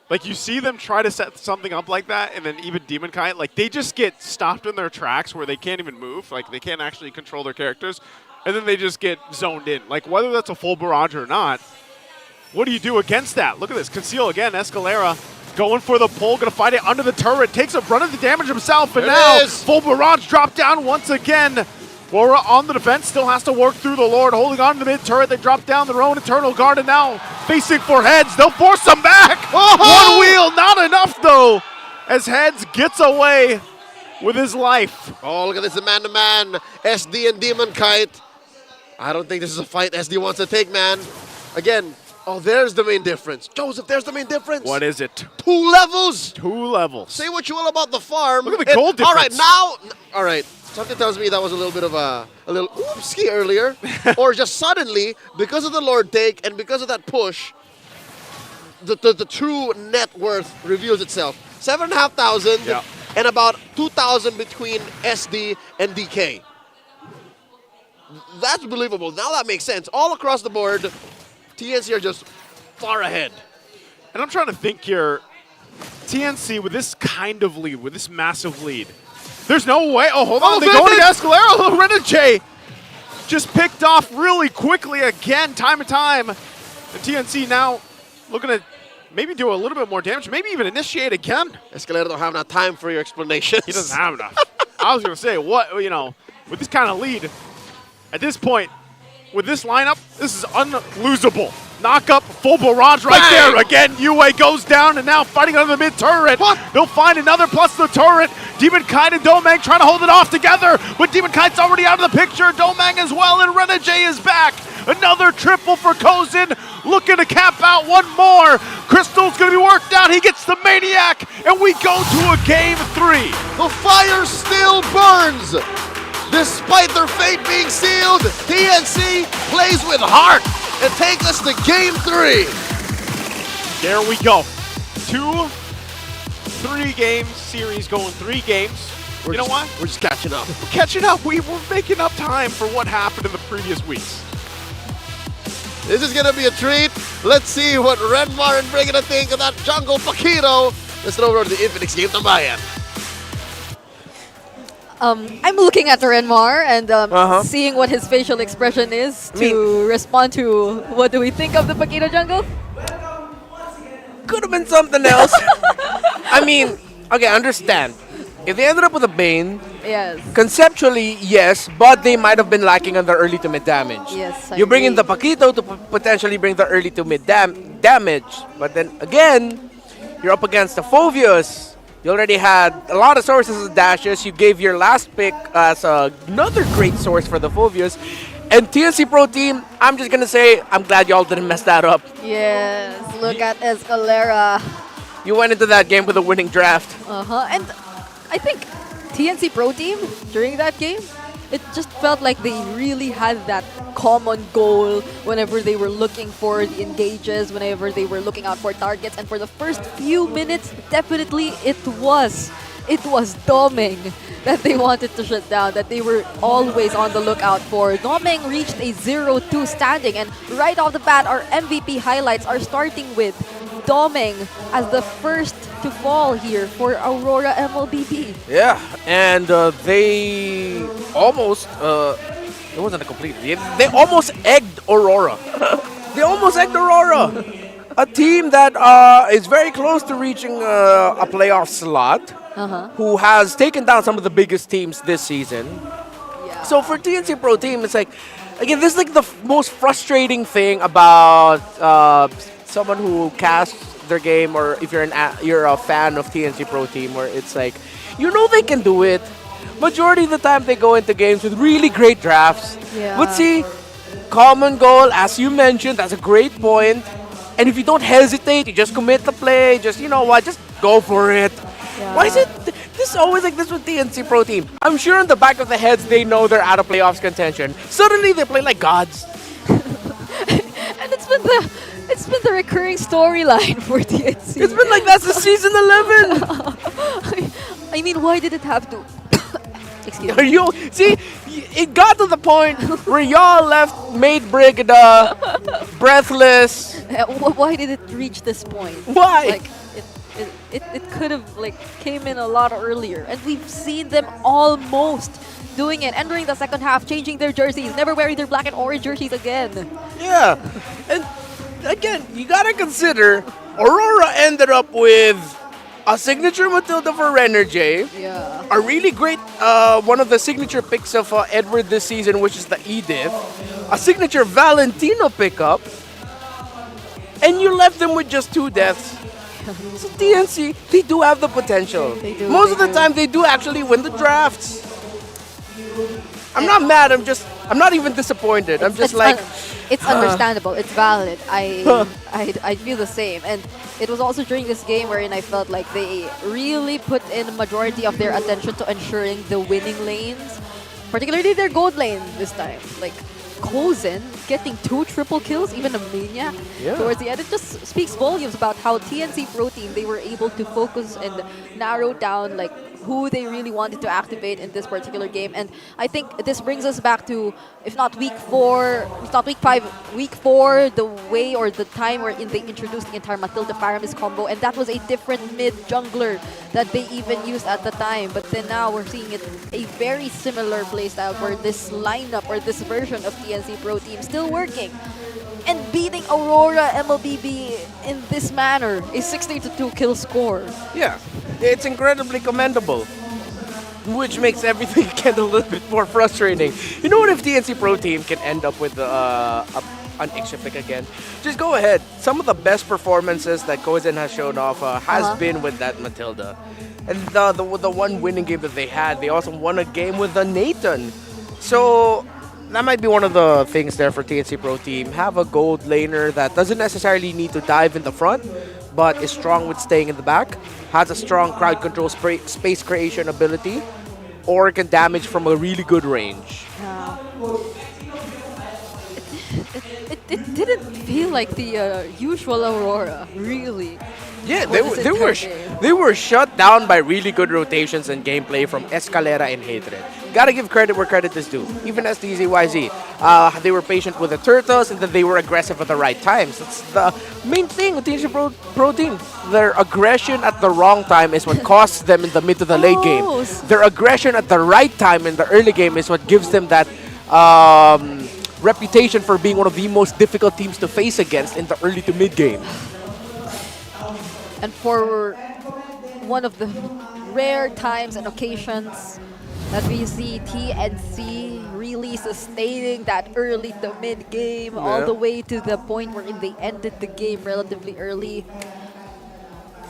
Like, you see them try to set something up like that, and then even Demon Kite, like, they just get stopped in their tracks where they can't even move. Like, they can't actually control their characters, and then they just get zoned in. Like, whether that's a full barrage or not, what do you do against that? Look at this. Conceal again. Escalera Going for the pull, gonna find it under the turret, takes a run of the damage himself, and There now it is. full barrage drop down once again. RORA on the defense, still has to work through the Lord, holding on to the mid turret. They drop down their own Eternal Guard, and now facing for Heads. They'll force them back. Oh! One wheel, not enough though, as Heads gets away with his life. Oh, look at this, the man-to-man. SD and Demon Kite. I don't think this is a fight SD wants to take, man. Again, oh, there's the main difference. Joseph, there's the main difference. What is it? 2 levels. 2 levels. Say what you will about the farm. Look at the gold All right, difference. now, all right. Something tells me that was a little bit of a little oopsie earlier. Or just suddenly, because of the Lord take and because of that push, the true net worth reveals itself. 7,500 Yeah. and about 2,000 between SD and DK. That's believable. Now that makes sense. All across the board, TNC are just far ahead. And I'm trying to think here, TNC with this kind of lead, with this massive lead, there's no way. Oh, hold on. They go into Escalera. Renegade just picked off really quickly again, time and time. And TNC now looking to maybe do a little bit more damage, maybe even initiate again. Escalera don't have enough time for your explanations. He doesn't have enough. I was going to say, what, you know, with this kind of lead, at this point, with this lineup, this is unlosable. Knock up, full barrage right there. Again, UA goes down and now fighting under the mid turret. They'll find another plus the turret. Demon Kite and Domang trying to hold it off together, but Demon Kite's already out of the picture. Domang as well, and Renegade is back. Another triple for Kozin, looking to cap out one more. Crystal's gonna be worked out. He gets the Maniac, and we go to a game 3. The fire still burns. Despite their fate being sealed, TNC plays with heart and takes us to game 3. There we go. 2-3 game series going 3 games. You know what? We're just catching up. We're catching up. We're making up time for what happened in the previous weeks. This is gonna be a treat. Let's see what Renmar and Brigada think of that jungle Paquito. Let's throw over to the Infinix Game Tambayan. I'm looking at Renmar and seeing what his facial expression is to respond to what do we think of the Paquito jungle? Could have been something else. I mean, okay, understand. If they ended up with a Bane, Yes. conceptually, yes, but they might have been lacking on the early to mid damage. Yes, I You bring in the agree. Paquito to potentially bring the early to mid damage, but then again, you're up against the Phovius. You already had a lot of sources of dashes. You gave your last pick as another great source for the Phovius. And TNC Pro Team, I'm just going to say, I'm glad y'all didn't mess that up. Yes, look at Escalera. You went into that game with a winning draft. And I think TNC Pro Team during that game, it just felt like they really had that common goal whenever they were looking for the engages, whenever they were looking out for targets. And for the first few minutes, definitely it was Doming that they wanted to shut down, that they were always on the lookout for. Doming reached a 0-2 standing, and right off the bat, our MVP highlights are starting with Doming as the first to fall here for Aurora MLBB. Yeah, and they almost, it wasn't a complete, they almost egged Aurora. They almost egged Aurora. A team that is very close to reaching a playoff slot, who has taken down some of the biggest teams this season. Yeah. So for TNC Pro Team, it's like, again, this is like the most frustrating thing about someone who casts their game, or if you're a fan of TNC Pro Team, where it's like, you know they can do it. Majority of the time they go into games with really great drafts. Yeah. But see, common goal, as you mentioned, that's a great point. And if you don't hesitate, you just commit the play, just, you know what, just go for it. Yeah. Why is it this is always like this with TNC Pro Team? I'm sure in the back of the heads they know they're out of playoffs contention. Suddenly they play like gods. And it's been the recurring storyline for TNC. It's been like that since season 11. I mean, why did it have to? Excuse Are me. you see? It got to the point where y'all made Brigada breathless. Why did it reach this point? Why? Like, it could have like came in a lot earlier, and we've seen them almost doing it. Entering the second half, changing their jerseys, never wearing their black and orange jerseys again. Yeah, and again, you gotta consider Aurora ended up with a signature Matilda for Renergy. Yeah. A really great, one of the signature picks of Edward this season, which is the Edith. A signature Valentino pickup. And you left them with just 2 deaths. So TNC, they do have the potential. Most of the time, they do actually win the drafts. I'm not mad. I'm not even disappointed. I'm just like, it's understandable. It's valid. I feel the same. And it was also during this game wherein I felt like they really put in a majority of their attention to ensuring the winning lanes, particularly their gold lane this time. Like Kozen getting 2 triple kills, even a Maniac towards the end. It just speaks volumes about how TNC Pro Team, they were able to focus and narrow down like who they really wanted to activate in this particular game. And I think this brings us back to, if not week 4, if not week 5, week 4, the way or the time wherein they introduced the entire Matilda Paramis combo, and that was a different mid jungler that they even used at the time. But then now we're seeing it a very similar playstyle for this lineup or this version of TNC Pro Team still working. And beating Aurora MLBB in this manner, a 16-2 kill score. yeah, it's incredibly commendable. Which makes everything get a little bit more frustrating. You know what, if TNC Pro Team can end up with an extra pick again, just go ahead. Some of the best performances that Kozen has shown off has been with that Matilda. And the one winning game that they had, they also won a game with the Nathan. So that might be one of the things there for TNC Pro Team. Have a gold laner that doesn't necessarily need to dive in the front, but is strong with staying in the back, has a strong crowd control space creation ability, or can damage from a really good range. It didn't feel like the usual Aurora, really. Yeah, they were shut down by really good rotations and gameplay from Escalera and Hatred. Gotta give credit where credit is due. Even SDZYZ, they were patient with the turtles, and then they were aggressive at the right times. That's the main thing with TNC Pro Team. Their aggression at the wrong time is what costs them in the mid to the late game. Their aggression at the right time in the early game is what gives them that reputation for being one of the most difficult teams to face against in the early to mid game. And for one of the rare times and occasions that we see TNC really sustaining that early to mid game all the way to the point wherein they ended the game relatively early,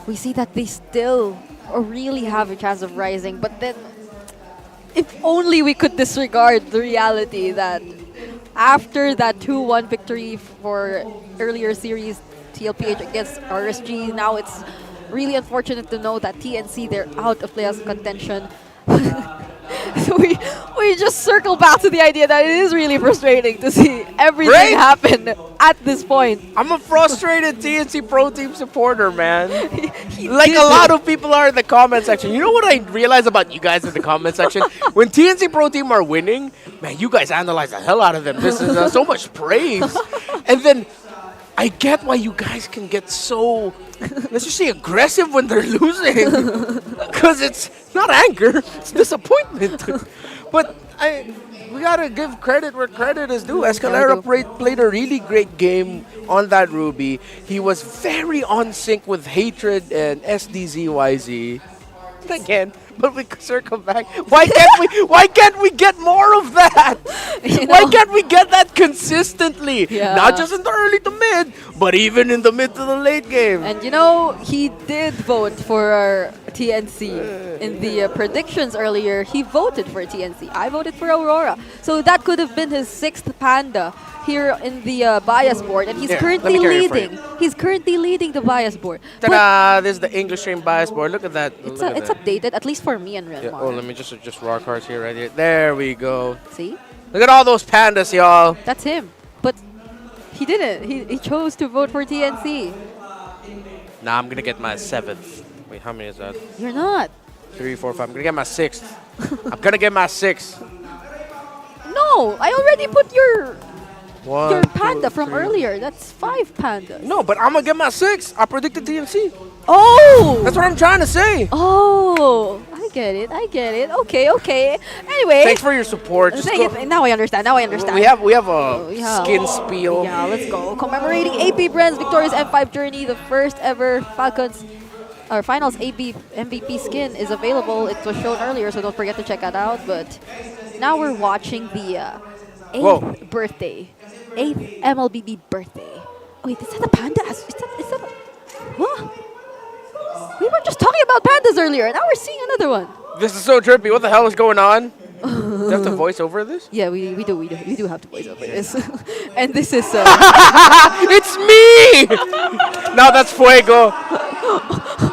we see that they still really have a chance of rising. But then, if only we could disregard the reality that after that 2-1 victory for earlier series TLPH against RSG, now it's really unfortunate to know that TNC, they're out of playoff contention. So we just circle back to the idea that it is really frustrating to see everything happen at this point. I'm a frustrated TNC Pro Team supporter, man. Like a lot of people are in the comment section. You know what I realize about you guys in the comment section? When TNC Pro Team are winning, man, you guys analyze the hell out of them. This is so much praise. And then I get why you guys can get so, let's just say, aggressive when they're losing. Because it's not anger, it's disappointment. But we gotta give credit where credit is due. Escalera played a really great game on that Ruby. He was very on sync with Hatred and SDZYZ. Again, but we circle back. Why can't we get more of that? Why can't we get that consistently? Not just in the early to mid, but even in the mid to the late game. And you know, he did vote for our TNC in the predictions earlier. He voted for TNC. I voted for Aurora. So that could have been his 6th Panda here in the bias board, and he's currently leading. He's currently leading the bias board. Ta-da! This is the English stream bias board. Look at that. It's updated, at least for me and Renmar. Oh, let me just raw cards here, right here. There we go. See? Look at all those pandas, y'all. That's him. But he didn't. He chose to vote for TNC. Nah, I'm gonna get my 7th. Wait, how many is that? You're not. 3, 4, 5. I'm gonna get my 6th. I'm gonna get my 6th. No, I already put your panda 2, from 3. earlier. That's 5 pandas. No, but I'm gonna get my 6th. I predicted TNC. Oh! That's what I'm trying to say. Oh, I get it. I get it. Okay, okay. Anyway. Thanks for your support. Just go- Now I understand. Now I understand. We have a skin spiel. Yeah, let's go. Commemorating AP Brand's victorious M5 journey, the first ever Falcons our finals MVP skin is available. It was shown earlier, so don't forget to check that out. But now we're watching the 8th birthday, 8th MLBB birthday. Oh, wait, is that a panda? Is that a, what? We were just talking about pandas earlier, and now we're seeing another one. This is so trippy. What the hell is going on? Do you have to voice over this? Yeah, we do have to voice over this. And this is it's me. No, that's Fuego.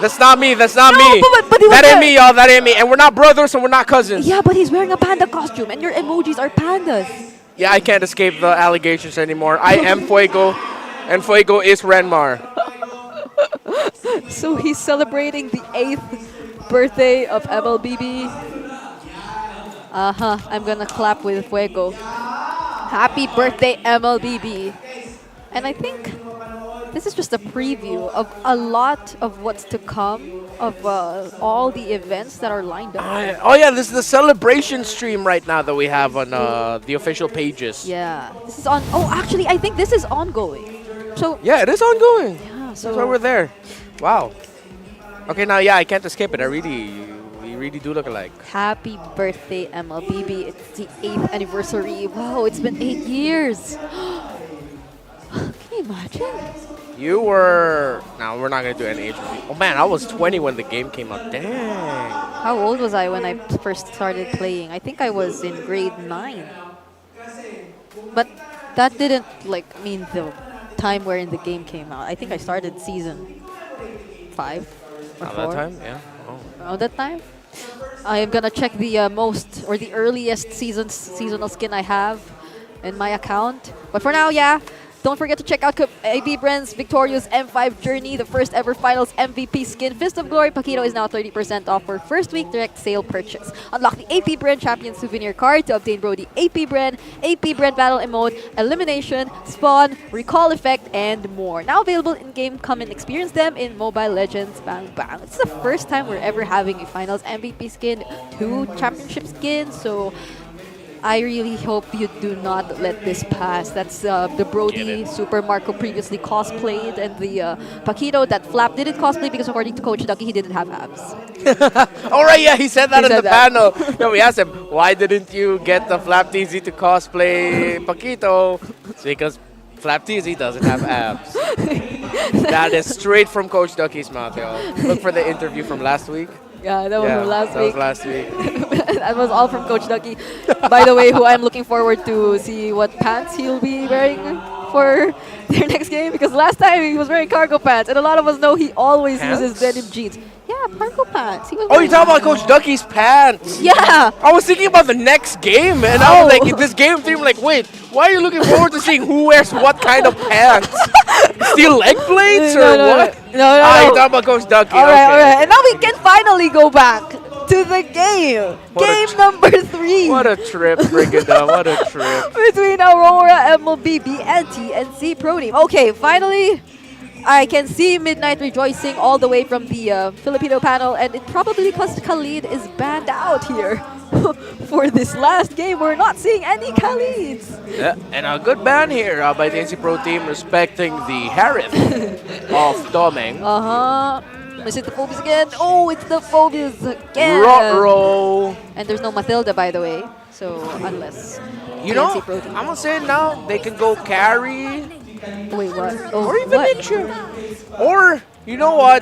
That's not me. That's not me. But that ain't me, y'all. That ain't me. And we're not brothers, and we're not cousins. Yeah, but he's wearing a panda costume, and your emojis are pandas. Yeah, I can't escape the allegations anymore. I am Fuego, and Fuego is Renmar. So he's celebrating the 8th birthday of MLBB. I'm gonna clap with Fuego. Happy birthday, MLBB. And I think this is just a preview of a lot of what's to come, of all the events that are lined up. Oh yeah, this is the celebration stream right now that we have on the official pages. Yeah, this is on. Oh, actually, I think this is ongoing. So yeah, it is ongoing. Yeah, so that's why we're there. Wow. Okay, now yeah, I can't escape it. We really do look alike. Happy birthday, MLBB. It's the 8th anniversary. Wow, it's been 8 years. Can you imagine? You were... No, we're not going to do any age review. Oh man, I was 20 when the game came out. Dang. How old was I when I first started playing? I think I was in grade 9. But that didn't mean the time wherein the game came out. I think I started season 5 or 4. Around that time? Yeah. Oh. Around that time? I am gonna check the the earliest seasonal skin I have in my account. But for now, yeah, don't forget to check out AB Brand's victorious M5 journey, the first ever finals MVP skin. Fist of Glory Paquito is now 30% off for first week direct sale purchase. Unlock the AP Brand Champion souvenir card to obtain Brody AP Brand Battle Emote, Elimination, Spawn, Recall Effect, and more. Now available in-game. Come and experience them in Mobile Legends Bang Bang. It's the first time we're ever having a finals MVP skin, 2 championship skins, so I really hope you do not let this pass. That's the Brody Super Marco previously cosplayed, and the Paquito that Flap didn't cosplay because according to Coach Ducky, he didn't have abs. All right, yeah, he said that in the panel. Yeah, we asked him, why didn't you get the Flap TZ to cosplay Paquito? It's because Flap TZ doesn't have abs. That is straight from Coach Ducky's mouth, y'all. Look for the interview from last week. Yeah, that was from last week. That was last week. That was all from Coach Ducky. By the way, who I'm looking forward to see what pants he'll be wearing for their next game, because last time he was wearing cargo pants, and a lot of us know he always uses denim jeans. Yeah, cargo pants. He was you're talking about Coach Ducky's pants. Yeah. I was thinking about the next game, and I was like, this game theme, like, wait, why are you looking forward to seeing who wears what kind of pants? Steel leg blades or what? No. You're talking about Coach Ducky. All right. And now we can finally go back to the game. Game number 3. What a trip, Brigada. What a trip. Between Aurora MLBB and TNC Pro Team. Okay, finally, I can see Midnight rejoicing all the way from the Filipino panel, and it probably because Khalid is banned out here. For this last game, we're not seeing any Khalids. Yeah, and a good ban here by the TNC Pro Team, respecting the Harith of Domeng. Is it the Phobias again? Oh, it's the Phobias again. Ruh-roh. And there's no Mathilda, by the way. So, unless You know, TNC Pro Team. I'm going to say now, they can go carry. Wait, what? Oh, or even Ninja. Or, you know what?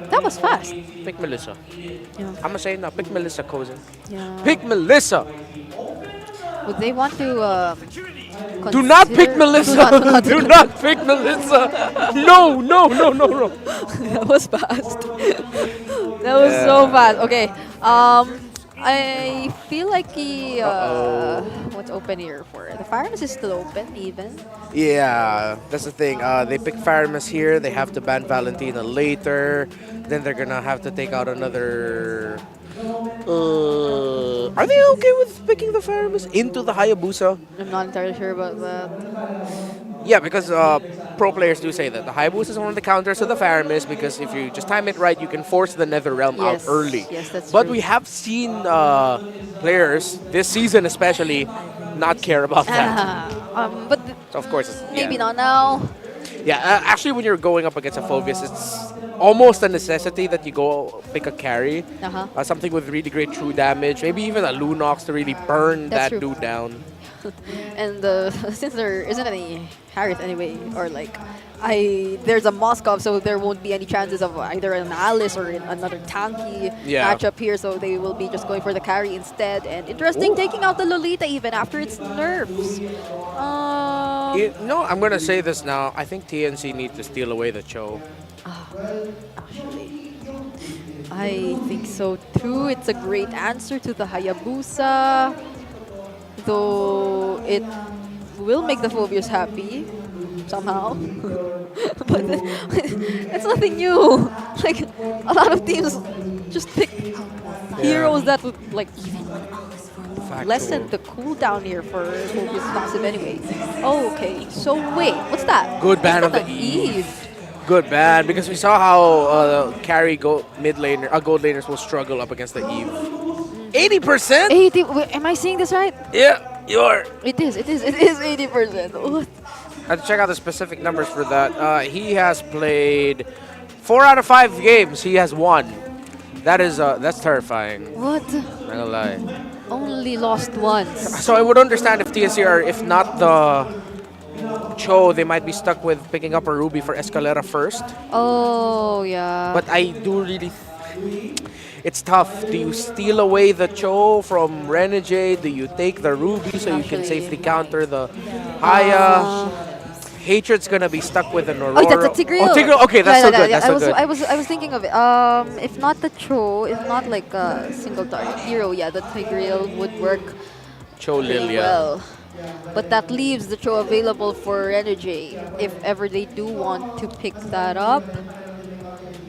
That was fast. Pick Melissa. Yeah. I'm going to say now, pick Melissa, cousin. Yeah. Pick Melissa. Would they want to Do not pick Melissa. Do not pick Melissa. No. That was fast. That was so fast. Okay. I feel like what's open here for? The Firemas is still open, even. Yeah, that's the thing. They pick Firemas here. They have to ban Valentina later. Then they're going to have to take out another Are they okay with picking the Faramis into the Hayabusa? I'm not entirely sure about that. Yeah, because pro players do say that the Hayabusa is one of the counters to the Faramis because if you just time it right, you can force the Nether Realm out Yes. early. Yes, that's But true. we have seen players this season especially not care about that. But So of course, maybe not now. Yeah, actually, when you're going up against a Phobius, it's almost a necessity that you go pick a carry. Something with really great true damage. Maybe even a Lunox to really burn That's that true. dude down. And since there isn't any Harith anyway, or like, there's a Moskov, so there won't be any chances of either an Alice or another tanky matchup here, so they will be just going for the carry instead. And interesting, taking out the Lolita even after its nerfs. No, I'm gonna say this now. I think TNC need to steal away the Cho. Actually, I think so too. It's a great answer to the Hayabusa, though it will make the Phobius happy somehow. But it's nothing new. Like, a lot of teams just pick heroes that would like lessen the cooldown here for Phobius passive anyway. Oh, okay, so wait, what's that? Good ban Is of that the an Eve. Good ban, because we saw how carry mid laner, gold laners will struggle up against the Eve. 80%? 80. Wait, am I seeing this right? Yeah, you are. It is 80%. What? I have to check out the specific numbers for that. He has played 4 out of 5 games. He has won. That's terrifying. What? Not gonna lie. Only lost once. So I would understand if TSC are, if not the Cho, they might be stuck with picking up a Ruby for Escalera first. Oh, yeah. But I do really... It's tough. Do you steal away the Cho from Renegade? Do you take the Ruby so you can safely counter the Haya? Hatred's gonna be stuck with an Aurora. Oh, that's a Tigreal. Oh, Tigreal. Okay, that's so good. That's so good. I was thinking of it. If not the Cho, if not like a single target hero, yeah, the Tigreal would work Cho pretty Lilia. well. But that leaves the Cho available for Renegade if ever they do want to pick that up.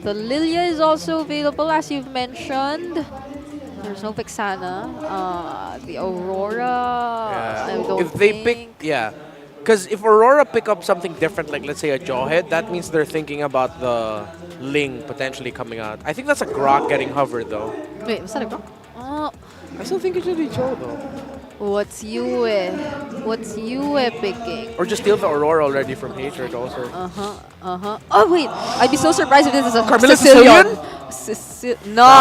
The Lilia is also available, as you've mentioned. There's no Vexana. The Aurora, I don't If they think. pick, because if Aurora pick up something different, like let's say a Jawhead, that means they're thinking about the Ling potentially coming out. I think that's a Grok getting hovered though. Wait, was that a Grok? I still think it should be Cho though. What's Yue picking? Or just steal the Aurora already from Hatred also. Oh wait, I'd be so surprised if this is a Carmilla Sicilian. No.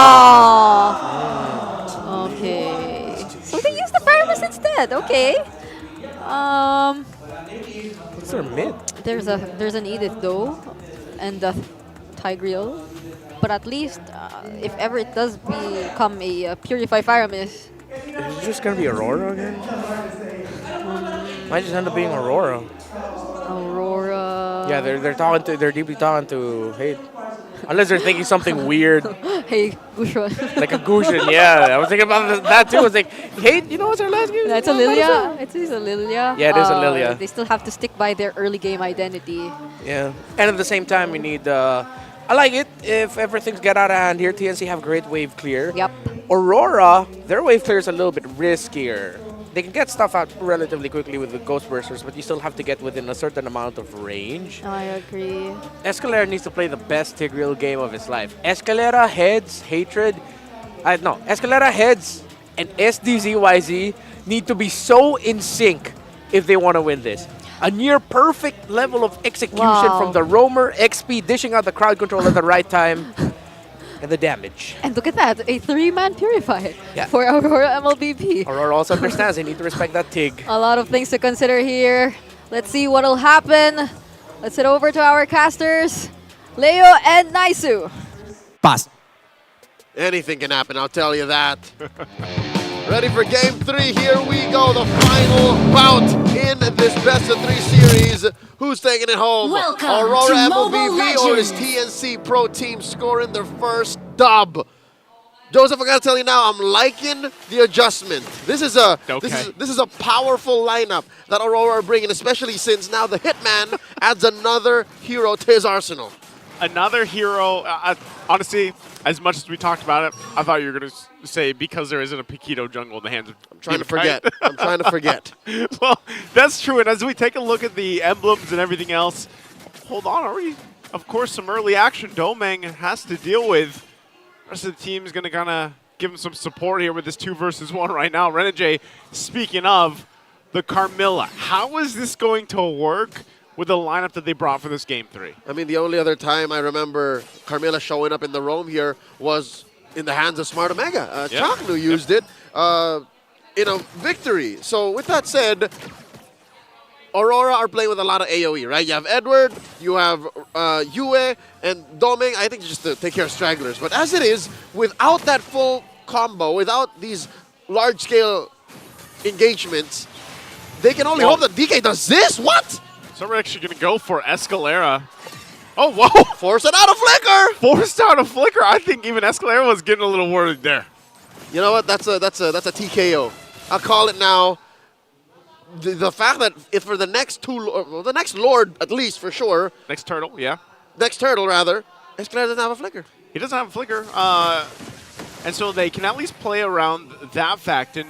Okay. So they use the Pyramus instead. Okay. What's their mid? There's an Edith though, and the Tigreal. But at least, if ever it does become a Purify Pyramus, Is it just gonna be Aurora again? Might just end up being Aurora. Aurora. Yeah, they're deeply talking to Hate. Unless they're thinking something weird. Hey, Gushwan. Like a Gushin, yeah. I was thinking about that too. I was like, Hate, you know what's our last game? It's a Lilia. It's a Lilia. Yeah, it is a Lilia. They still have to stick by their early game identity. Yeah. And at the same time, we need... I like it. If everything's get out of hand here, TNC have great wave clear. Yep. Aurora, their wave clear is a little bit riskier. They can get stuff out relatively quickly with the Ghost Bursters, but you still have to get within a certain amount of range. I agree. Escalera needs to play the best Tigreal game of his life. Escalera, Heads, Hatred... no, Escalera, Heads, and SDZYZ need to be so in sync if they want to win this. A near perfect level of execution from the Roamer, XP, dishing out the crowd control at the right time, and the damage. And look at that, a 3-man Purify for Aurora MLBB. Aurora also understands they need to respect that Tig. A lot of things to consider here. Let's see what'll happen. Let's head over to our casters, Leo and Naisu. Pass. Anything can happen, I'll tell you that. Ready for game 3, here we go, the final bout in this best of 3 series. Who's taking it home? Welcome Aurora to MLBB or is TNC Pro Team scoring their first dub? Joseph, I gotta tell you now, I'm liking the adjustment. This is a this is a powerful lineup that Aurora are bringing, especially since now the Hitman adds another hero to his arsenal. another hero. Honestly, as much as we talked about it, I thought you were going to say because there isn't a Paquito jungle in the hands of I'm trying to forget. I'm trying to forget. Well, that's true. And as we take a look at the emblems and everything else, hold on, already, of course, some early action Domeng has to deal with. The rest of the team is going to kind of give him some support here with this 2 versus 1 right now. Renegade, speaking of the Carmilla, how is this going to work with the lineup that they brought for this Game 3? I mean, the only other time I remember Carmilla showing up in the roam here was in the hands of Smart Omega. Chaknu used it in a victory. So with that said, Aurora are playing with a lot of AoE, right? You have Edward, you have Yue, and Domeng, I think just to take care of stragglers. But as it is, without that full combo, without these large-scale engagements, they can only hope that DK does this? What? So we're actually going to go for Escalera. Oh, whoa! Force it out of Flicker! Forced out of Flicker. I think even Escalera was getting a little worried there. You know what? That's a TKO. I'll call it now. The fact that if for the next the next Lord at least for sure. Next turtle, yeah. Next turtle rather. Escalera doesn't have a Flicker. He doesn't have a Flicker, and so they can at least play around that fact. And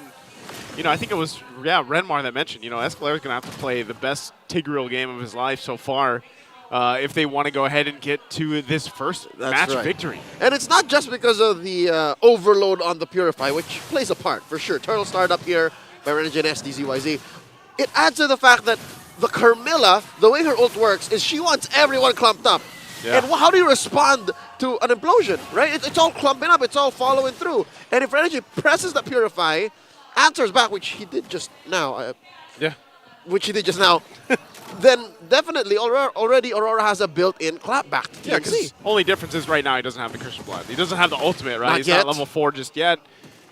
I think it was Renmar that mentioned. Escalera's gonna have to play the best Tigreal game of his life so far. If they want to go ahead and get to this first match victory. And it's not just because of the overload on the Purify, which plays a part for sure. Turtle started up here by Renegade SDZYZ. It adds to the fact that the Carmilla, the way her ult works, is she wants everyone clumped up. Yeah. And how do you respond to an implosion, right? It's all clumping up, it's all following through. And if Renegade presses the Purify, answers back, which he did just now. Then definitely already Aurora has a built-in clapback to Yeah, TNC. because only difference is right now he doesn't have the Christian Blood. He doesn't have the ultimate, right? He's not level 4 just yet.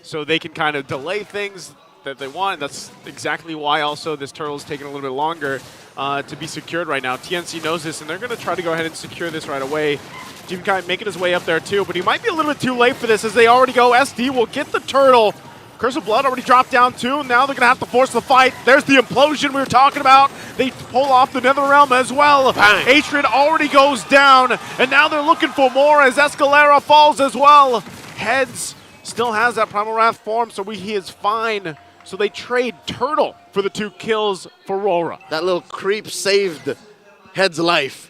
So they can kind of delay things that they want. That's exactly why also this turtle is taking a little bit longer to be secured right now. TNC knows this, and they're going to try to go ahead and secure this right away. Teamkai making his way up there too, but he might be a little bit too late for this as they already go. SD will get the turtle. Curse of Blood already dropped down too. Now they're going to have to force the fight. There's the implosion we were talking about. They pull off the Nether Realm as well. Hatred already goes down, and now they're looking for more as Escalera falls as well. Heads still has that Primal Wrath form, so he is fine. So they trade Turtle for the 2 kills for RORA. That little creep saved Head's life.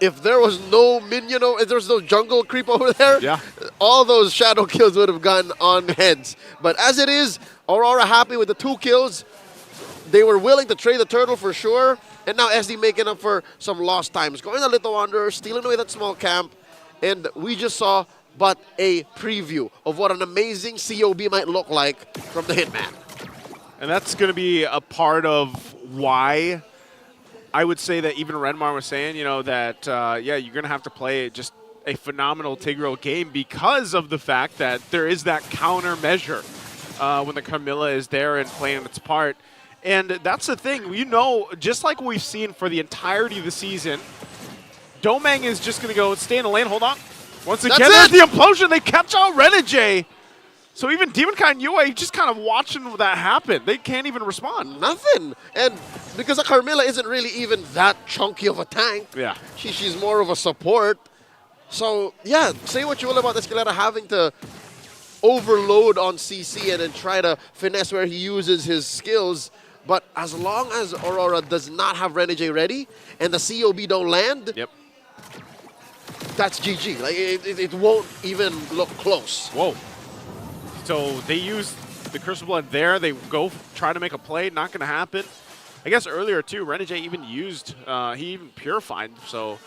If there was no minion, if there was no jungle creep over there, all those shadow kills would have gone on Heads. But as it is, Aurora happy with the 2 kills. They were willing to trade the turtle for sure. And now SD making up for some lost times. Going to Little Wanderer, stealing away that small camp. And we just saw but a preview of what an amazing COB might look like from the Hitman. And that's going to be a part of why I would say that even Renmar was saying, that, you're going to have to play just a phenomenal Tigreal game because of the fact that there is that countermeasure when the Carmilla is there and playing its part. And that's the thing, just like we've seen for the entirety of the season, Domeng is just going to go stay in the lane. Hold on. Once again, there's the implosion. They catch out Renegade. So even Demonkai and Yue just kind of watching that happen. They can't even respond. Nothing. And because the Carmilla isn't really even that chunky of a tank. Yeah. She's more of a support. So, say what you will about Escalera having to overload on CC and then try to finesse where he uses his skills. But as long as Aurora does not have Renegade ready and the COB don't land, that's GG. Like it won't even look close. Whoa. So they use the Curse of Blood there. They go try to make a play. Not going to happen. I guess earlier, too, Renegade even used, he even purified. So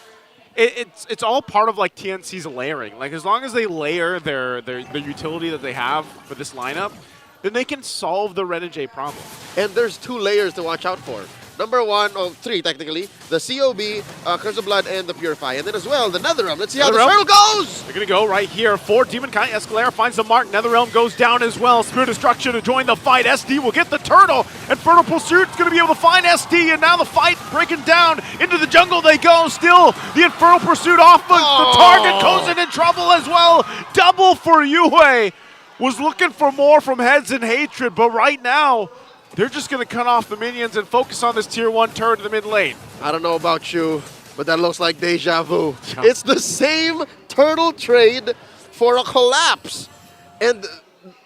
it's all part of, like, TNC's layering. Like, as long as they layer their utility that they have for this lineup, then they can solve the Renegade problem. And there's 2 layers to watch out for. Number 1, or 3 technically, the COB, Curse of Blood, and the Purify. And then as well, the Netherrealm. Let's see how the turtle goes! They're going to go right here for Demonkai. Escalera finds the mark. Netherrealm goes down as well. Spirit Destruction to join the fight. SD will get the turtle. And Fertile Pursuit's going to be able to find SD. And now the fight breaking down. Into the jungle they go. Still, the Infernal Pursuit off. The target goes in trouble as well. Double for Yue. Was looking for more from Heads and Hatred. But right now, they're just going to cut off the minions and focus on this tier 1 turret in the mid lane. I don't know about you, But that looks like deja vu. It's the same turtle trade for a collapse. And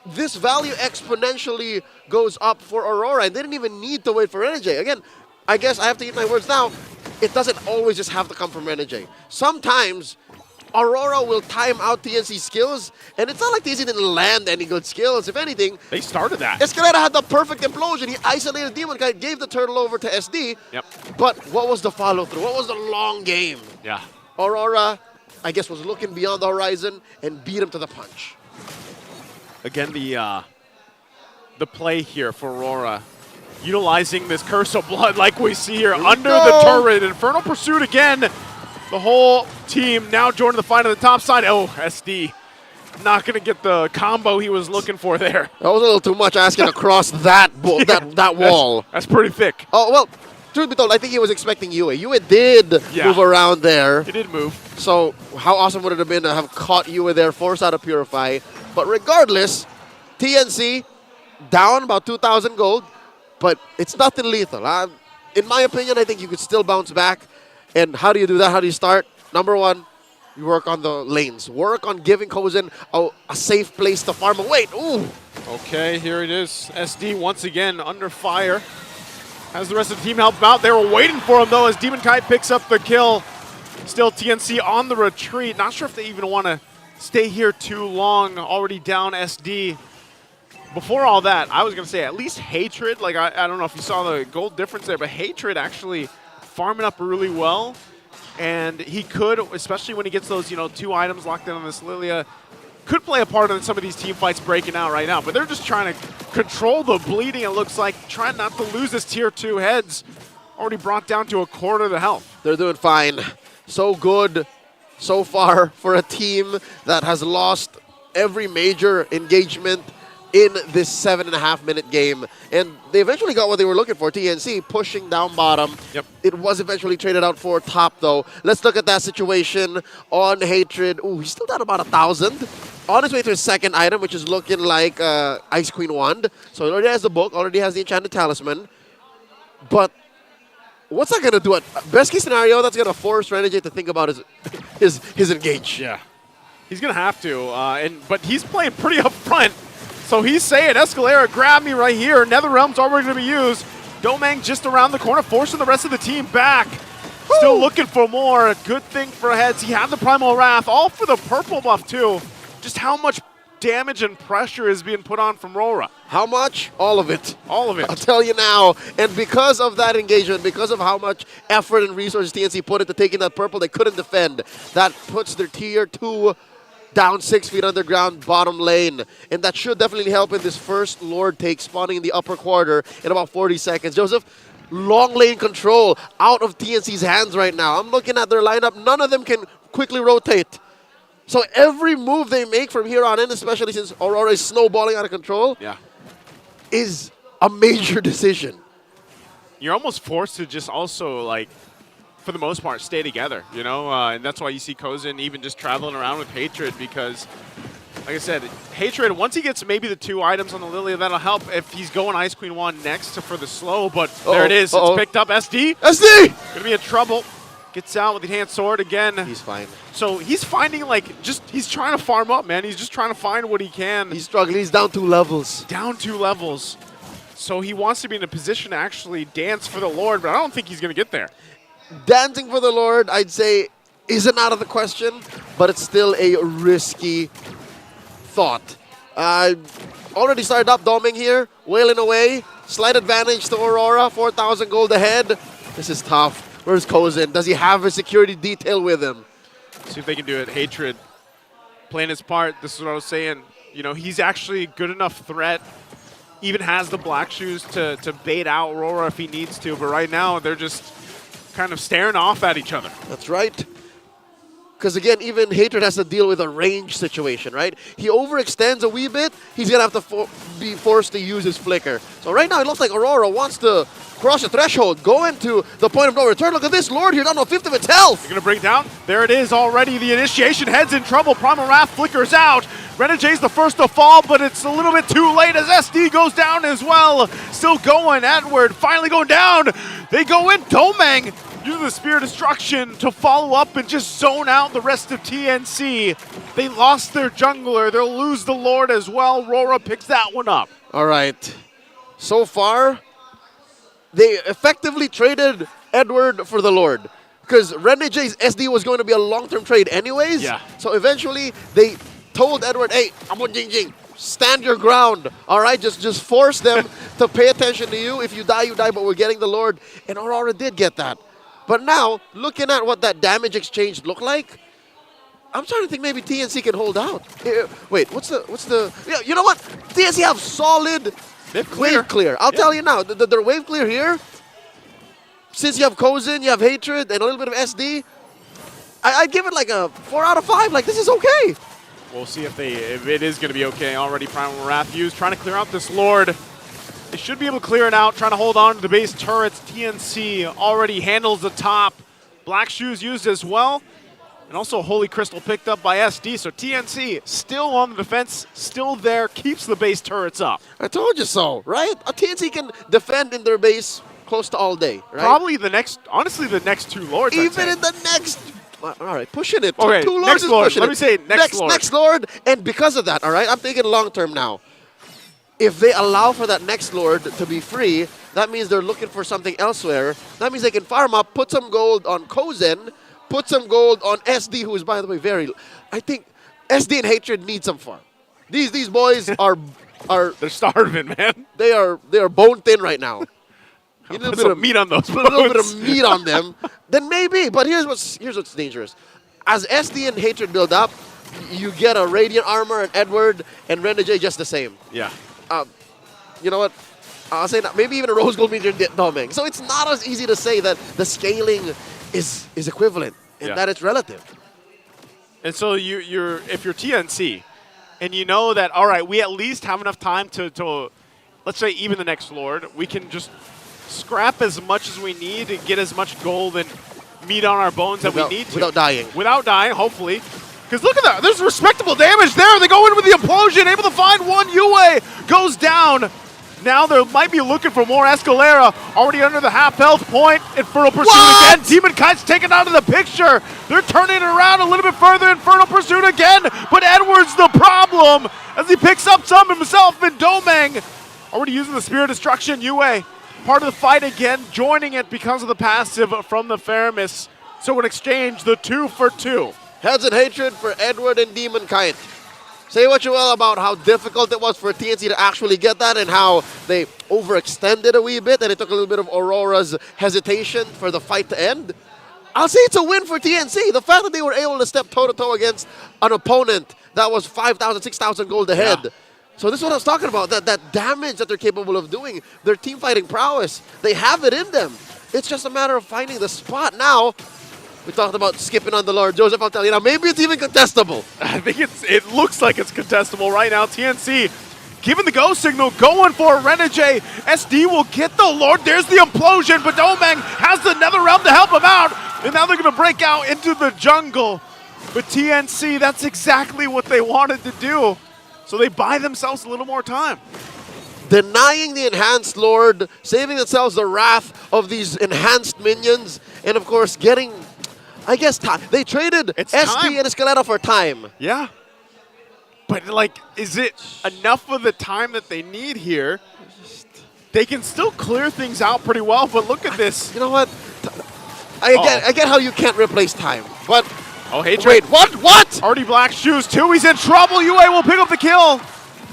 this value exponentially goes up for Aurora. And they didn't even need to wait for NJ. Again, I guess I have to eat my words now. It doesn't always just have to come from NJ. Sometimes Aurora will time out TNC skills, and it's not like TNC didn't land any good skills. If anything, they started that. Escalera had the perfect implosion. He isolated Demon Knight, gave the turtle over to SD. Yep. But what was the follow-through? What was the long game? Yeah. Aurora, I guess, was looking beyond the horizon and beat him to the punch. Again, the play here for Aurora, utilizing this Curse of Blood like we see here under the turret. Infernal Pursuit again. The whole team now joining the fight on the top side. Oh, SD not going to get the combo he was looking for there. That was a little too much asking across that that wall. That's pretty thick. Oh, well, truth be told, I think he was expecting Yue. Yue did move around there. He did move. So how awesome would it have been to have caught Yue there, force out a Purify. But regardless, TNC down about 2,000 gold, but it's nothing lethal. In my opinion, I think you could still bounce back. And how do you do that? How do you start? Number one, you work on the lanes. Work on giving Kozen a safe place to farm. Wait, ooh. Okay, here it is. SD once again under fire. Has the rest of the team help him out. They were waiting for him, though, as Demon Kite picks up the kill. Still TNC on the retreat. Not sure if they even want to stay here too long. Already down SD. Before all that, I was going to say at least Hatred. Like, I don't know if you saw the gold difference there, but Hatred actually farming up really well, and he could, especially when he gets those, 2 items locked in on this Lilia, could play a part in some of these team fights breaking out right now. But they're just trying to control the bleeding, it looks like, trying not to lose this tier 2 heads. Already brought down to a quarter of the health. They're doing fine. So good so far for a team that has lost every major engagement in this 7.5-minute game. And they eventually got what they were looking for, TNC pushing down bottom. Yep. It was eventually traded out for top, though. Let's look at that situation on Hatred. Ooh, he's still down about 1,000. On his way to his second item, which is looking like Ice Queen Wand. So he already has the book, already has the Enchanted Talisman. But what's that going to do? Best case scenario, that's going to force Renegade to think about his engage. Yeah. He's going to have to. But he's playing pretty upfront. So he's saying, Escalera, grab me right here. Netherrealm's already going to be used. Domang just around the corner, forcing the rest of the team back. Woo! Still looking for more. Good thing for heads. He had the Primal Wrath, all for the purple buff too. Just how much damage and pressure is being put on from RORA. How much? All of it. All of it. I'll tell you now. And because of that engagement, because of how much effort and resources TNC put into taking that purple, they couldn't defend. That puts their tier 2 down 6 feet underground, bottom lane. And that should definitely help in this first Lord take, spawning in the upper quarter in about 40 seconds. Joseph, long lane control out of TNC's hands right now. I'm looking at their lineup. None of them can quickly rotate. So every move they make from here on in, especially since Aurora is snowballing out of control, is a major decision. You're almost forced to just also, like, for the most part, stay together, and that's why you see Kozen even just traveling around with Hatred, because, like I said, Hatred, once he gets maybe the 2 items on the Lilia, that'll help if he's going Ice Queen Wand next for the slow, but there it is. It's picked up. SD! SD! Gonna be in trouble. Gets out with the hand sword again. He's fine. So he's finding, he's trying to farm up, man. He's just trying to find what he can. He's struggling. He's down 2 levels. Down 2 levels. So he wants to be in a position to actually dance for the Lord, but I don't think he's going to get there. Dancing for the Lord, I'd say, isn't out of the question, but it's still a risky thought. Already started up Doming here, wailing away. Slight advantage to Aurora, 4,000 gold ahead. This is tough. Where's Kozen? Does he have a security detail with him? See if they can do it. Hatred playing his part. This is what I was saying. He's actually a good enough threat. Even has the black shoes to bait out Aurora if he needs to. But right now, they're just kind of staring off at each other. That's right. Because again, even Hatred has to deal with a range situation, right? He overextends a wee bit, he's going to have to be forced to use his flicker. So right now, it looks like Aurora wants to cross the threshold, go into the point of no return. Look at this Lord here, down to a fifth of its health. You're going to bring down? There it is already. The initiation heads in trouble. Primal Wrath flickers out. Renegade's the first to fall, but it's a little bit too late as SD goes down as well. Still going. Edward finally going down. They go in. Domang using the Spear of Destruction to follow up and just zone out the rest of TNC. They lost their jungler. They'll lose the Lord as well. RORA picks that one up. All right. So far, they effectively traded Edward for the Lord. Because Renege's SD was going to be a long-term trade anyways. Yeah. So eventually, they told Edward, hey, Amon Jingjing, stand your ground. All right, just force them to pay attention to you. If you die, but we're getting the Lord. And Aurora did get that. But now, looking at what that damage exchange looked like, I'm trying to think maybe TNC can hold out. Wait, what's the? Yeah, you know what? TNC have solid wave clear. I'll tell you now, their wave clear here. Since you have Kozin, you have Hatred, and a little bit of SD, I'd give it like a 4 out of 5. Like, this is okay. We'll see if it is going to be okay. Already Primal Wrath used, trying to clear out this Lord. They should be able to clear it out, trying to hold on to the base turrets. TNC already handles the top. Black Shoes used as well. And also Holy Crystal picked up by SD. So TNC still on the defense, still there, keeps the base turrets up. I told you so, right? A TNC can defend in their base close to all day, right? Probably honestly, the next 2 Lords. Even in the next, all right, pushing it. Okay, 2 Lords next is Lord. pushing Let it. me say next Lord. Next Lord, and because of that, all right, I'm thinking long term now. If they allow for that next Lord to be free, that means they're looking for something elsewhere. That means they can farm up, put some gold on Kozin, put some gold on SD, who is, by the way, I think SD and Hatred need some farm. These boys are they're starving, man. They are bone thin right now. You need put some meat on those bones. Put a little bit of meat on them, then maybe. But here's what's dangerous. As SD and Hatred build up, you get a Radiant Armor and Edward and Renege just the same. Yeah. You know what? I'll say that. Maybe even a Rose Gold Meteor Doming. So it's not as easy to say that the scaling is equivalent and that it's relative. And so if you're TNC, and you know that, all right, we at least have enough time to let's say even the next Lord, we can just scrap as much as we need and get as much gold and meat on our bones that we need to. Without dying. Without dying, hopefully. Because look at that, there's respectable damage there. They go in with the implosion, able to find one. Yue goes down. Now they might be looking for more. Escalera already under the half health point. Infernal Pursuit again. Demon Kite's taken out of the picture. They're turning it around a little bit further. Infernal Pursuit again. But Edward's the problem as he picks up some himself. And Domeng already using the Spear of Destruction. Yue part of the fight again, joining it because of the passive from the Faramis. So in exchange, the 2 for 2. Heads and Hatred for Edward and Demon Kite. Say what you will about how difficult it was for TNC to actually get that and how they overextended a wee bit and it took a little bit of Aurora's hesitation for the fight to end. I'll say it's a win for TNC. The fact that they were able to step toe-to-toe against an opponent that was 5,000, 6,000 gold ahead. Yeah. So this is what I was talking about, that damage that they're capable of doing, their team fighting prowess, they have it in them. It's just a matter of finding the spot now. We talked about skipping on the Lord. Joseph, I'll tell you now, maybe it's even contestable. I think it looks like it's contestable right now. TNC giving the go signal, going for Renege. SD will get the Lord. There's the implosion, but Domeng has the Nether Realm to help him out. And now they're going to break out into the jungle. But TNC, that's exactly what they wanted to do. So they buy themselves a little more time. Denying the enhanced Lord, saving themselves the wrath of these enhanced minions, and of course getting, I guess, time. They traded SD and Escalera for time. Yeah. But, like, is it enough of the time that they need here? They can still clear things out pretty well, but look at this. You know what? I get how you can't replace time, but... Oh, Hatred. Wait, what? Already Black Shoes, too. He's in trouble. Yue will pick up the kill.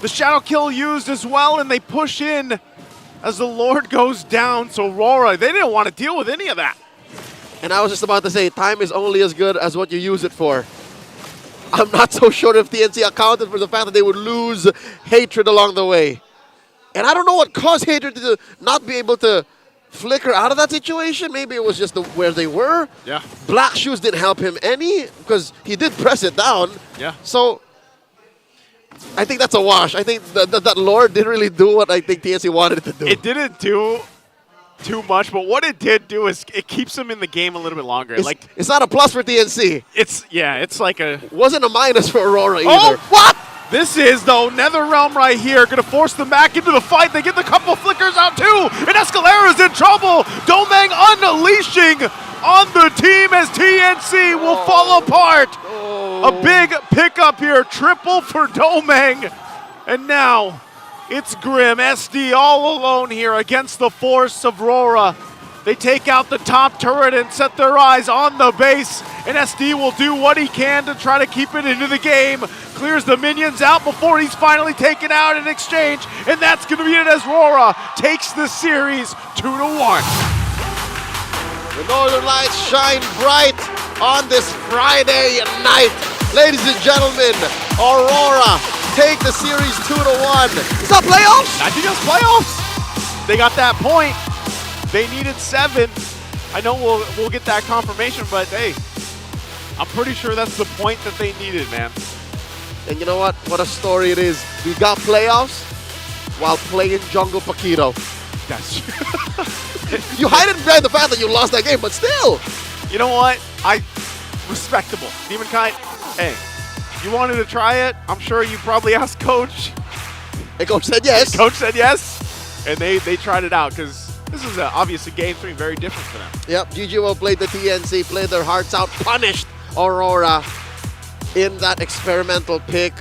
The Shadow Kill used as well, and they push in as the Lord goes down. So RORA, they didn't want to deal with any of that. And I was just about to say, time is only as good as what you use it for. I'm not so sure if TNC accounted for the fact that they would lose Hatred along the way. And I don't know what caused Hatred to not be able to flicker out of that situation. Maybe it was just where they were. Yeah. Black Shoes didn't help him any because he did press it down. Yeah. So I think that's a wash. I think that Lord didn't really do what I think TNC wanted it to do. It didn't do too much, but what it did do is it keeps them in the game a little bit longer. It's not a plus for TNC. It's like a... Wasn't a minus for Aurora either. Oh, what? This is, though, Nether Realm right here. Going to force them back into the fight. They get the couple flickers out, too. And Escalera's in trouble. Domeng unleashing on the team as TNC will fall apart. A big pickup here, triple for Domeng. And now it's Grim, SD all alone here against the force of RORA. They take out the top turret and set their eyes on the base, and SD will do what he can to try to keep it into the game. Clears the minions out before he's finally taken out in exchange, and that's going to be it as RORA takes the series 2-1. The Northern Lights shine bright on this Friday night. Ladies and gentlemen, Aurora take the series 2-1. It's not playoffs? Not just playoffs. They got that point. They needed 7. I know we'll get that confirmation, but hey, I'm pretty sure that's the point that they needed, man. And you know what? What a story it is. We got playoffs while playing Jungle Paquito. That's You hide it behind the fact that you lost that game, but still. You know what? Respectable. Demonkind, hey, you wanted to try it? I'm sure you probably asked Coach. And Coach said yes. Coach said yes. And they tried it out because this is obviously game 3, very different for them. Yep, GGWell played the TNC, played their hearts out, punished Aurora in that experimental pick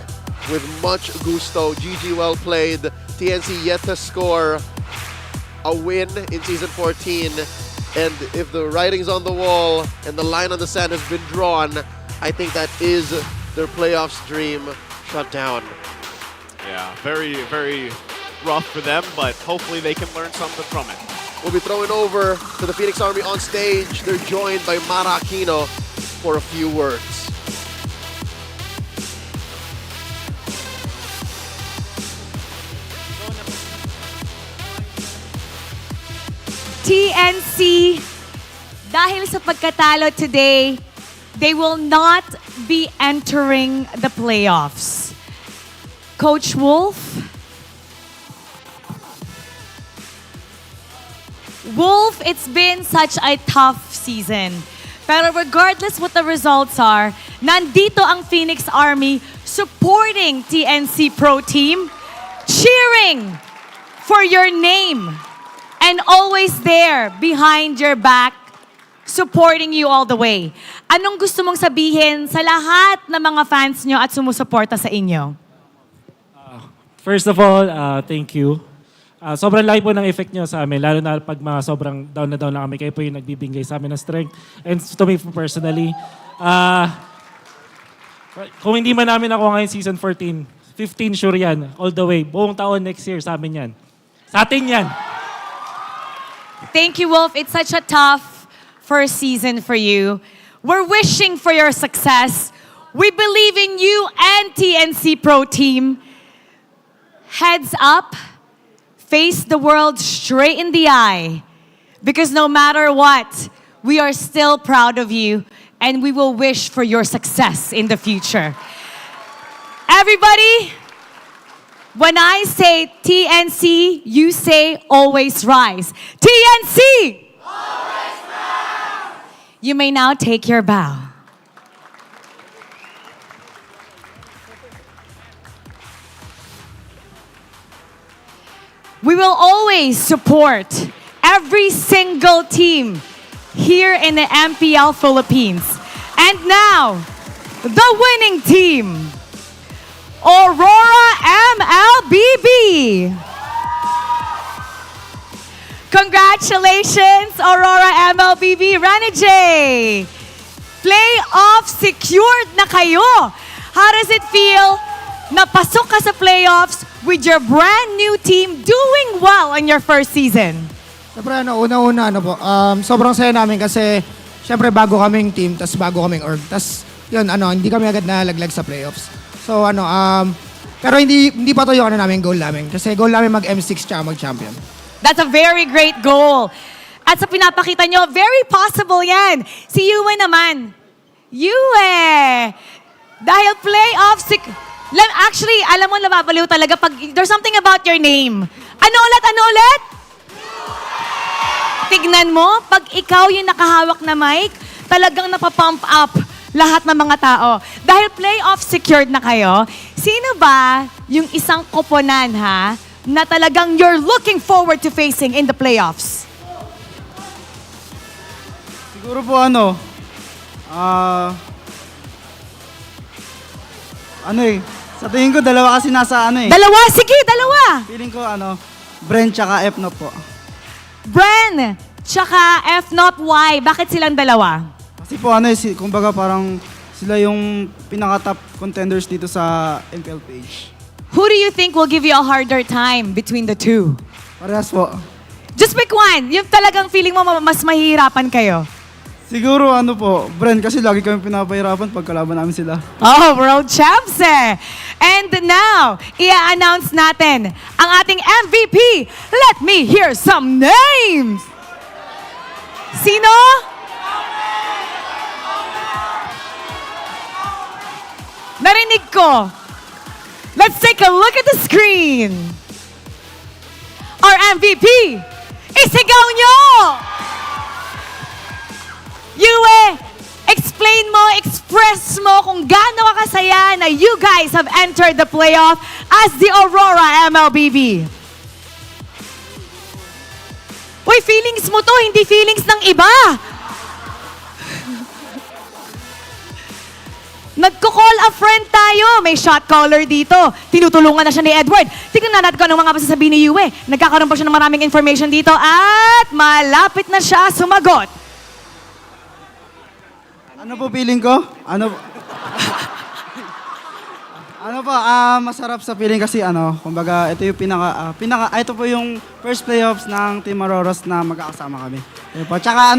with much gusto. GGWell played, TNC yet to score a win in Season 14. And if the writing's on the wall and the line on the sand has been drawn, I think that is their playoffs dream shut down. Yeah, very, very rough for them, but hopefully they can learn something from it. We'll be throwing over to the Phoenix Army on stage. They're joined by Mara Aquino for a few words. TNC, dahil sa pagkatalo today, they will not be entering the playoffs. Coach Wolf? Wolf, it's been such a tough season. Pero regardless what the results are, nandito ang Phoenix Army supporting TNC Pro Team, cheering for your name, and always there behind your back, supporting you all the way. Anong gusto mong sabihin sa lahat ng mga fans nyo at sumusuporta sa inyo? First of all, thank you. Sobrang laki po ng effect nyo sa amin, lalo na pag mga sobrang down na kami, kayo po yung nagbibigay sa amin ng strength. And to me personally, kung hindi man namin ako ngayon season 14, 15 sure yan, all the way. Buong taon next year sa amin yan. Sa atin yan. Thank you, Wolf. It's such a tough first season for you. We're wishing for your success. We believe in you and TNC Pro Team. Heads up. Face the world straight in the eye. Because no matter what, we are still proud of you and we will wish for your success in the future. Everybody, when I say TNC, you say always rise. TNC! Always rise! You may now take your bow. We will always support every single team here in the MPL Philippines. And now, the winning team, Aurora MLBB. Congratulations, Aurora MLBB. Ranijay, playoff secured na kayo. How does it feel na pasok ka sa playoffs with your brand new team doing well in your first season? Siyempre, una-una, sobrang saya namin kasi siyempre bago kaming team, tas bago kaming org. Tas yun, hindi kami agad nalaglag sa playoffs. So, pero hindi pa to yung namin goal namin. Kasi goal namin mag-M6 tsaka mag-champion. That's a very great goal. At sa pinapakita nyo, very possible yan. Si Yue naman. Yue! Dahil playoffs, actually, alam mo, nababaliw talaga pag there's something about your name. Ano ulit? Tignan mo, pag ikaw yung nakahawak na mic, talagang napapump up lahat ng mga tao. Dahil playoff secured na kayo, sino ba yung isang koponan na talagang you're looking forward to facing in the playoffs? Siguro po ano sa tingin ko dalawa kasi nasa Dalawa? Sige, dalawa! Feeling ko Bren tsaka F-Nop po. Bren, tsaka F-Not Y. Bakit silang dalawa? Kasi po kumbaga parang sila yung pinaka-top contenders dito sa TLPH. Who do you think will give you a harder time between the two? Parehas po. Just pick one. Yung talagang feeling mo mas mahihirapan kayo. Siguro Bren kasi lagi kami pinapahirapan pag kalaban namin sila. Oh, world champs eh. And now, i-announce natin ang ating MVP. Let me hear some names. Sino? Narinig ko. Let's take a look at the screen. Our MVP, isigaw nyo! Yue, explain mo, express mo kung gaano ka kasaya na you guys have entered the playoff as the Aurora MLBB. Uy, feelings mo to, hindi feelings ng iba. Nagko-call a friend tayo. May shot caller dito. Tinutulungan na siya ni Edward. Tignan natin kung anong mga masasabi ni Yue. Nagkakaroon pa siya ng maraming information dito at malapit na siya sumagot. Ano po feeling ko? Masarap sa feeling kasi kumbaga ito yung ito po yung first playoffs ng Team Auroras na magkakasama kami. Tsaka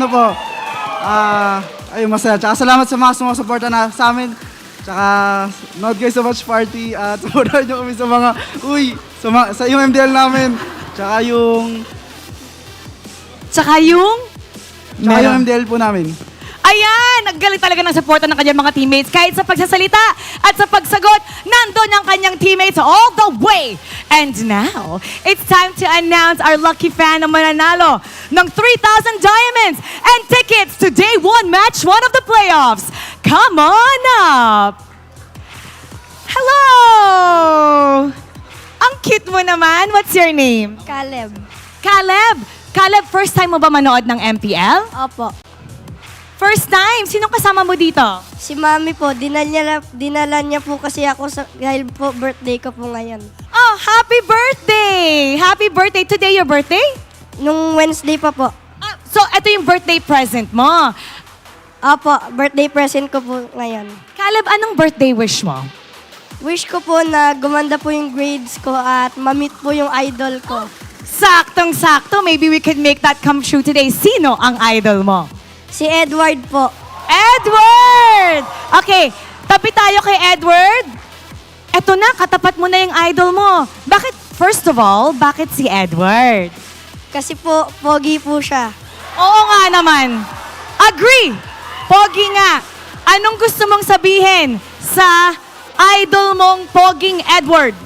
masaya. Tsaka salamat sa mga sumusuporta na sa amin. Tsaka not guys so much party at supportan nyo kami sa mga sa yung MPL namin. Tsaka yung MPL po namin. Ayan! Naggaling talaga ng supporta ng kanyang mga teammates. Kahit sa pagsasalita at sa pagsagot, nandun ang kanyang teammates all the way. And now, it's time to announce our lucky fan na mananalo ng 3,000 diamonds and tickets to Day 1 Match 1 of the playoffs. Come on up! Hello! Ang cute mo naman. What's your name? Caleb. Caleb! Caleb, first time mo ba manood ng MPL? Opo. First time? Sinong kasama mo dito? Si Mami po, dinala niya po kasi ako dahil po birthday ko po ngayon. Oh, happy birthday! Happy birthday! Today your birthday? Nung Wednesday pa po. So, ito yung birthday present mo. Opo, birthday present ko po ngayon. Caleb, anong birthday wish mo? Wish ko po na gumanda po yung grades ko at ma-meet po yung idol ko. Saktong-sakto. Maybe we could make that come true today. Sino ang idol mo? Si Edward po. Edward! Okay, tabi tayo kay Edward. Eto na, katapat mo na yung idol mo. Bakit, first of all, bakit si Edward? Kasi po, pogi po siya. Oo nga naman. Agree! Pogi nga. Anong gusto mong sabihin sa idol mong poging Edward?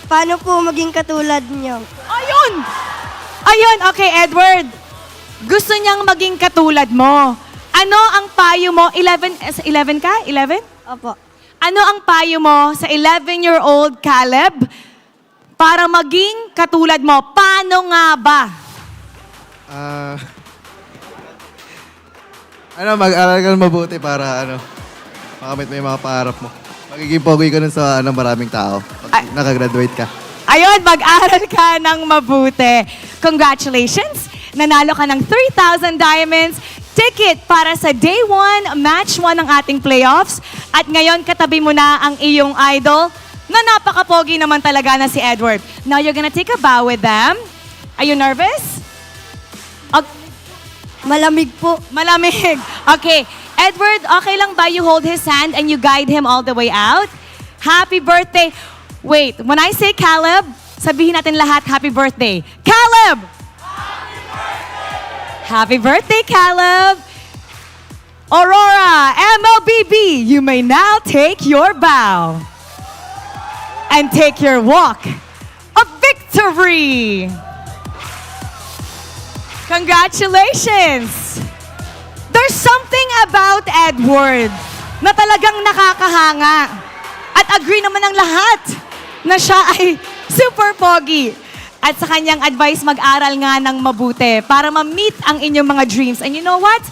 Paano po maging katulad niyo? Ayun! Ayun, okay, Edward. Gusto niyang maging katulad mo. Ano ang payo mo? 11 ka? 11? Opo. Ano ang payo mo sa 11-year-old Caleb para maging katulad mo? Paano nga ba? Mag-aral ka mabuti para makamit mo yung mga pangarap mo. Magiging pogi ka nun sa maraming tao. Nakagraduate ka. Ayun, mag-aral ka ng mabuti. Congratulations! Nanalo ka ng 3,000 diamonds, ticket para sa Day 1, Match 1 ng ating playoffs. At ngayon, katabi mo na ang iyong idol na napaka-pogi naman talaga na si Edward. Now, you're gonna take a bow with them. Are you nervous? Malamig po. Malamig. Okay. Edward, okay lang ba you hold his hand and you guide him all the way out? Happy birthday. Wait, when I say Caleb, sabihin natin lahat, happy birthday. Caleb! Happy birthday, Caleb! Aurora MLBB, you may now take your bow and take your walk of victory. Congratulations! There's something about Edward na talagang nakakahanga. At agree naman ang lahat na siya ay super pogi. At sa kanyang advice, mag-aral nga ng mabuti para ma-meet ang inyong mga dreams. And you know what?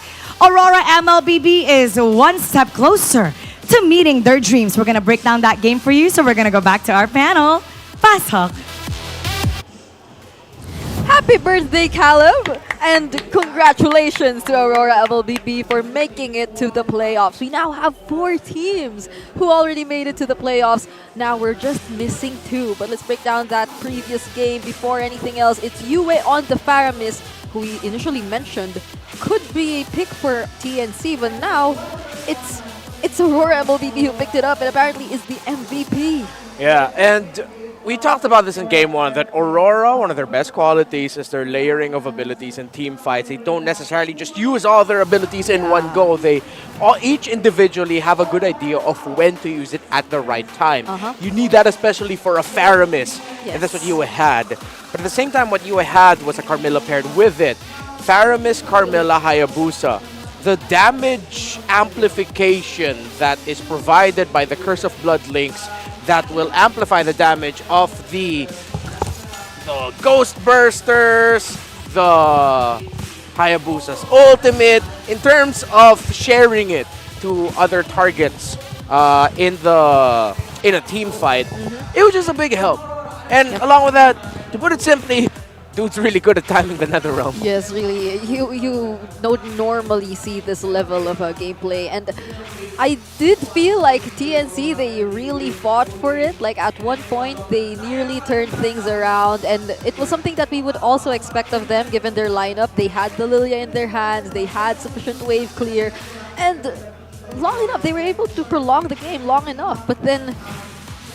Aurora MLBB is one step closer to meeting their dreams. We're gonna break down that game for you, so we're gonna go back to our panel. Pasok! Happy birthday, Caleb! And congratulations to Aurora MLBB for making it to the playoffs. We now have 4 teams who already made it to the playoffs. Now we're just missing 2. But let's break down that previous game before anything else. It's Yue on the Faramis, who we initially mentioned could be a pick for TNC, but now it's Aurora MLBB who picked it up and apparently is the MVP. Yeah, and we talked about this in Game 1, that Aurora, one of their best qualities is their layering of abilities in team fights. They don't necessarily just use all their abilities in one go. They all, each individually have a good idea of when to use it at the right time. You need that especially for a Faramis, and that's what Yue had. But at the same time, what Yue had was a Carmilla paired with it. Faramis, Carmilla, Hayabusa. The damage amplification that is provided by the Curse of Blood links that will amplify the damage of the Ghost Bursters, the Hayabusa's ultimate, in terms of sharing it to other targets in a team fight, it was just a big help. And along with that, to put it simply, dude's really good at timing the Nether Realm. Yes, really. You don't normally see this level of gameplay. And I did feel like TNC, they really fought for it. Like at one point, they nearly turned things around. And it was something that we would also expect of them given their lineup. They had the Lilia in their hands. They had sufficient wave clear. And long enough, they were able to prolong the game long enough. But then,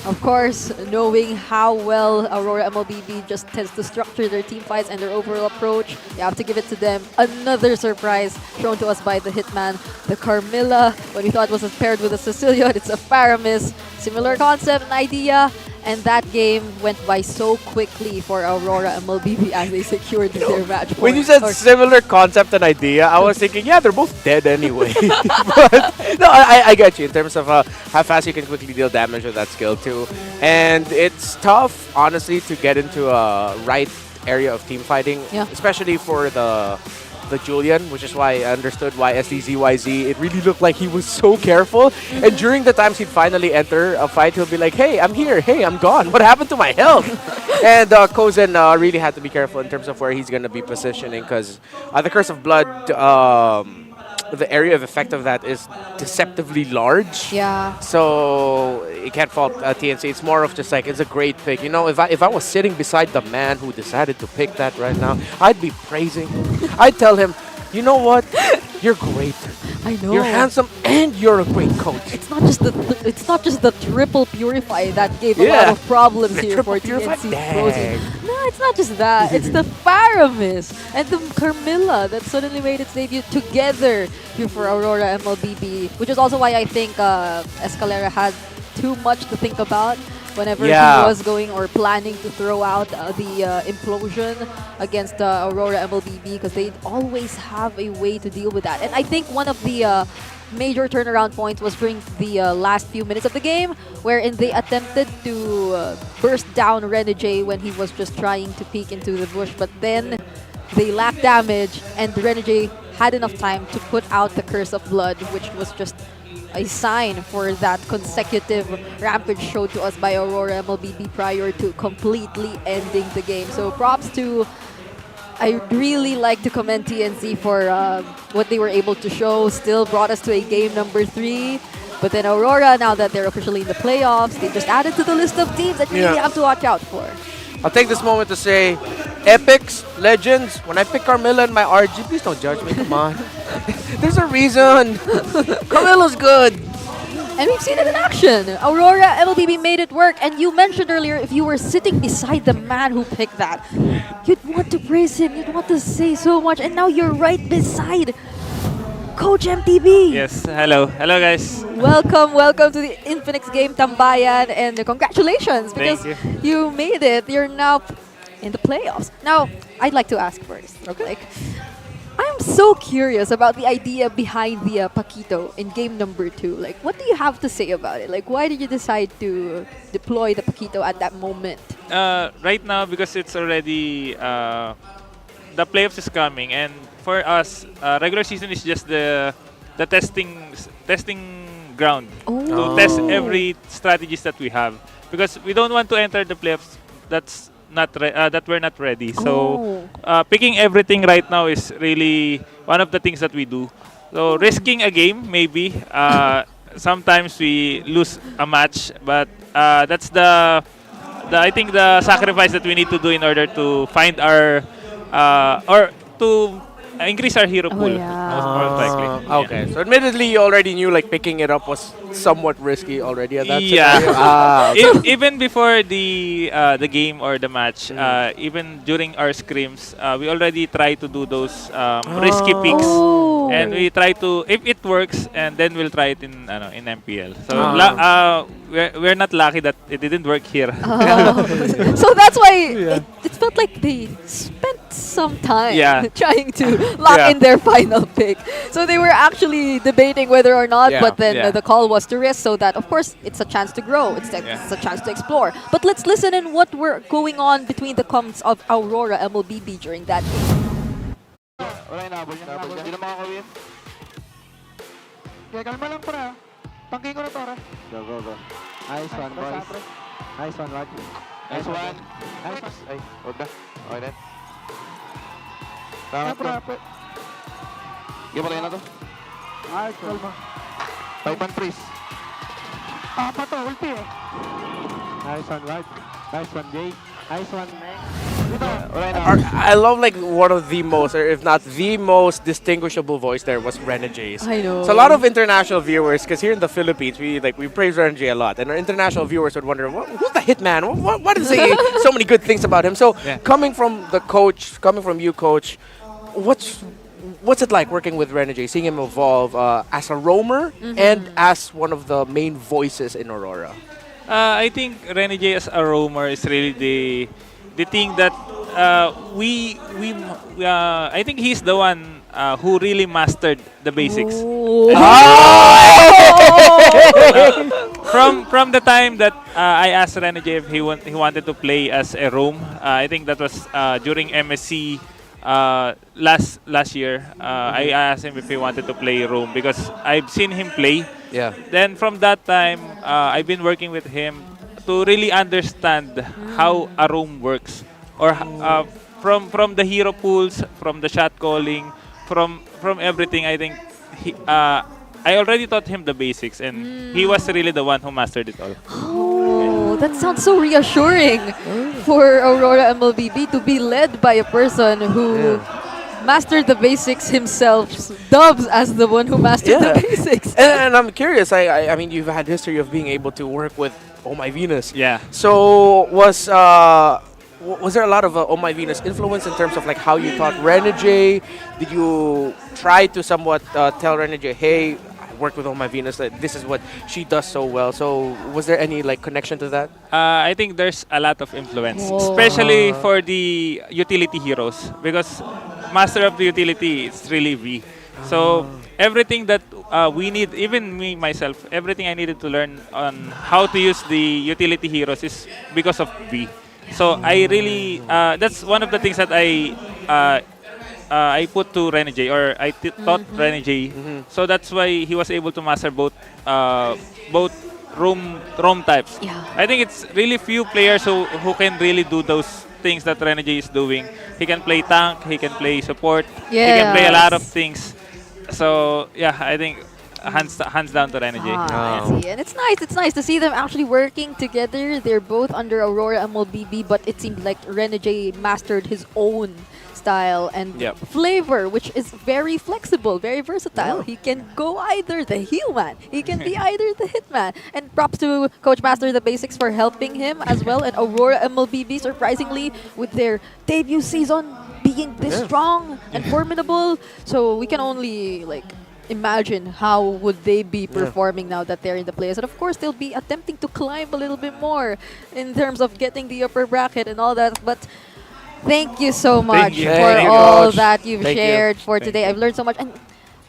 of course, knowing how well Aurora MLBB just tends to structure their team fights and their overall approach, you have to give it to them. Another surprise shown to us by the Hitman, the Carmilla. When we thought it was paired with a Sicilian, it's a Faramis. Similar concept and idea. And that game went by so quickly for Aurora MLBB as they secured their match point. When you said similar concept and idea, I was thinking, yeah, they're both dead anyway. But no, I get you in terms of how fast you can quickly deal damage with that skill too. And it's tough, honestly, to get into a right area of team fighting, especially for the Julian, which is why I understood why SDZYZ, it really looked like he was so careful. And during the times he'd finally enter a fight, he'll be like, hey, I'm here. Hey, I'm gone. What happened to my health? And Kozen really had to be careful in terms of where he's going to be positioning because the Curse of Blood, the area of effect of that is deceptively large. Yeah. So you can't fault TNC. It's more of just like, it's a great pick. You know, if I was sitting beside the man who decided to pick that right now, I'd be praising. I'd tell him, you know what? You're great. I know. You're handsome and you're a great coach. It's not just the triple purify that gave a lot of problems here for TNC Pro Team. No, it's not just that. It's the Faramis and the Carmilla that suddenly made its debut together here for Aurora MLBB, which is also why I think Escalera had too much to think about whenever he was going or planning to throw out the implosion against Aurora MLBB, because they always have a way to deal with that. And I think one of the major turnaround points was during the last few minutes of the game, wherein they attempted to burst down Renegade when he was just trying to peek into the bush, but then they lacked damage and Renegade had enough time to put out the Curse of Blood, which was just a sign for that consecutive rampage showed to us by Aurora MLBB prior to completely ending the game. So props to, I really like to commend TNC for what they were able to show. Still brought us to a game number 3. But then Aurora, now that they're officially in the playoffs, they just added to the list of teams that you really have to watch out for. I'll take this moment to say, Epics, Legends, when I pick Carmilla in my RG, please don't judge me, come on. There's a reason. Carmilla's good. And we've seen it in action. Aurora MLBB made it work. And you mentioned earlier, if you were sitting beside the man who picked that, you'd want to praise him. You'd want to say so much. And now you're right beside Coach MTB. Yes, hello. Hello, guys. Welcome to the Infinix Game Tambayan. And congratulations, because you made it. You're now in the playoffs. Now, I'd like to ask first. Okay. Like, I I'm so curious about the idea behind the Paquito in game number 2. Like, what do you have to say about it? Like, why did you decide to deploy the Paquito at that moment? Right now, because it's already the playoffs is coming, and for us, regular season is just the testing ground to test every strategies that we have, because we don't want to enter the playoffs that we're not ready. So picking everything right now is really one of the things that we do. So risking a game, maybe. Sometimes we lose a match, but that's I think the sacrifice that we need to do in order to find our or to increase our hero pool. Most likely. Okay, so admittedly, you already knew like picking it up was somewhat risky already at that Yeah. Even before the game or the match, even during our scrims, we already try to do those risky picks, and we try to, if it works, and then we'll try it in MPL. So we're not lucky that it didn't work here. So that's why it felt like they spent some time trying to lock in their final pick. So they were actually debating whether or not, but then the call was to risk, so that of course it's a chance to grow, it's a chance to explore. But let's listen in what were going on between the comments of Aurora MLBB during that game. Wala yung nabol. Hindi na makakawin. Kaya kalma lang pre. Tangking ko na to, re. Go. Nice one, boys. Nice one, Rod. Nice one. Nice. Ay, huwag na. Okay na. Salamat ko. Sige, pala na to. Ay, kalma. 5-1 freeze. Pa to, ulti eh. Nice one, Rod. Nice one, Jay. Nice one, Meg. I love like one of the most, or if not the most distinguishable voice there was Renegades. I know. So a lot of international viewers, because here in the Philippines we praise Renegade a lot, and our international viewers would wonder, who's the hitman? What is he? So many good things about him. So coming from you, coach, what's it like working with Renegade, seeing him evolve as a roamer and as one of the main voices in Aurora? I think Renegade as a roamer is really the thing that I think he's the one who really mastered the basics. From the time that I asked Renegade if he wanted to play as a roam, I think that was during MSC last year. I asked him if he wanted to play roam because I've seen him play. Yeah. Then from that time, I've been working with him to really understand how a roam works, or from the hero pools, from the shot calling, from everything. I think I already taught him the basics, and he was really the one who mastered it all. Oh, that sounds so reassuring for Aurora MLBB to be led by a person who mastered the basics himself, dubs as the one who mastered the basics. And I'm curious, I mean, you've had history of being able to work with Oh My Venus. Yeah. So was there a lot of Oh My Venus influence in terms of like how you taught Renegade? Did you try to somewhat tell Renegade, hey, I worked with Oh My Venus, this is what she does so well? So was there any like connection to that? I think there's a lot of influence, especially for the utility heroes, because master of the utility is really V. So everything that we need, even me myself, everything I needed to learn on how to use the utility heroes is because of V. So I really, that's one of the things that I put to Renegade, or I taught Renegade. So that's why he was able to master both roam types. Yeah. I think it's really few players who can really do those things that Renegade is doing. He can play tank, he can play support, he can play a lot of things. So yeah, I think hands down to Renegade. I see. And it's nice to see them actually working together. They're both under Aurora MLBB, but it seemed like Renegade mastered his own style and flavor, which is very flexible, very versatile. He can go either the heel man, he can be either the hitman. And props to Coach Master the Basics for helping him as well. And Aurora MLBB, surprisingly, with their debut season being this strong and formidable. So we can only like imagine how would they be performing now that they're in the playoffs. And of course, they'll be attempting to climb a little bit more in terms of getting the upper bracket and all that. But Thank you so much you. for Thank you, all Coach. that you've Thank you. shared for Thank today. I've learned so much. And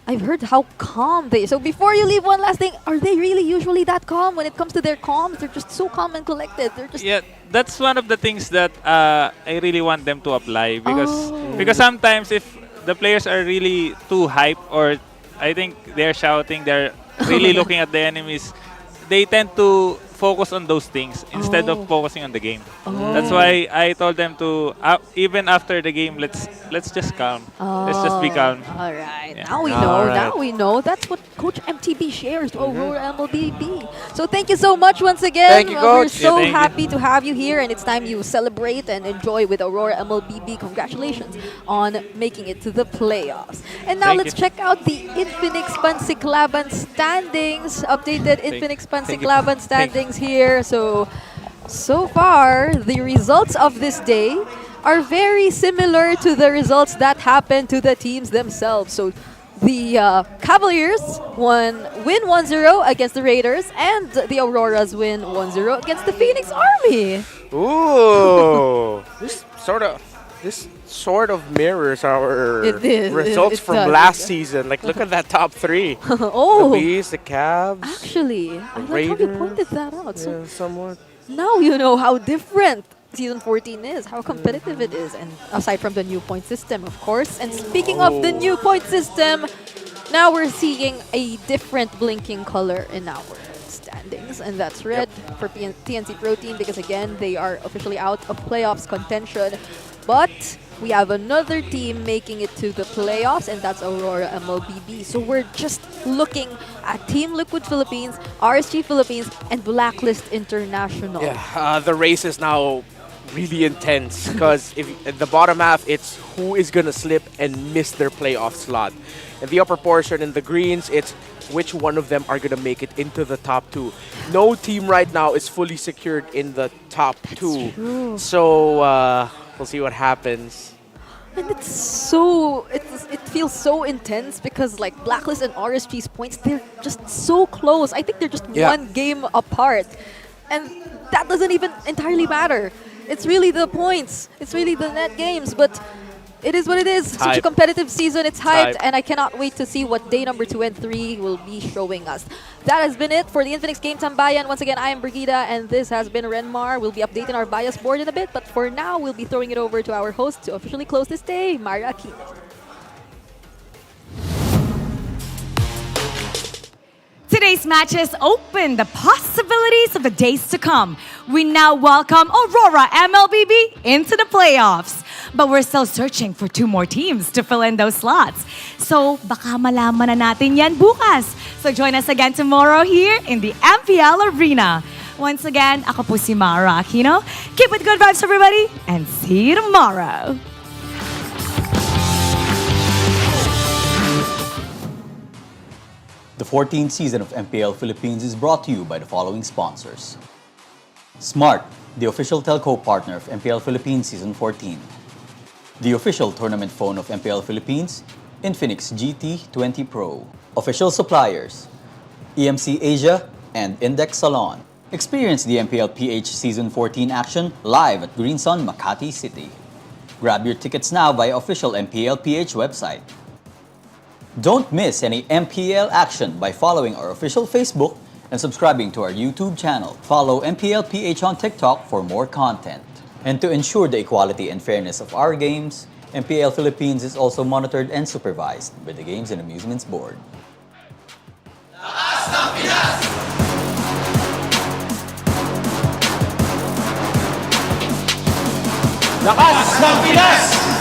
I've heard how calm they. So before you leave, one last thing: are they really usually that calm when it comes to their comms? They're just so calm and collected. They're just Yeah, that's one of the things that I really want them to apply because sometimes if the players are really too hype or I think they're shouting, they're really looking at the enemies, they tend to focus on those things instead of focusing on the game. That's why I told them to even after the game, let's just calm. Let's just be calm. All right. Yeah. Now we know. Now we know. That's what Coach MTB shares to Aurora MLBB. So thank you so much once again. Thank you, We're Coach. so Yeah, thank you. happy to have you here, and it's time you celebrate and enjoy with Aurora MLBB. Congratulations on making it to the playoffs. And now Thank let's you. check out the Infinix Pansiklaban standings. Updated Infinix Pansiklaban standings here. So far, the results of this day are very similar to the results that happened to the teams themselves. So the Cavaliers win 1-0 against the Raiders, and the Auroras win 1-0 against the Phoenix Army. Ooh, this sort of mirrors our It is. results It from does. last season. Like, look at that top three. Oh. The Bees, the Cavs. Actually, I like how you Raiders. pointed that out. So Yeah, somewhat. now you know how different Season 14 is, how competitive it is, and aside from the new point system, of course. And speaking of the new point system, now we're seeing a different blinking color in our standings, and that's red for TNC Pro Team because, again, they are officially out of playoffs contention. But we have another team making it to the playoffs, and that's Aurora MLBB. So we're just looking at Team Liquid Philippines, RSG Philippines, and Blacklist International. Yeah, the race is now really intense because if at the bottom half, it's who is gonna slip and miss their playoff slot. In the upper portion, in the greens, it's which one of them are gonna make it into the top two. No team right now is fully secured in the top two. True. So we'll see what happens. And it feels so intense because like Blacklist and RSG's points, they're just so close. I think they're just one game apart. And that doesn't even entirely matter. It's really the points. It's really the net games. But it is what it is. Such a Hype. competitive season. It's hyped. Hype. And I cannot wait to see what day number 2 and 3 will be showing us. That has been it for the Infinix Game Tambayan. Once again, I am Brigida, and this has been Renmar. We'll be updating our bias board in a bit. But for now, we'll be throwing it over to our host to officially close this day, Mara Aquino. Today's matches open the possibilities of the days to come. We now welcome Aurora MLBB into the playoffs. But we're still searching for 2 more teams to fill in those slots. So baka malaman na natin yan bukas. So join us again tomorrow here in the MPL Arena. Once again, ako po si Mara Aquino. Keep it good vibes, everybody, and see you tomorrow. The 14th season of MPL Philippines is brought to you by the following sponsors. Smart, the official telco partner of MPL Philippines Season 14. The official tournament phone of MPL Philippines, Infinix GT20 Pro. Official suppliers, EMC Asia and Index Salon. Experience the MPLPH Season 14 action live at Green Sun, Makati City. Grab your tickets now via official MPLPH website. Don't miss any MPL action by following our official Facebook and subscribing to our YouTube channel. Follow MPLPH on TikTok for more content. And to ensure the equality and fairness of our games, MPL Philippines is also monitored and supervised by the Games and Amusements Board. Lakas ng Pinas!